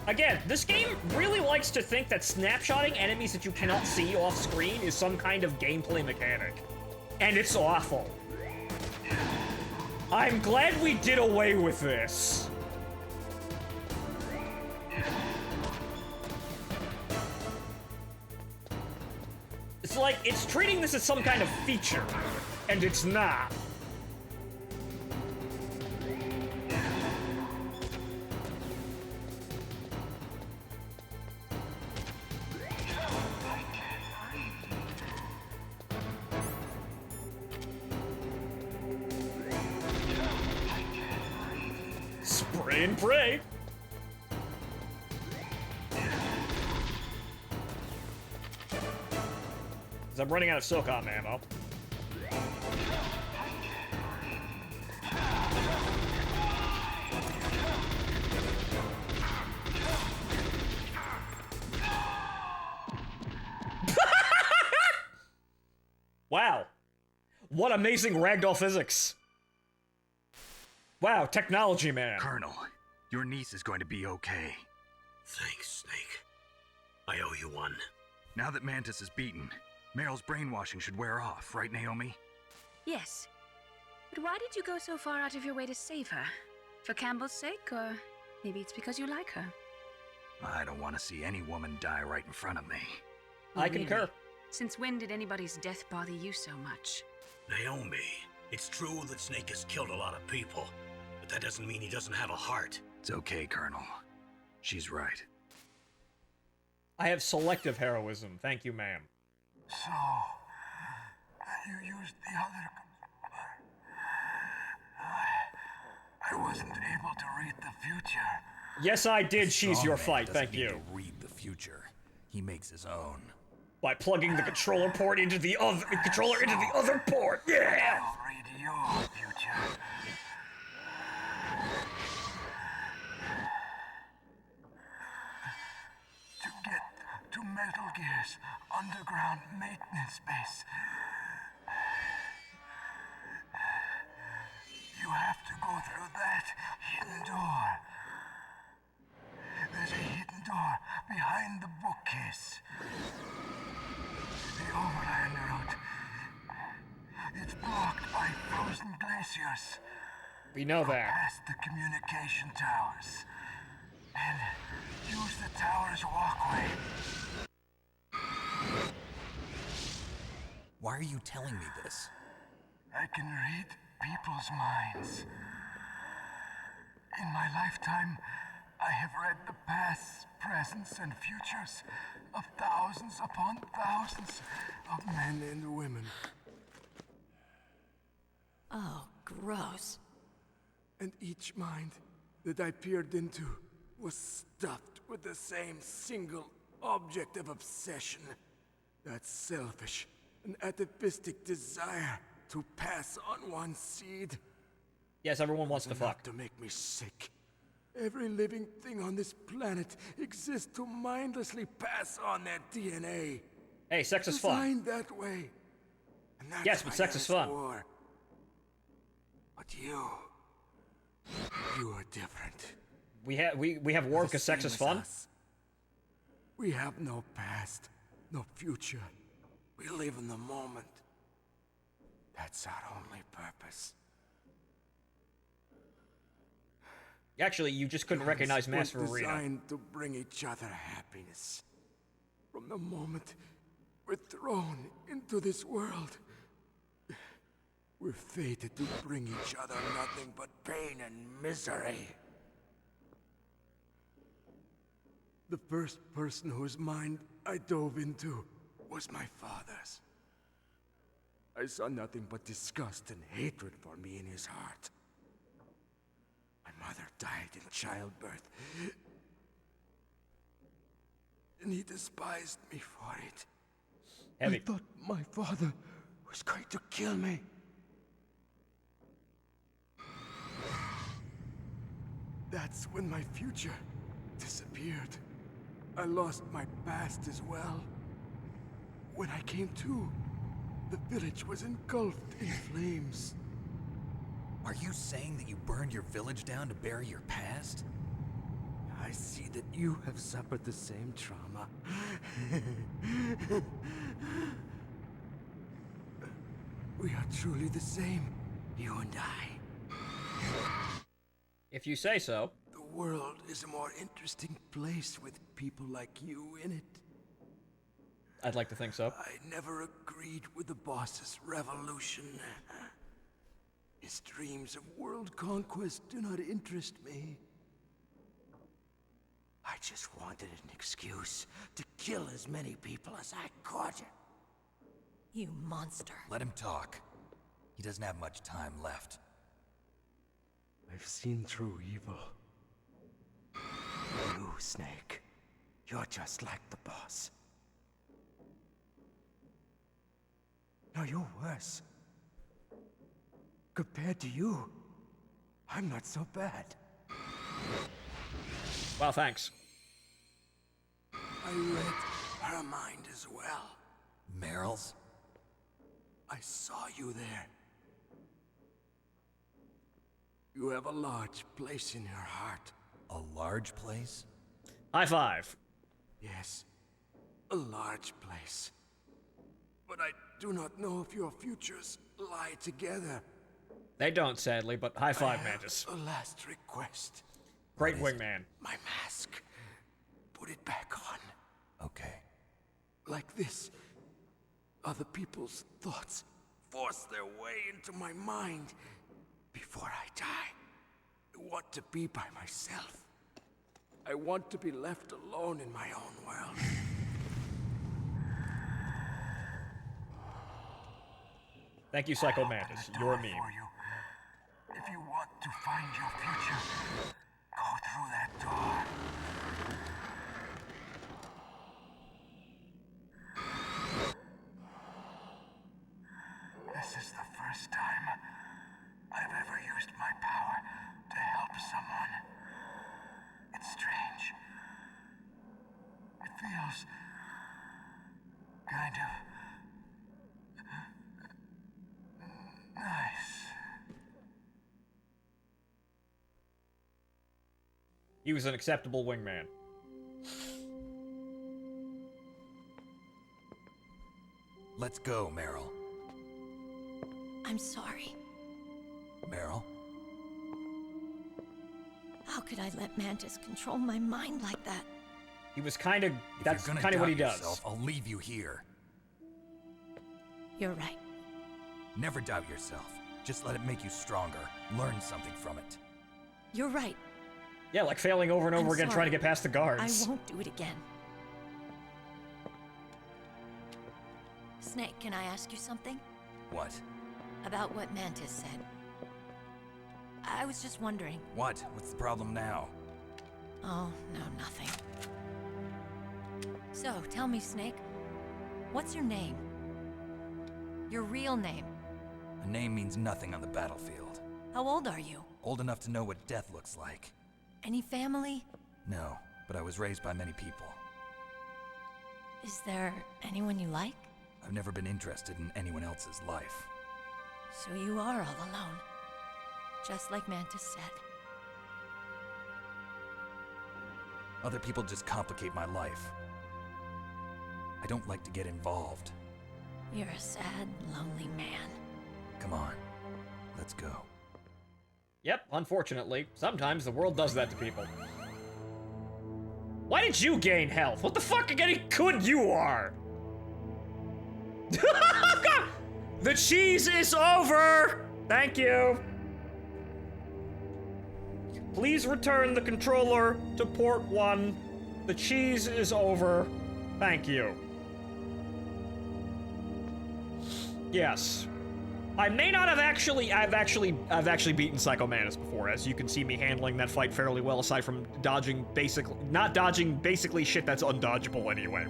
Again, this game really likes to think that snapshotting enemies that you cannot see off screen is some kind of gameplay mechanic. And it's awful. I'm glad we did away with this. It's like, it's treating this as some kind of feature. And it's not. Spray and pray. 'Cause I'm running out of SOCOM ammo. Wow. What amazing ragdoll physics. Wow, technology, man. Colonel, your niece is going to be okay. Thanks, Snake. I owe you one. Now that Mantis is beaten, Meryl's brainwashing should wear off, right, Naomi? Yes. But why did you go so far out of your way to save her? For Campbell's sake, or maybe it's because you like her? I don't want to see any woman die right in front of me. I concur. Since when did anybody's death bother you so much? Naomi, it's true that Snake has killed a lot of people, but that doesn't mean he doesn't have a heart. It's okay, Colonel. She's right. I have selective heroism. Thank you, ma'am. So, you used the other... I wasn't able to read the future. Yes, I did. She's your fight. Thank you. To read the future. He makes his own. By plugging the controller port into the other port. Yeah. I'll read your future. To get to Metal Gear's underground maintenance base, you have to go through that hidden door. There's a hidden door behind the bookcase. The overland route. It's blocked by frozen glaciers. We know that. Past the communication towers. And use the tower's walkway. Why are you telling me this? I can read people's minds. In my lifetime, I have read the pasts, presents, and futures of thousands upon thousands of men and women. Oh, gross. And each mind that I peered into was stuffed with the same single object of obsession. That selfish and atavistic desire to pass on one seed. Yes, everyone wants to fuck. To make me sick. Every living thing on this planet exists to mindlessly pass on their DNA. Hey, sex is fun. Designed that way. And that's yes, but sex is fun. War. But you are different. We have war because sex is fun. We have no past, no future. We live in the moment. That's our only purpose. Actually, you just couldn't recognize Master Arena. Designed to bring each other happiness. From the moment we're thrown into this world, we're fated to bring each other nothing but pain and misery. The first person whose mind I dove into was my father's. I saw nothing but disgust and hatred for me in his heart. My mother died in childbirth, and he despised me for it. Heavy. I thought my father was going to kill me. That's when my future disappeared. I lost my past as well. When I came to, the village was engulfed in flames. Are you saying that you burned your village down to bury your past? I see that you have suffered the same trauma. We are truly the same, you and I. If you say so. The world is a more interesting place with people like you in it. I'd like to think so. I never agreed with the boss's revolution. His dreams of world conquest do not interest me. I just wanted an excuse to kill as many people as I could. You monster. Let him talk. He doesn't have much time left. I I've seen true evil. You, Snake. You're just like the boss. No, you're worse. Compared to you, I'm not so bad. Well, thanks. I read her mind as well. Meryl's? I saw you there. You have a large place in her heart. A large place? High five. Yes, a large place. But I do not know if your futures lie together. They don't, sadly, but high five, I have Mantis. a last request. Great wingman. My mask. Put it back on. Okay. Like this, other people's thoughts force their way into my mind. Before I die, I want to be by myself. I want to be left alone in my own world. Thank you, Psycho Mantis. You're a meme. If you want to find your future, go through that door. This is the first time I've ever used my power to help someone. It's strange. It feels kind of nice. He was an acceptable wingman. Let's go, Meryl. I'm sorry. Meryl? How could I let Mantis control my mind like that? He was kind of... If That's you're gonna kind of what he doubt does. yourself, I'll leave you here. You're right. Never doubt yourself. Just let it make you stronger. Learn something from it. You're right. Yeah, like failing over and over I'm again sorry. trying to get past the guards. I won't do it again. Snake, can I ask you something? What? About what Mantis said. I was just wondering. What? What's the problem now? Oh, no, nothing. So, tell me, Snake. What's your name? Your real name? A name means nothing on the battlefield. How old are you? Old enough to know what death looks like. Any family? No, but I was raised by many people. Is there anyone you like? I've never been interested in anyone else's life. So you are all alone. Just like Mantis said. Other people just complicate my life. I don't like to get involved. You're a sad, lonely man. Come on, let's go. Yep, unfortunately. Sometimes the world does that to people. Why did you gain health? What the fuck again good you are? The cheese is over! Thank you. Please return the controller to port 1. The cheese is over. Thank you. Yes. I may not have I've actually beaten Psycho Mantis before, as you can see me handling that fight fairly well, aside from not dodging basically shit that's undodgeable anyway.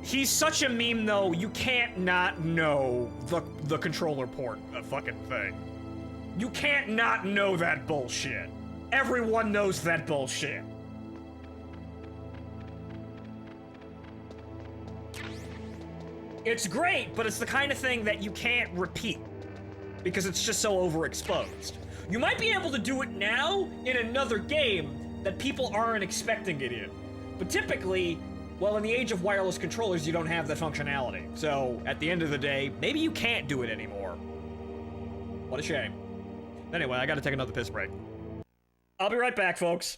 He's such a meme though, you can't not know the controller port fucking thing. You can't not know that bullshit. Everyone knows that bullshit. It's great, but it's the kind of thing that you can't repeat because it's just so overexposed. You might be able to do it now in another game that people aren't expecting it in. But typically, well, in the age of wireless controllers, you don't have that functionality. So, at the end of the day, maybe you can't do it anymore. What a shame. Anyway, I gotta take another piss break. I'll be right back, folks.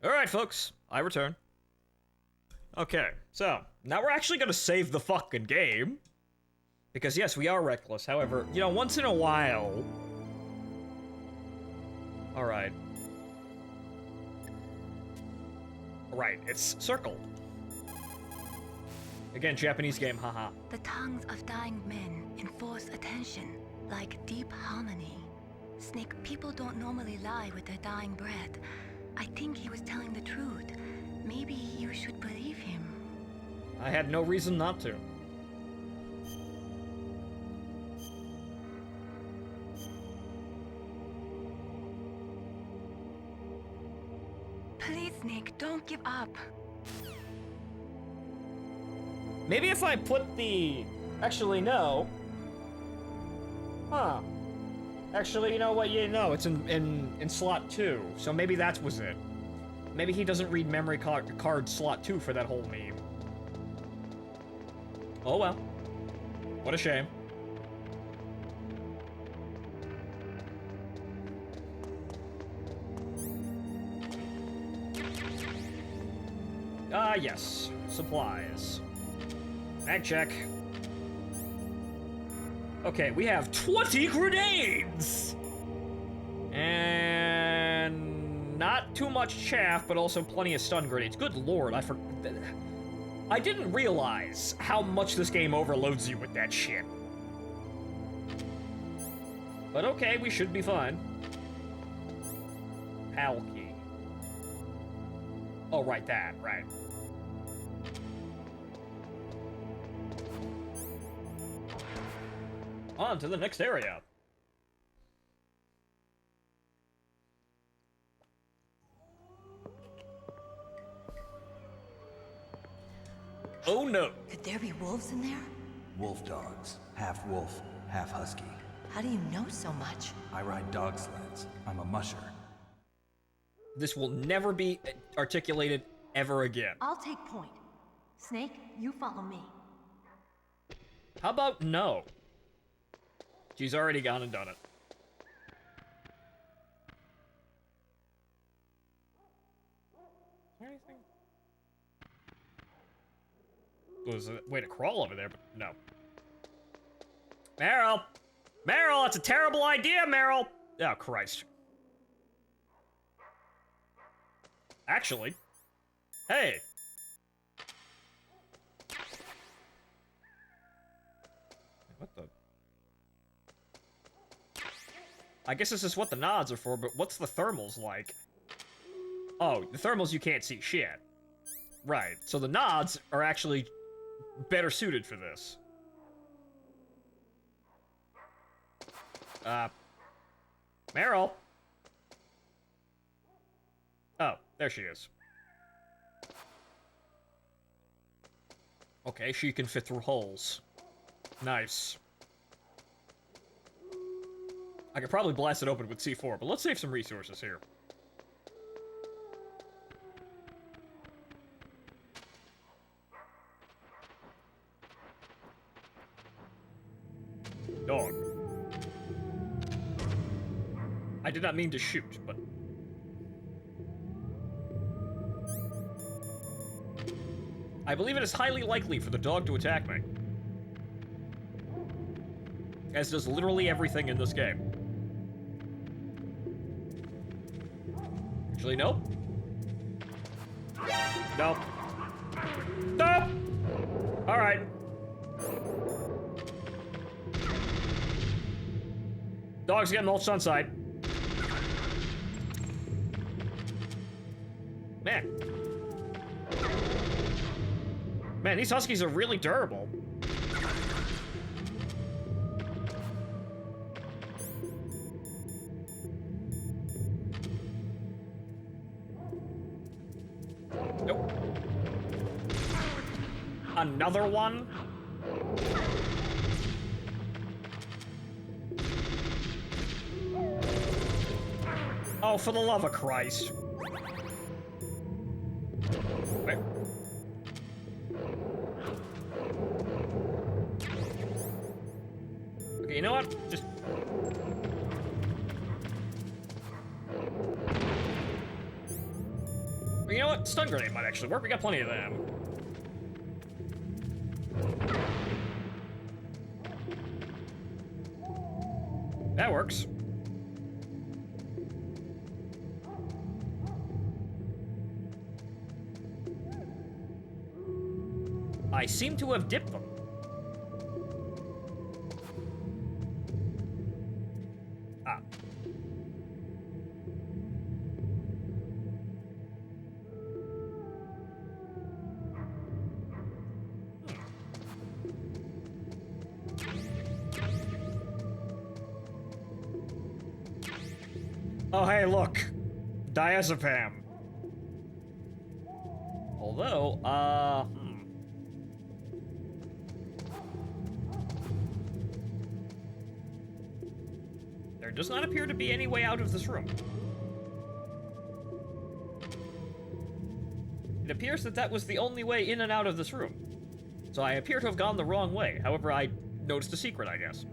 Alright, folks. I return. Okay, so, now we're actually gonna save the fucking game. Because, yes, we are reckless. However, you know, once in a while... Alright. Right, it's circled. Again, Japanese game, haha. The tongues of dying men enforce attention, like deep harmony. Snake, people don't normally lie with their dying breath. I think he was telling the truth. Maybe you should believe him. I had no reason not to. Please, Snake, don't give up. Maybe if I put the... Actually, no. Huh. Actually, you know what? You know, it's in slot 2, so maybe that was it. Maybe he doesn't read memory card slot 2 for that whole meme. Oh well. What a shame. Ah, yes. Supplies. Mag check. Okay, we have 20 grenades! And... not too much chaff, but also plenty of stun grenades. Good lord, I didn't realize how much this game overloads you with that shit. But okay, we should be fine. PAL key. Oh, right, that, right. On to the next area. Oh no. Could there be wolves in there? Wolf dogs. Half wolf, half husky. How do you know so much? I ride dog sleds. I'm a musher. This will never be articulated ever again. I'll take point. Snake, you follow me. How about no? She's already gone and done it. Is there anything? Was a way to crawl over there, but no. Meryl! Meryl, that's a terrible idea, Meryl! Oh, Christ. Actually. Hey! What the? I guess this is what the nods are for, but what's the thermals like? Oh, the thermals you can't see shit. Right, so the nods are actually better suited for this. Meryl? Oh, there she is. Okay, she can fit through holes. Nice. I could probably blast it open with C4, but let's save some resources here. Dog. I did not mean to shoot, but... I believe it is highly likely for the dog to attack me. As does literally everything in this game. Actually, nope. Nope. Nope! Alright. Dog's getting mulched on side. Man. Man, these huskies are really durable. Nope. Another one? Oh, for the love of Christ. Wait. Okay, you know what? Just... You know what? Stun grenade might actually work. We got plenty of them. That works. I seem to have dipped them. Ah. Oh, hey, look. Diazepam. Although, there does not appear to be any way out of this room. It appears that that was the only way in and out of this room. So I appear to have gone the wrong way. However, I noticed a secret, I guess.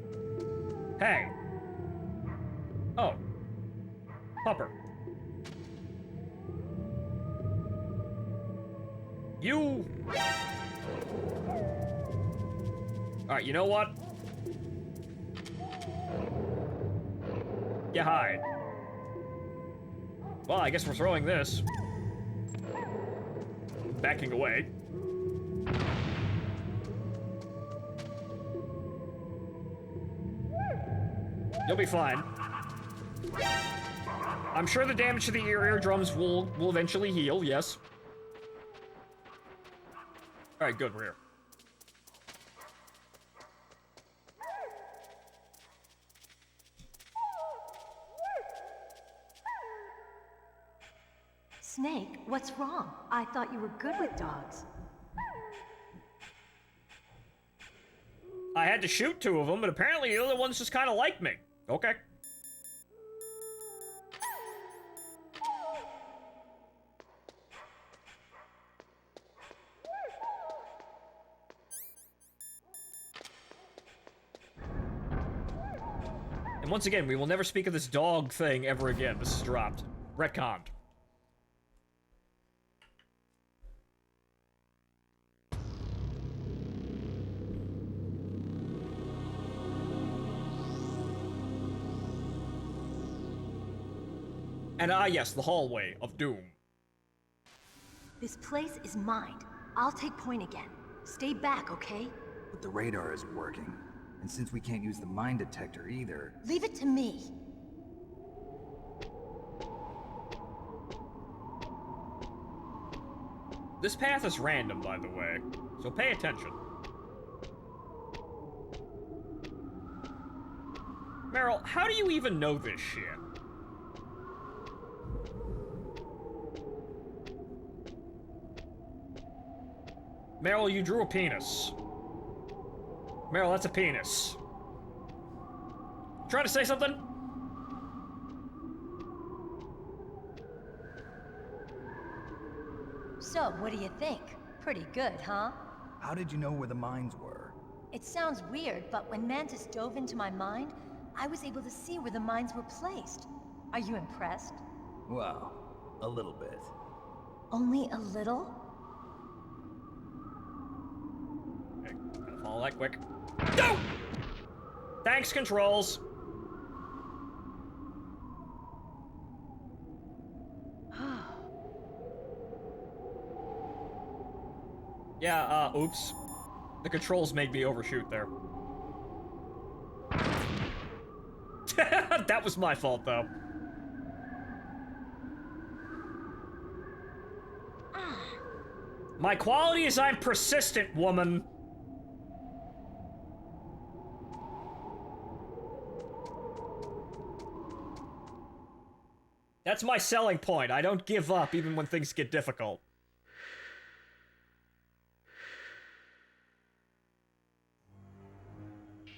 Hey. Oh. Pupper. You... Alright, you know what? You hide. Well, I guess we're throwing this. Backing away. You'll be fine. I'm sure the damage to the eardrums will eventually heal, yes. Alright, good, we're here. Snake, what's wrong? I thought you were good with dogs. I had to shoot 2 of them, but apparently the other ones just kind of like me. Okay. And once again, we will never speak of this dog thing ever again. This is dropped. Retconned. And yes, the hallway of doom. This place is mined. I'll take point again. Stay back, okay? But the radar isn't working. And since we can't use the mine detector either... Leave it to me. This path is random, by the way, so pay attention. Meryl, how do you even know this shit? Meryl, you drew a penis. Meryl, that's a penis. Trying to say something? So, what do you think? Pretty good, huh? How did you know where the mines were? It sounds weird, but when Mantis dove into my mind, I was able to see where the mines were placed. Are you impressed? Well, a little bit. Only a little? Okay, gotta follow that quick. No! Thanks, controls. Yeah, oops. The controls made me overshoot there. That was my fault, though. My quality is I'm persistent, woman. That's my selling point. I don't give up even when things get difficult.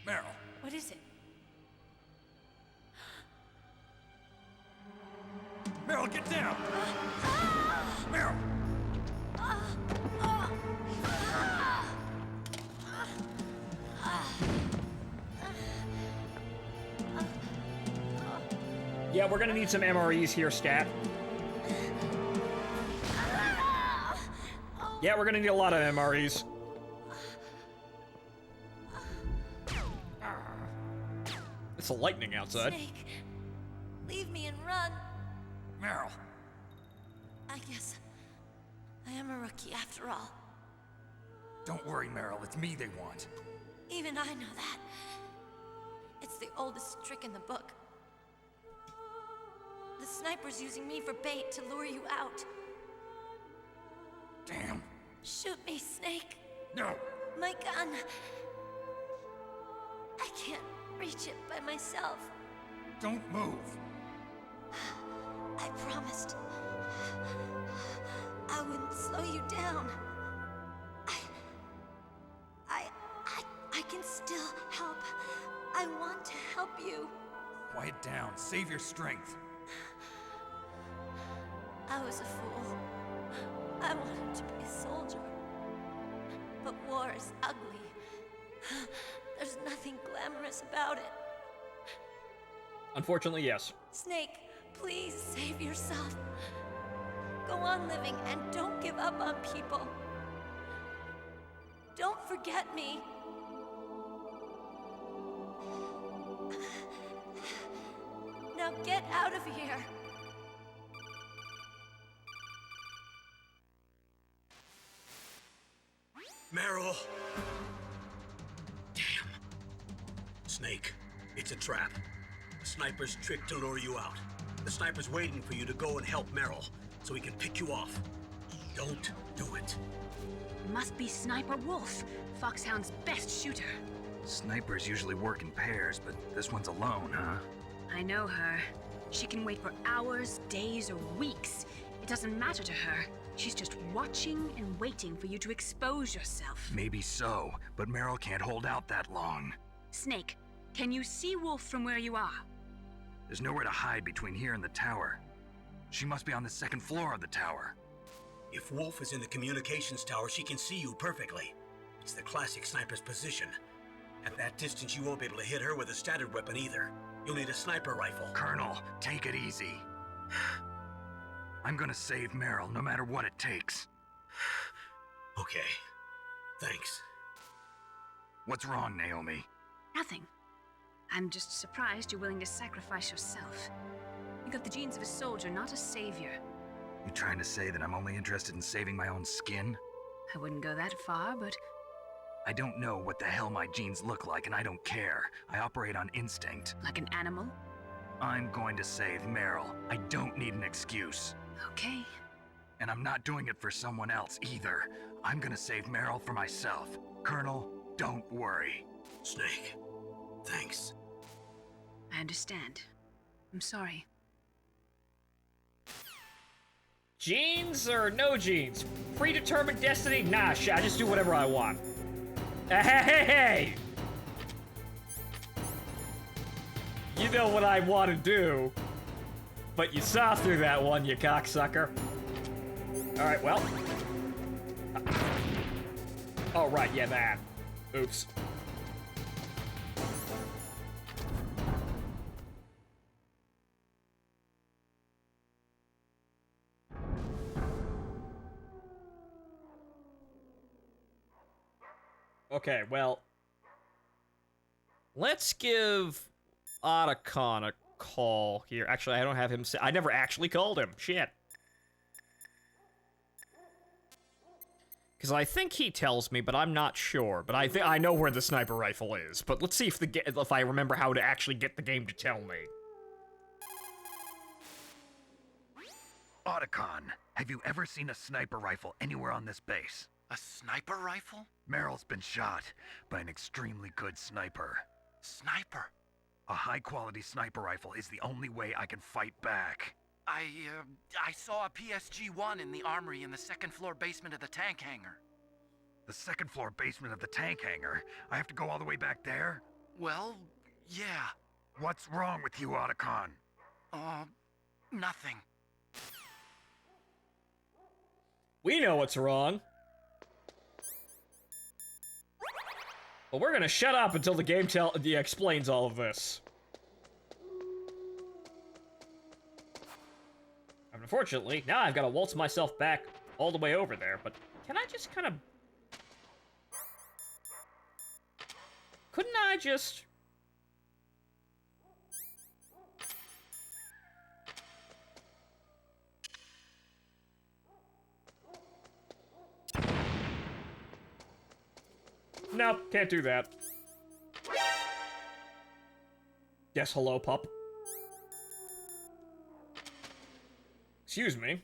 Meryl. What is it? Meryl, get down! Meryl! Yeah, we're gonna need some MREs here, Scat. Yeah, we're gonna need a lot of MREs. It's a lightning outside. Snake, leave me and run. Meryl. I guess I am a rookie after all. Don't worry, Meryl. It's me they want. Even I know that. It's the oldest trick in the book. The sniper's using me for bait to lure you out. Damn. Shoot me, Snake. No. My gun. I can't reach it by myself. Don't move. I promised I wouldn't slow you down. I can still help. I want to help you. Quiet down. Save your strength. I was a fool. I wanted to be a soldier. But war is ugly. There's nothing glamorous about it. Unfortunately, yes. Snake, please save yourself. Go on living and don't give up on people. Don't forget me. Now get out of here. Meryl! Damn. Snake, it's a trap. The sniper's trick to lure you out. The sniper's waiting for you to go and help Meryl, so he can pick you off. Don't do it. Must be Sniper Wolf, Foxhound's best shooter. Snipers usually work in pairs, but this one's alone, huh? I know her. She can wait for hours, days, or weeks. It doesn't matter to her. She's just watching and waiting for you to expose yourself. Maybe so, but Meryl can't hold out that long. Snake, can you see Wolf from where you are? There's nowhere to hide between here and the tower. She must be on the second floor of the tower. If Wolf is in the communications tower, she can see you perfectly. It's the classic sniper's position. At that distance, you won't be able to hit her with a standard weapon either. You'll need a sniper rifle. Colonel, take it easy. I'm gonna save Meryl, no matter what it takes. Okay. Thanks. What's wrong, Naomi? Nothing. I'm just surprised you're willing to sacrifice yourself. You got the genes of a soldier, not a savior. You trying to say that I'm only interested in saving my own skin? I wouldn't go that far, but... I don't know what the hell my genes look like, and I don't care. I operate on instinct. Like an animal? I'm going to save Meryl. I don't need an excuse. Okay. And I'm not doing it for someone else either. I'm gonna save Meryl for myself. Colonel, don't worry. Snake, thanks. I understand. I'm sorry. Genes or no genes? Predetermined destiny? Nah, shit, I just do whatever I want. Hey! You know what I want to do. But you saw through that one, you cocksucker. Alright, well. Oh, right, yeah, that. Oops. Okay, well. Let's give Otacon a call here. Actually, I don't have him say. I never actually called him. Shit. Because I think he tells me, but I'm not sure. But I know where the sniper rifle is. But let's see if I remember how to actually get the game to tell me. Otacon, have you ever seen a sniper rifle anywhere on this base? A sniper rifle? Meryl's been shot by an extremely good sniper. Sniper? A high-quality sniper rifle is the only way I can fight back. I saw a PSG-1 in the armory in the second-floor basement of the tank hangar. The second-floor basement of the tank hangar? I have to go all the way back there? Well, yeah. What's wrong with you, Otacon? Nothing. We know what's wrong. Well, we're gonna shut up until the game explains all of this. Unfortunately, now I've got to waltz myself back all the way over there, but Can I just kind of... Couldn't I just... No, can't do that. Yes, hello, pup. Excuse me.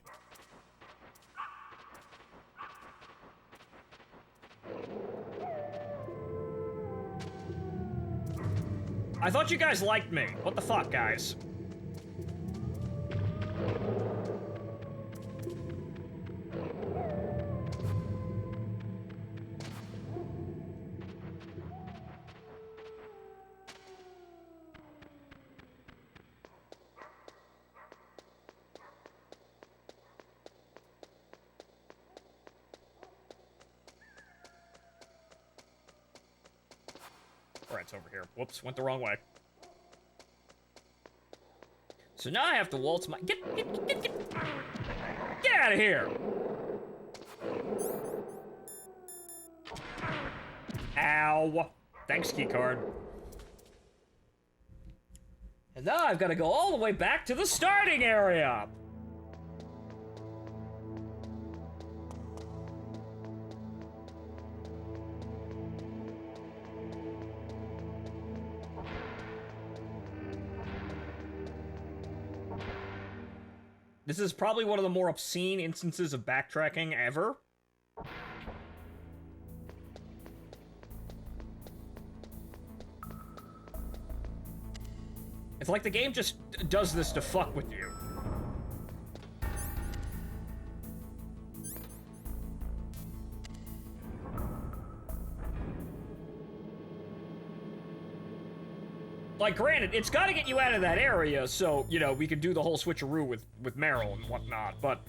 I thought you guys liked me. What the fuck, guys? Alright, it's over here. Whoops, went the wrong way. So now I have to waltz my... Get out of here! Ow. Thanks, keycard. And now I've got to go all the way back to the starting area! This is probably one of the more obscene instances of backtracking ever. It's like the game just does this to fuck with you. Like, granted, it's gotta get you out of that area, so, you know, we can do the whole switcheroo with Meryl and whatnot, but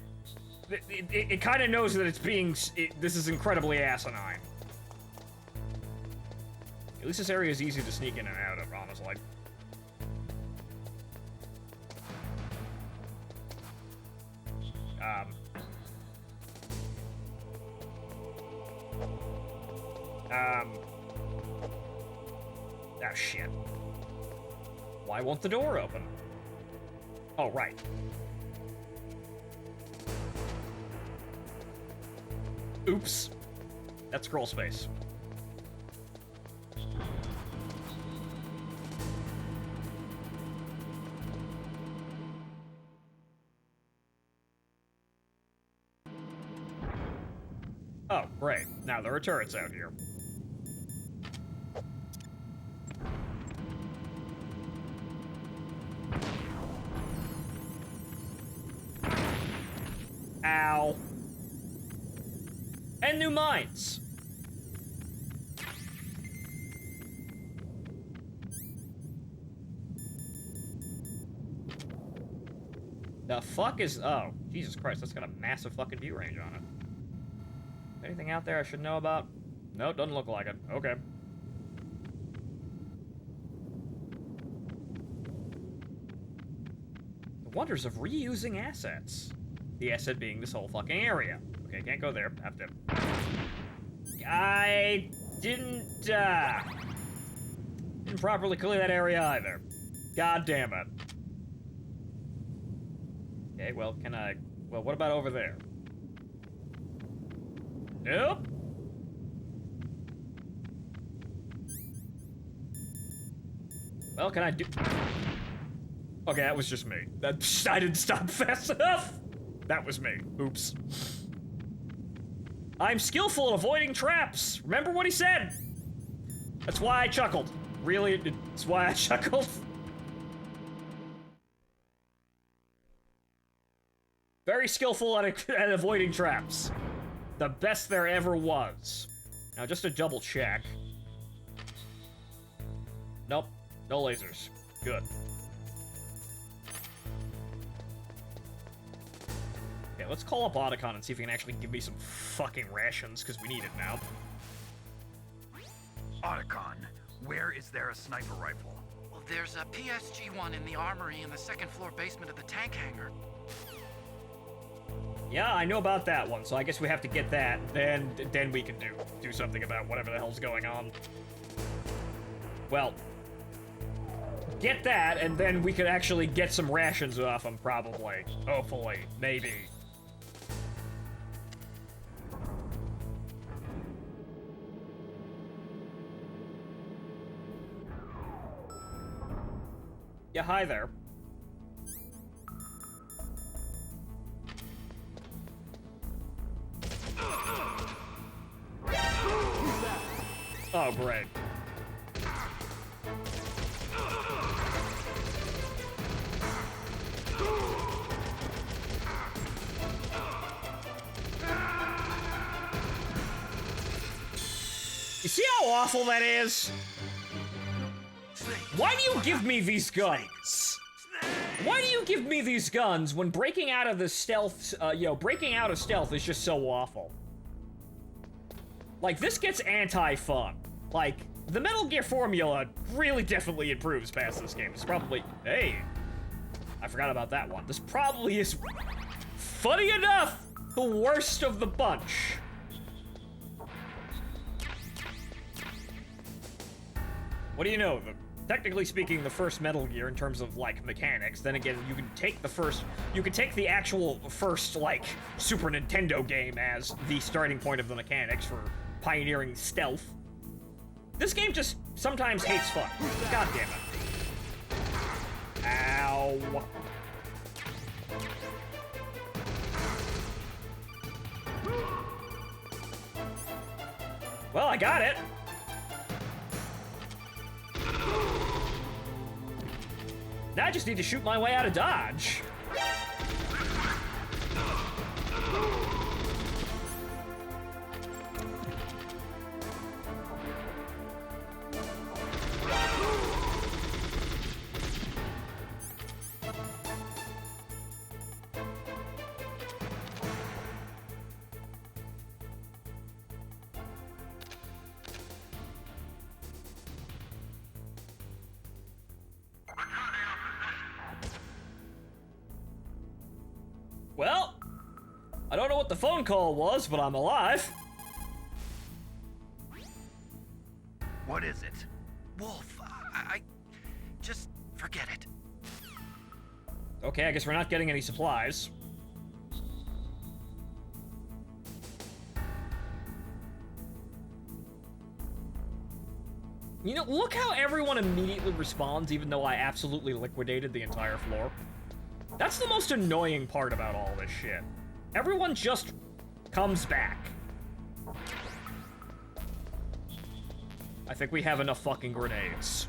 it kind of knows that it's being... this is incredibly asinine. At least this area is easy to sneak in and out of, honestly. Oh, shit. Why won't the door open? Oh, right. Oops. That's scroll space. Oh, great. Now there are turrets out here. Ow. And new mines. The fuck is... Oh, Jesus Christ, that's got a massive fucking view range on it. Anything out there I should know about? No, doesn't look like it. Okay. The wonders of reusing assets. The asset being this whole fucking area. Okay, can't go there. Have to... I didn't properly clear that area either. God damn it. Okay, well, can I... Well, what about over there? Nope. Well, can I do... Okay, that was just me. I didn't stop fast enough. That was me. Oops. I'm skillful at avoiding traps. Remember what he said? That's why I chuckled. Really, it's why I chuckled. Very skillful at avoiding traps. The best there ever was. Now, just to double check. Nope. No lasers. Good. Okay, let's call up Otacon and see if he can actually give me some fucking rations, because we need it now. Otacon, where is there a sniper rifle? Well, there's a PSG-1 in the armory in the second floor basement of the tank hangar. Yeah, I know about that one, so I guess we have to get that, then we can do something about whatever the hell's going on. Well, get that, and then we could actually get some rations off them, probably. Hopefully. Maybe. Yeah, hi there. Oh, great. You see how awful that is? Why do you give me these guns? Why do you give me these guns when breaking out of the stealth, breaking out of stealth is just so awful? Like, this gets anti-fun. Like, the Metal Gear formula really definitely improves past this game. It's probably, hey, I forgot about that one. This probably is, funny enough, the worst of the bunch. What do you know? Technically speaking, the first Metal Gear in terms of, like, mechanics. Then again, you can take the actual first, like, Super Nintendo game as the starting point of the mechanics for pioneering stealth. This game just sometimes hates fun. God damn it. Ow. Well, I got it. Now I just need to shoot my way out of Dodge. Well, I don't know what the phone call was, but I'm alive. What is it? Wolf, I just forget it. Okay, I guess we're not getting any supplies. You know, look how everyone immediately responds even though I absolutely liquidated the entire floor. That's the most annoying part about all this shit. Everyone just comes back. I think we have enough fucking grenades.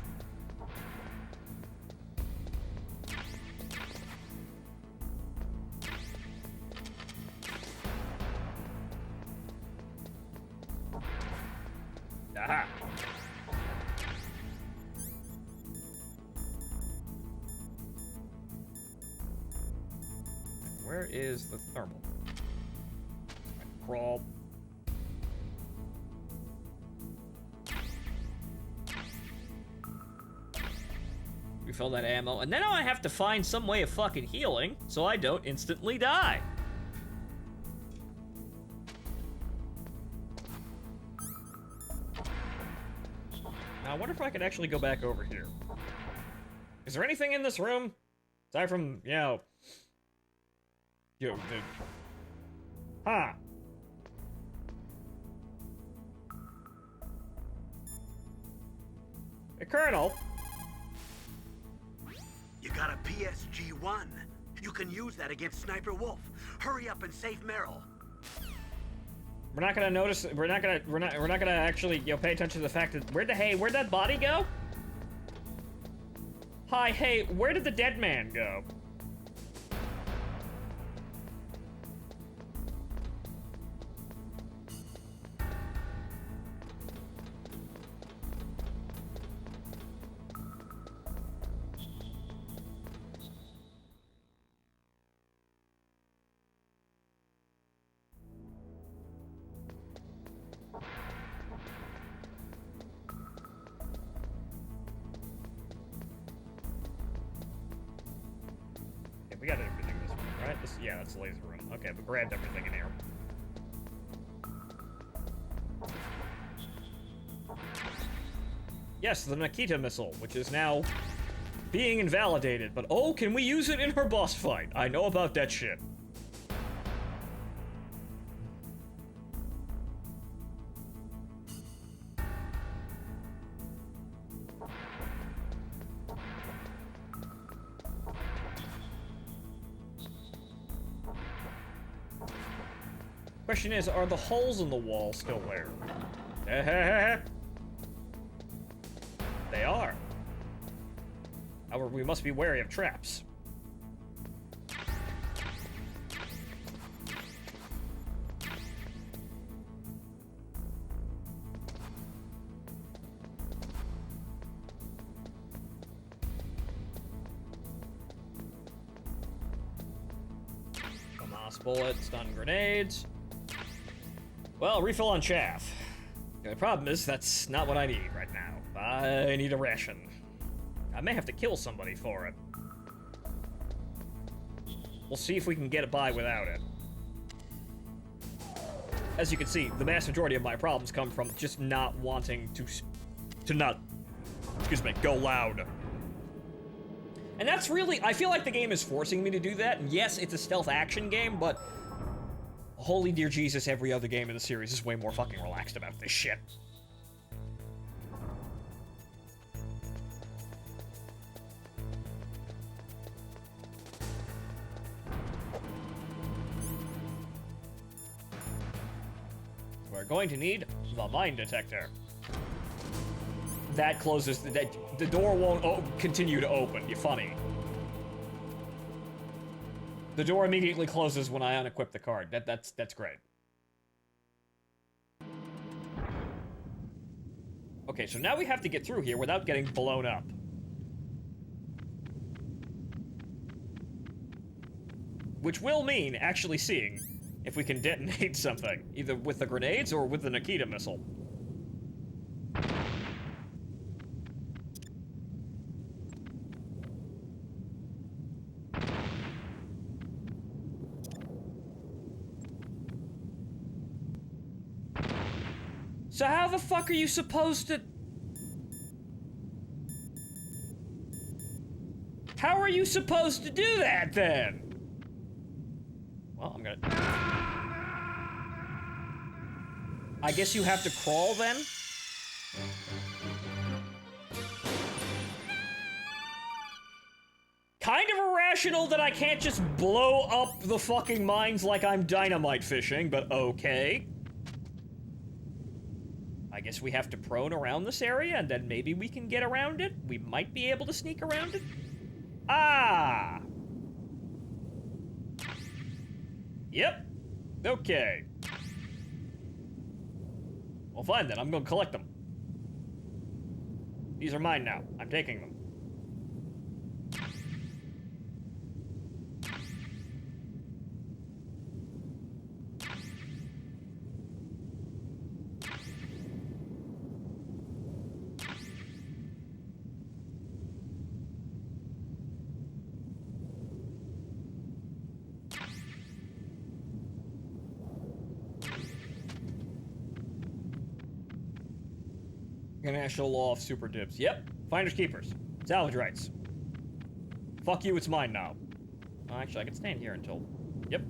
Aha. Where is the thermal? Crawl. Refill that ammo, and then now I have to find some way of fucking healing so I don't instantly die. Now I wonder if I could actually go back over here. Is there anything in this room? Aside from, dude. Huh. Hey, Colonel. You got a PSG-1. You can use that against Sniper Wolf. Hurry up and save Meryl. We're not gonna notice. We're not gonna actually, pay attention to the fact that where'd that body go? Hi, hey, where did the dead man go? We got everything this way. right? Yeah, that's the laser room. Okay, we grabbed everything in here. Yes, the Nikita missile, which is now being invalidated. But oh, can we use it in her boss fight? I know about that shit. Question is, are the holes in the wall still there? They are. However, we must be wary of traps. Hamas bullets, stun grenades. Well, refill on chaff. The problem is, that's not what I need right now. I need a ration. I may have to kill somebody for it. We'll see if we can get it by without it. As you can see, the vast majority of my problems come from just not wanting to not, excuse me, go loud. And that's really, I feel like the game is forcing me to do that. And yes, it's a stealth action game, but holy dear Jesus, every other game in the series is way more fucking relaxed about this shit. We're going to need the mine detector. That closes, the door won't continue to open. You're funny. The door immediately closes when I unequip the card. That's great. Okay, so now we have to get through here without getting blown up. Which will mean actually seeing if we can detonate something, either with the grenades or with the Nikita missile. So how the fuck are you supposed to... How are you supposed to do that, then? Well, I'm gonna... I guess you have to crawl, then? Kind of irrational that I can't just blow up the fucking mines like I'm dynamite fishing, but okay. I guess we have to prone around this area, and then maybe we can get around it? We might be able to sneak around it? Ah! Yep. Okay. Well, fine then. I'm gonna collect them. These are mine now. I'm taking them. International law of super dibs. Yep. Finders keepers. Salvage rights. Fuck you, it's mine now. Oh, actually, I can stand here until... Yep.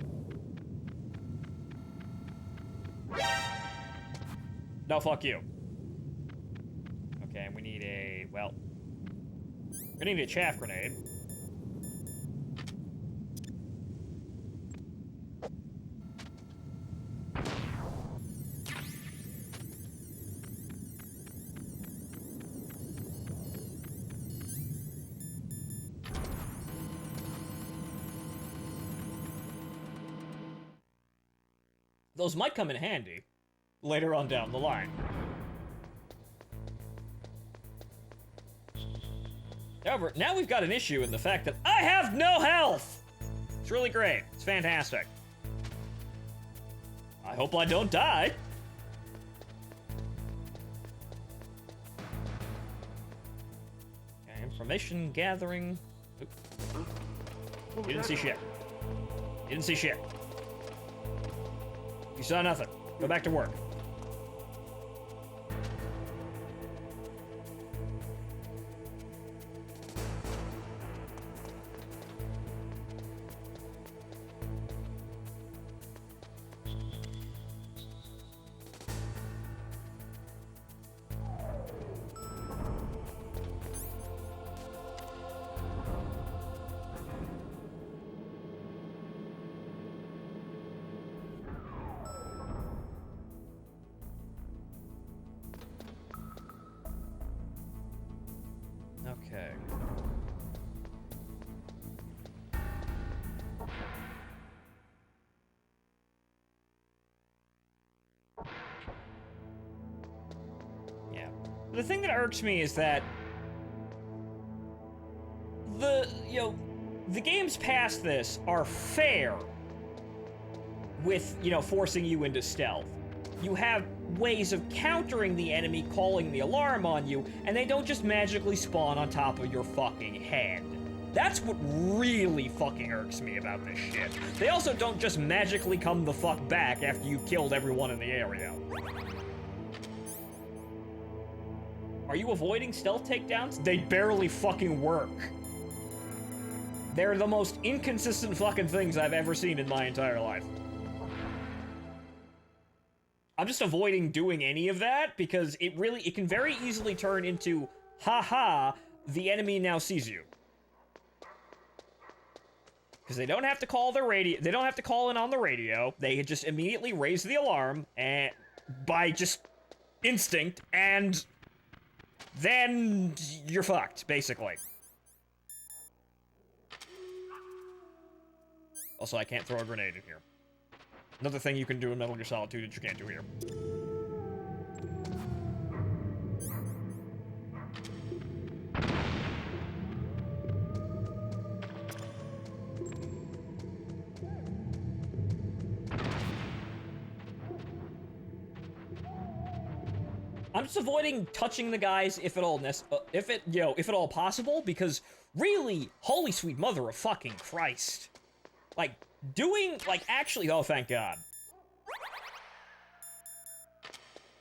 No, fuck you. Okay, we need a... Well... We need a chaff grenade. Those might come in handy later on down the line. However, now we've got an issue in the fact that I have no health! It's really great. It's fantastic. I hope I don't die. Okay, information gathering. Oop. You didn't see shit. Didn't see shit. You saw nothing. Go back to work. Okay. Yeah. The thing that irks me is that the games past this are fair with, forcing you into stealth. You have ways of countering the enemy calling the alarm on you, and they don't just magically spawn on top of your fucking head. That's what really fucking irks me about this shit. They also don't just magically come the fuck back after you killed everyone in the area. Are you avoiding stealth takedowns? They barely fucking work. They're the most inconsistent fucking things I've ever seen in my entire life. I'm just avoiding doing any of that because it can very easily turn into, haha, the enemy now sees you. Because they don't have to call their radio, they don't have to call in on the radio, they just immediately raise the alarm and by just instinct, and then you're fucked, basically. Also, I can't throw a grenade in here. Another thing you can do in Metal Gear Solid 2 that you can't do here. I'm just avoiding touching the guys if at all possible, because really, holy sweet mother of fucking Christ. Actually, oh, thank God.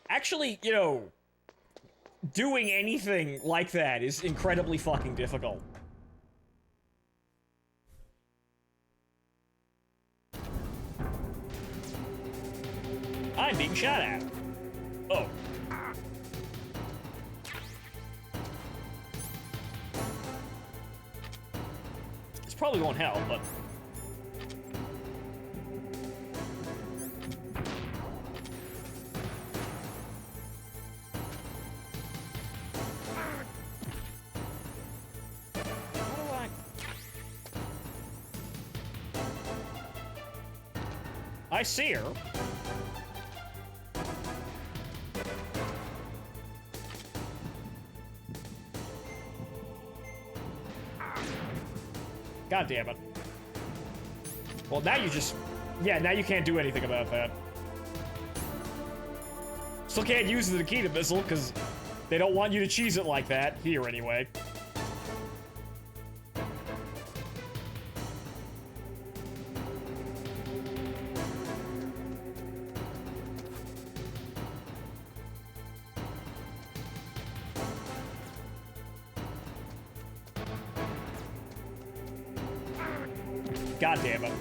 Actually, doing anything like that is incredibly fucking difficult. I'm being shot at. Oh. This probably won't help, but... I see her. God damn it. Well, now you just... Yeah, now you can't do anything about that. Still can't use the Nikita missile, because they don't want you to cheese it like that. Here, anyway. God damn it.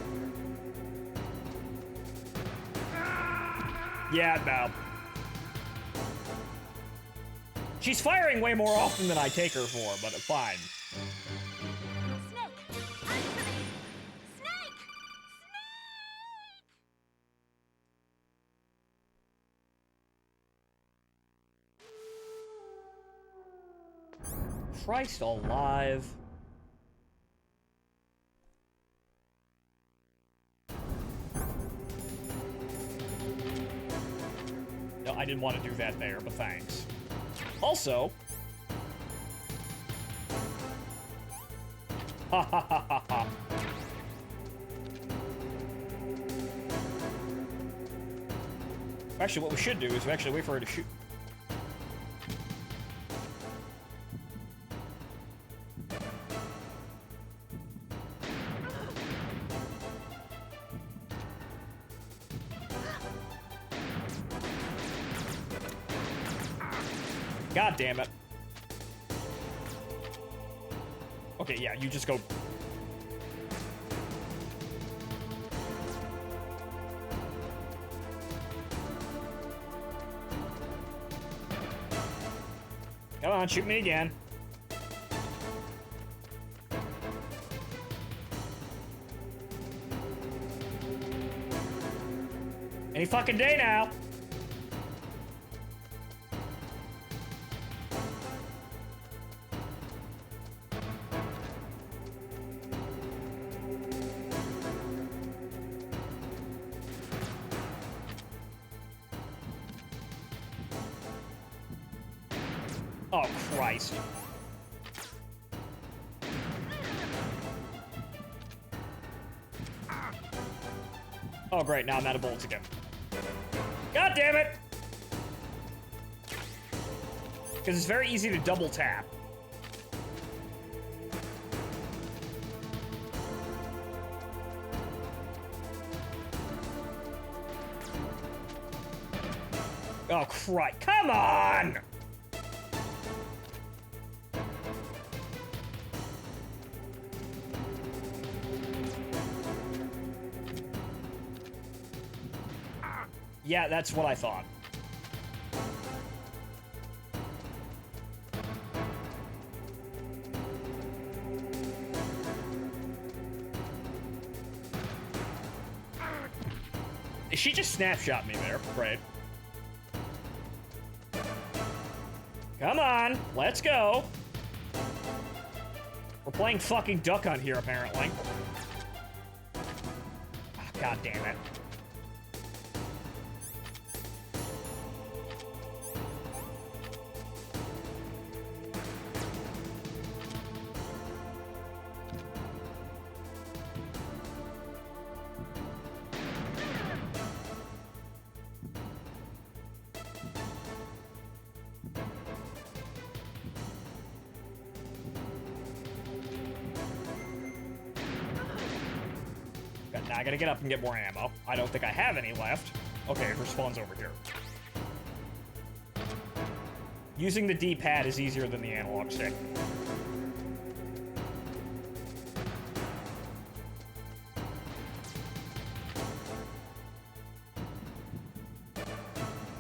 Yeah, no. She's firing way more often than I take her for, but fine. Christ alive. No, I didn't want to do that there, but thanks. Also... Ha ha ha ha ha. Actually, what we should do is we actually wait for her to shoot. God damn it. Okay, yeah, you just go. Come on, shoot me again. Any fucking day now. Oh, Christ. Oh, great. Now I'm out of bullets again. God damn it! Because it's very easy to double tap. Oh, Christ. Come on! Yeah, that's what I thought. She just snapshot me there, right? Come on, let's go. We're playing fucking Duck Hunt here, apparently. Oh, God damn it. Now I gotta get up and get more ammo. I don't think I have any left. Okay, it respawns over here. Using the D-pad is easier than the analog stick.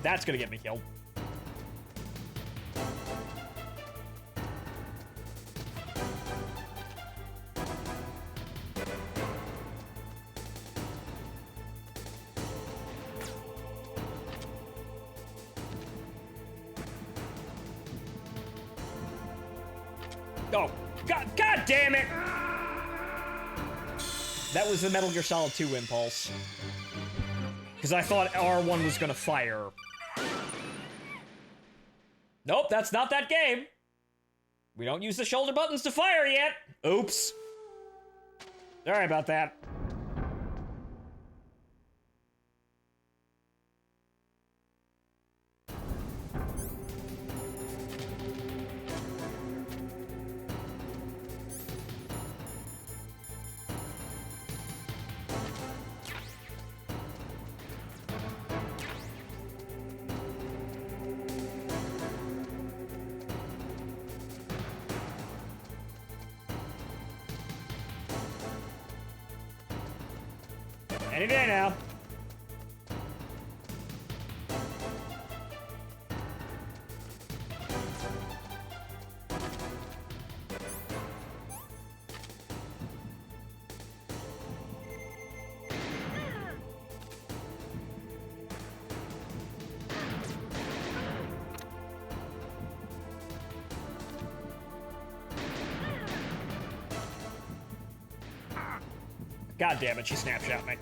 That's gonna get me killed. Oh, God damn it! That was the Metal Gear Solid 2 impulse. Because I thought R1 was gonna fire. Nope, that's not that game. We don't use the shoulder buttons to fire yet. Oops. Sorry about that. Any day now. God damn it, she snapshot me.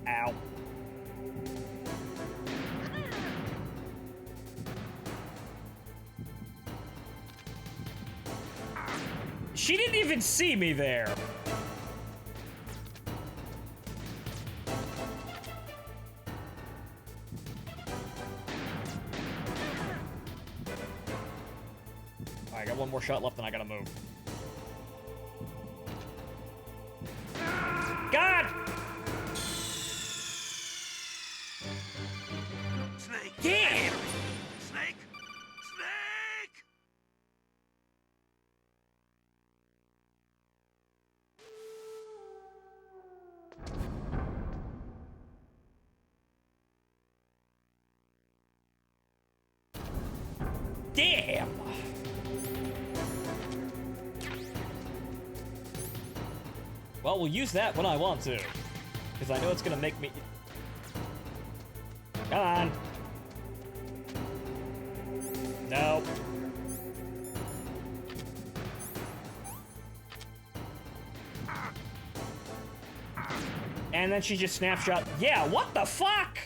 Ow. She didn't even see me there. shot left, and I gotta move. God! Snake! Damn! Snake! Snake! Damn! Well, we'll use that when I want to. Because I know it's gonna make me... Come on! No. And then she just snapshot... Yeah, what the fuck?!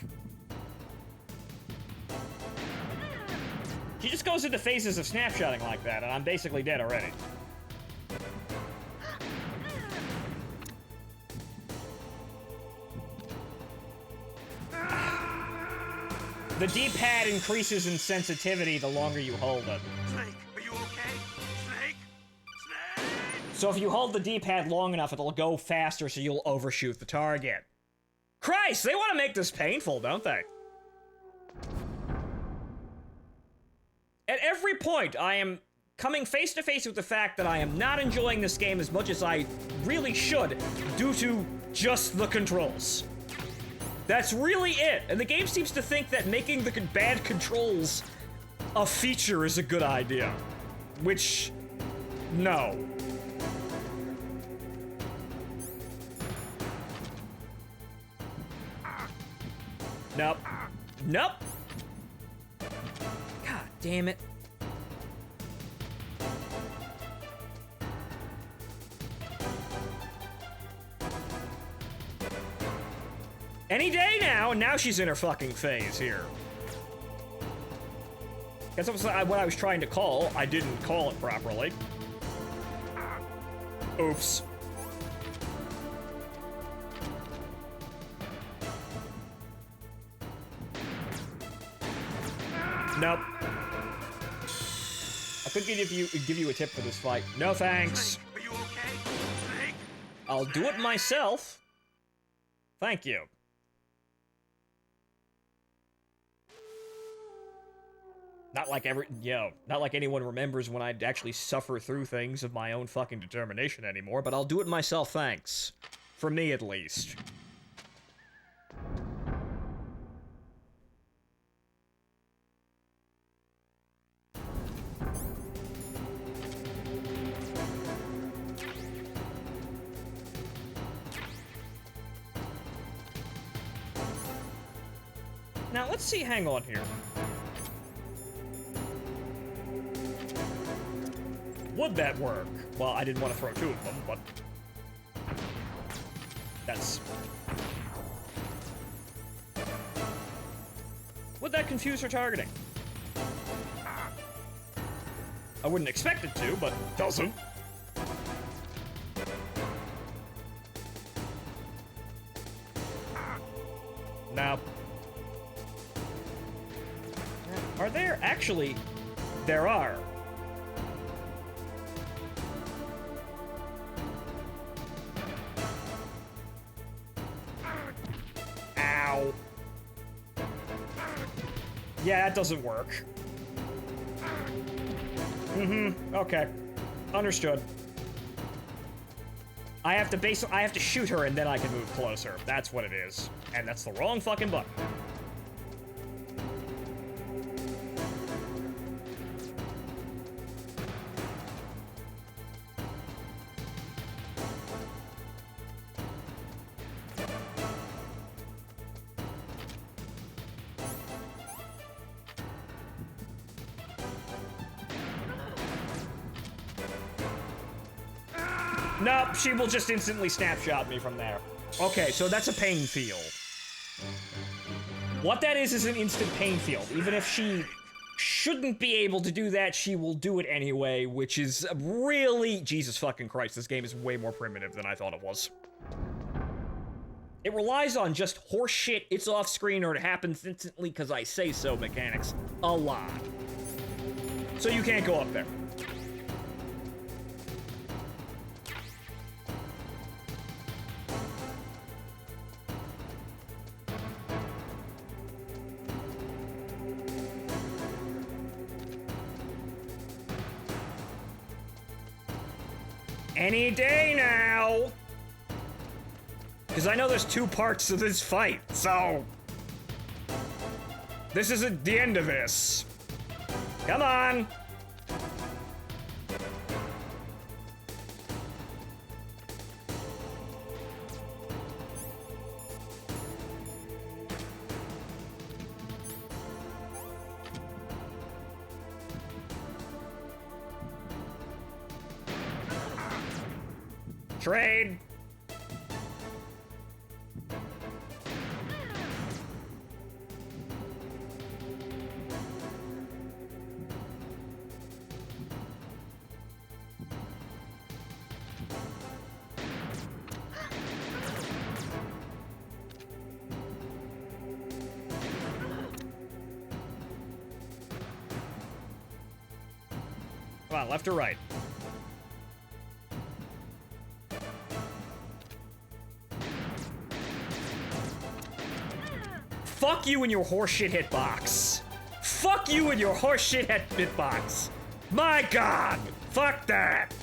She just goes into phases of snapshotting like that, and I'm basically dead already. The D-pad increases in sensitivity the longer you hold it. Snake, are you okay? Snake? Snake! So if you hold the D-pad long enough, it'll go faster so you'll overshoot the target. Christ, they want to make this painful, don't they? At every point, I am coming face to face with the fact that I am not enjoying this game as much as I really should due to just the controls. That's really it. And the game seems to think that making the bad controls a feature is a good idea. Which, no. Nope. Nope. God damn it. Any day now, and now she's in her fucking phase here. That's what I was trying to call. I didn't call it properly. Oops. Nope. I could give you a tip for this fight. No thanks. Snake, are you okay? Snake? I'll do it myself. Thank you. Not like anyone remembers when I'd actually suffer through things of my own fucking determination anymore, but I'll do it myself, thanks. For me, at least. Now, let's see, hang on here. Would that work? Well, I didn't want to throw two of them, but... That's... Would that confuse her targeting? I wouldn't expect it to, but doesn't. Now... Are there? Actually, there are. Ow. Yeah, that doesn't work. Okay. Understood. I have to shoot her and then I can move closer. That's what it is. And that's the wrong fucking button. Nope, she will just instantly snapshot me from there. Okay, so that's a pain field. What that is an instant pain field. Even if she shouldn't be able to do that, she will do it anyway, which is really... Jesus fucking Christ, this game is way more primitive than I thought it was. It relies on just horse shit, it's off screen, or it happens instantly because I say so mechanics. A lot. So you can't go up there. Any day now! Because I know there's 2 parts to this fight, so... This isn't the end of this. Come on! Trade! Come on, left or right? Fuck you and your horseshit hitbox. Fuck you and your horseshit hitbox. My god! Fuck that!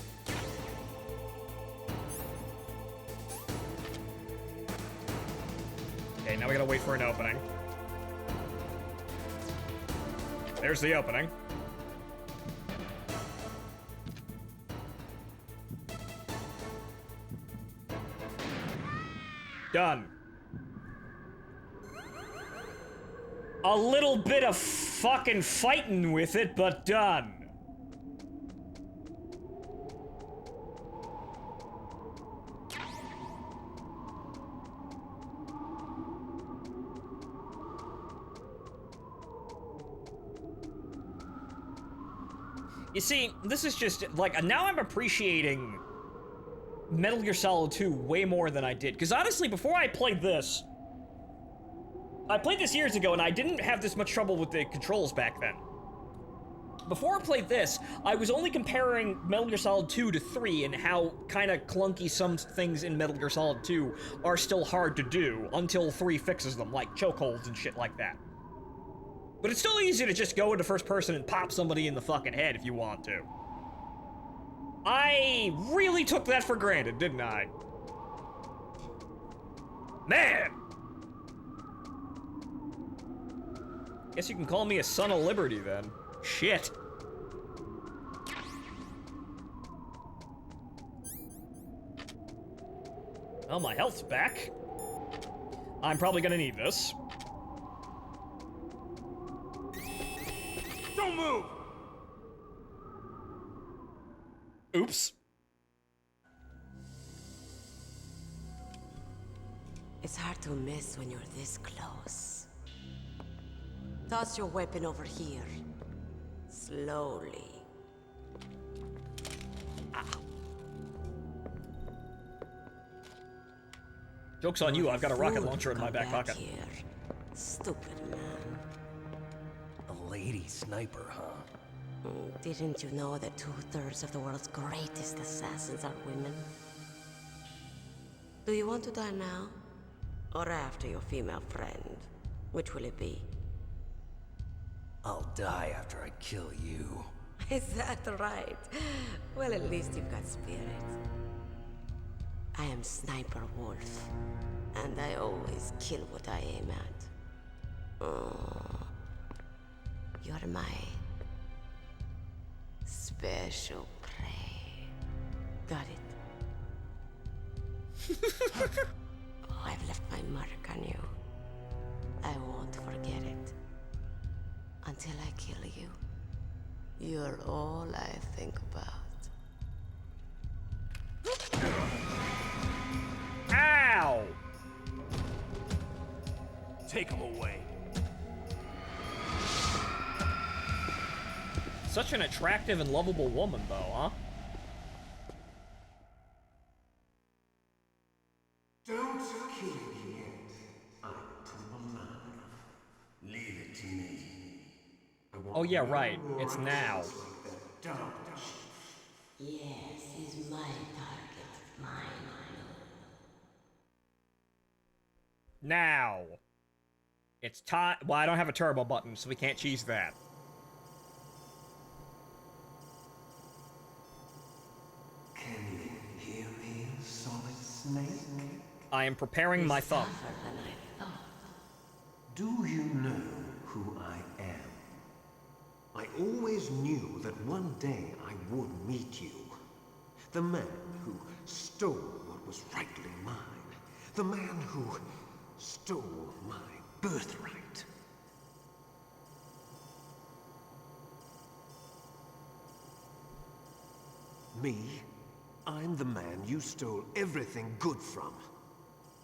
Okay, now we gotta wait for an opening. There's the opening. Done. A little bit of fucking fighting with it, but done. You see, this is just, like, now I'm appreciating Metal Gear Solid 2 way more than I did. Because honestly, before I played this years ago, and I didn't have this much trouble with the controls back then. Before I played this, I was only comparing Metal Gear Solid 2 to 3 and how kind of clunky some things in Metal Gear Solid 2 are still hard to do until 3 fixes them, like chokeholds and shit like that. But it's still easy to just go into first person and pop somebody in the fucking head if you want to. I really took that for granted, didn't I? Man! Guess you can call me a son of liberty then. Shit. Well, my health's back. I'm probably gonna need this. Don't move! Oops. It's hard to miss when you're this close. Toss your weapon over here. Slowly. Joke's on you, I've got a rocket launcher in my back pocket. Here. Stupid man. A lady sniper, huh? Didn't you know that 2/3 of the world's greatest assassins are women? Do you want to die now? Or after your female friend? Which will it be? I'll die after I kill you. Is that right? Well, at least you've got spirit. I am Sniper Wolf, and I always kill what I aim at. Oh, you're my special prey. Got it? Oh, I've left my mark on you. I won't forget it. Until I kill you. You're all I think about. Ow! Take him away. Such an attractive and lovable woman, though, huh? Don't kill me yet. I'm too man. Leave it to me. Oh yeah, right. It's now. Yes, he's my target. Mine. Now. It's time. Well, I don't have a turbo button, so we can't cheese that. Can you snake? I am preparing my thumb. Do you know who I am? I always knew that one day I would meet you. The man who stole what was rightly mine. The man who stole my birthright. Me? I'm the man you stole everything good from.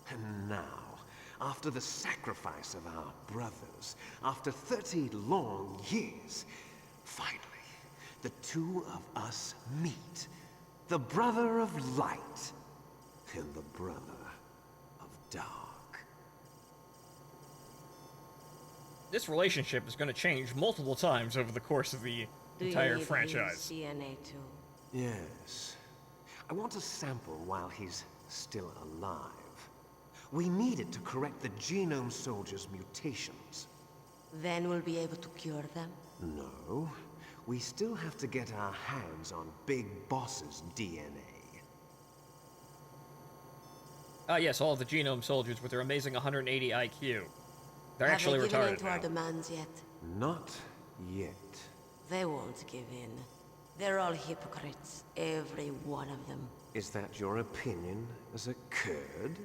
And now, after the sacrifice of our brothers, after 30 long years, finally, the two of us meet. The brother of light and the brother of dark. This relationship is going to change multiple times over the course of the entire franchise. Do you need his DNA too? Yes. I want a sample while he's still alive. We need it to correct the Genome Soldier's mutations. Then we'll be able to cure them? No. We still have to get our hands on Big Boss's DNA. Yes, all of the Genome Soldiers with their amazing 180 IQ. They're actually Have they given in retarded to our now. demands yet? Not yet. They won't give in. They're all hypocrites, every one of them. Is that your opinion as a Kurd?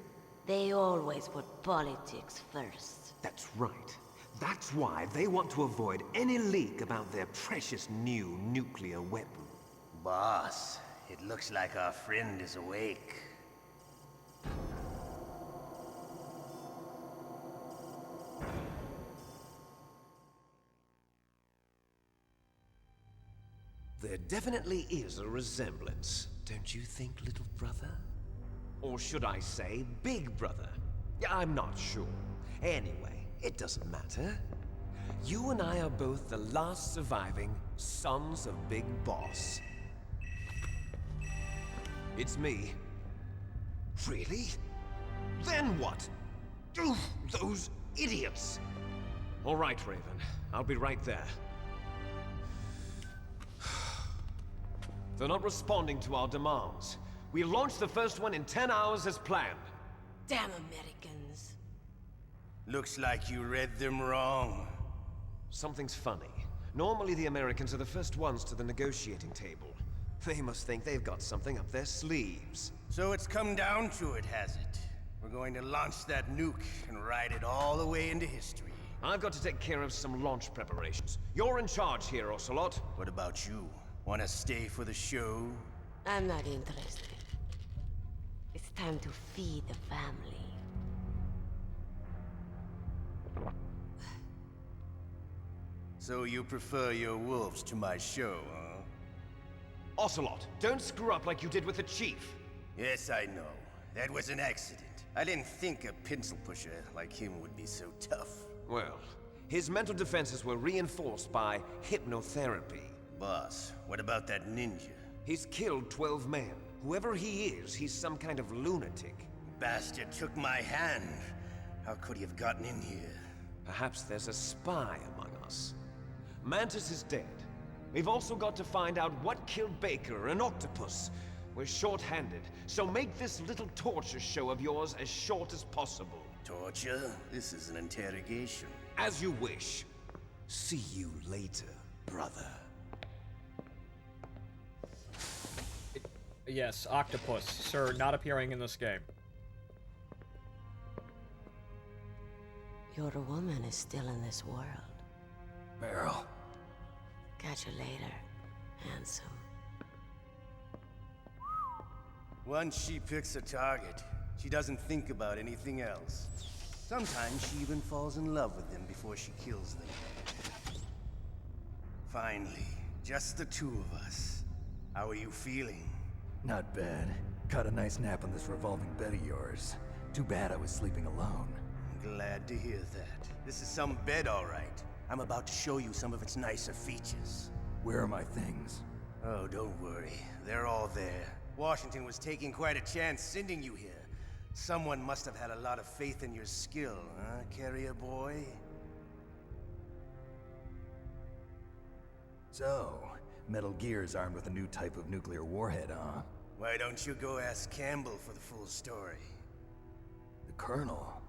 They always put politics first. That's right. That's why they want to avoid any leak about their precious new nuclear weapon. Boss, it looks like our friend is awake. There definitely is a resemblance, don't you think, little brother? Or should I say, big brother? I'm not sure. Anyway, it doesn't matter. You and I are both the last surviving sons of Big Boss. It's me. Really? Then what? Oof, those idiots! All right, Raven. I'll be right there. They're not responding to our demands. We launched the first one in 10 hours as planned. Damn Americans. Looks like you read them wrong. Something's funny. Normally the Americans are the first ones to the negotiating table. They must think they've got something up their sleeves. So it's come down to it, has it? We're going to launch that nuke and ride it all the way into history. I've got to take care of some launch preparations. You're in charge here, Ocelot. What about you? Want to stay for the show? I'm not interested. It's time to feed the family. So you prefer your wolves to my show, huh? Ocelot, don't screw up like you did with the Chief. Yes, I know. That was an accident. I didn't think a pencil pusher like him would be so tough. Well, his mental defenses were reinforced by hypnotherapy. Boss, what about that ninja? He's killed 12 men. Whoever he is, he's some kind of lunatic. Bastard took my hand. How could he have gotten in here? Perhaps there's a spy among us. Mantis is dead. We've also got to find out what killed Baker and Octopus. We're short-handed, so make this little torture show of yours as short as possible. Torture? This is an interrogation. As you wish. See you later, brother. Yes, Octopus, sir, not appearing in this game. Your woman is still in this world. Meryl. Catch you later, handsome. Once she picks a target, she doesn't think about anything else. Sometimes she even falls in love with them before she kills them. Finally, just the two of us. How are you feeling? Not bad. Caught a nice nap on this revolving bed of yours. Too bad I was sleeping alone. I'm glad to hear that. This is some bed, all right. I'm about to show you some of its nicer features. Where are my things? Oh, don't worry. They're all there. Washington was taking quite a chance sending you here. Someone must have had a lot of faith in your skill, huh, carrier boy? So, Metal Gear is armed with a new type of nuclear warhead, huh? Why don't you go ask Campbell for the full story? The Colonel?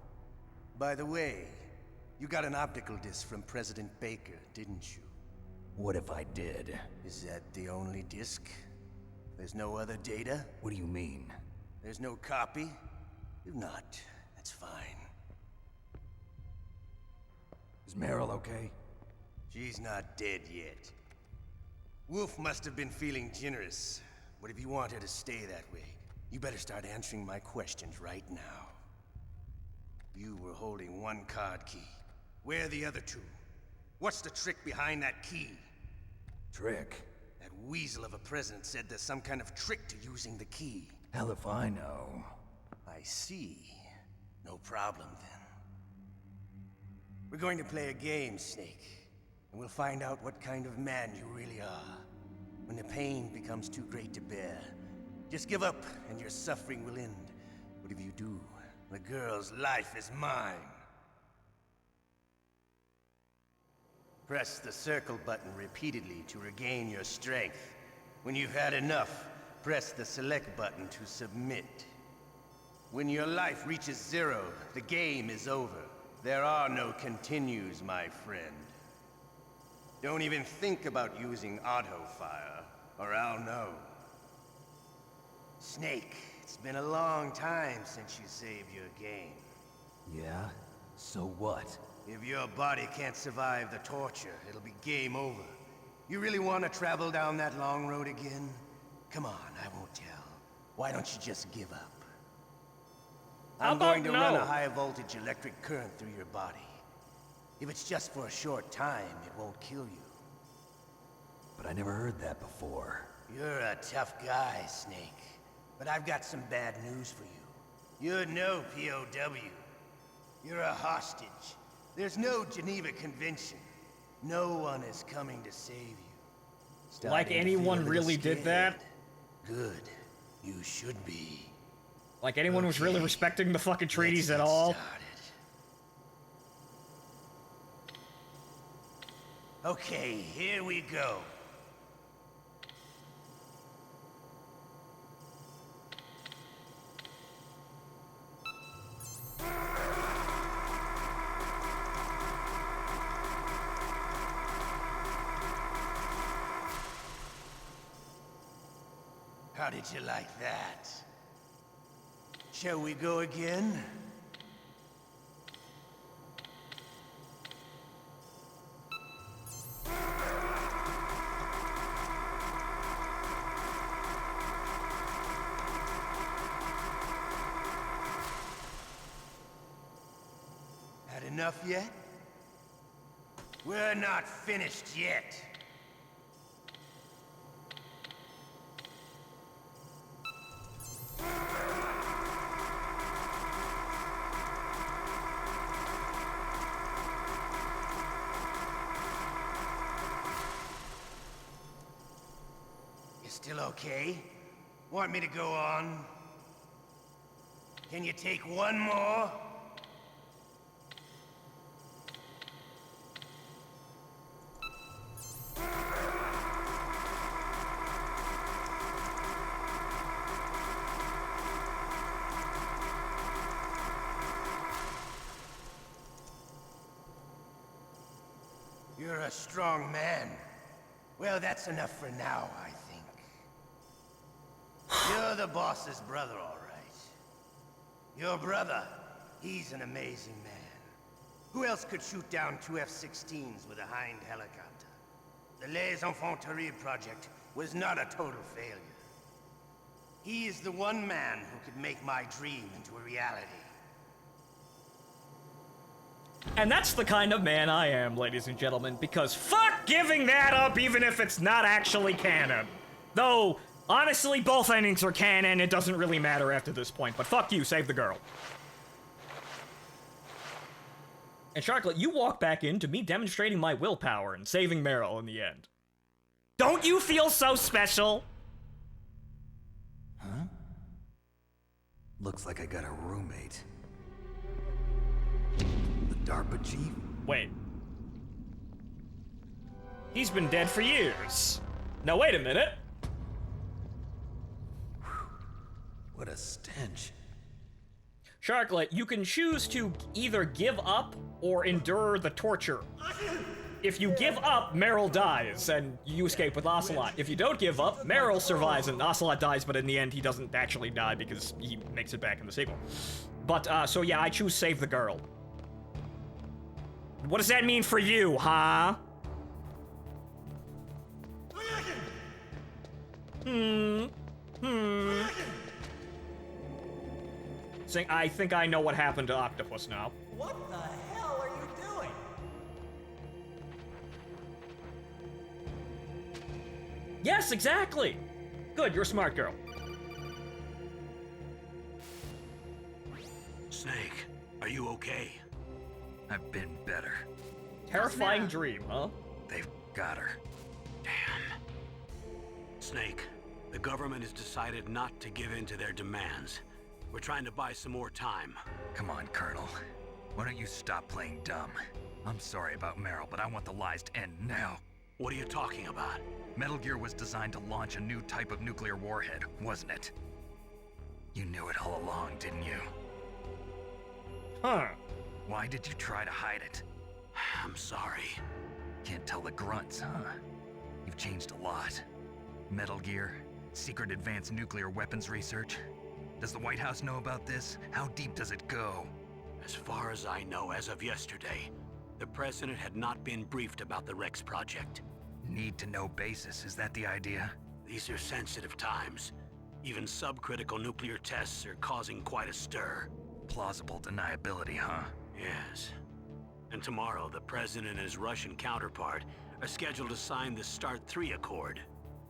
By the way, you got an optical disc from President Baker, didn't you? What if I did? Is that the only disc? There's no other data? What do you mean? There's no copy? If not, that's fine. Is Meryl okay? She's not dead yet. Wolf must have been feeling generous, but if you want her to stay that way, you better start answering my questions right now. You were holding one card key. Where are the other two? What's the trick behind that key? Trick? That weasel of a president said there's some kind of trick to using the key. Hell if I know. I see. No problem then. We're going to play a game, Snake. And we'll find out what kind of man you really are. When the pain becomes too great to bear, just give up and your suffering will end. But if you do, the girl's life is mine. Press the circle button repeatedly to regain your strength. When you've had enough, press the select button to submit. When your life reaches 0, the game is over. There are no continues, my friend. Don't even think about using auto-fire, or I'll know. Snake, it's been a long time since you saved your game. Yeah? So what? If your body can't survive the torture, it'll be game over. You really want to travel down that long road again? Come on, I won't tell. Why don't you just give up? I'm going to run a high-voltage electric current through your body. If it's just for a short time, it won't kill you. But I never heard that before. You're a tough guy, Snake. But I've got some bad news for you. You're no POW. You're a hostage. There's no Geneva Convention. No one is coming to save you. Like anyone really did that? Good. You should be. Like anyone was really respecting the fucking treaties at all? Okay, here we go. How did you like that? Shall we go again? Had enough yet? We're not finished yet. Still okay? Want me to go on? Can you take one more? You're a strong man. Well, that's enough for now, I think. You're the boss's brother, all right. Your brother, he's an amazing man. Who else could shoot down 2 F-16s with a Hind helicopter? The Les Infanteries project was not a total failure. He is the one man who could make my dream into a reality. And that's the kind of man I am, ladies and gentlemen, because fuck giving that up even if it's not actually canon. Though, honestly, both endings are canon, it doesn't really matter after this point, but fuck you, save the girl. And Sharklet, you walk back into me demonstrating my willpower and saving Meryl in the end. Don't you feel so special? Huh? Looks like I got a roommate. The DARPA chief? Wait. He's been dead for years. Now wait a minute. a stench. Sharklet, you can choose to either give up or endure the torture. If you give up, Meryl dies, and you escape with Ocelot. If you don't give up, Meryl survives, and Ocelot dies, but in the end, he doesn't actually die because he makes it back in the sequel. But, so yeah, I choose save the girl. What does that mean for you, huh? I think I know what happened to Octopus now. What the hell are you doing? Yes, exactly! Good, you're a smart girl. Snake, are you okay? I've been better. Terrifying dream, huh? They've got her. Snake, the government has decided not to give in to their demands. We're trying to buy some more time. Come on, Colonel. Why don't you stop playing dumb? I'm sorry about Meryl, but I want the lies to end now. What are you talking about? Metal Gear was designed to launch a new type of nuclear warhead, wasn't it? You knew it all along, didn't you? Huh. Why did you try to hide it? I'm sorry. Can't tell the grunts, huh? You've changed a lot. Metal Gear, secret advanced nuclear weapons research. Does the White House know about this? How deep does it go? As far as I know, as of yesterday, the president had not been briefed about the Rex project. Need to know basis, is that the idea? These are sensitive times. Even subcritical nuclear tests are causing quite a stir. Plausible deniability, huh? Yes. And tomorrow, the president and his Russian counterpart are scheduled to sign the START 3 Accord.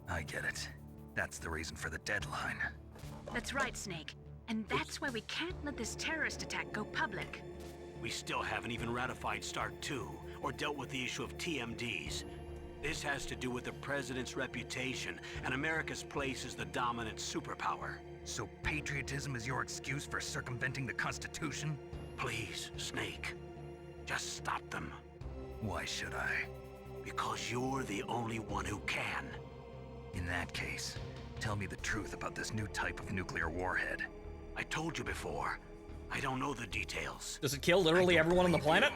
I get it. That's the reason for the deadline. That's right, Snake. And that's why we can't let this terrorist attack go public. We still haven't even ratified START 2 or dealt with the issue of TMDs. This has to do with the president's reputation and America's place as the dominant superpower. So patriotism is your excuse for circumventing the Constitution? Please, Snake. Just stop them. Why should I? Because you're the only one who can. In that case, tell me the truth about this new type of nuclear warhead. I told you before. I don't know the details. Does it kill literally everyone on the planet?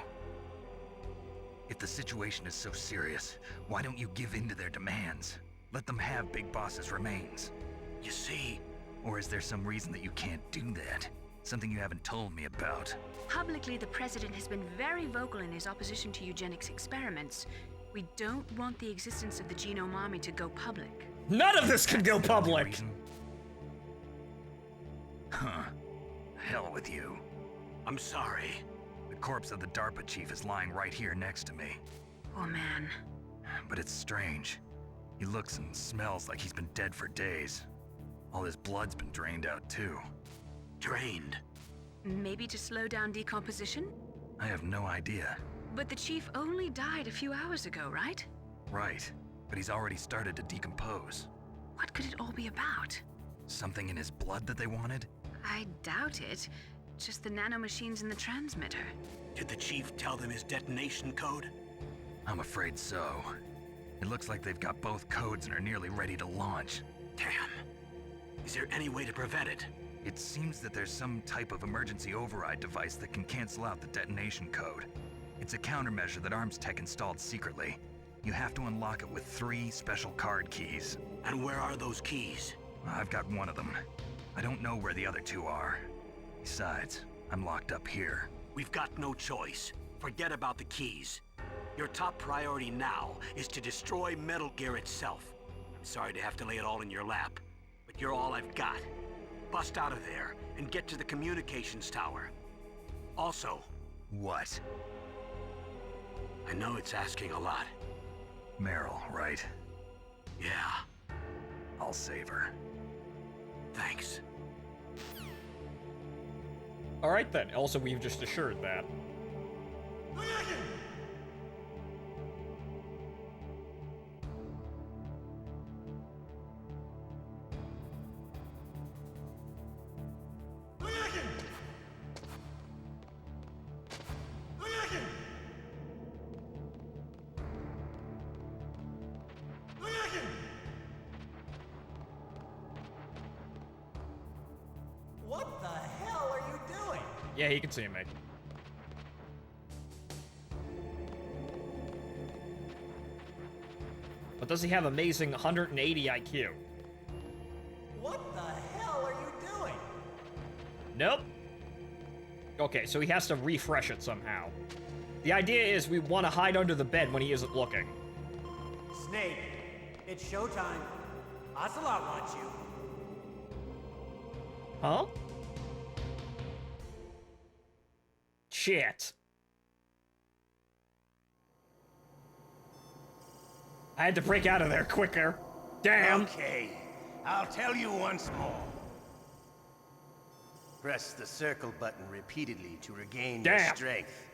If the situation is so serious, why don't you give in to their demands? Let them have Big Boss's remains. You see... Or is there some reason that you can't do that? Something you haven't told me about? Publicly, the president has been very vocal in his opposition to eugenics experiments. We don't want the existence of the Genome Army to go public. None of this can go public! Huh. Hell with you. I'm sorry. The corpse of the DARPA chief is lying right here next to me. Oh man. But it's strange. He looks and smells like he's been dead for days. All his blood's been drained out too. Drained? Maybe to slow down decomposition? I have no idea. But the chief only died a few hours ago, right? Right. But he's already started to decompose. What could it all be about? Something in his blood that they wanted? I doubt it. Just the nanomachines in the transmitter. Did the chief tell them his detonation code? I'm afraid so. It looks like they've got both codes and are nearly ready to launch. Damn. Is there any way to prevent it? It seems that there's some type of emergency override device that can cancel out the detonation code. It's a countermeasure that Arms Tech installed secretly. You have to unlock it with 3 special card keys. And where are those keys? I've got one of them. I don't know where the other 2 are. Besides, I'm locked up here. We've got no choice. Forget about the keys. Your top priority now is to destroy Metal Gear itself. I'm sorry to have to lay it all in your lap, but you're all I've got. Bust out of there and get to the communications tower. Also... What? I know it's asking a lot. Meryl, right? Yeah. I'll save her. Thanks. Alright then, also we've just assured that. What the hell are you doing? Yeah, he can see me. But does he have amazing 180 IQ? What the hell are you doing? Nope. Okay, so he has to refresh it somehow. The idea is we want to hide under the bed when he isn't looking. Snake, it's showtime. Ocelot wants you. Huh? Shit. I had to break out of there quicker. Damn. Okay, I'll tell you once more. Press the circle button repeatedly to regain your strength.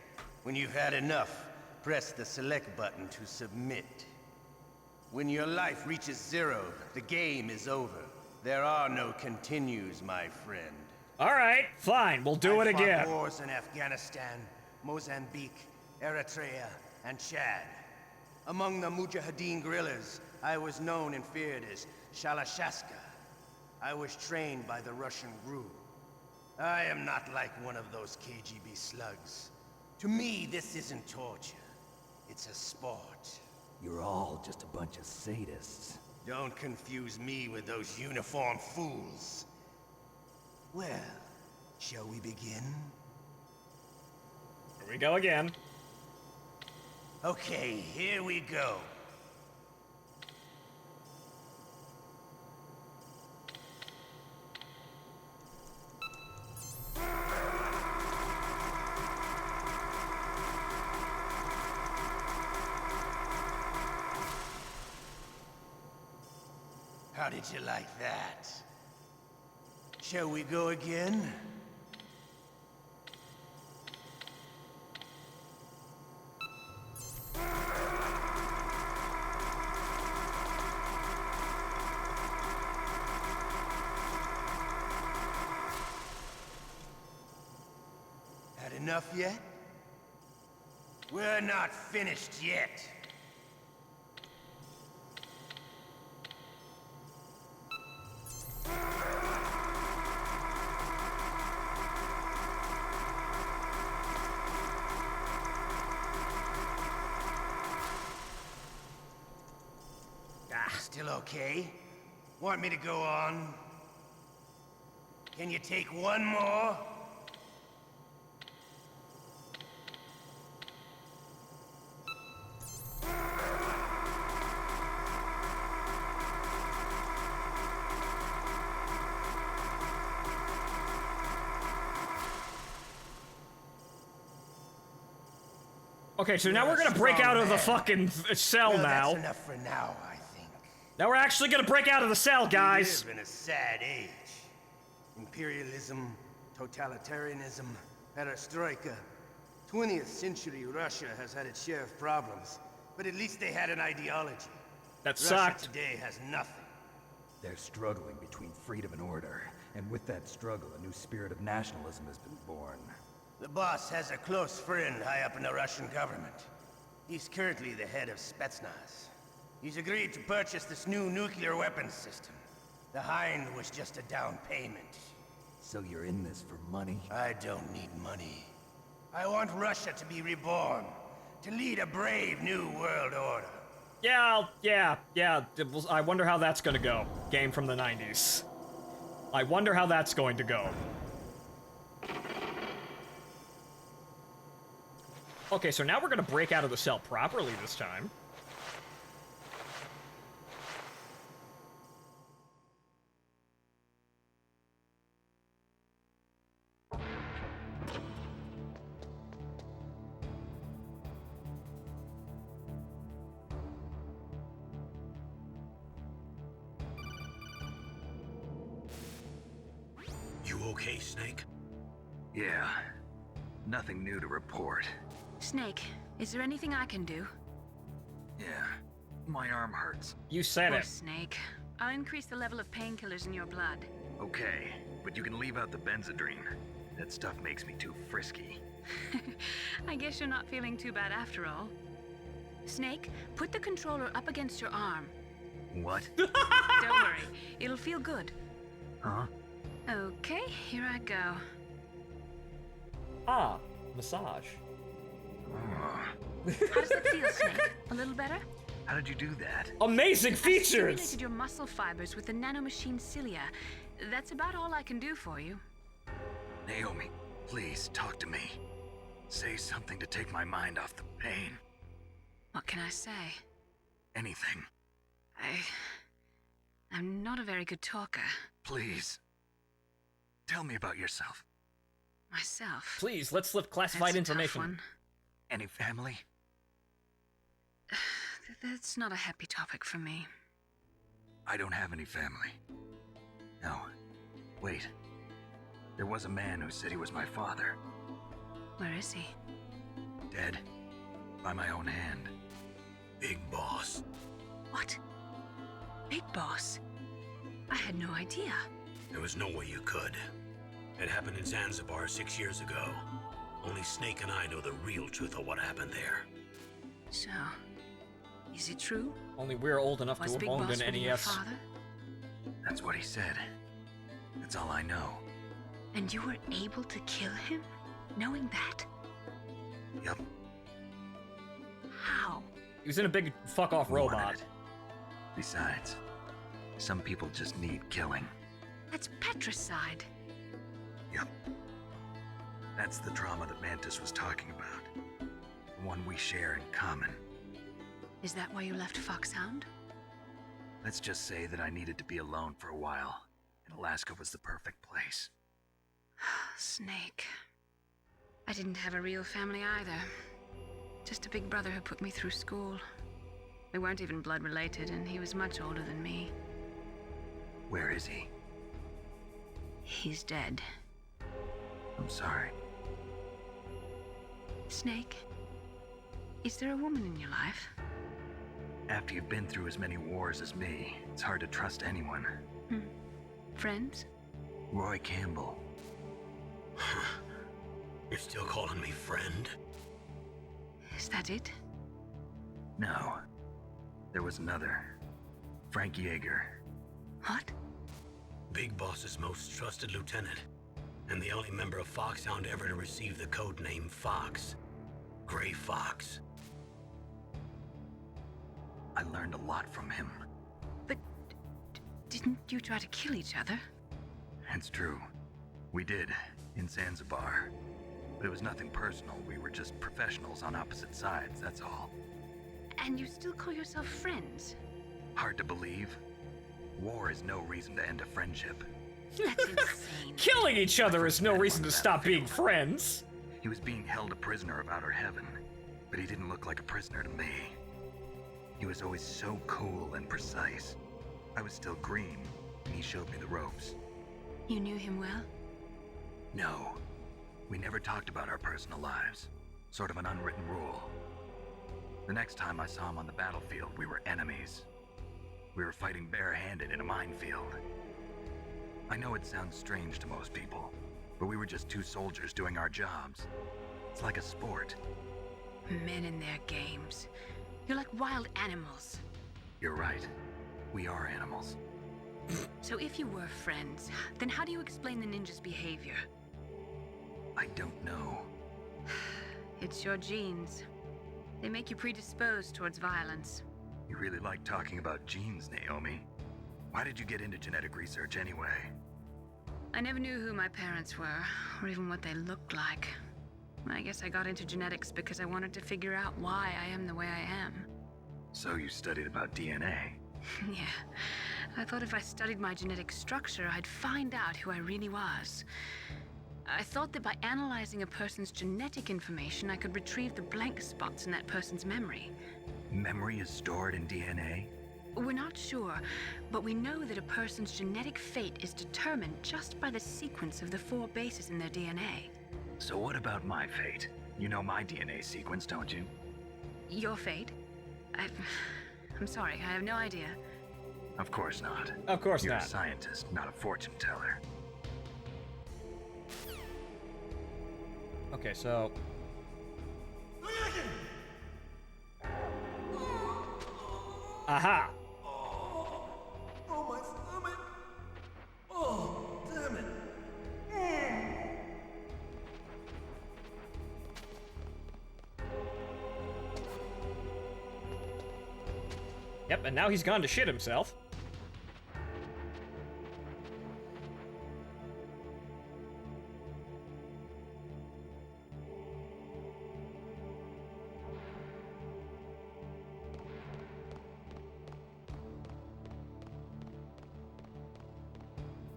When you've had enough, press the select button to submit. When your life reaches 0, the game is over. There are no continues, my friend. All right, fine. We'll do it again. I fought wars in Afghanistan, Mozambique, Eritrea, and Chad. Among the Mujahideen guerrillas, I was known and feared as Shalashaska. I was trained by the Russian GRU. I am not like one of those KGB slugs. To me, this isn't torture. It's a sport. You're all just a bunch of sadists. Don't confuse me with those uniformed fools. Well, shall we begin? Here we go again. Okay, here we go. How did you like that? Shall we go again? Had enough yet? We're not finished yet. Still okay? Want me to go on? Can you take one more? Okay, so now we're gonna break out of the fucking cell now. That's enough for now, I think. Now we're actually gonna break out of the cell, guys. We live in a sad age. Imperialism, totalitarianism, perestroika. 20th century Russia has had its share of problems, but at least they had an ideology. That Russia sucked. today has nothing. They're struggling between freedom and order, and with that struggle, a new spirit of nationalism has been born. The boss has a close friend high up in the Russian government. He's currently the head of Spetsnaz. He's agreed to purchase this new nuclear weapons system. The Hind was just a down payment. So you're in this for money? I don't need money. I want Russia to be reborn, to lead a brave new world order. Yeah. I wonder how that's gonna go. Game from the 90s. I wonder how that's going to go. Okay, so now we're gonna break out of the cell properly this time. You okay, Snake? Yeah. Nothing new to report. Snake, is there anything I can do? Yeah. My arm hurts. You said Poor it. Snake. I'll increase the level of painkillers in your blood. Okay, but you can leave out the benzodrine. That stuff makes me too frisky. I guess you're not feeling too bad after all. Snake, put the controller up against your arm. What? Don't worry, it'll feel good. Huh? Okay, here I go. Ah, massage. How does it feel, Snake? A little better? How did you do that? Amazing I features! stimulated your muscle fibers with the nanomachine cilia. That's about all I can do for you. Naomi, please talk to me. Say something to take my mind off the pain. What can I say? Anything. I'm not a very good talker. Please. Tell me about yourself. Myself? Please, let's slip classified That's a tough information. one. Any family? That's not a happy topic for me. I don't have any family. No. Wait. There was a man who said he was my father. Where is he? Dead. By my own hand. Big Boss. What? Big Boss? I had no idea. There was no way you could. It happened in Zanzibar 6 years ago. Only Snake and I know the real truth of what happened there. So, is it true? Only we're old enough Was to have Big owned Boss an really your NES. father? That's what he said. That's all I know. And you were able to kill him? Knowing that? Yup. How? He was in a big fuck-off Wanted robot. it. Besides, some people just need killing. That's patricide. Yup. That's the trauma that Mantis was talking about. The one we share in common. Is that why you left Foxhound? Let's just say that I needed to be alone for a while, and Alaska was the perfect place. Snake. I didn't have a real family either. Just a big brother who put me through school. We weren't even blood related, and he was much older than me. Where is he? He's dead. I'm sorry. Snake, is there a woman in your life? After you've been through as many wars as me, it's hard to trust anyone. Friends? Roy Campbell. You're still calling me friend? Is that it? No. There was another. Frank Yeager. What? Big Boss's most trusted lieutenant, and the only member of Foxhound ever to receive the code name Fox. Gray Fox. I learned a lot from him. But didn't you try to kill each other? It's true. We did, in Zanzibar. But it was nothing personal. We were just professionals on opposite sides, that's all. And you still call yourself friends? Hard to believe. War is no reason to end a friendship. That's insane. Killing each other is no reason to stop being friends. He was being held a prisoner of outer heaven, but he didn't look like a prisoner to me. He was always so cool and precise. I was still green, and he showed me the ropes. You knew him well? No. We never talked about our personal lives. Sort of an unwritten rule. The next time I saw him on the battlefield, we were enemies. We were fighting barehanded in a minefield. I know it sounds strange to most people, but we were just two soldiers doing our jobs. It's like a sport. Men in their games. You're like wild animals. You're right. We are animals. So if you were friends, then how do you explain the ninja's behavior? I don't know. It's your genes. They make you predisposed towards violence. You really like talking about genes, Naomi. Why did you get into genetic research anyway? I never knew who my parents were, or even what they looked like. I guess I got into genetics because I wanted to figure out why I am the way I am. So you studied about DNA? Yeah. I thought if I studied my genetic structure, I'd find out who I really was. I thought that by analyzing a person's genetic information, I could retrieve the blank spots in that person's memory. Memory is stored in DNA? We're not sure, but we know that a person's genetic fate is determined just by the sequence of the 4 bases in their DNA. So what about my fate? You know my DNA sequence, don't you? Your fate? I'm sorry, I have no idea. Of course not. Of course You're not. a scientist, not a fortune teller. Okay, so... Aha! Oh, my stomach. Oh, damn it. Yep, and now he's gone to shit himself.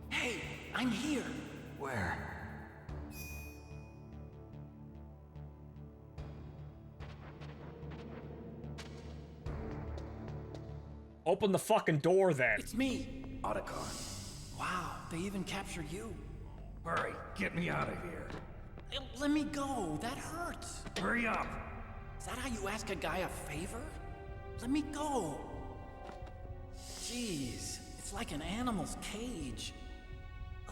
Hey, I'm here. Where? Open the fucking door then. It's me. Otacon. Wow, they even capture you. Hurry, get me out of here. Let me go. That hurts. Hurry up. Is that how you ask a guy a favor? Let me go. Jeez, it's like an animal's cage.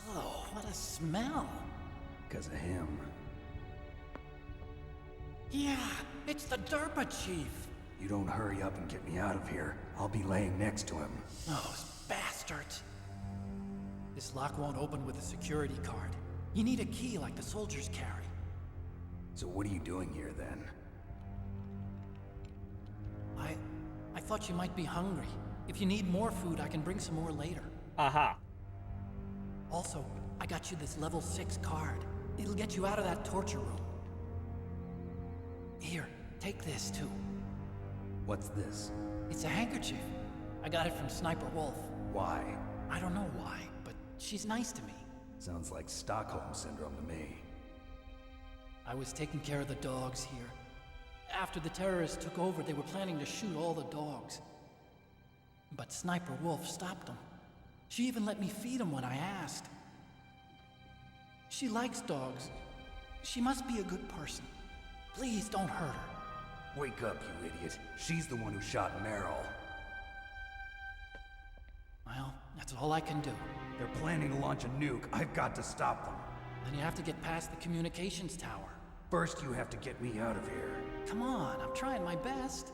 Oh, what a smell. Because of him. Yeah, it's the Derpa Chief. You don't hurry up and get me out of here, I'll be laying next to him. Those bastards. This lock won't open with a security card. You need a key like the soldiers carry. So what are you doing here then? I thought you might be hungry. If you need more food, I can bring some more later. Aha. Also, I got you this level 6 card. It'll get you out of that torture room. Here, take this too. What's this? It's a handkerchief. I got it from Sniper Wolf. Why? I don't know why, but she's nice to me. Sounds like Stockholm Syndrome to me. I was taking care of the dogs here. After the terrorists took over, they were planning to shoot all the dogs. But Sniper Wolf stopped them. She even let me feed them when I asked. She likes dogs. She must be a good person. Please don't hurt her. Wake up, you idiot. She's the one who shot Meryl. Well, that's all I can do. They're planning to launch a nuke. I've got to stop them. Then you have to get past the communications tower. First, you have to get me out of here. Come on, I'm trying my best.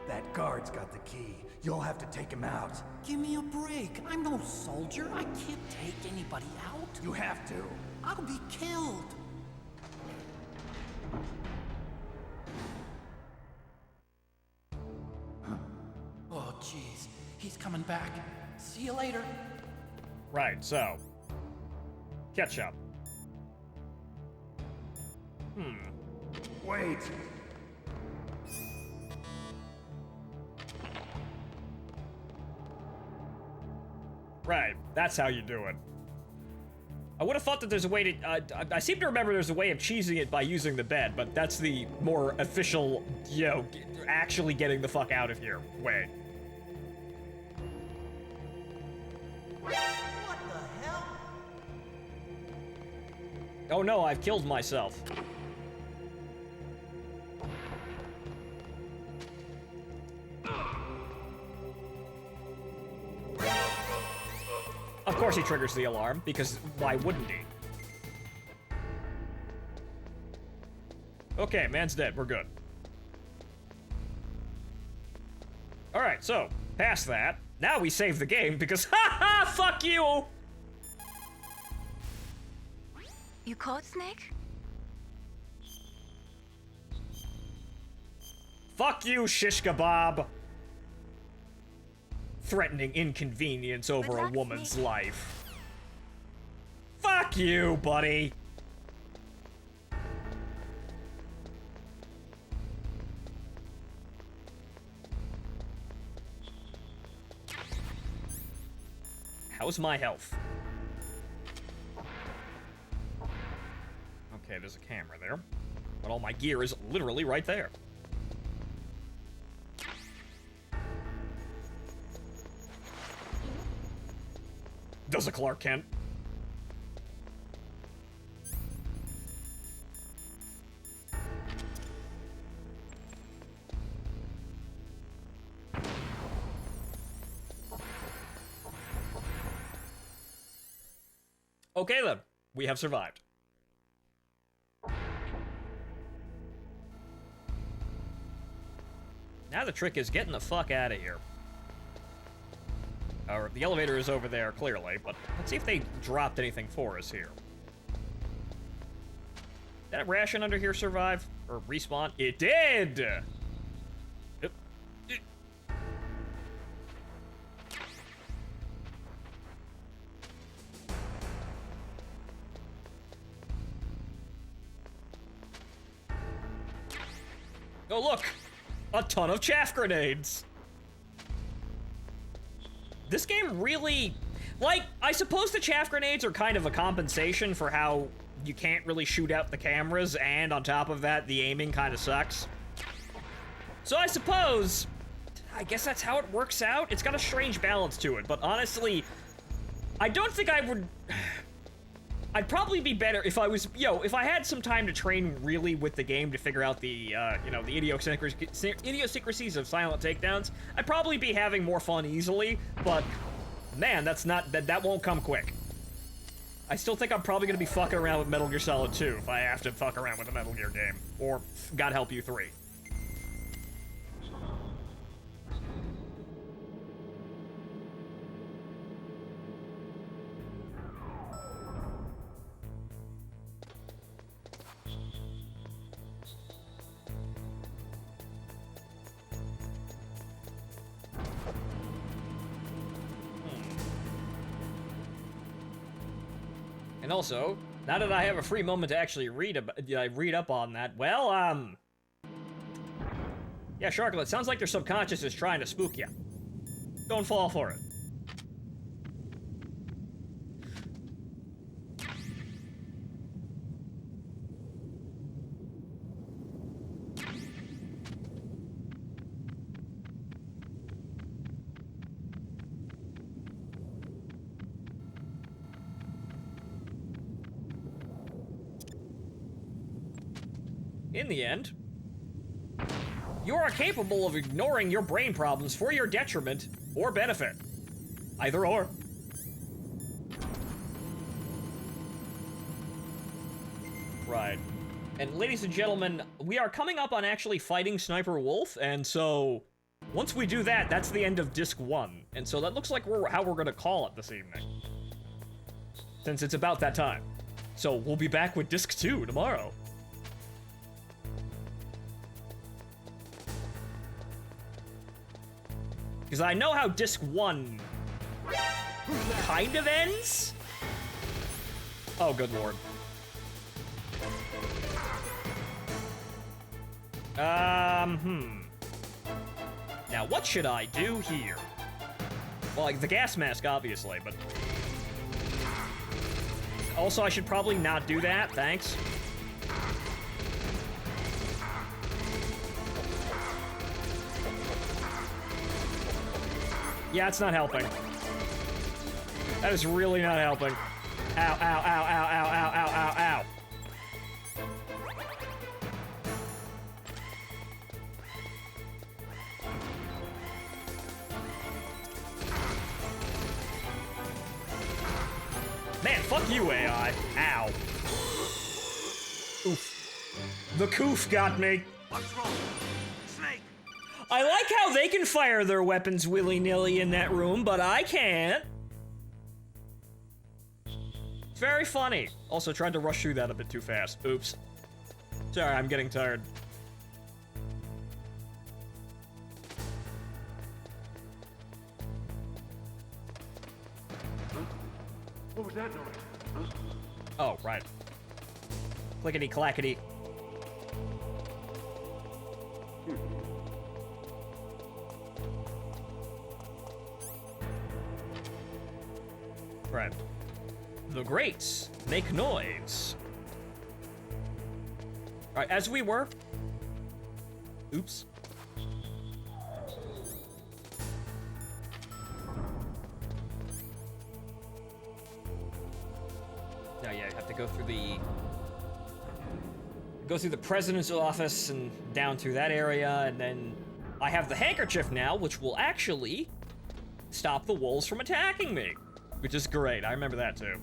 That guard's got the key. You'll have to take him out. Give me a break. I'm no soldier. I can't take anybody out. You have to. I'll be killed. Oh, jeez. He's coming back. See you later. Right, so. Ketchup. Wait. Right, that's how you do it. I would have thought that there's a way to, I seem to remember there's a way of cheesing it by using the bed, but that's the more official, you know, actually getting the fuck out of here way. What the hell? Oh no, I've killed myself. Of course he triggers the alarm, because why wouldn't he? Okay, man's dead. We're good. Alright, so, past that. Now we save the game, because ha-ha! Fuck you! You caught Snake? Fuck you, shish kebab! Threatening inconvenience over a woman's life. Fuck you, buddy! How's my health? Okay, there's a camera there. But all my gear is literally right there. Does a Clark Kent. Okay then, we have survived. Now the trick is getting the fuck out of here. Or the elevator is over there, clearly, but let's see if they dropped anything for us here. Did that ration under here survive? Or respawn? It did! Oh, look! A ton of chaff grenades! This game really... Like, I suppose the chaff grenades are kind of a compensation for how you can't really shoot out the cameras, and on top of that, the aiming kind of sucks. So I suppose... I guess that's how it works out. It's got a strange balance to it, but honestly, I don't think I would... I'd probably be better if I was, if I had some time to train really with the game to figure out the, the idiosyncrasies of silent takedowns, I'd probably be having more fun easily, but man, that won't come quick. I still think I'm probably gonna be fucking around with Metal Gear Solid 2 if I have to fuck around with a Metal Gear game, or God help you 3. And also, now that I have a free moment to actually read up on that, well, yeah, Sharklet, sounds like your subconscious is trying to spook you. Don't fall for it. In the end, you are capable of ignoring your brain problems for your detriment or benefit. Either or. Right. And ladies and gentlemen, we are coming up on actually fighting Sniper Wolf, and so once we do that, that's the end of Disc 1. And so that looks like how we're gonna call it this evening. Since it's about that time. So we'll be back with Disc 2 tomorrow. Because I know how Disc 1 kind of ends? Oh, good lord. Now, what should I do here? Well, like, the gas mask, obviously, but... Also, I should probably not do that, thanks. Yeah, it's not helping. That is really not helping. Ow, ow, ow, ow, ow, ow, ow, ow, ow. Man, fuck you, AI. Ow. Oof. The coof got me. What's wrong? Snake! I like how they can fire their weapons willy-nilly in that room, but I can't. It's very funny. Also, tried to rush through that a bit too fast. Oops. Sorry, I'm getting tired. What was that noise? Huh? Oh, right. Clickety-clackety. Right. The grates make noise. Alright, as we were. Oops. Now, yeah, you have to go through the president's office and down through that area, and then I have the handkerchief now, which will actually stop the wolves from attacking me. Which is great. I remember that too.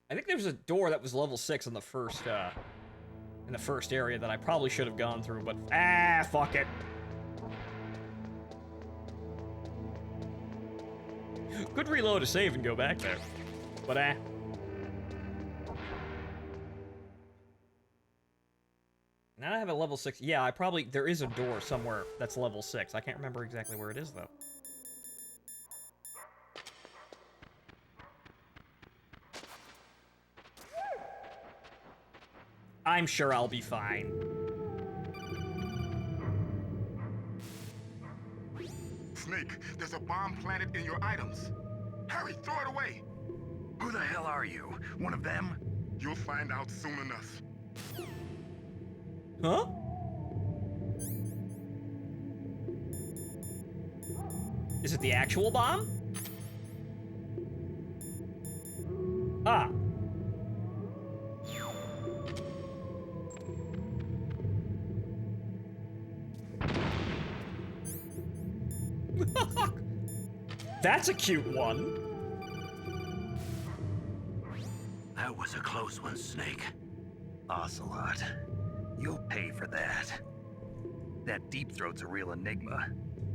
I think there was a door that was level 6 in the first area that I probably should have gone through, but fuck it. Could reload a save and go back there, but Now I have a level 6. Yeah, there is a door somewhere that's level 6. I can't remember exactly where it is though. I'm sure I'll be fine. Snake, there's a bomb planted in your items. Hurry, throw it away. Who the hell are you? One of them? You'll find out soon enough. Huh? Is it the actual bomb? Ah. That's a cute one. That was a close one, Snake. Ocelot, you'll pay for that. That Deep Throat's a real enigma.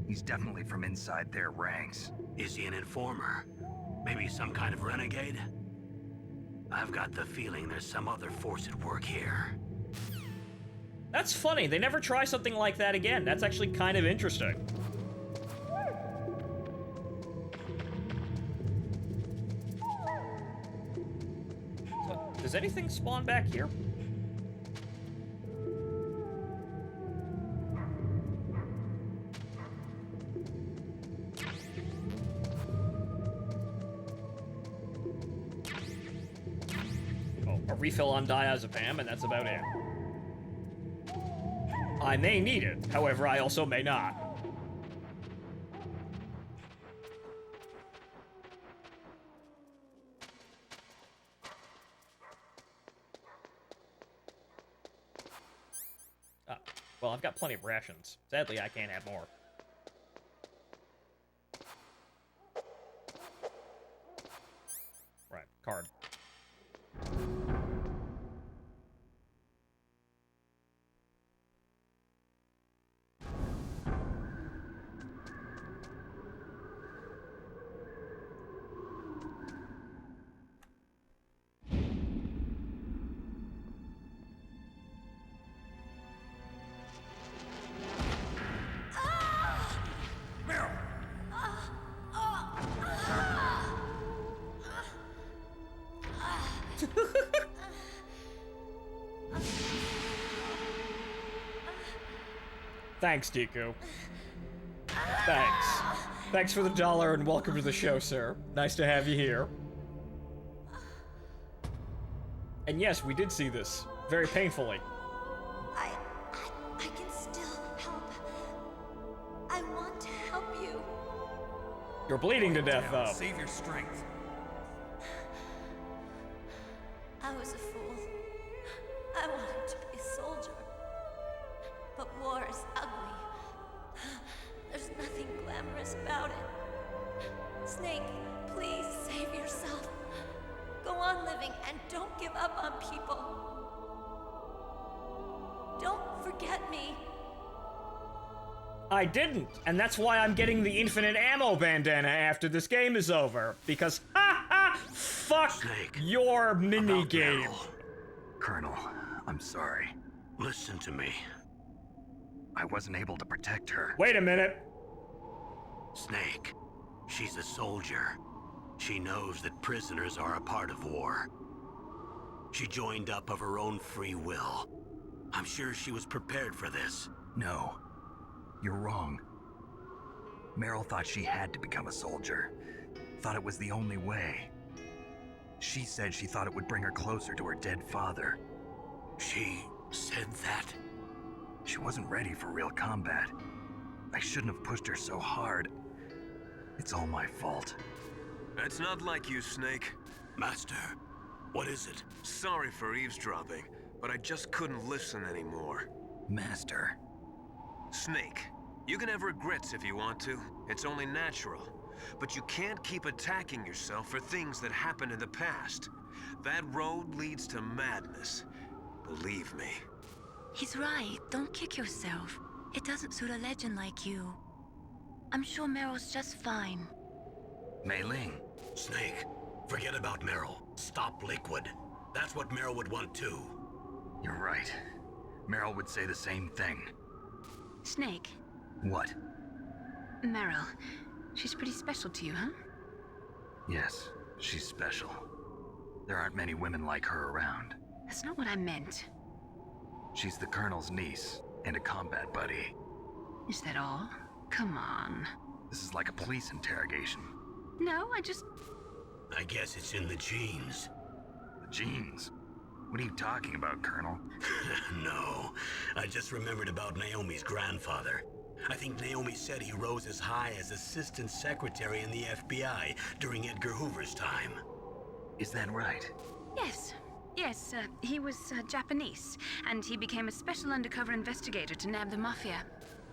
He's definitely from inside their ranks. Is he an informer? Maybe some kind of renegade? I've got the feeling there's some other force at work here. That's funny. They never try something like that again. That's actually kind of interesting. So, does anything spawn back here? A refill on diazepam, and that's about it. I may need it, however, I also may not. Ah, well, I've got plenty of rations. Sadly, I can't have more. Right, card. Thanks, Deku. Thanks. Thanks for the $1 and welcome to the show, sir. Nice to have you here. And yes, we did see this. Very painfully. I can still help. I want to help you. You're bleeding to death, though. Save your strength. I was a fool. I wanted to be a soldier. But war is ugly. There's nothing glamorous about it. Snake, please save yourself. Go on living and don't give up on people. Don't forget me. I didn't, and that's why I'm getting the infinite ammo bandana after this game is over. Because, fuck Snake, your minigame. Colonel, I'm sorry. Listen to me. I wasn't able to protect her. Wait a minute. Snake, she's a soldier. She knows that prisoners are a part of war. She joined up of her own free will. I'm sure she was prepared for this. No, you're wrong. Meryl thought she had to become a soldier. Thought it was the only way. She said she thought it would bring her closer to her dead father. She said that? She wasn't ready for real combat. I shouldn't have pushed her so hard. It's all my fault. That's not like you, Snake. Master, what is it? Sorry for eavesdropping, but I just couldn't listen anymore. Master. Snake, you can have regrets if you want to. It's only natural. But you can't keep attacking yourself for things that happened in the past. That road leads to madness. Believe me. He's right. Don't kick yourself. It doesn't suit a legend like you. I'm sure Meryl's just fine. Mei Ling. Snake, forget about Meryl. Stop Liquid. That's what Meryl would want too. You're right. Meryl would say the same thing. Snake. What? Meryl. She's pretty special to you, huh? Yes, she's special. There aren't many women like her around. That's not what I meant. She's the Colonel's niece, and a combat buddy. Is that all? Come on. This is like a police interrogation. No, I guess it's in the genes. The genes? What are you talking about, Colonel? No, I just remembered about Naomi's grandfather. I think Naomi said he rose as high as assistant secretary in the FBI during Edgar Hoover's time. Is that right? Yes. Yes, he was Japanese, and he became a special undercover investigator to nab the Mafia.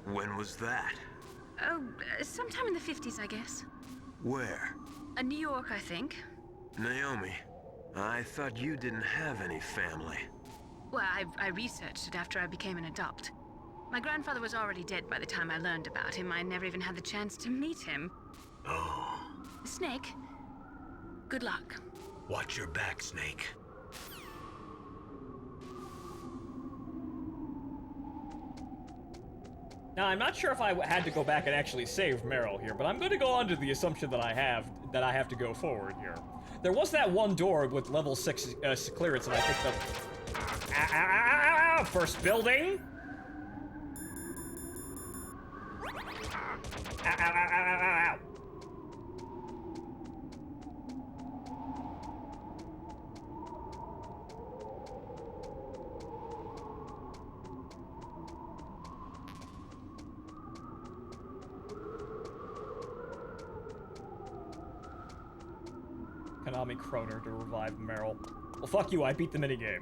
When was that? Oh, sometime in the 50s, I guess. Where? New York, I think. Naomi, I thought you didn't have any family. Well, I researched it after I became an adult. My grandfather was already dead by the time I learned about him. I never even had the chance to meet him. Oh. Snake, good luck. Watch your back, Snake. Now, I'm not sure if I had to go back and actually save Meryl here, but I'm going to go under the assumption that I have to go forward here. There was that one door with level 6 clearance, and I think the first building. Ow. Konami Kroner to revive Meryl. Well, fuck you, I beat the minigame.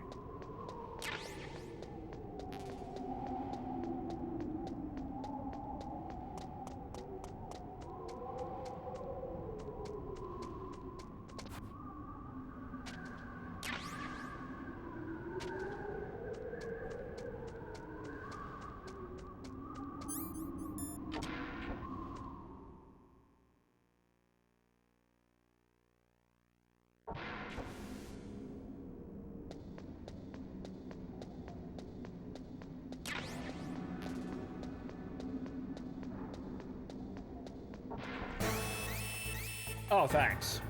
Oh, thanks.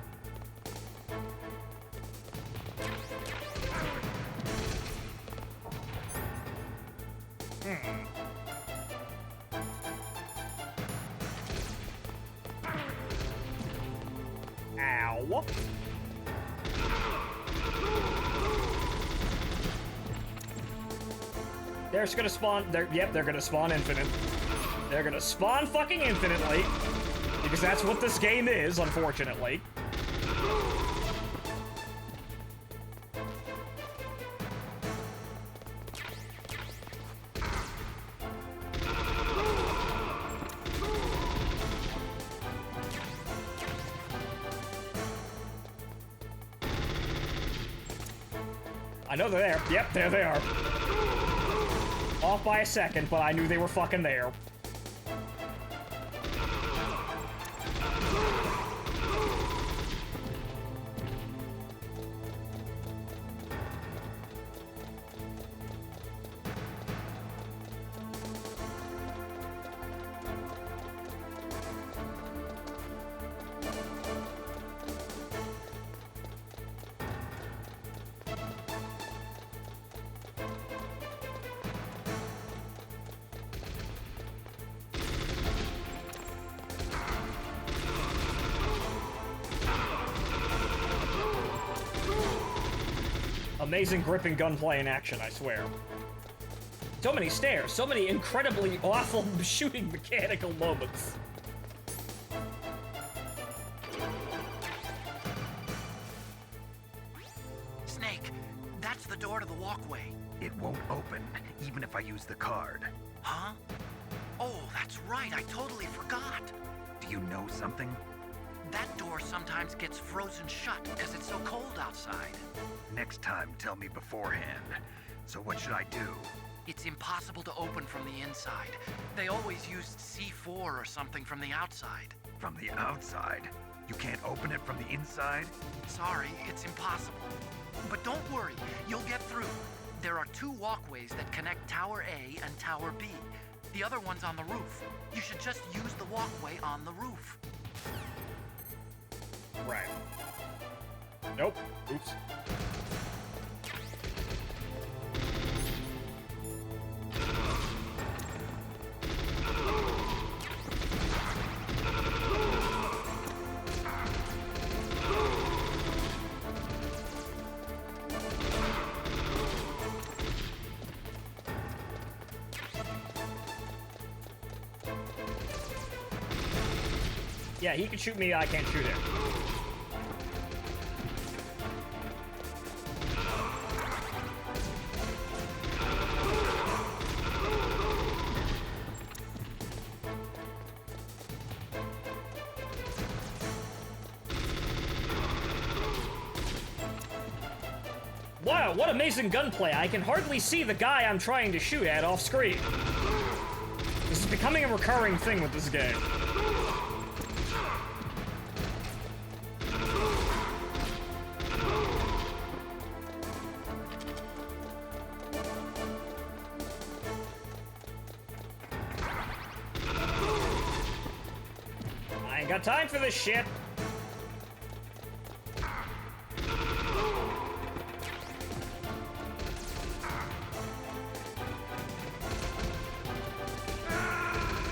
Ow. They're just gonna spawn. They're gonna spawn infinite. They're gonna spawn fucking infinitely. Because that's what this game is, unfortunately. I know they're there. Yep, there they are. Off by a second, but I knew they were fucking there. Amazing gripping gunplay in action, I swear. So many stairs, so many incredibly awful shooting mechanical moments. Snake, that's the door to the walkway. It won't open, even if I use the card. Huh? Oh, that's right, I totally forgot. Do you know something? That door sometimes gets frozen shut because it's so cold outside. Next time, tell me beforehand. So what should I do? It's impossible to open from the inside. They always used C4 or something from the outside. From the outside? You can't open it from the inside? Sorry, it's impossible. But don't worry, you'll get through. There are 2 walkways that connect Tower A and Tower B. The other one's on the roof. You should just use the walkway on the roof. Right. Nope. Oops. Yeah, he can shoot me, I can't shoot him. Wow, what amazing gunplay. I can hardly see the guy I'm trying to shoot at off screen. This is becoming a recurring thing with this game. I ain't got time for this shit.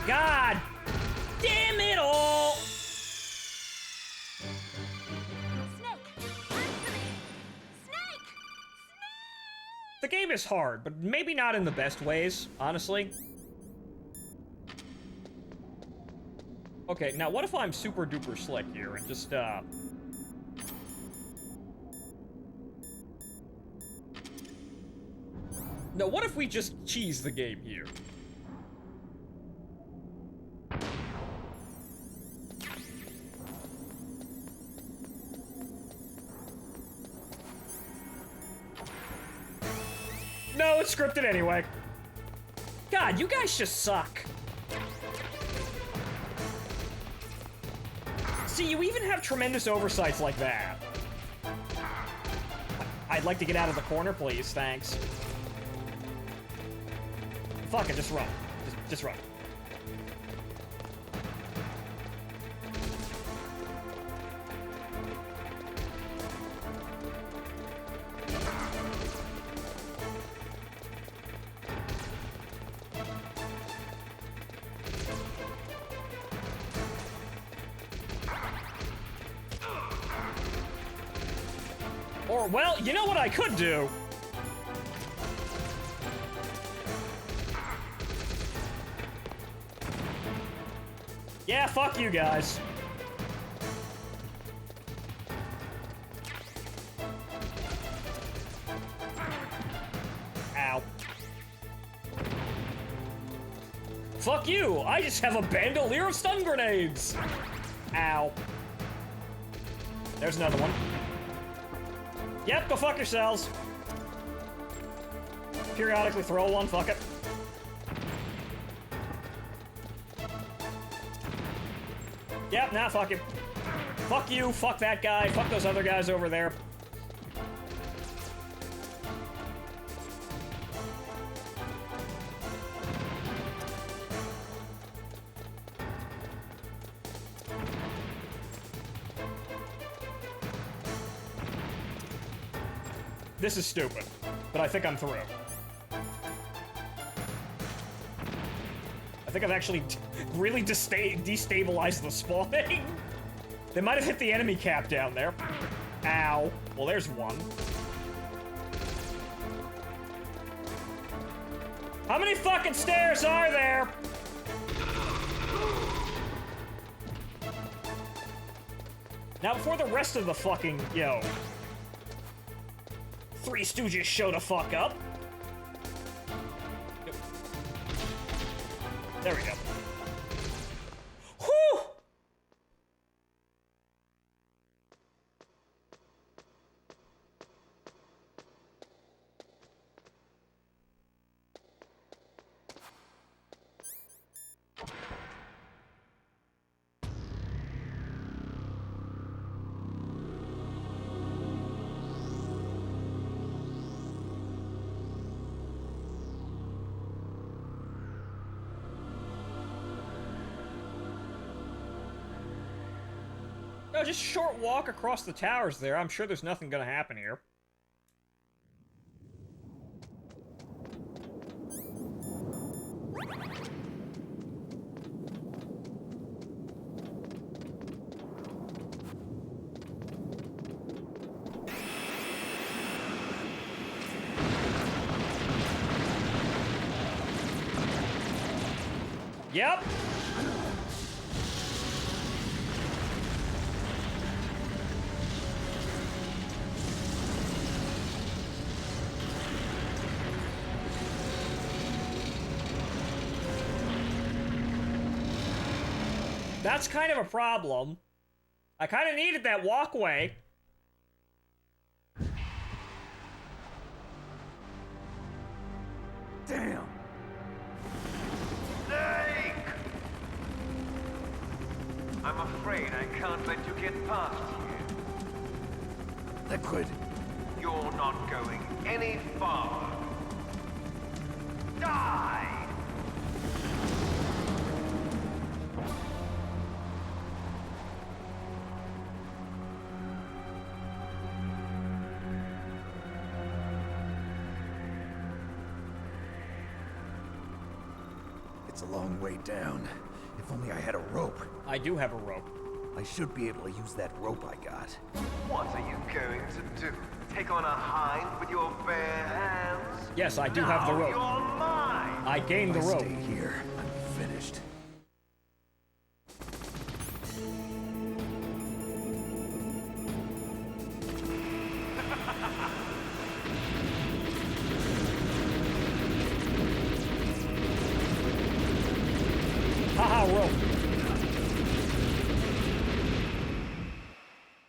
God damn it all! The game is hard, but maybe not in the best ways, honestly. Okay, now what if I'm super duper slick here and just, No, what if we just cheese the game here? No, it's scripted anyway. God, you guys just suck. See, you even have tremendous oversights like that. I'd like to get out of the corner, please. Thanks. Fuck it, just run. Just run. Or, well, you know what I could do? Yeah, fuck you guys. Ow. Fuck you! I just have a bandolier of stun grenades! Ow. There's another one. Yep, go fuck yourselves. Periodically throw one, fuck it. Yep, nah, fuck him. Fuck you, fuck that guy, fuck those other guys over there. This is stupid, but I think I'm through. I think I've actually really destabilized the spawning. They might have hit the enemy cap down there. Ow. Well, there's one. How many fucking stairs are there? Now, before the rest of the fucking, yo, Three Stooges show the fuck up. There we go. Whew! No, just short walk across the towers there. I'm sure there's nothing gonna happen here. Yep. That's kind of a problem. I kind of needed that walkway. Damn! Snake! I'm afraid I can't let you get past here. Liquid! You're not going any farther. Die! It's a long way down. If only I had a rope. I do have a rope. I should be able to use that rope I got. What are you going to do? Take on a hind with your bare hands? Yes, I do have the rope. You're mine! I gained the rope. Stay here. I'm finished. Haha, rope.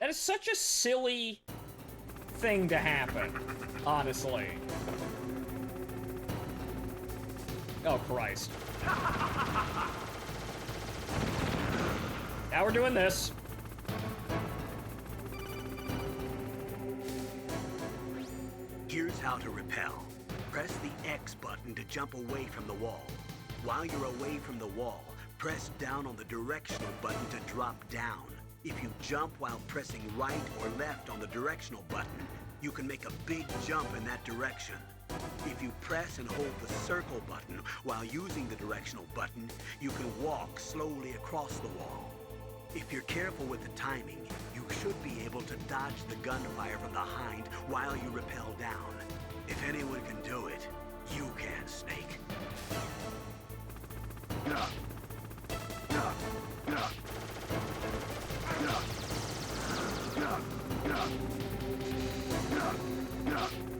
That is such a silly thing to happen, honestly. Oh, Christ. Now we're doing this. Here's how to repel. Press the X button to jump away from the wall. While you're away from the wall, press down on the directional button to drop down. If you jump while pressing right or left on the directional button, you can make a big jump in that direction. If you press and hold the circle button while using the directional button, you can walk slowly across the wall. If you're careful with the timing, you should be able to dodge the gunfire from behind while you rappel down. If anyone can do it, you can, Snake.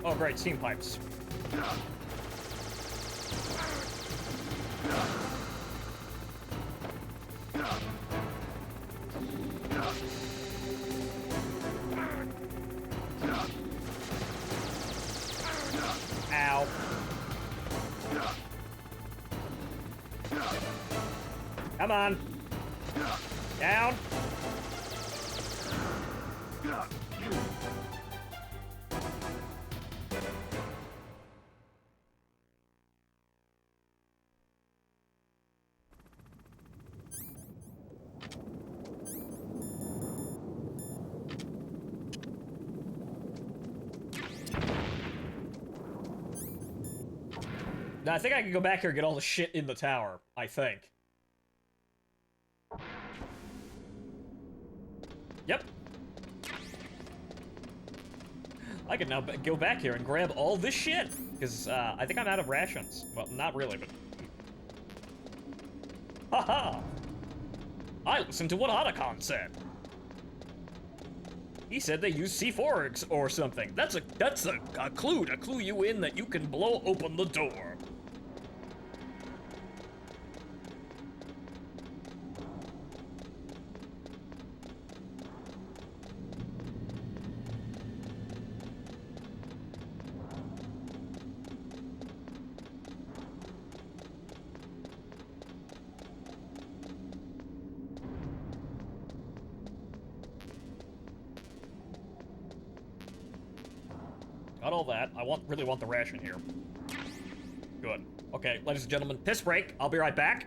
Oh, great, steam pipes. Ow. Come on. Down. Now, I think I can go back here and get all the shit in the tower, I think. Yep. I can now go back here and grab all this shit, because I think I'm out of rations. Well, not really, but... Haha! I listened to what Otacon said. He said they use C4 or something. That's a clue to clue you in that you can blow open the door. Got all that. I really want the ration here. Good. Okay, ladies and gentlemen, piss break. I'll be right back.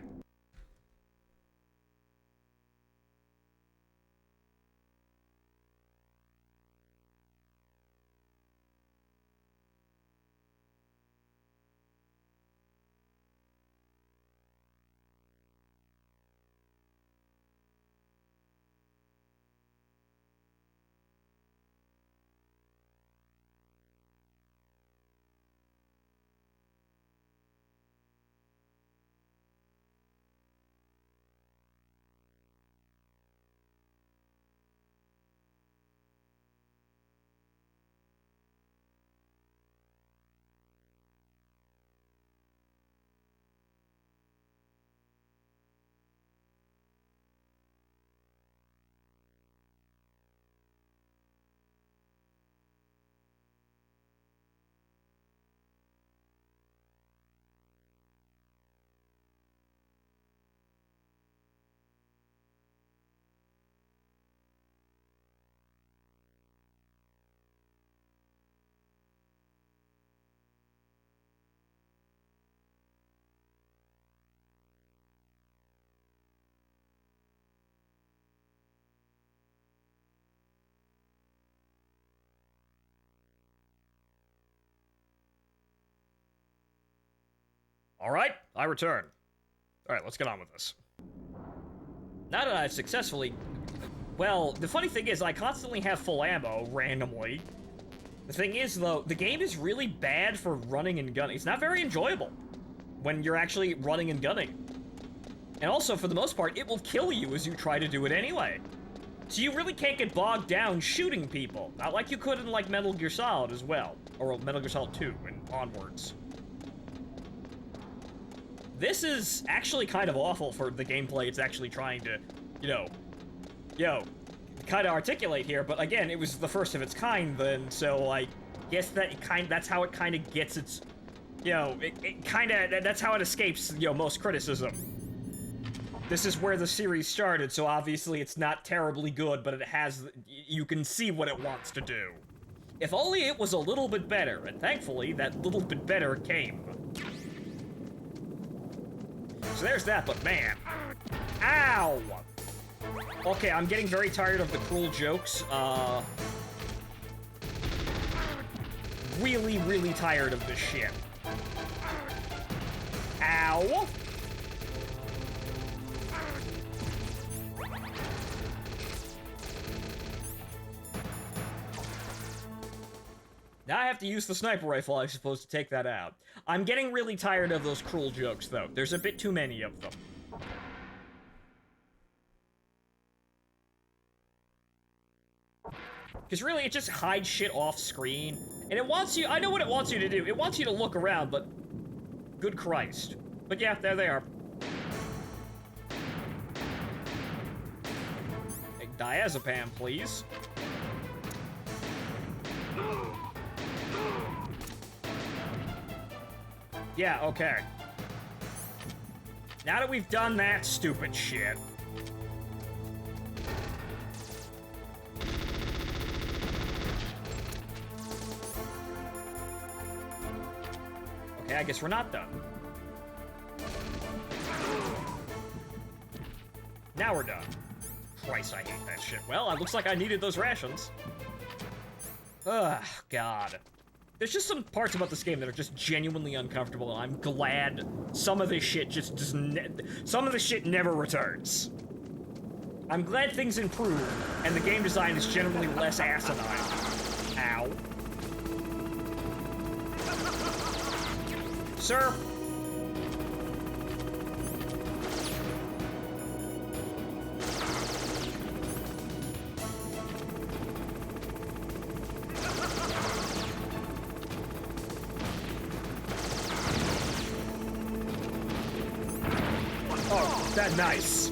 Alright, I return. Alright, let's get on with this. Now that I've successfully... Well, the funny thing is, I constantly have full ammo, randomly. The thing is, though, the game is really bad for running and gunning. It's not very enjoyable when you're actually running and gunning. And also, for the most part, it will kill you as you try to do it anyway. So you really can't get bogged down shooting people. Not like you could in, like, Metal Gear Solid as well. Or Metal Gear Solid 2 and onwards. This is actually kind of awful for the gameplay it's actually trying to, kind of articulate here, but again, it was the first of its kind then, so I guess that's how it kind of gets its, that's how it escapes, most criticism. This is where the series started, so obviously it's not terribly good, but you can see what it wants to do. If only it was a little bit better, and thankfully, that little bit better came. So there's that, but man. Ow! Okay, I'm getting very tired of the cruel jokes. Really, really tired of this shit. Ow! Now I have to use the sniper rifle, I suppose, to take that out. I'm getting really tired of those cruel jokes, though. There's a bit too many of them. Because really, it just hides shit off screen. And it wants you, I know what it wants you to do. It wants you to look around, but good Christ. But yeah, there they are. Hey, diazepam, please. Yeah, okay. Now that we've done that stupid shit. Okay, I guess we're not done. Now we're done. Christ, I hate that shit. Well, it looks like I needed those rations. Ugh, God. There's just some parts about this game that are just genuinely uncomfortable, and I'm glad some of this shit some of this shit never returns. I'm glad things improve, and the game design is generally less asinine. Ow. Sir? Oh, that's nice.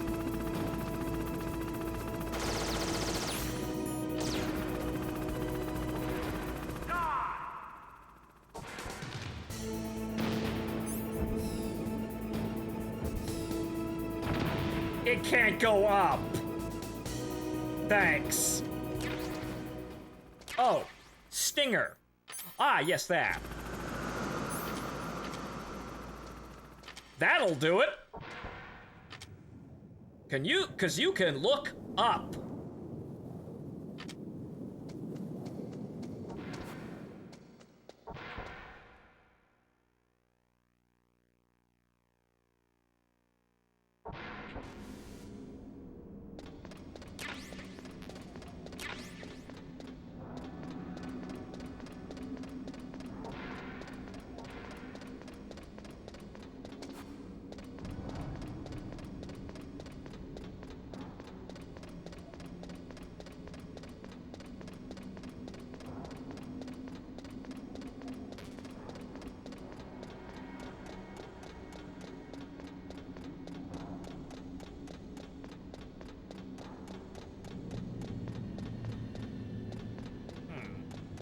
It can't go up. Thanks. Oh, Stinger. Ah, yes, that. That'll do it. Can you, 'cause you can look up.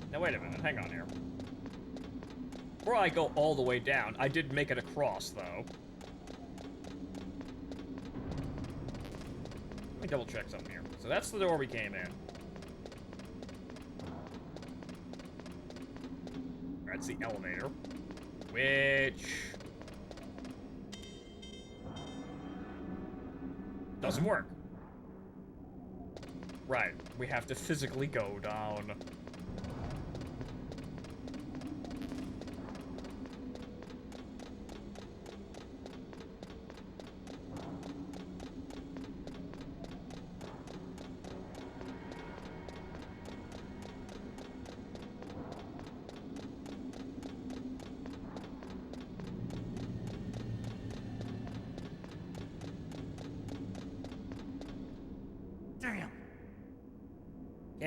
Now wait a minute, hang on here. Before I go all the way down, I did make it across, though. Let me double check something here. So that's the door we came in. That's the elevator. Which... doesn't work. Right, we have to physically go down.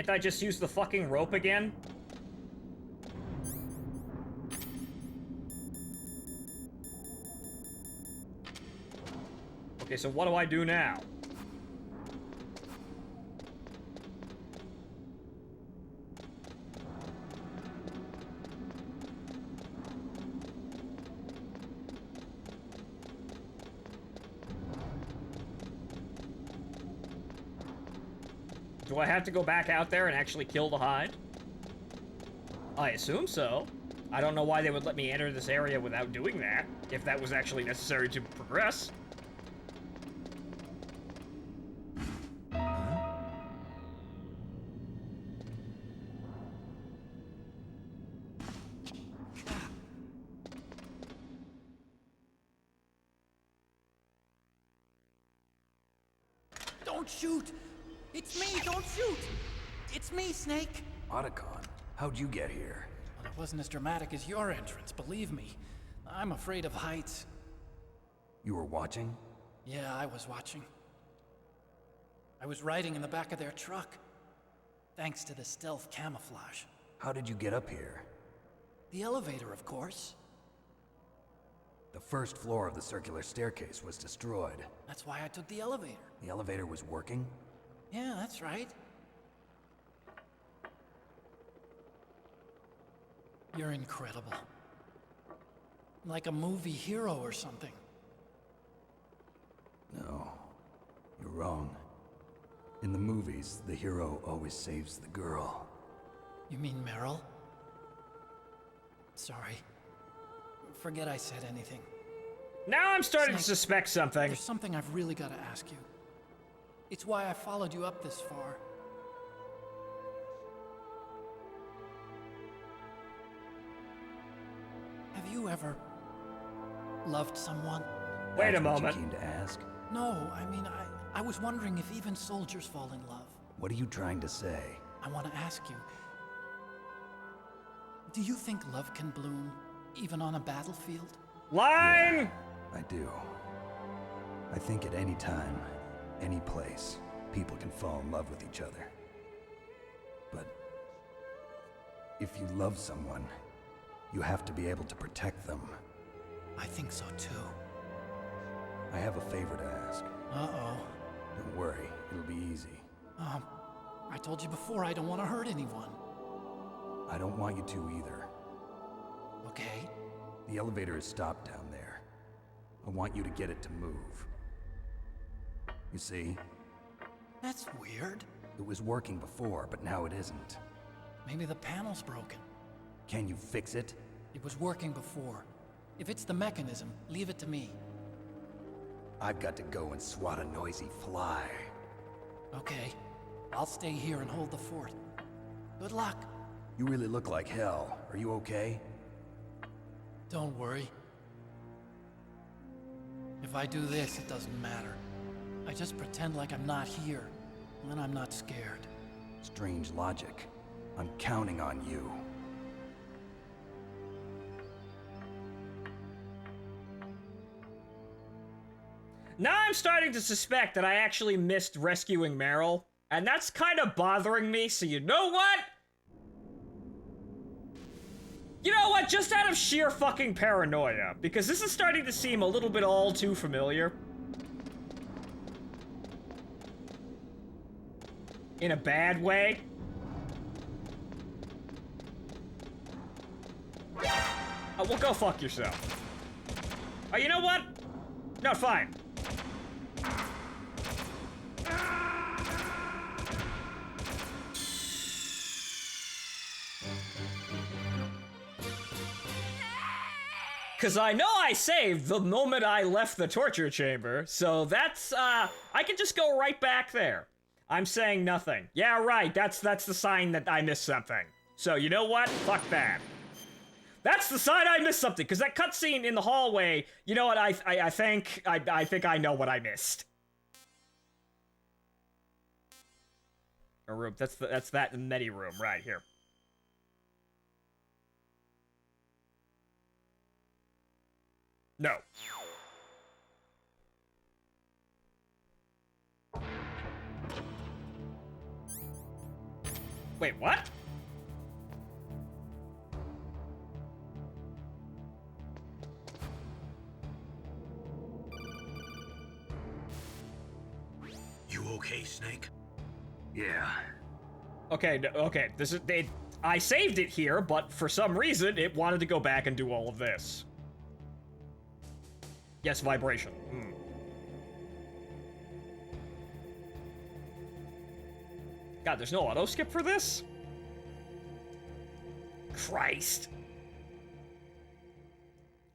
Can't I just use the fucking rope again? Okay, so what do I do now? Do I have to go back out there and actually kill the Hind? I assume so. I don't know why they would let me enter this area without doing that, if that was actually necessary to progress. Don't shoot! It's me, don't shoot! It's me, Snake! Otacon, how'd you get here? Well, it wasn't as dramatic as your entrance, believe me. I'm afraid of heights. You were watching? Yeah, I was watching. I was riding in the back of their truck. Thanks to the stealth camouflage. How did you get up here? The elevator, of course. The first floor of the circular staircase was destroyed. That's why I took the elevator. The elevator was working? Yeah, that's right. You're incredible. Like a movie hero or something. No, you're wrong. In the movies, the hero always saves the girl. You mean Meryl? Sorry. Forget I said anything. Now I'm starting to Snake, suspect something. There's something I've really got to ask you. It's why I followed you up this far. Have you ever loved someone? Wait a That's what moment. you came to ask? No, I mean, I was wondering if even soldiers fall in love. What are you trying to say? I want to ask you, do you think love can bloom even on a battlefield? Line! Yeah, I do. I think at any time, any place, people can fall in love with each other. But if you love someone, you have to be able to protect them. I think so too. I have a favor to ask. Uh-oh. Don't worry, it'll be easy. I told you before I don't want to hurt anyone. I don't want you to either. Okay. The elevator is stopped down there. I want you to get it to move. You see? That's weird. It was working before, but now it isn't. Maybe the panel's broken. Can you fix it? It was working before. If it's the mechanism, leave it to me. I've got to go and swat a noisy fly. Okay. I'll stay here and hold the fort. Good luck. You really look like hell. Are you okay? Don't worry. If I do this, it doesn't matter. I just pretend like I'm not here, and then I'm not scared. Strange logic. I'm counting on you. Now I'm starting to suspect that I actually missed rescuing Meryl, and that's kind of bothering me, so you know what? You know what? Just out of sheer fucking paranoia, because this is starting to seem a little bit all too familiar. In a bad way. Oh, well, go fuck yourself. Oh, you know what? No, fine. Because I know I saved the moment I left the torture chamber, so that's, I can just go right back there. I'm saying nothing. Yeah, right, that's the sign that I missed something. So, you know what? Fuck that. That's the sign I missed something, because that cutscene in the hallway, you know what, I think I know what I missed. A room, that's that medi room, right here. No. Wait, what? You okay, Snake? Yeah. Okay, okay, this is, I saved it here, but for some reason, it wanted to go back and do all of this. Yes, vibration. God, there's no auto skip for this? Christ.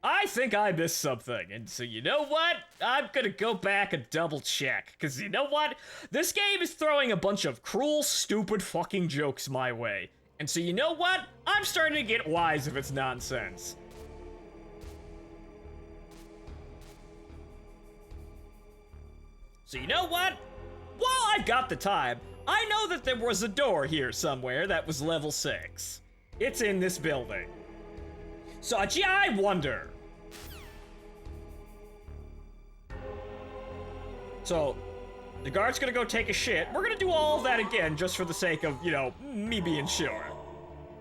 I think I missed something, and so you know what? I'm gonna go back and double check, because you know what? This game is throwing a bunch of cruel, stupid fucking jokes my way. And so you know what? I'm starting to get wise if it's nonsense. So you know what? While I've got the time, I know that there was a door here somewhere that was level 6. It's in this building. So, gee, I wonder. So, the guard's gonna go take a shit. We're gonna do all of that again just for the sake of, you know, me being sure.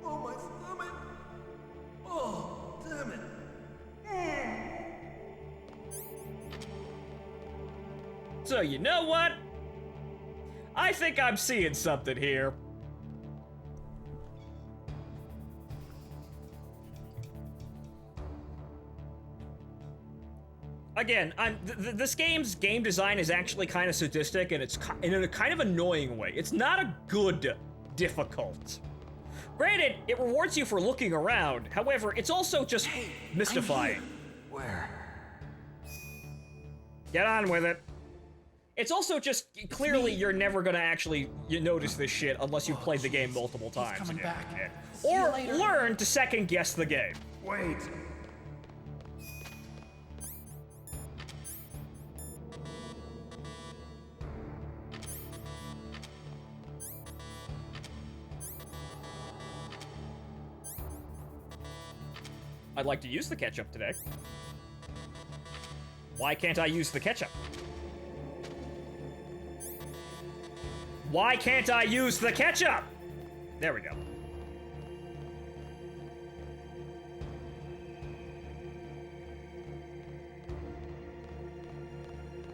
Oh, my stomach! Oh, damn it! So, you know what? I think I'm seeing something here. Again, this game's game design is actually kind of sadistic, and it's in a kind of annoying way. It's not a good difficult. Granted, it rewards you for looking around. However, it's also just mystifying. Where? Get on with it. It's also just clearly you're never gonna actually notice this shit unless you've played the game multiple times. coming back. Or learn to second guess the game. Wait. I'd like to use the ketchup today. Why can't I use the ketchup? Why can't I use the ketchup? There we go.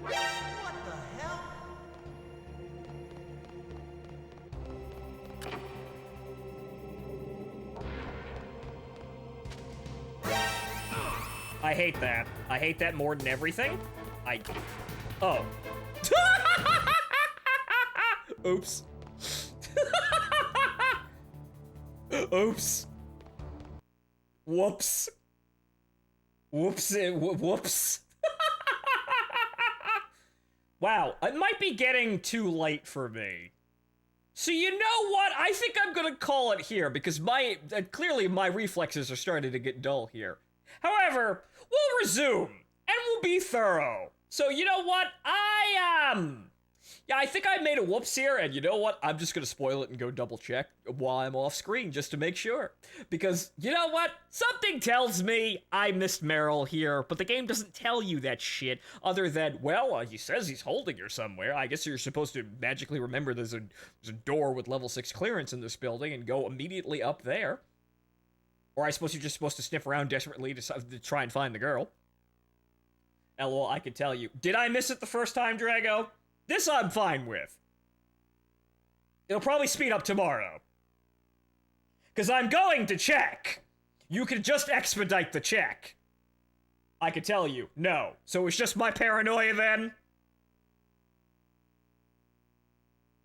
What the hell? I hate that. I hate that more than everything. Oh. Oops. Oops. Whoops. Whoops. Whoops. Wow, it might be getting too late for me. So you know what? I think I'm gonna call it here because clearly my reflexes are starting to get dull here. However, we'll resume and we'll be thorough. So you know what? Yeah, I think I made a whoops here, and you know what? I'm just gonna spoil it and go double check while I'm off screen just to make sure. Because, you know what? Something tells me I missed Meryl here, but the game doesn't tell you that shit other than, well, he says he's holding her somewhere. I guess you're supposed to magically remember there's a door with level 6 clearance in this building and go immediately up there. Or I suppose you're just supposed to sniff around desperately to try and find the girl. LOL, I can tell you. Did I miss it the first time, Drago? This I'm fine with. It'll probably speed up tomorrow. Because I'm going to check. You could just expedite the check. I could tell you, no. So it's just my paranoia then?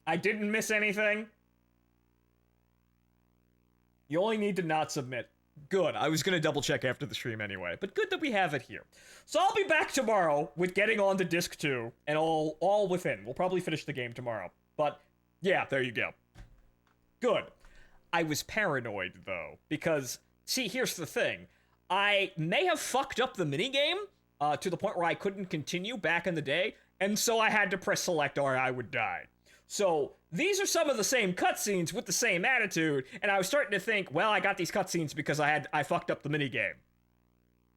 I didn't miss anything? You only need to not submit. Good. I was going to double check after the stream anyway, but good that we have it here. So I'll be back tomorrow with getting on to disc 2 and all within. We'll probably finish the game tomorrow. But yeah, there you go. Good. I was paranoid though, because see, here's the thing. I may have fucked up the minigame to the point where I couldn't continue back in the day, and so I had to press select or I would die. So these are some of the same cutscenes with the same attitude, and I was starting to think, well, I got these cutscenes because I fucked up the minigame.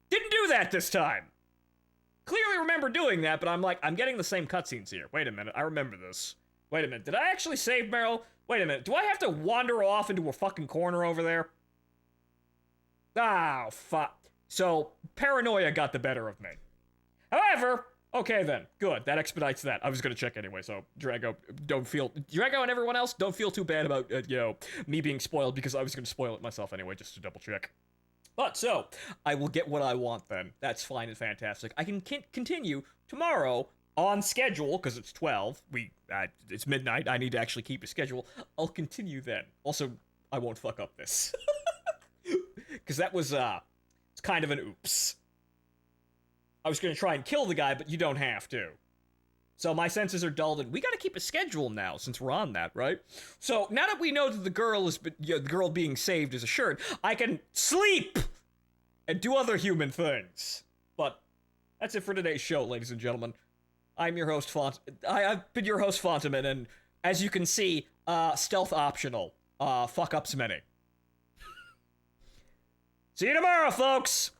Didn't do that this time. Clearly remember doing that, but I'm like, I'm getting the same cutscenes here. Wait a minute, I remember this. Wait a minute, did I actually save Meryl? Wait a minute, do I have to wander off into a fucking corner over there? Ah, fuck. So, paranoia got the better of me. However, okay then, good, that expedites that. I was gonna check anyway, so Drago and everyone else, don't feel too bad about, me being spoiled, because I was gonna spoil it myself anyway, just to double check. But, so, I will get what I want then. That's fine and fantastic. I can continue tomorrow on schedule, because it's 12. It's midnight. I need to actually keep a schedule. I'll continue then. Also, I won't fuck up this. Because that was, it's kind of an oops. I was going to try and kill the guy, but you don't have to. So my senses are dulled, and we got to keep a schedule now, since we're on that, right? So now that we know that the girl being saved is assured, I can sleep and do other human things. But that's it for today's show, ladies and gentlemen. I'm your host, I've been your host, Phontomen, and as you can see, stealth optional. Fuck ups many. See you tomorrow, folks!